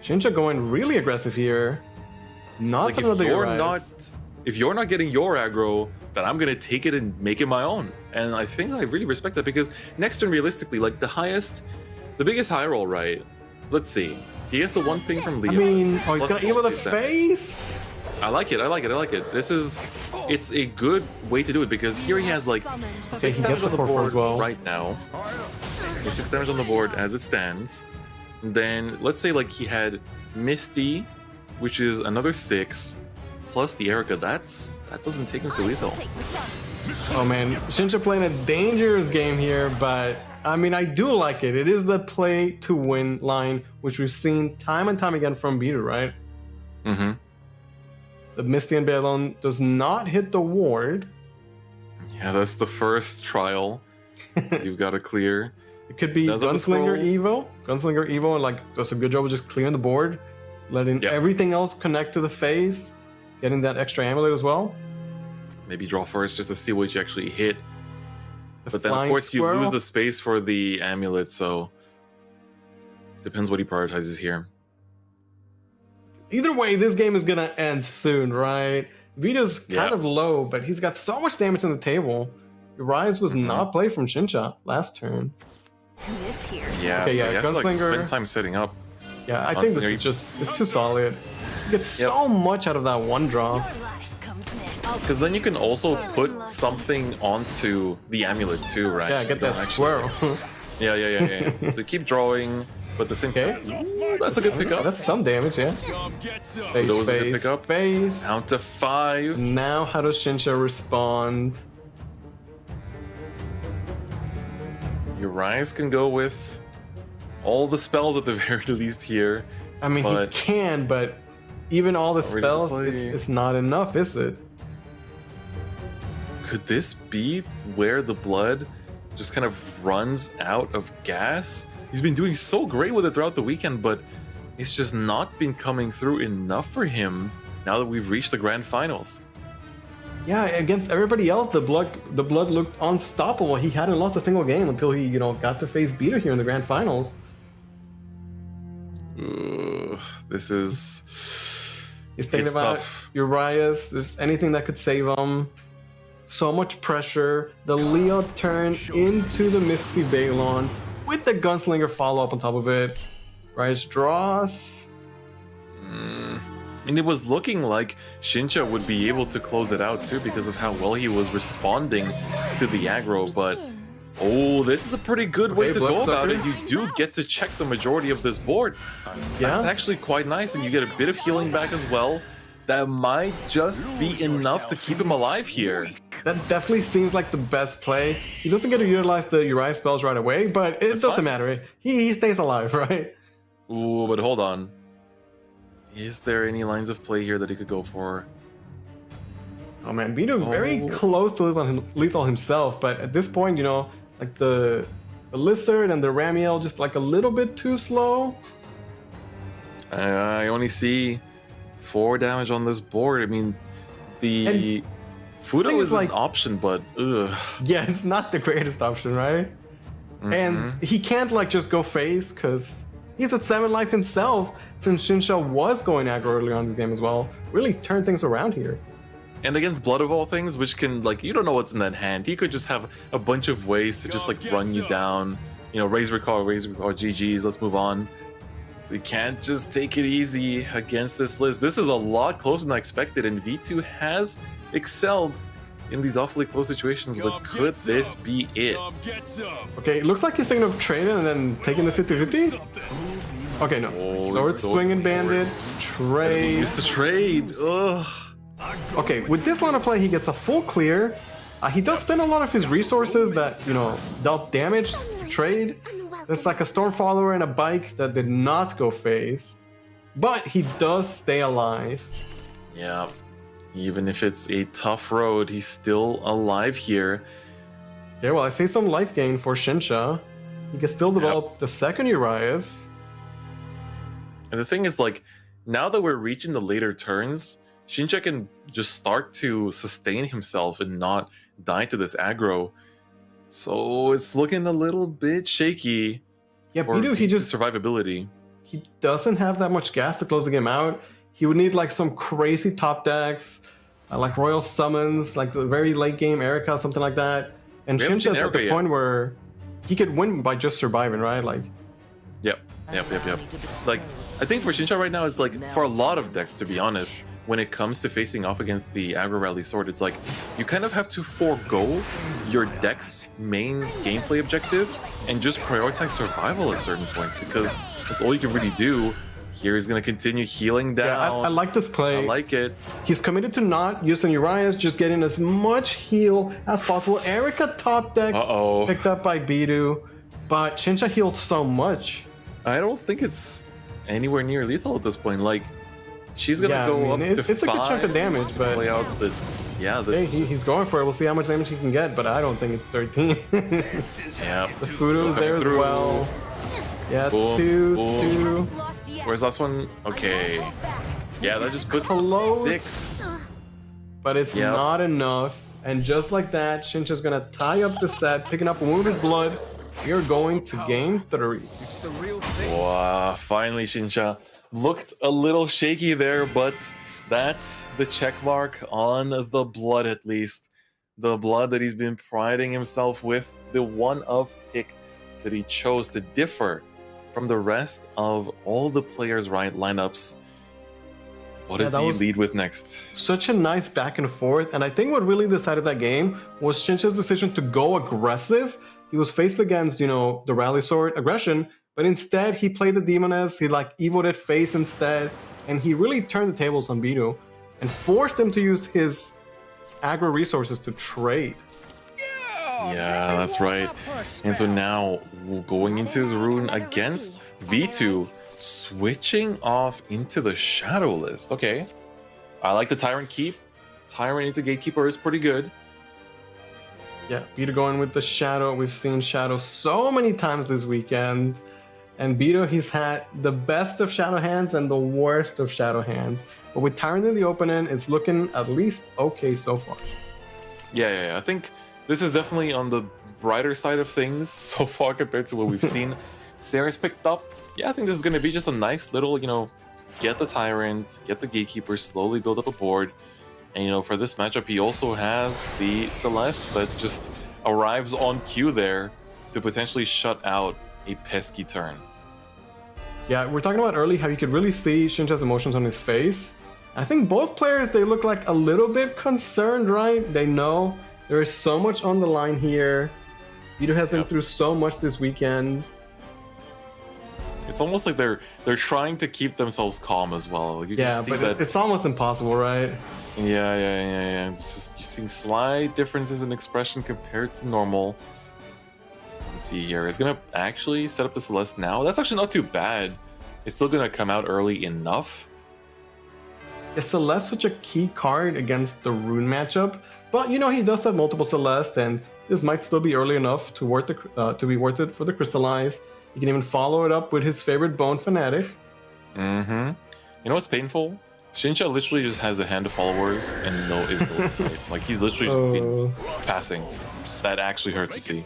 Shincha going really aggressive here. Not Like, another Urias. if you're not getting your aggro, then I'm gonna take it and make it my own. And I think I really respect that, because next turn, realistically, like the biggest high roll, right? Let's see. He gets the 1 ping from Leon. I mean, he's Plus gonna eat with a 12 damage. face? I like it. It's a good way to do it, because here he has like 6 he damage gets on the the 4/4 board as well. right now. There's 6 damage on the board as it stands. And then let's say like he had Misty, which is another 6, plus the Erica. That doesn't take him to lethal. Oh man, Shincha playing a dangerous game here, but I mean, I do like it. It is the play to win line, which we've seen time and time again from Bidu, right? Mm-hmm. The Misty and Balon does not hit the ward. Yeah, that's the first trial you've got to clear. It could be Gunslinger Evo. Gunslinger Evo, like, does a good job of just clearing the board, letting everything else connect to the phase, getting that extra amulet as well. Maybe draw first just to see what you actually hit. But then, of flying course, you squirrel. lose the space for the amulet, so depends what he prioritizes here. Either way, this game is gonna end soon, right? Vito's kind of low, but he's got so much damage on the table. Urias was not played from Shincha last turn. This here. Yeah, Okay, so yeah, you have to like Gunslinger. spend time setting up. Yeah, I think this is just, it's too solid. You get so much out of that one draw. Because then you can also put something onto the amulet too, right? Yeah, You get don't that actually- squirrel. Yeah. So keep drawing, but at the same time, ooh, that's a good pickup. That's some damage, yeah. That was a good pickup. Face. Down to 5. Now, how does Shincha respond? Urias can go with all the spells at the very least here. I mean, but he can, but even all the Not ready to spells, play. it's not enough, is it? could this be where the blood just kind of runs out of gas? He's been doing so great with it throughout the weekend, but it's just not been coming through enough for him now that we've reached the grand finals. Yeah, against everybody else, the blood looked unstoppable. He hadn't lost a single game until he, got to face Bidu here in the grand finals. This is... He's thinking it's about tough. Urias. There's anything that could save him. So much pressure. The Leo turn into the Misty Balon with the Gunslinger follow-up on top of it. Rise draws. And it was looking like Shincha would be able to close it out too because of how well he was responding to the aggro, but oh, this is a pretty good way to go about it. You do get to check the majority of this board. That's actually quite nice, and you get a bit of healing back as well. That might just be enough to keep him alive here. That definitely seems like the best play. He doesn't get to utilize the Urias spells right away, but it doesn't matter. He stays alive, right? Ooh, but hold on. Is there any lines of play here that he could go for? Oh man, Bidu very close to lethal himself, but at this point, like the Lizard and the Ramiel just like a little bit too slow. I only see 4 damage on this board. I mean, the Fudo is like an option, but ugh. Yeah, it's not the greatest option, right? And he can't just go phase because he's at 7 life himself, since Shincha was going aggro early on in this game as well. Really turned things around here. And against Blood of all things, which can, you don't know what's in that hand. He could just have a bunch of ways to just, run you down. Raise recall, GG's, let's move on. So you can't just take it easy against this list. This is a lot closer than I expected, and V2 has excelled in these awfully close situations, but could this be it? Okay, it looks like he's thinking of trading and then taking the 50-50. Okay, no. Sword swinging bandit, trade. He used to trade. Ugh. Okay, with this line of play, he gets a full clear. He does spend a lot of his resources that, dealt damage to trade. It's like a storm follower and a bike that did not go phase. But he does stay alive. Yeah. Even if it's a tough road, he's still alive here. Yeah, well, I see some life gain for Shinsha. He can still develop the second Urias. And the thing is, like, now that we're reaching the later turns, Shinsha can just start to sustain himself and not die to this aggro. So it's looking a little bit shaky. Yeah, Bidu, he just survivability. He doesn't have that much gas to close the game out. He would need like some crazy top decks, like Royal Summons, like the very late game Erica, something like that. And Shinsha's at the point where he could win by just surviving, right? Like, Yep. Like, I think for Shinsha right now, it's like for a lot of decks, to be honest, when it comes to facing off against the aggro rally sword, it's like you kind of have to forego your deck's main gameplay objective and just prioritize survival at certain points, because that's all you can really do. Here he's going to continue healing down. Yeah, I like this play. I like it. He's committed to not using Urias, just getting as much heal as possible. Erica top deck picked up by Bidu, but Shinsha healed so much. I don't think it's anywhere near lethal at this point. Like, she's gonna go up to 5. It's a good chunk of damage, but play out the, he's going for it. We'll see how much damage he can get, but I don't think it's 13. Yeah, the Fudo's there as well. Yeah, boom, 2. Where's the last one? Okay. Yeah, that just puts close, 6. But it's not enough. And just like that, Shinsha's gonna tie up the set, picking up Wounded Blood. You're going to game 3. Wow, finally Shinsha looked a little shaky there, but that's the check mark on the blood, at least. The blood that he's been priding himself with, the one-of pick that he chose to differ from the rest of all the players' lineups. What does he lead with next? Such a nice back and forth, and I think what really decided that game was Shinsha's decision to go aggressive. He was faced against, the Rally Sword aggression, but instead he played the Demoness, he evoed it face instead, and he really turned the tables on Bidu and forced him to use his aggro resources to trade. Yeah, that's right. And so now, going into his rune against V2, switching off into the Shadow list. Okay. I like the Tyrant Keep. Tyrant into Gatekeeper is pretty good. Yeah, Bidu going with the Shadow. We've seen Shadow so many times this weekend. And Bidu, he's had the best of Shadow hands and the worst of Shadow hands. But with Tyrant in the opening, it's looking at least okay so far. Yeah. I think this is definitely on the brighter side of things so far compared to what we've seen. Sarah's picked up. Yeah, I think this is going to be just a nice little, get the Tyrant, get the Gatekeeper, slowly build up a board. And, for this matchup, he also has the Celeste that just arrives on cue there to potentially shut out a pesky turn. Yeah, we're talking about early how you could really see Shinsha's emotions on his face. I think both players, they look like a little bit concerned, right? They know there is so much on the line here. Bidu has been through so much this weekend. It's almost like they're trying to keep themselves calm as well. Like you can see that it's almost impossible, right? Yeah. It's just you're seeing slight differences in expression compared to normal. Let's see here. It's gonna actually set up the Celeste now. That's actually not too bad. It's still gonna come out early enough. Is Celeste such a key card against the Rune matchup? But he does have multiple Celeste, and this might still be early enough to be worth it for the Crystallize. You can even follow it up with his favorite Bone Fanatic. Mm-hmm. You know what's painful? Shinsha literally just has a hand of followers and is no insight. Like, he's literally just been passing. That actually hurts to see.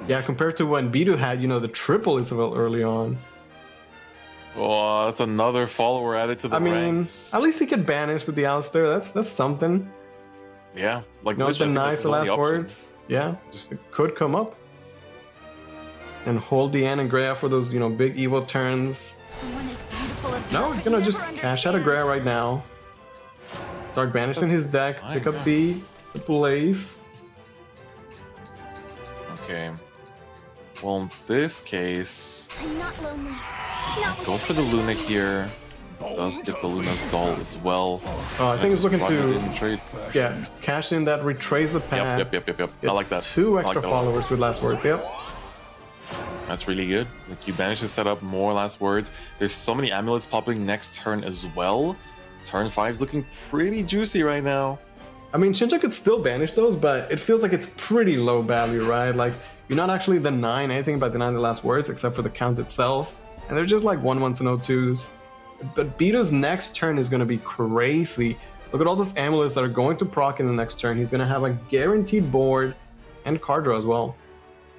Yeah, compared to when Bidu had, the triple Isabel early on. Oh, that's another follower added to the ranks. At least he could banish with the Alistair. That's something. Yeah, like the nice last words. Yeah, just it could come up. and hold the Anne and Greya for those, you know, big evil turns. Someone as beautiful as No, you he's could gonna just never cash out of Greya right now. Start banishing his deck, pick up the Blaze. Okay. Well, in this case, I'm not lonely. go for the Luna here. Does get the Luna's doll as well. I think he's looking to to cash in that retrace the path. Yep. I like that. 2 I like extra that followers with last words. Yep. That's really good. Like you managed to set up more last words. There's so many amulets popping next turn as well. Turn 5 is looking pretty juicy right now. I mean, Shinja could still banish those, but it feels like it's pretty low value, right? Like, you're not actually denying anything by denying the last words, except for the count itself. And they're just like 1-1s and 0-2s. But Bidu's next turn is going to be crazy. Look at all those amulets that are going to proc in the next turn. He's going to have a guaranteed board and card draw as well.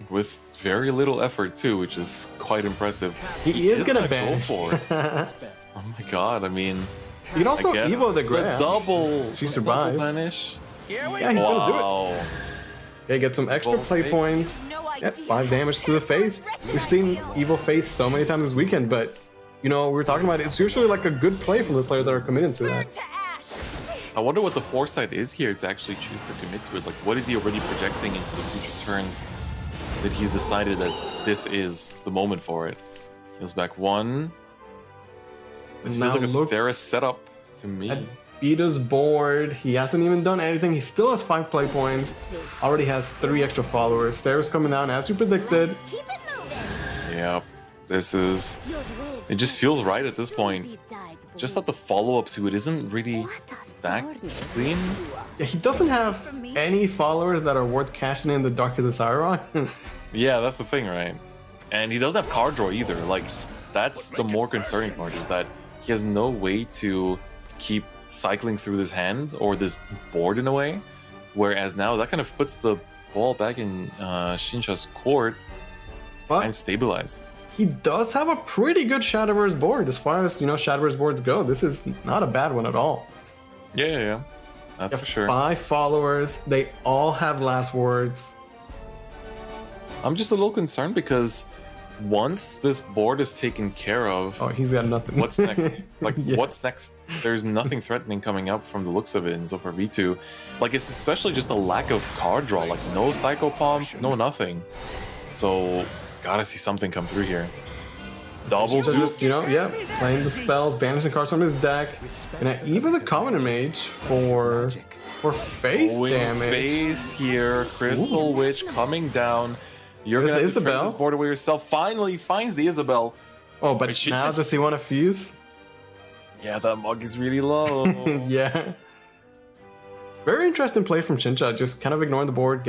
With very little effort too, which is quite impressive. He is going to go banish. for it. Oh my god, I mean... You can also Evo the The Greya. double! She survived. Vanish. Yeah, he's going to do it. Okay, get some extra play points. Yep, 5 damage to the face. We've seen Evil Face so many times this weekend, but, you know, we were talking about it. It's usually like a good play from the players that are committed to that. I wonder what the foresight is here to actually choose to commit to it. Like, what is he already projecting into the future turns that he's decided that this is the moment for it? Heals back 1. This feels like a Sarah setup to me. At Bidu's board, he hasn't even done anything. He still has 5 play points. Already has 3 extra followers. Sarah's coming down as you predicted. Yep. This is... It just feels right at this point. Just that the follow-up to it isn't really that clean. Yeah, he doesn't have any followers that are worth cashing in the Darkest Desire on. Yeah, that's the thing, right? And he doesn't have card draw either. Like, that's the more concerning part, is that he has no way to keep cycling through this hand or this board in a way. Whereas now that kind of puts the ball back in Shinja's court and stabilize. He does have a pretty good Shadowverse board as far as, you know, Shadowverse boards go. This is not a bad one at all. Yeah. That's for sure. 5 followers. They all have last words. I'm just a little concerned because once this board is taken care of... Oh, he's got nothing. What's next? Like, what's next? There's nothing threatening coming up from the looks of it in Zopar V2. Like, it's especially just a lack of card draw. Like, no Psycho Pump, no nothing. So, gotta see something come through here. Double just, you know, playing the spells, banishing cards from his deck. And even the Commoner Mage for face damage. Face here. Crystal Witch coming down. You're gonna have to trade this board away yourself. Finally finds the Isabel. Oh, but now does he want to fuse? Yeah, that mug is really low. Yeah. Very interesting play from Shinja. Just kind of ignoring the board,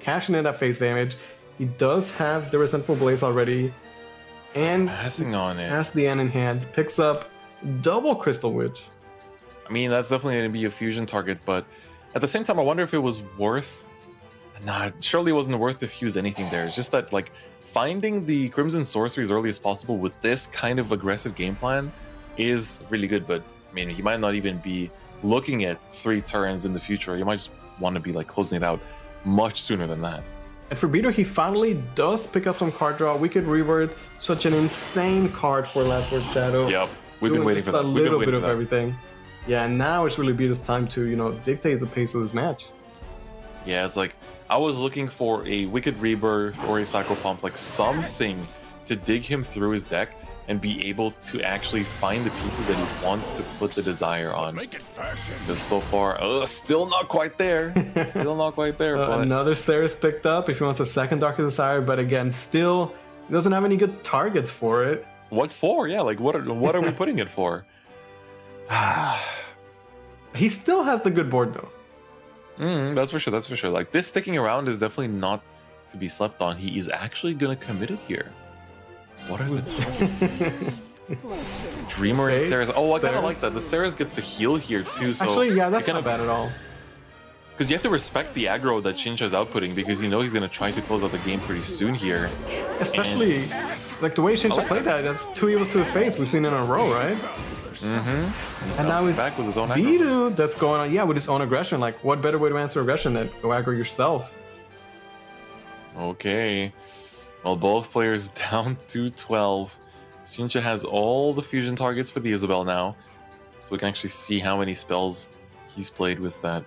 cashing in that face damage. He does have the Resentful Blaze already. And passing on it. Has the N in hand. Picks up double Crystal Witch. I mean, that's definitely going to be a fusion target, but at the same time, I wonder if it was worth... Nah, it surely wasn't worth to fuse anything there. It's just that, like, finding the Crimson Sorcery as early as possible with this kind of aggressive game plan is really good, but, I mean, he might not even be looking at 3 turns in the future. He might just want to be, like, closing it out much sooner than that. And for Bidu, he finally does pick up some card draw. Wicked Rebirth, such an insane card for Last Word Shadow. Yep, we've been waiting for that. A little bit of everything. Yeah, and now it's really Bidu's time to, you know, dictate the pace of this match. Yeah, it's like, I was looking for a Wicked Rebirth or a Psycho Pump, like something to dig him through his deck and be able to actually find the pieces that he wants to put the Desire on. Because so far, still not quite there. Still not quite there. But... Another Ceres picked up if he wants a second Darkest Desire, but again, still he doesn't have any good targets for it. What for? Yeah, like what are we putting it for? He still has the good board though. That's for sure. That's for sure. Like, this sticking around is definitely not to be slept on. He is actually gonna commit it here. What are the Dreamer and Ceres? Oh, I kind of like that. The Ceres gets the heal here too. So actually, yeah, that's not bad at all. Because you have to respect the aggro that Shinja's outputting, because you know he's gonna try to close out the game pretty soon here. Especially like the way Shinja played that. That's 2 evils to the face. We've seen in a row, right? And now it's back with his own Bidu that's going on, with his own aggression. Like, what better way to answer aggression than go aggro yourself? Okay. Well, both players down to 12. Shincha has all the fusion targets for the Isabel now, so we can actually see how many spells he's played with that.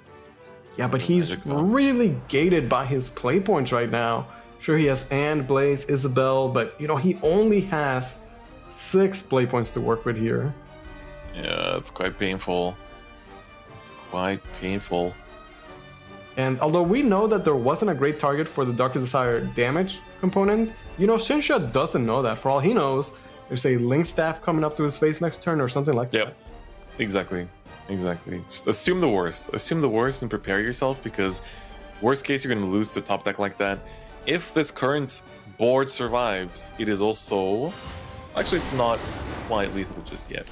Yeah, but he's really gated by his play points right now. Sure, he has Anne, Blaze, Isabel, but he only has 6 play points to work with here. Yeah, it's quite painful. Quite painful. And although we know that there wasn't a great target for the Darkest Desire damage component, Shinsha doesn't know that. For all he knows, there's a Link Staff coming up to his face next turn or something like that. Yep, exactly. Just assume the worst. Assume the worst and prepare yourself, because worst case, you're going to lose to a top deck like that. If this current board survives, it is also... Actually, it's not quite lethal just yet,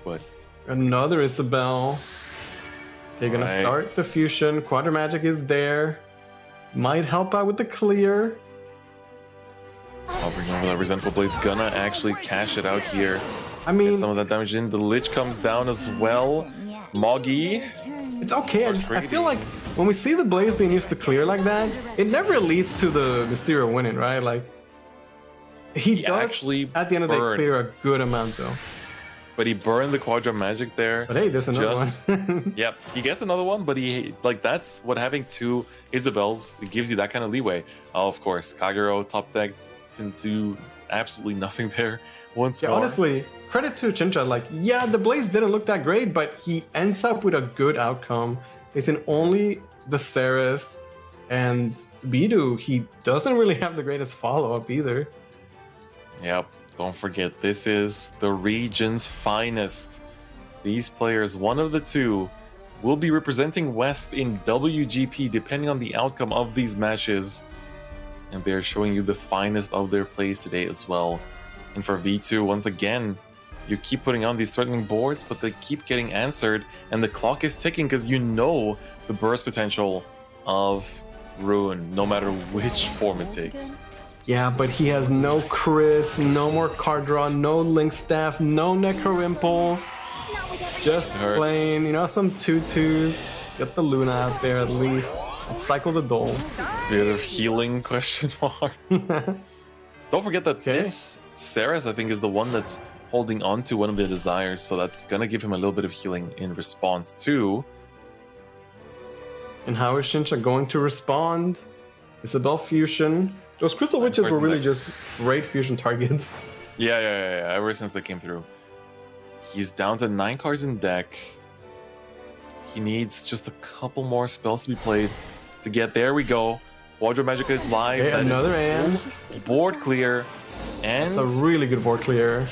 but... Another Isabel. They're gonna start the fusion. Quadra Magic is there. Might help out with the clear. Hovering over that Resentful Blade's gonna actually cash it out here. I mean, get some of that damage in. The Lich comes down as well. Moggy. It's okay. I feel like when we see the Blaze being used to clear like that, it never leads to the Mysterio winning, right? Like he does actually at the end of the day clear a good amount though. But he burned the Quadra Magic there. But hey, there's another one. Yep, he gets another one, but that's what having 2 Isabels, it gives you that kind of leeway. Oh, of course, Kagero top decked can do absolutely nothing there once more. Honestly, credit to Chincha. Like, yeah, the Blaze didn't look that great, but he ends up with a good outcome. It's in only the Ceres and Bidu. He doesn't really have the greatest follow-up either. Yep. Don't forget, this is the region's finest. These players, one of the two, will be representing West in WGP depending on the outcome of these matches. And they're showing you the finest of their plays today as well. And for V2, once again, you keep putting on these threatening boards, but they keep getting answered, and the clock is ticking because you know the burst potential of Ruin, no matter which form it takes. Yeah, but he has no Chris, no more card draw, no Link Staff, no Necro Impulse. Just plain, some 2/2s. Get the Luna out there at least. And cycle the Dole. Bit of healing question mark. Don't forget that this Ceres, I think, is the one that's holding on to one of the desires, so that's gonna give him a little bit of healing in response too. And how is Shincha going to respond? Isabel Fusion. Those Crystal Witches were really just great fusion targets. Yeah, ever since they came through. He's down to 9 cards in deck. He needs just a couple more spells to be played to get there. We go. Quadra Magica is live. Okay, another Anne. Board clear. And it's a really good board clear.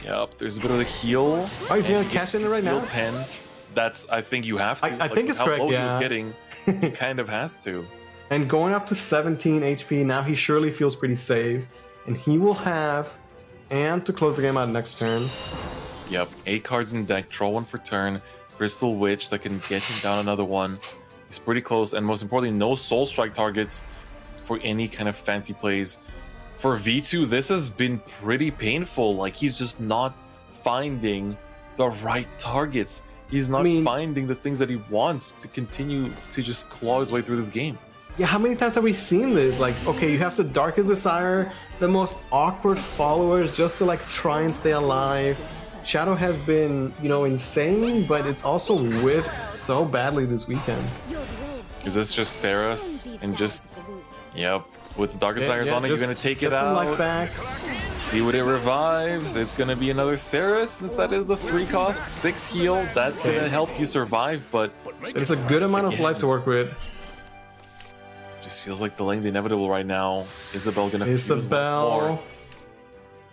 Yep, there's a bit of a heal. Oh, you're gonna cash in it right now? 10. That's, I think you have to. I think it's correct, yeah. He was getting, he kind of has to. And going up to 17 HP, now he surely feels pretty safe. And he will have Anne to close the game out next turn. Yep, 8 cards in deck, draw 1 for turn. Crystal Witch that can get him down another one. He's pretty close, and most importantly, no Soul Strike targets for any kind of fancy plays. For V2, this has been pretty painful. Like, he's just not finding the right targets. He's not finding the things that he wants to continue to just claw his way through this game. Yeah, how many times have we seen this? Like, okay, you have the Darkest Desire, the most awkward followers just to try and stay alive. Shadow has been, insane, but it's also whiffed so badly this weekend. Is this just Ceres and just, yep, with the Darkest Desires on it, you're gonna take it out. Life back. See what it revives. It's gonna be another Ceres, since that is the 3 cost, 6 heal. That's gonna help you survive, but there's a good amount of life to work with. Just feels like delaying the inevitable right now. Isabel gonna fuse once more.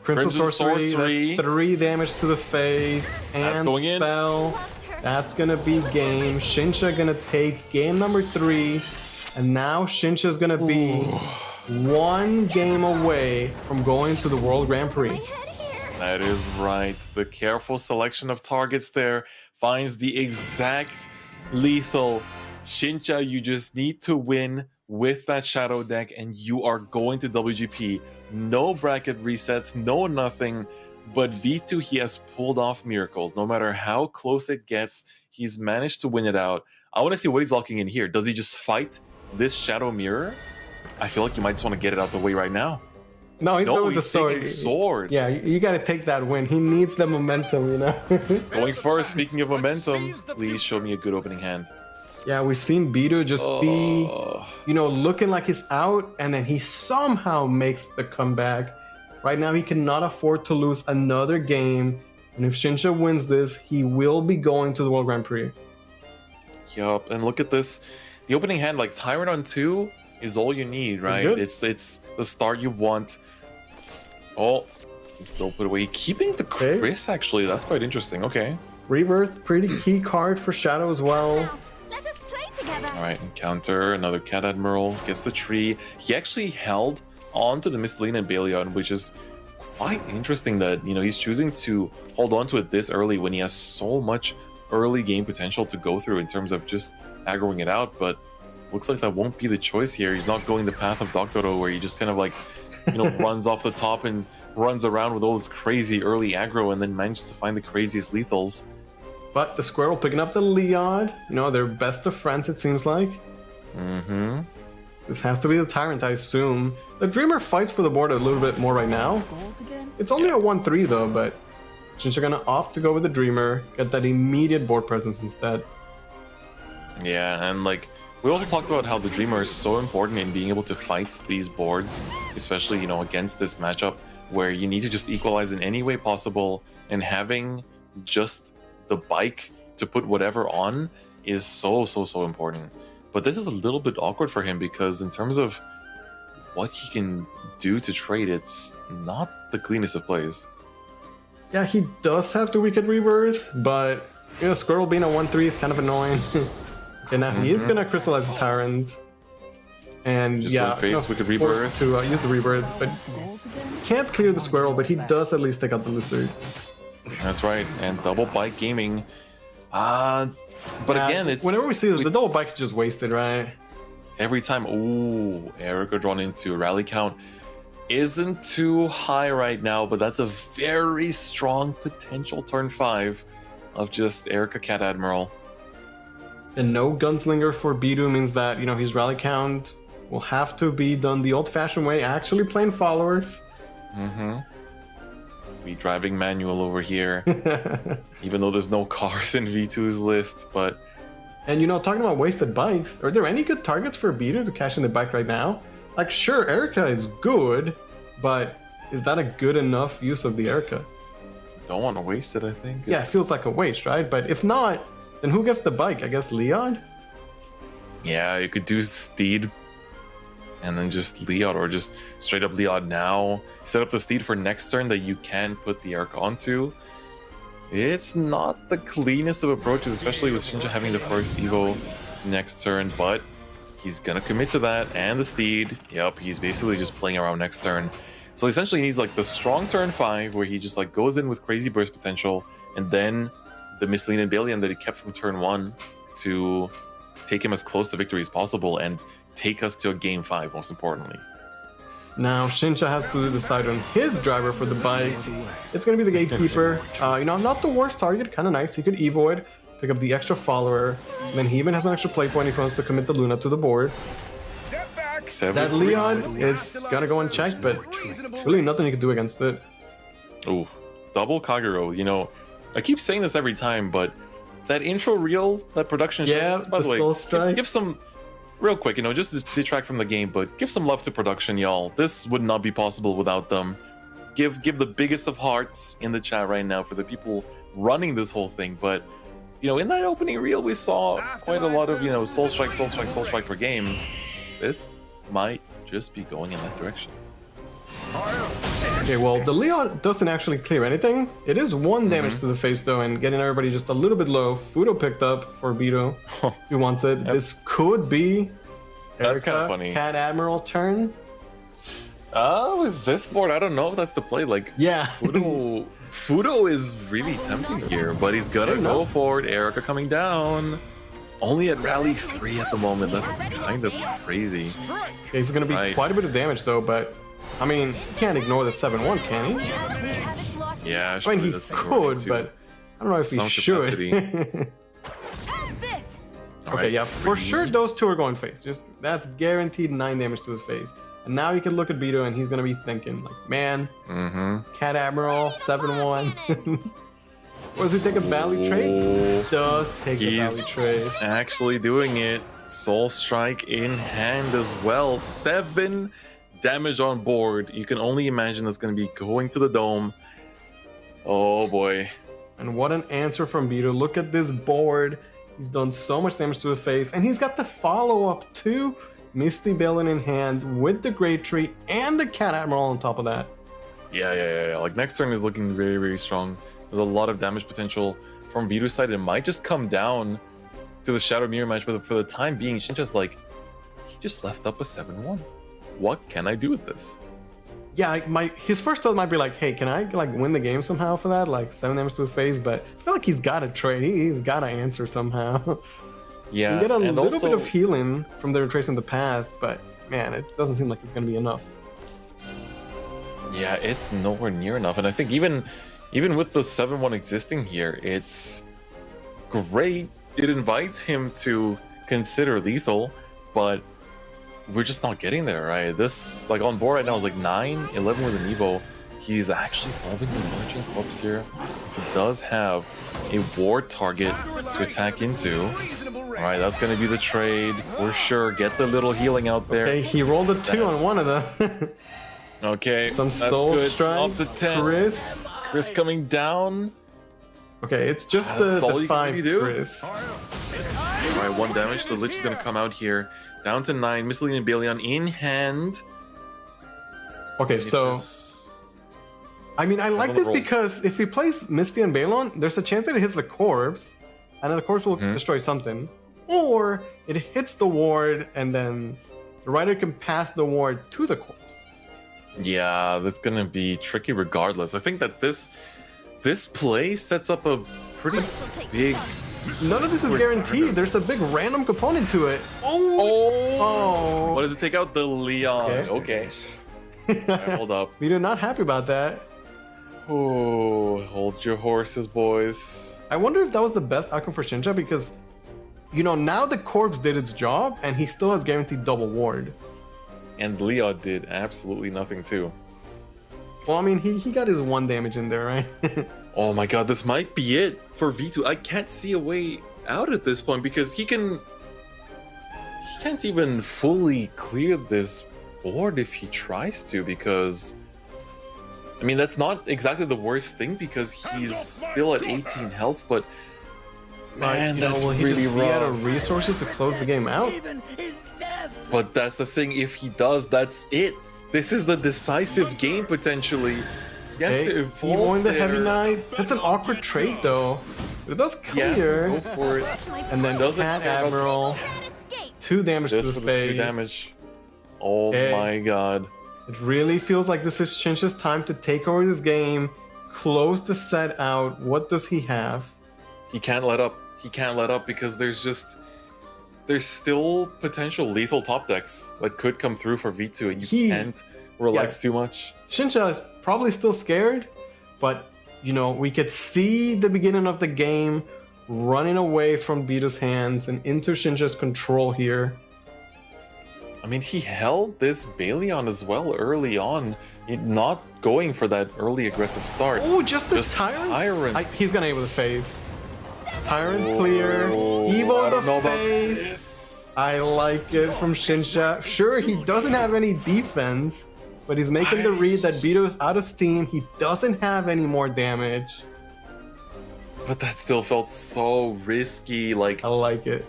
Crimson Sorcery, that's 3 damage to the face, and going spell. That's gonna be game. Shincha gonna take game number 3, and now Shincha's gonna be 1 game away from going to the World Grand Prix. That is right. The careful selection of targets there finds the exact lethal. Shincha, you just need to win with that Shadow deck, and you are going to WGP. No bracket resets, no nothing. But V2, he has pulled off miracles. No matter how close it gets, he's managed to win it out. I want to see what he's locking in here. Does he just fight this Shadow Mirror? I feel like you might just want to get it out the way right now. No, he's going with the taking sword. sword. Yeah, you got to take that win. He needs the momentum, you know. Going first. Speaking of momentum, please show me a good opening hand. Yeah, we've seen Bidu just be, you know, looking like he's out, and then he somehow makes the comeback. Right now, he cannot afford to lose another game, and if Shinja wins this, he will be going to the World Grand Prix. Yup, and look at this. The opening hand, like Tyrant on 2, is all you need, right? It's the start you want. Oh, he can still put away. Keeping the Chris, actually, that's quite interesting. Okay. Rebirth, pretty key card for Shadow as well. Let us play together. All right, encounter, another Cat Admiral, gets the tree. He actually held onto the Mistlene and Balion, which is quite interesting that, you know, he's choosing to hold on to it this early when he has so much early game potential to go through in terms of just aggroing it out, but looks like that won't be the choice here. He's not going the path of Dodo, where he just kind of like, you know, runs off the top and runs around with all this crazy early aggro and then manages to find the craziest lethals. But the Squirrel picking up the Leod. You know, they're best of friends, it seems like. Mm-hmm. This has to be the Tyrant, I assume. The Dreamer fights for the board a little bit more right now. It's only a 1-3 though, but since you're gonna opt to go with the Dreamer, get that immediate board presence instead. Yeah, and like, we also talked about how the Dreamer is so important in being able to fight these boards, especially, you know, against this matchup where you need to just equalize in any way possible, and having just the bike to put whatever on is so important. But this is a little bit awkward for him because in terms of what he can do to trade, it's not the cleanest of plays. Yeah, he does have the Wicked Rebirth, but, you know, Squirrel being a 1-3 is kind of annoying. Okay, now he is gonna crystallize the Tyrant, and just yeah, Wicked Rebirth to use the Rebirth, but can't clear the Squirrel, but he does at least take out the Lizard. That's right, and double bike gaming. But again, it's whenever we see the double bike's just wasted, right? Every time. Ooh, Erica drawn into rally count isn't too high right now, but that's a very strong potential turn 5 of just Erica Cat Admiral. And no Gunslinger for Bidu means that, you know, his rally count will have to be done the old-fashioned way, actually playing followers. Mm-hmm. We driving manual over here, even though there's no cars in V2's list, but... And, you know, talking about wasted bikes, are there any good targets for Bidu to cash in the bike right now? Like, sure, Erica is good, but is that a good enough use of the Erica? Don't want to waste it, I think. Yeah, it feels like a waste, right? But if not, then who gets the bike? I guess Leon? Yeah, you could do Steed and then just Leod, or just straight up Leod now. Set up the Steed for next turn that you can put the Erica onto. It's not the cleanest of approaches, especially with Shinja having the first Evo next turn, but he's gonna commit to that, and the Steed. Yep, he's basically just playing around next turn. So essentially he needs like the strong turn 5 where he just like goes in with crazy burst potential, and then the Mistlene and Balion that he kept from turn 1 to take him as close to victory as possible and take us to a game 5, most importantly. Now Shinja has to decide on his driver for the bikes. It's gonna be the Gatekeeper. You know, not the worst target, kind of nice. He could Evo it, pick up the extra follower, and then he even has an extra play point if he wants to commit the Luna to the board. That Leon is gonna go unchecked, but really nothing he can do against it. Oh, double Kagero. You know, I keep saying this every time, but that intro reel, that production yeah, by the way, Soul Strike. Give some, real quick, you know, just to detract from the game, but give some love to production, y'all. This would not be possible without them. Give the biggest of hearts in the chat right now for the people running this whole thing. But, you know, in that opening reel, we saw quite a lot of, you know, Soul Strike, Soul Strike, Soul Strike per game. This might just be going in that direction. Okay, well, the Leon doesn't actually clear anything. It is 1 damage to the face, though, and getting everybody just a little bit low. Fudo picked up for Bidu. He wants it. This could be Erica Cat Admiral turn. With this board, I don't know if that's the play. Like, yeah, Fudo is really tempting here, but he's gonna go for it. Erica coming down. Only at rally 3 at the moment. That's kind of crazy. Okay, it's gonna be quite a bit of damage, though, but I mean, he can't ignore the 7-1, can he? Yeah, I mean, he could, but I don't know if he should. Okay, yeah, for sure those two are going face. Just that's guaranteed 9 damage to the face. And now you can look at Bidu and he's gonna be thinking like, man, Cat Admiral 7-1. Or does he take a Valley trade? Does take a Valley trade. Actually doing it. Soul Strike in hand as well. 7 damage on board. You can only imagine it's going to be going to the dome. Oh boy. And what an answer from Bidu. Look at this board. He's done so much damage to the face. And he's got the follow-up too. Misty Balin in hand with the Great Tree and the Cat Admiral on top of that. Yeah. Like next turn is looking very, very strong. There's a lot of damage potential from Bidu's side. It might just come down to the Shadow Mirror match, but for the time being, Shinja's like, he just left up a 7-1. What can I do with this? Yeah, his first thought might be like, hey, can I like win the game somehow for that? Like 7 damage to the face, but I feel like he's got to trade. He's got to answer somehow. Yeah, you get a and little also, bit of healing from the retrace in the past, but man, it doesn't seem like it's going to be enough. Yeah, it's nowhere near enough. And I think even with the 7-1 existing here, it's great. It invites him to consider lethal, but we're just not getting there, right? This, like on board right now, is like 9, 11 with an Evo. He's actually solving the Emerging Corpse here. So he does have a ward target to attack into. Alright, that's going to be the trade for sure. Get the little healing out there. Okay, he rolled a 2 on one of them. Okay, some that's soul good. strikes. Up to 10. Chris coming down. Okay, it's just the 5 Chris. Alright, 1 damage. The Lich is going to come out here. Down to 9. Miscellaneous Balion in hand. Okay, so I mean, I like this because if he plays Misty and Balon, there's a chance that it hits the corpse, and then the corpse will destroy something. Or it hits the ward, and then the rider can pass the ward to the corpse. Yeah, that's gonna be tricky regardless. I think that this play sets up a pretty big... None of this is guaranteed. There's a big random component to it. Oh! What does it take out? The Leon. Okay. Right, hold up. We're not happy about that. Oh, hold your horses, boys. I wonder if that was the best outcome for Shinja because, you know, now the corpse did its job and he still has guaranteed double ward. And Leon did absolutely nothing too. Well, I mean, he got his 1 damage in there, right? Oh my god, this might be it for V2. I can't see a way out at this point because he can't even fully clear this board if he tries to, because I mean, that's not exactly the worst thing because he's still at 18 health, but man, that's really rough. He out of resources to close the game out. But that's the thing, if he does, that's it. This is the decisive game potentially. He has to evolve. He won the Heavy Knight. That's an awkward trade though. It does clear. Go for it. And then Cat Admiral. 2 damage to the face. 2 damage. Oh my god. It really feels like this is Shinja's time to take over this game, close the set out. What does he have? He can't let up. He can't let up because there's still potential lethal top decks that could come through for V2 and you can't relax too much. Shinja is probably still scared, but you know, we could see the beginning of the game running away from Bidu's hands and into Shinja's control here. I mean, he held this Balion as well early on, not going for that early aggressive start. Oh, just the Tyrant? He's gonna able to phase. Tyrant clear. Evo the face. I like it from Shinja. Sure, he doesn't have any defense, but he's making the read that Bidu is out of steam. He doesn't have any more damage. But that still felt so risky. Like, I like it.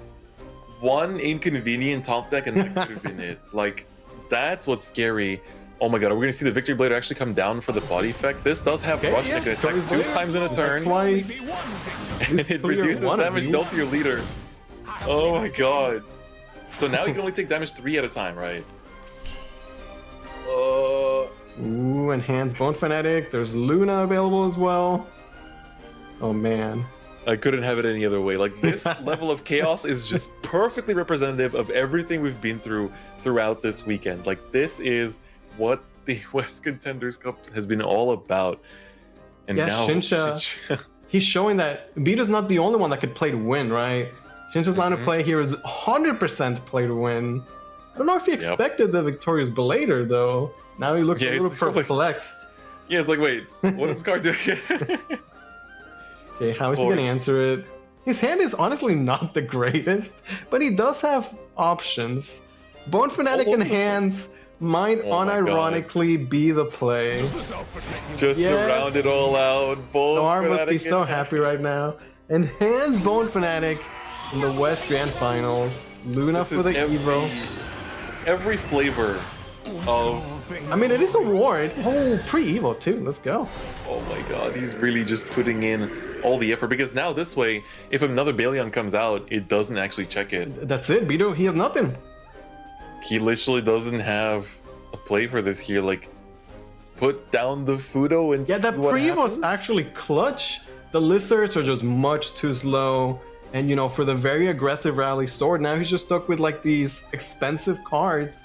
1 inconvenient top deck and that could have been it. Like, that's what's scary. Oh my god, are we gonna see the Victory Blade actually come down for the body effect? This does have rush that can attack 2 times in a turn. Twice. And it reduces damage dealt to your leader. Oh my god. So now you can only take damage 3 at a time, right? Ooh, Enhanced Bone Fanatic. There's Luna available as well. Oh man. I couldn't have it any other way. Like, this level of chaos is just perfectly representative of everything we've been through throughout this weekend. Like, this is what the West Contenders Cup has been all about. And now Shinja, he's showing that Bidu's not the only one that could play to win, right? Shinja's line of play here is 100% play to win. I don't know if he expected the victorious Belator, though. Now he looks a little perplexed. Yeah, it's like, wait, what does Scar do? Okay, how is he going to answer it? His hand is honestly not the greatest, but he does have options. Bone Fanatic in hands might unironically be the play. Just to round it all out. Noir must be so happy right now. And hands Bone Fanatic in the West Grand Finals. Luna for the Evo. Every flavor of... I mean, it is a ward. Oh, pre-Evo too. Let's go. Oh my god, he's really just putting in all the effort. Because now this way, if another Baleon comes out, it doesn't actually check it. That's it, Bidu. He has nothing. He literally doesn't have a play for this here. Like, put down the Fudo and yeah, that pre was actually clutch. The lizards are just much too slow. And you know, for the very aggressive rally sword, now he's just stuck with like these expensive cards.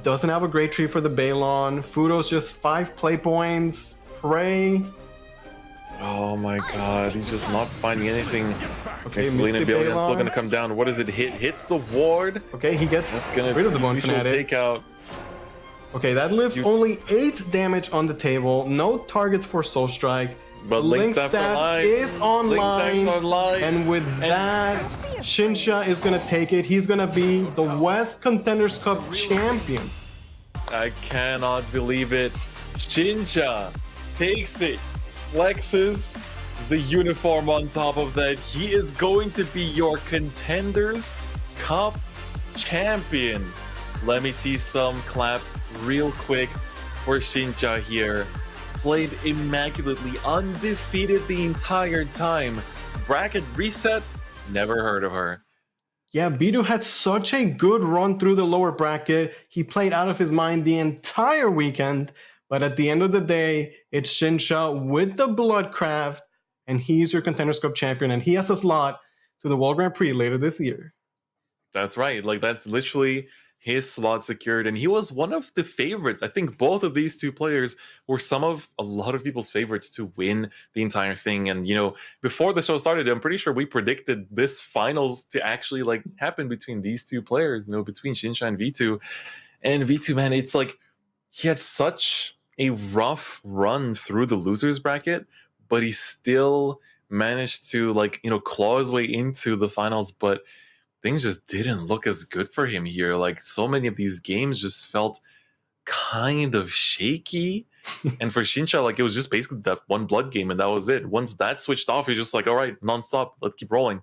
Doesn't have a great tree for the Balon. Fudo's just 5 play points. Prey. Oh my god, he's just not finding anything. Okay, Selena Balion's still gonna come down. What does it hit? Hits the ward. Okay, he gets rid of the Bone Fanatic. Take out. Okay, that leaves only 8 damage on the table. No targets for Soul Strike. But Link Staff is online. And with that, Shinsha is gonna take it. He's gonna be the West Contenders Cup champion. I cannot believe it. Shinsha takes it, flexes the uniform on top of that. He is going to be your Contenders Cup champion. Let me see some claps real quick for Shinsha here. Played immaculately, undefeated the entire time. Bracket reset, never heard of her. Yeah, Bidu had such a good run through the lower bracket. He played out of his mind the entire weekend. But at the end of the day, it's Shinsha with the Bloodcraft, and he's your Contenders Cup champion, and he has a slot to the World Grand Prix later this year. That's right. Like, that's literally his slot secured, and he was one of the favorites. I think both of these two players were a lot of people's favorites to win the entire thing. And you know, before the show started, I'm pretty sure we predicted this finals to actually like happen between these two players, you know, between Shinsha and V2. And V2, man, it's like he had such a rough run through the losers bracket, but he still managed to, like, you know, claw his way into the finals. But things just didn't look as good for him here. Like, so many of these games just felt kind of shaky. And for Shinsha, like, it was just basically that one blood game, and that was it. Once that switched off, he's just like, all right, nonstop, let's keep rolling.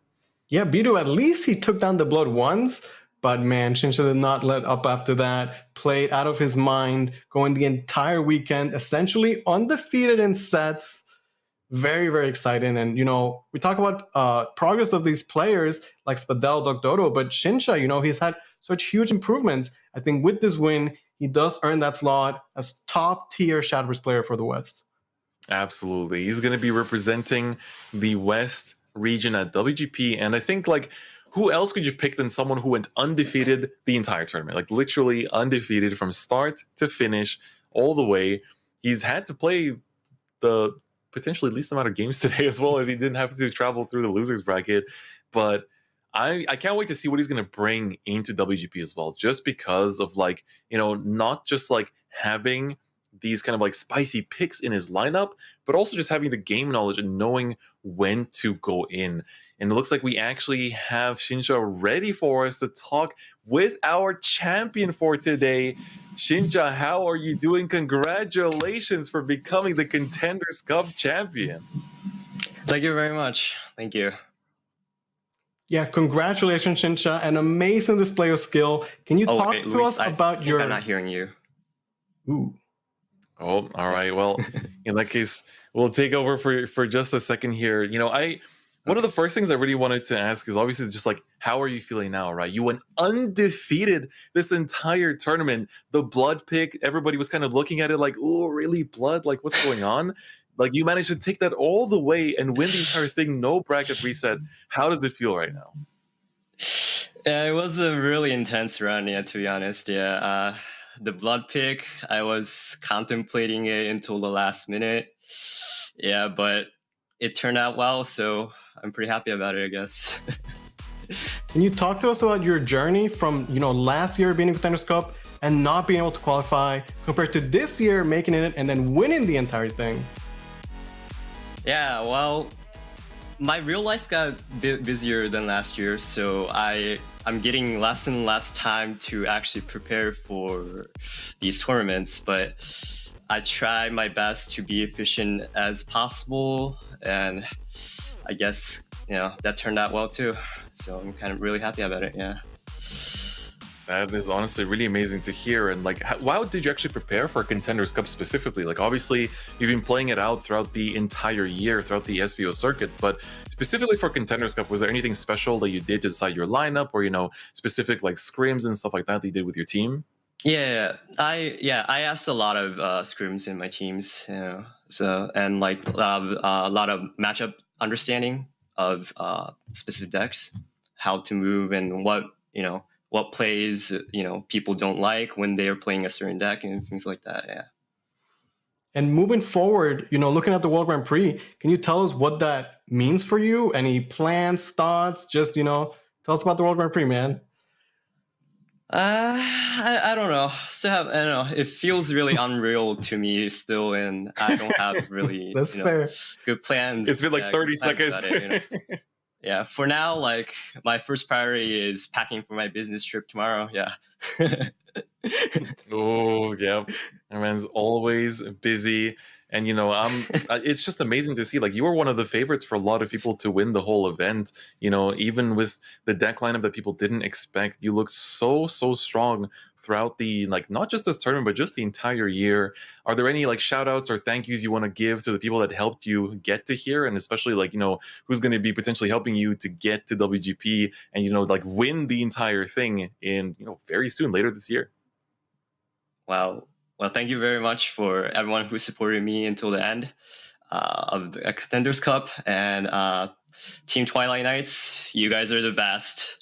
Yeah, Bidu, at least he took down the blood once, but man, Shinsha did not let up after that. Played out of his mind, going the entire weekend, essentially undefeated in sets. Very, very exciting. And, you know, we talk about progress of these players like Spadell, Dodo, but Shinsha, you know, he's had such huge improvements. I think with this win, he does earn that slot as top tier Shadowverse player for the West. Absolutely. He's going to be representing the West region at WGP. And I think, like, who else could you pick than someone who went undefeated the entire tournament? Like, literally undefeated from start to finish all the way. He's had to play the potentially least amount of games today as well, as he didn't have to travel through the losers bracket. But I can't wait to see what he's going to bring into WGP as well, just because of, like, you know, not just like having these kind of like spicy picks in his lineup, but also just having the game knowledge and knowing when to go in. And it looks like we actually have Shinsha ready for us to talk with our champion for today. Shinsha, how are you doing? Congratulations for becoming the Contenders Cup champion. Thank you very much. Thank you. Yeah, congratulations, Shinsha. An amazing display of skill. Can you talk to Luis, us about your... I'm not hearing you. Ooh. Oh, all right. Well, in that case, we'll take over for just a second here. You know, one of the first things I really wanted to ask is obviously just like, how are you feeling now, right? You went undefeated this entire tournament. The blood pick, everybody was kind of looking at it like, oh, really, blood? Like, what's going on? Like, you managed to take that all the way and win the entire thing, no bracket reset. How does it feel right now? Yeah, it was a really intense run, yeah, to be honest. Yeah, the blood pick, I was contemplating it until the last minute. Yeah, but it turned out well, so I'm pretty happy about it, I guess. Can you talk to us about your journey from, last year being in Contenders Cup and not being able to qualify compared to this year making it and then winning the entire thing? Yeah, well, my real life got a bit busier than last year, so I'm getting less and less time to actually prepare for these tournaments, but I try my best to be efficient as possible, and I guess, that turned out well too. So I'm kind of really happy about it, yeah. That is honestly really amazing to hear. And like, how did you actually prepare for Contenders Cup specifically? Like, obviously, you've been playing it out throughout the entire year, throughout the SVO circuit, but specifically for Contenders Cup, was there anything special that you did to decide your lineup, or specific like scrims and stuff like that you did with your team? Yeah, I asked a lot of scrims in my teams, so and like a lot of matchup understanding of specific decks, how to move and what plays people don't like when they are playing a certain deck and things like that. Yeah. And moving forward, looking at the World Grand Prix, can you tell us what that means for you? Any plans, thoughts? Just tell us about the World Grand Prix, man. I don't know. I don't know. It feels really unreal to me still, and I don't have really That's fair. Good plans. It's been like 30 seconds. Yeah, for now, like my first priority is packing for my business trip tomorrow. Yeah. Oh, yeah. My man's always busy. And, it's just amazing to see, like, you were one of the favorites for a lot of people to win the whole event. Even with the deck lineup that people didn't expect, you looked so strong throughout the, like, not just this tournament, but just the entire year. Are there any, like, shout outs or thank yous you want to give to the people that helped you get to here? And especially, like, who's going to be potentially helping you to get to WGP and, like, win the entire thing in, very soon, later this year? Wow. Well, thank you very much for everyone who supported me until the end of the Contenders Cup. And Team Twilight Knights, you guys are the best.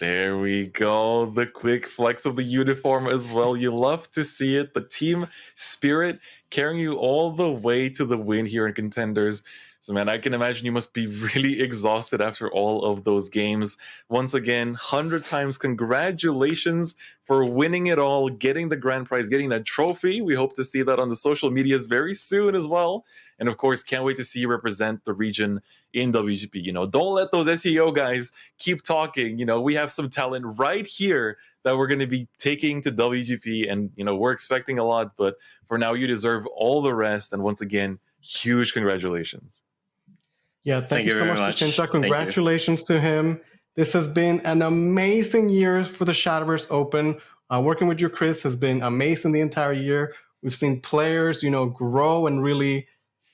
There we go. The quick flex of the uniform as well. You love to see it. The team spirit carrying you all the way to the win here in Contenders. So, man, I can imagine you must be really exhausted after all of those games. Once again, 100 times congratulations for winning it all, getting the grand prize, getting that trophy. We hope to see that on the social medias very soon as well. And of course, can't wait to see you represent the region in WGP. Don't let those SEO guys keep talking. We have some talent right here that we're going to be taking to WGP. And, we're expecting a lot. But for now, you deserve all the rest. And once again, huge congratulations. Yeah, thank you so much, Kishinsha. Congratulations to him. This has been an amazing year for the Shadowverse Open. Working with you, Chris, has been amazing the entire year. We've seen players, grow and really...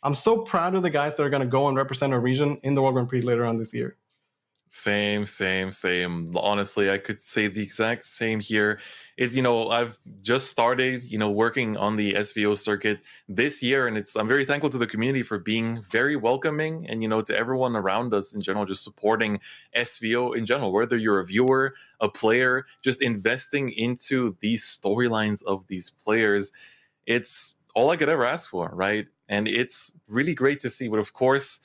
I'm so proud of the guys that are going to go and represent our region in the World Grand Prix later on this year. Same. Honestly, I could say the exact same here. It's, I've just started, working on the SVO circuit this year, and I'm very thankful to the community for being very welcoming and, to everyone around us in general, just supporting SVO in general, whether you're a viewer, a player, just investing into these storylines of these players. It's all I could ever ask for, right? And it's really great to see. But of course,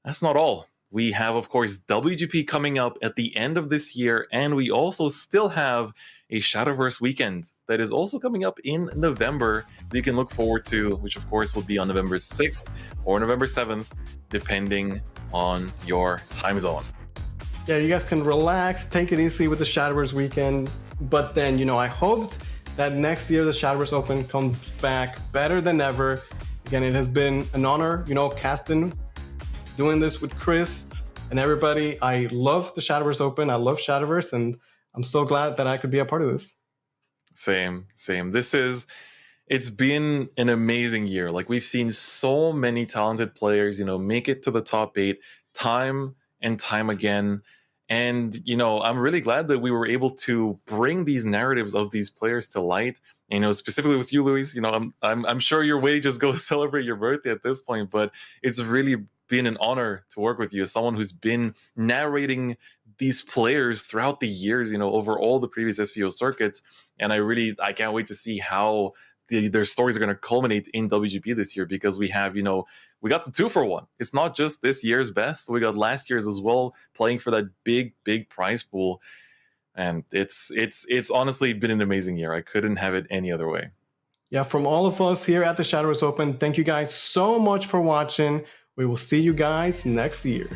that's not all. We have, of course, WGP coming up at the end of this year, and we also still have a Shadowverse weekend that is also coming up in November that you can look forward to, which of course will be on November 6th or November 7th, depending on your time zone. Yeah, you guys can relax, take it easy with the Shadowverse weekend, but then, I hoped that next year the Shadowverse Open comes back better than ever. Again, it has been an honor, casting, doing this with Chris and everybody. I love the Shadowverse Open. I love Shadowverse, and I'm so glad that I could be a part of this. Same. It's been an amazing year. Like, we've seen so many talented players, make it to the top 8 time and time again. And, I'm really glad that we were able to bring these narratives of these players to light. Specifically with you, Luis, I'm sure you're waiting to just go celebrate your birthday at this point, but it's really been an honor to work with you as someone who's been narrating these players throughout the years, over all the previous SVO circuits. And I can't wait to see how their stories are going to culminate in WGP this year, because we have, you know, we got the 2-for-1. It's not just this year's best, but we got last year's as well, playing for that big prize pool. And it's honestly been an amazing year. I couldn't have it any other way. Yeah, from all of us here at the Shadowverse Open, thank you guys so much for watching. We will see you guys next year.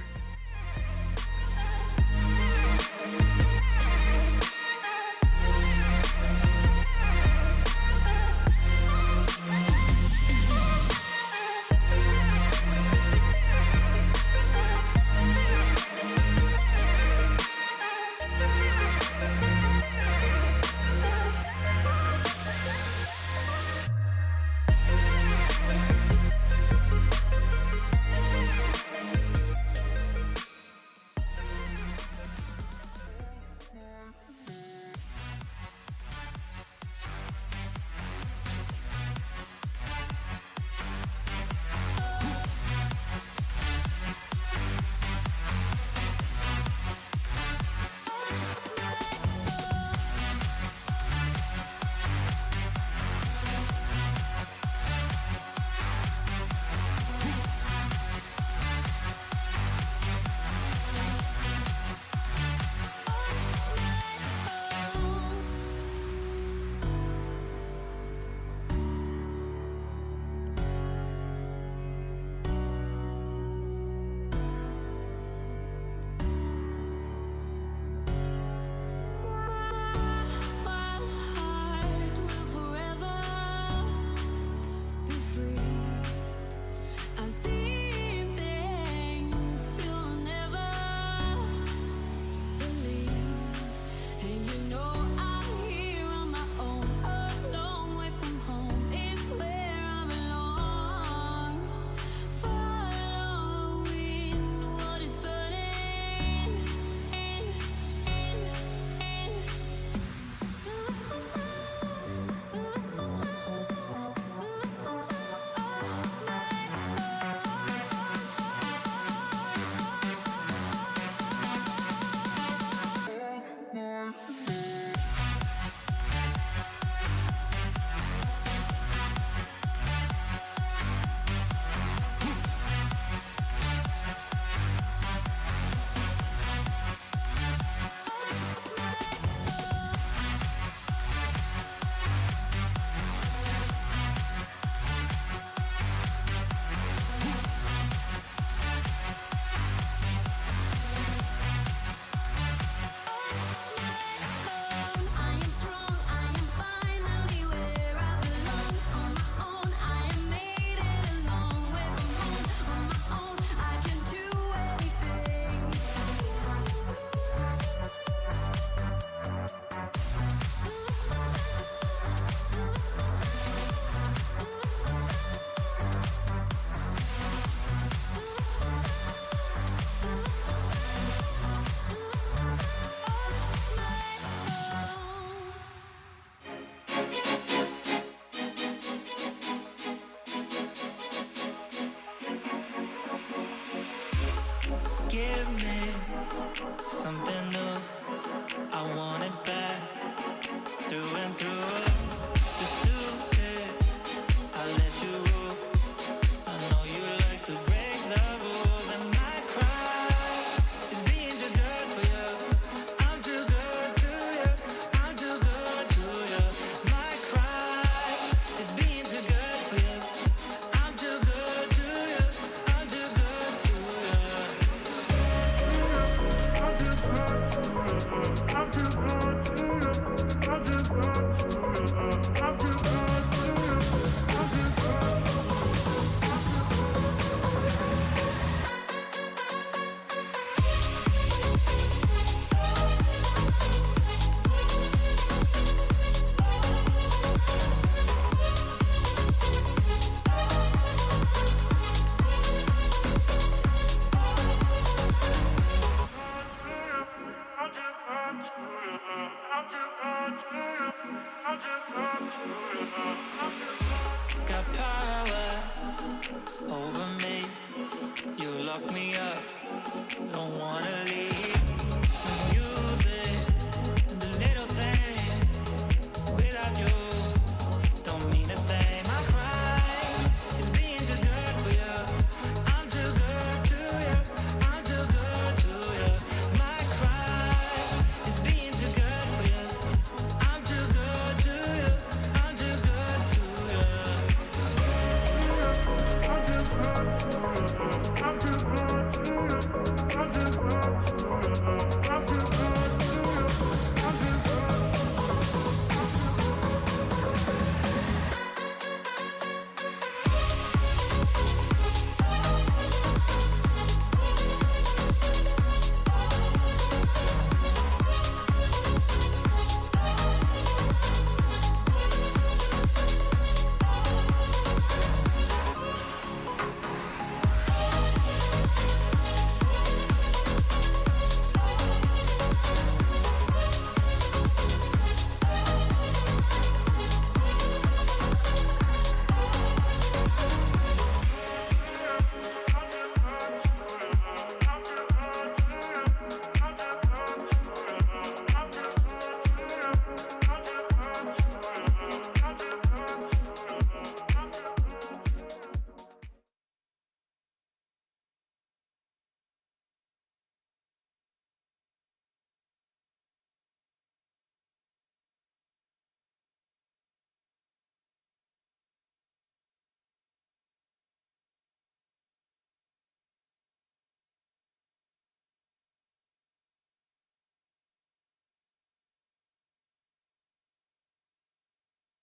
Give me something new. I want it back, through and through. Just do it, I'll let you rule. I know you like to break the rules, and my cry is being too good for you. I'm too good to you, I'm too good to you. My cry is being too good for you. I'm too good to you, I'm too good to you. Got power over me. You lock me up. Don't wanna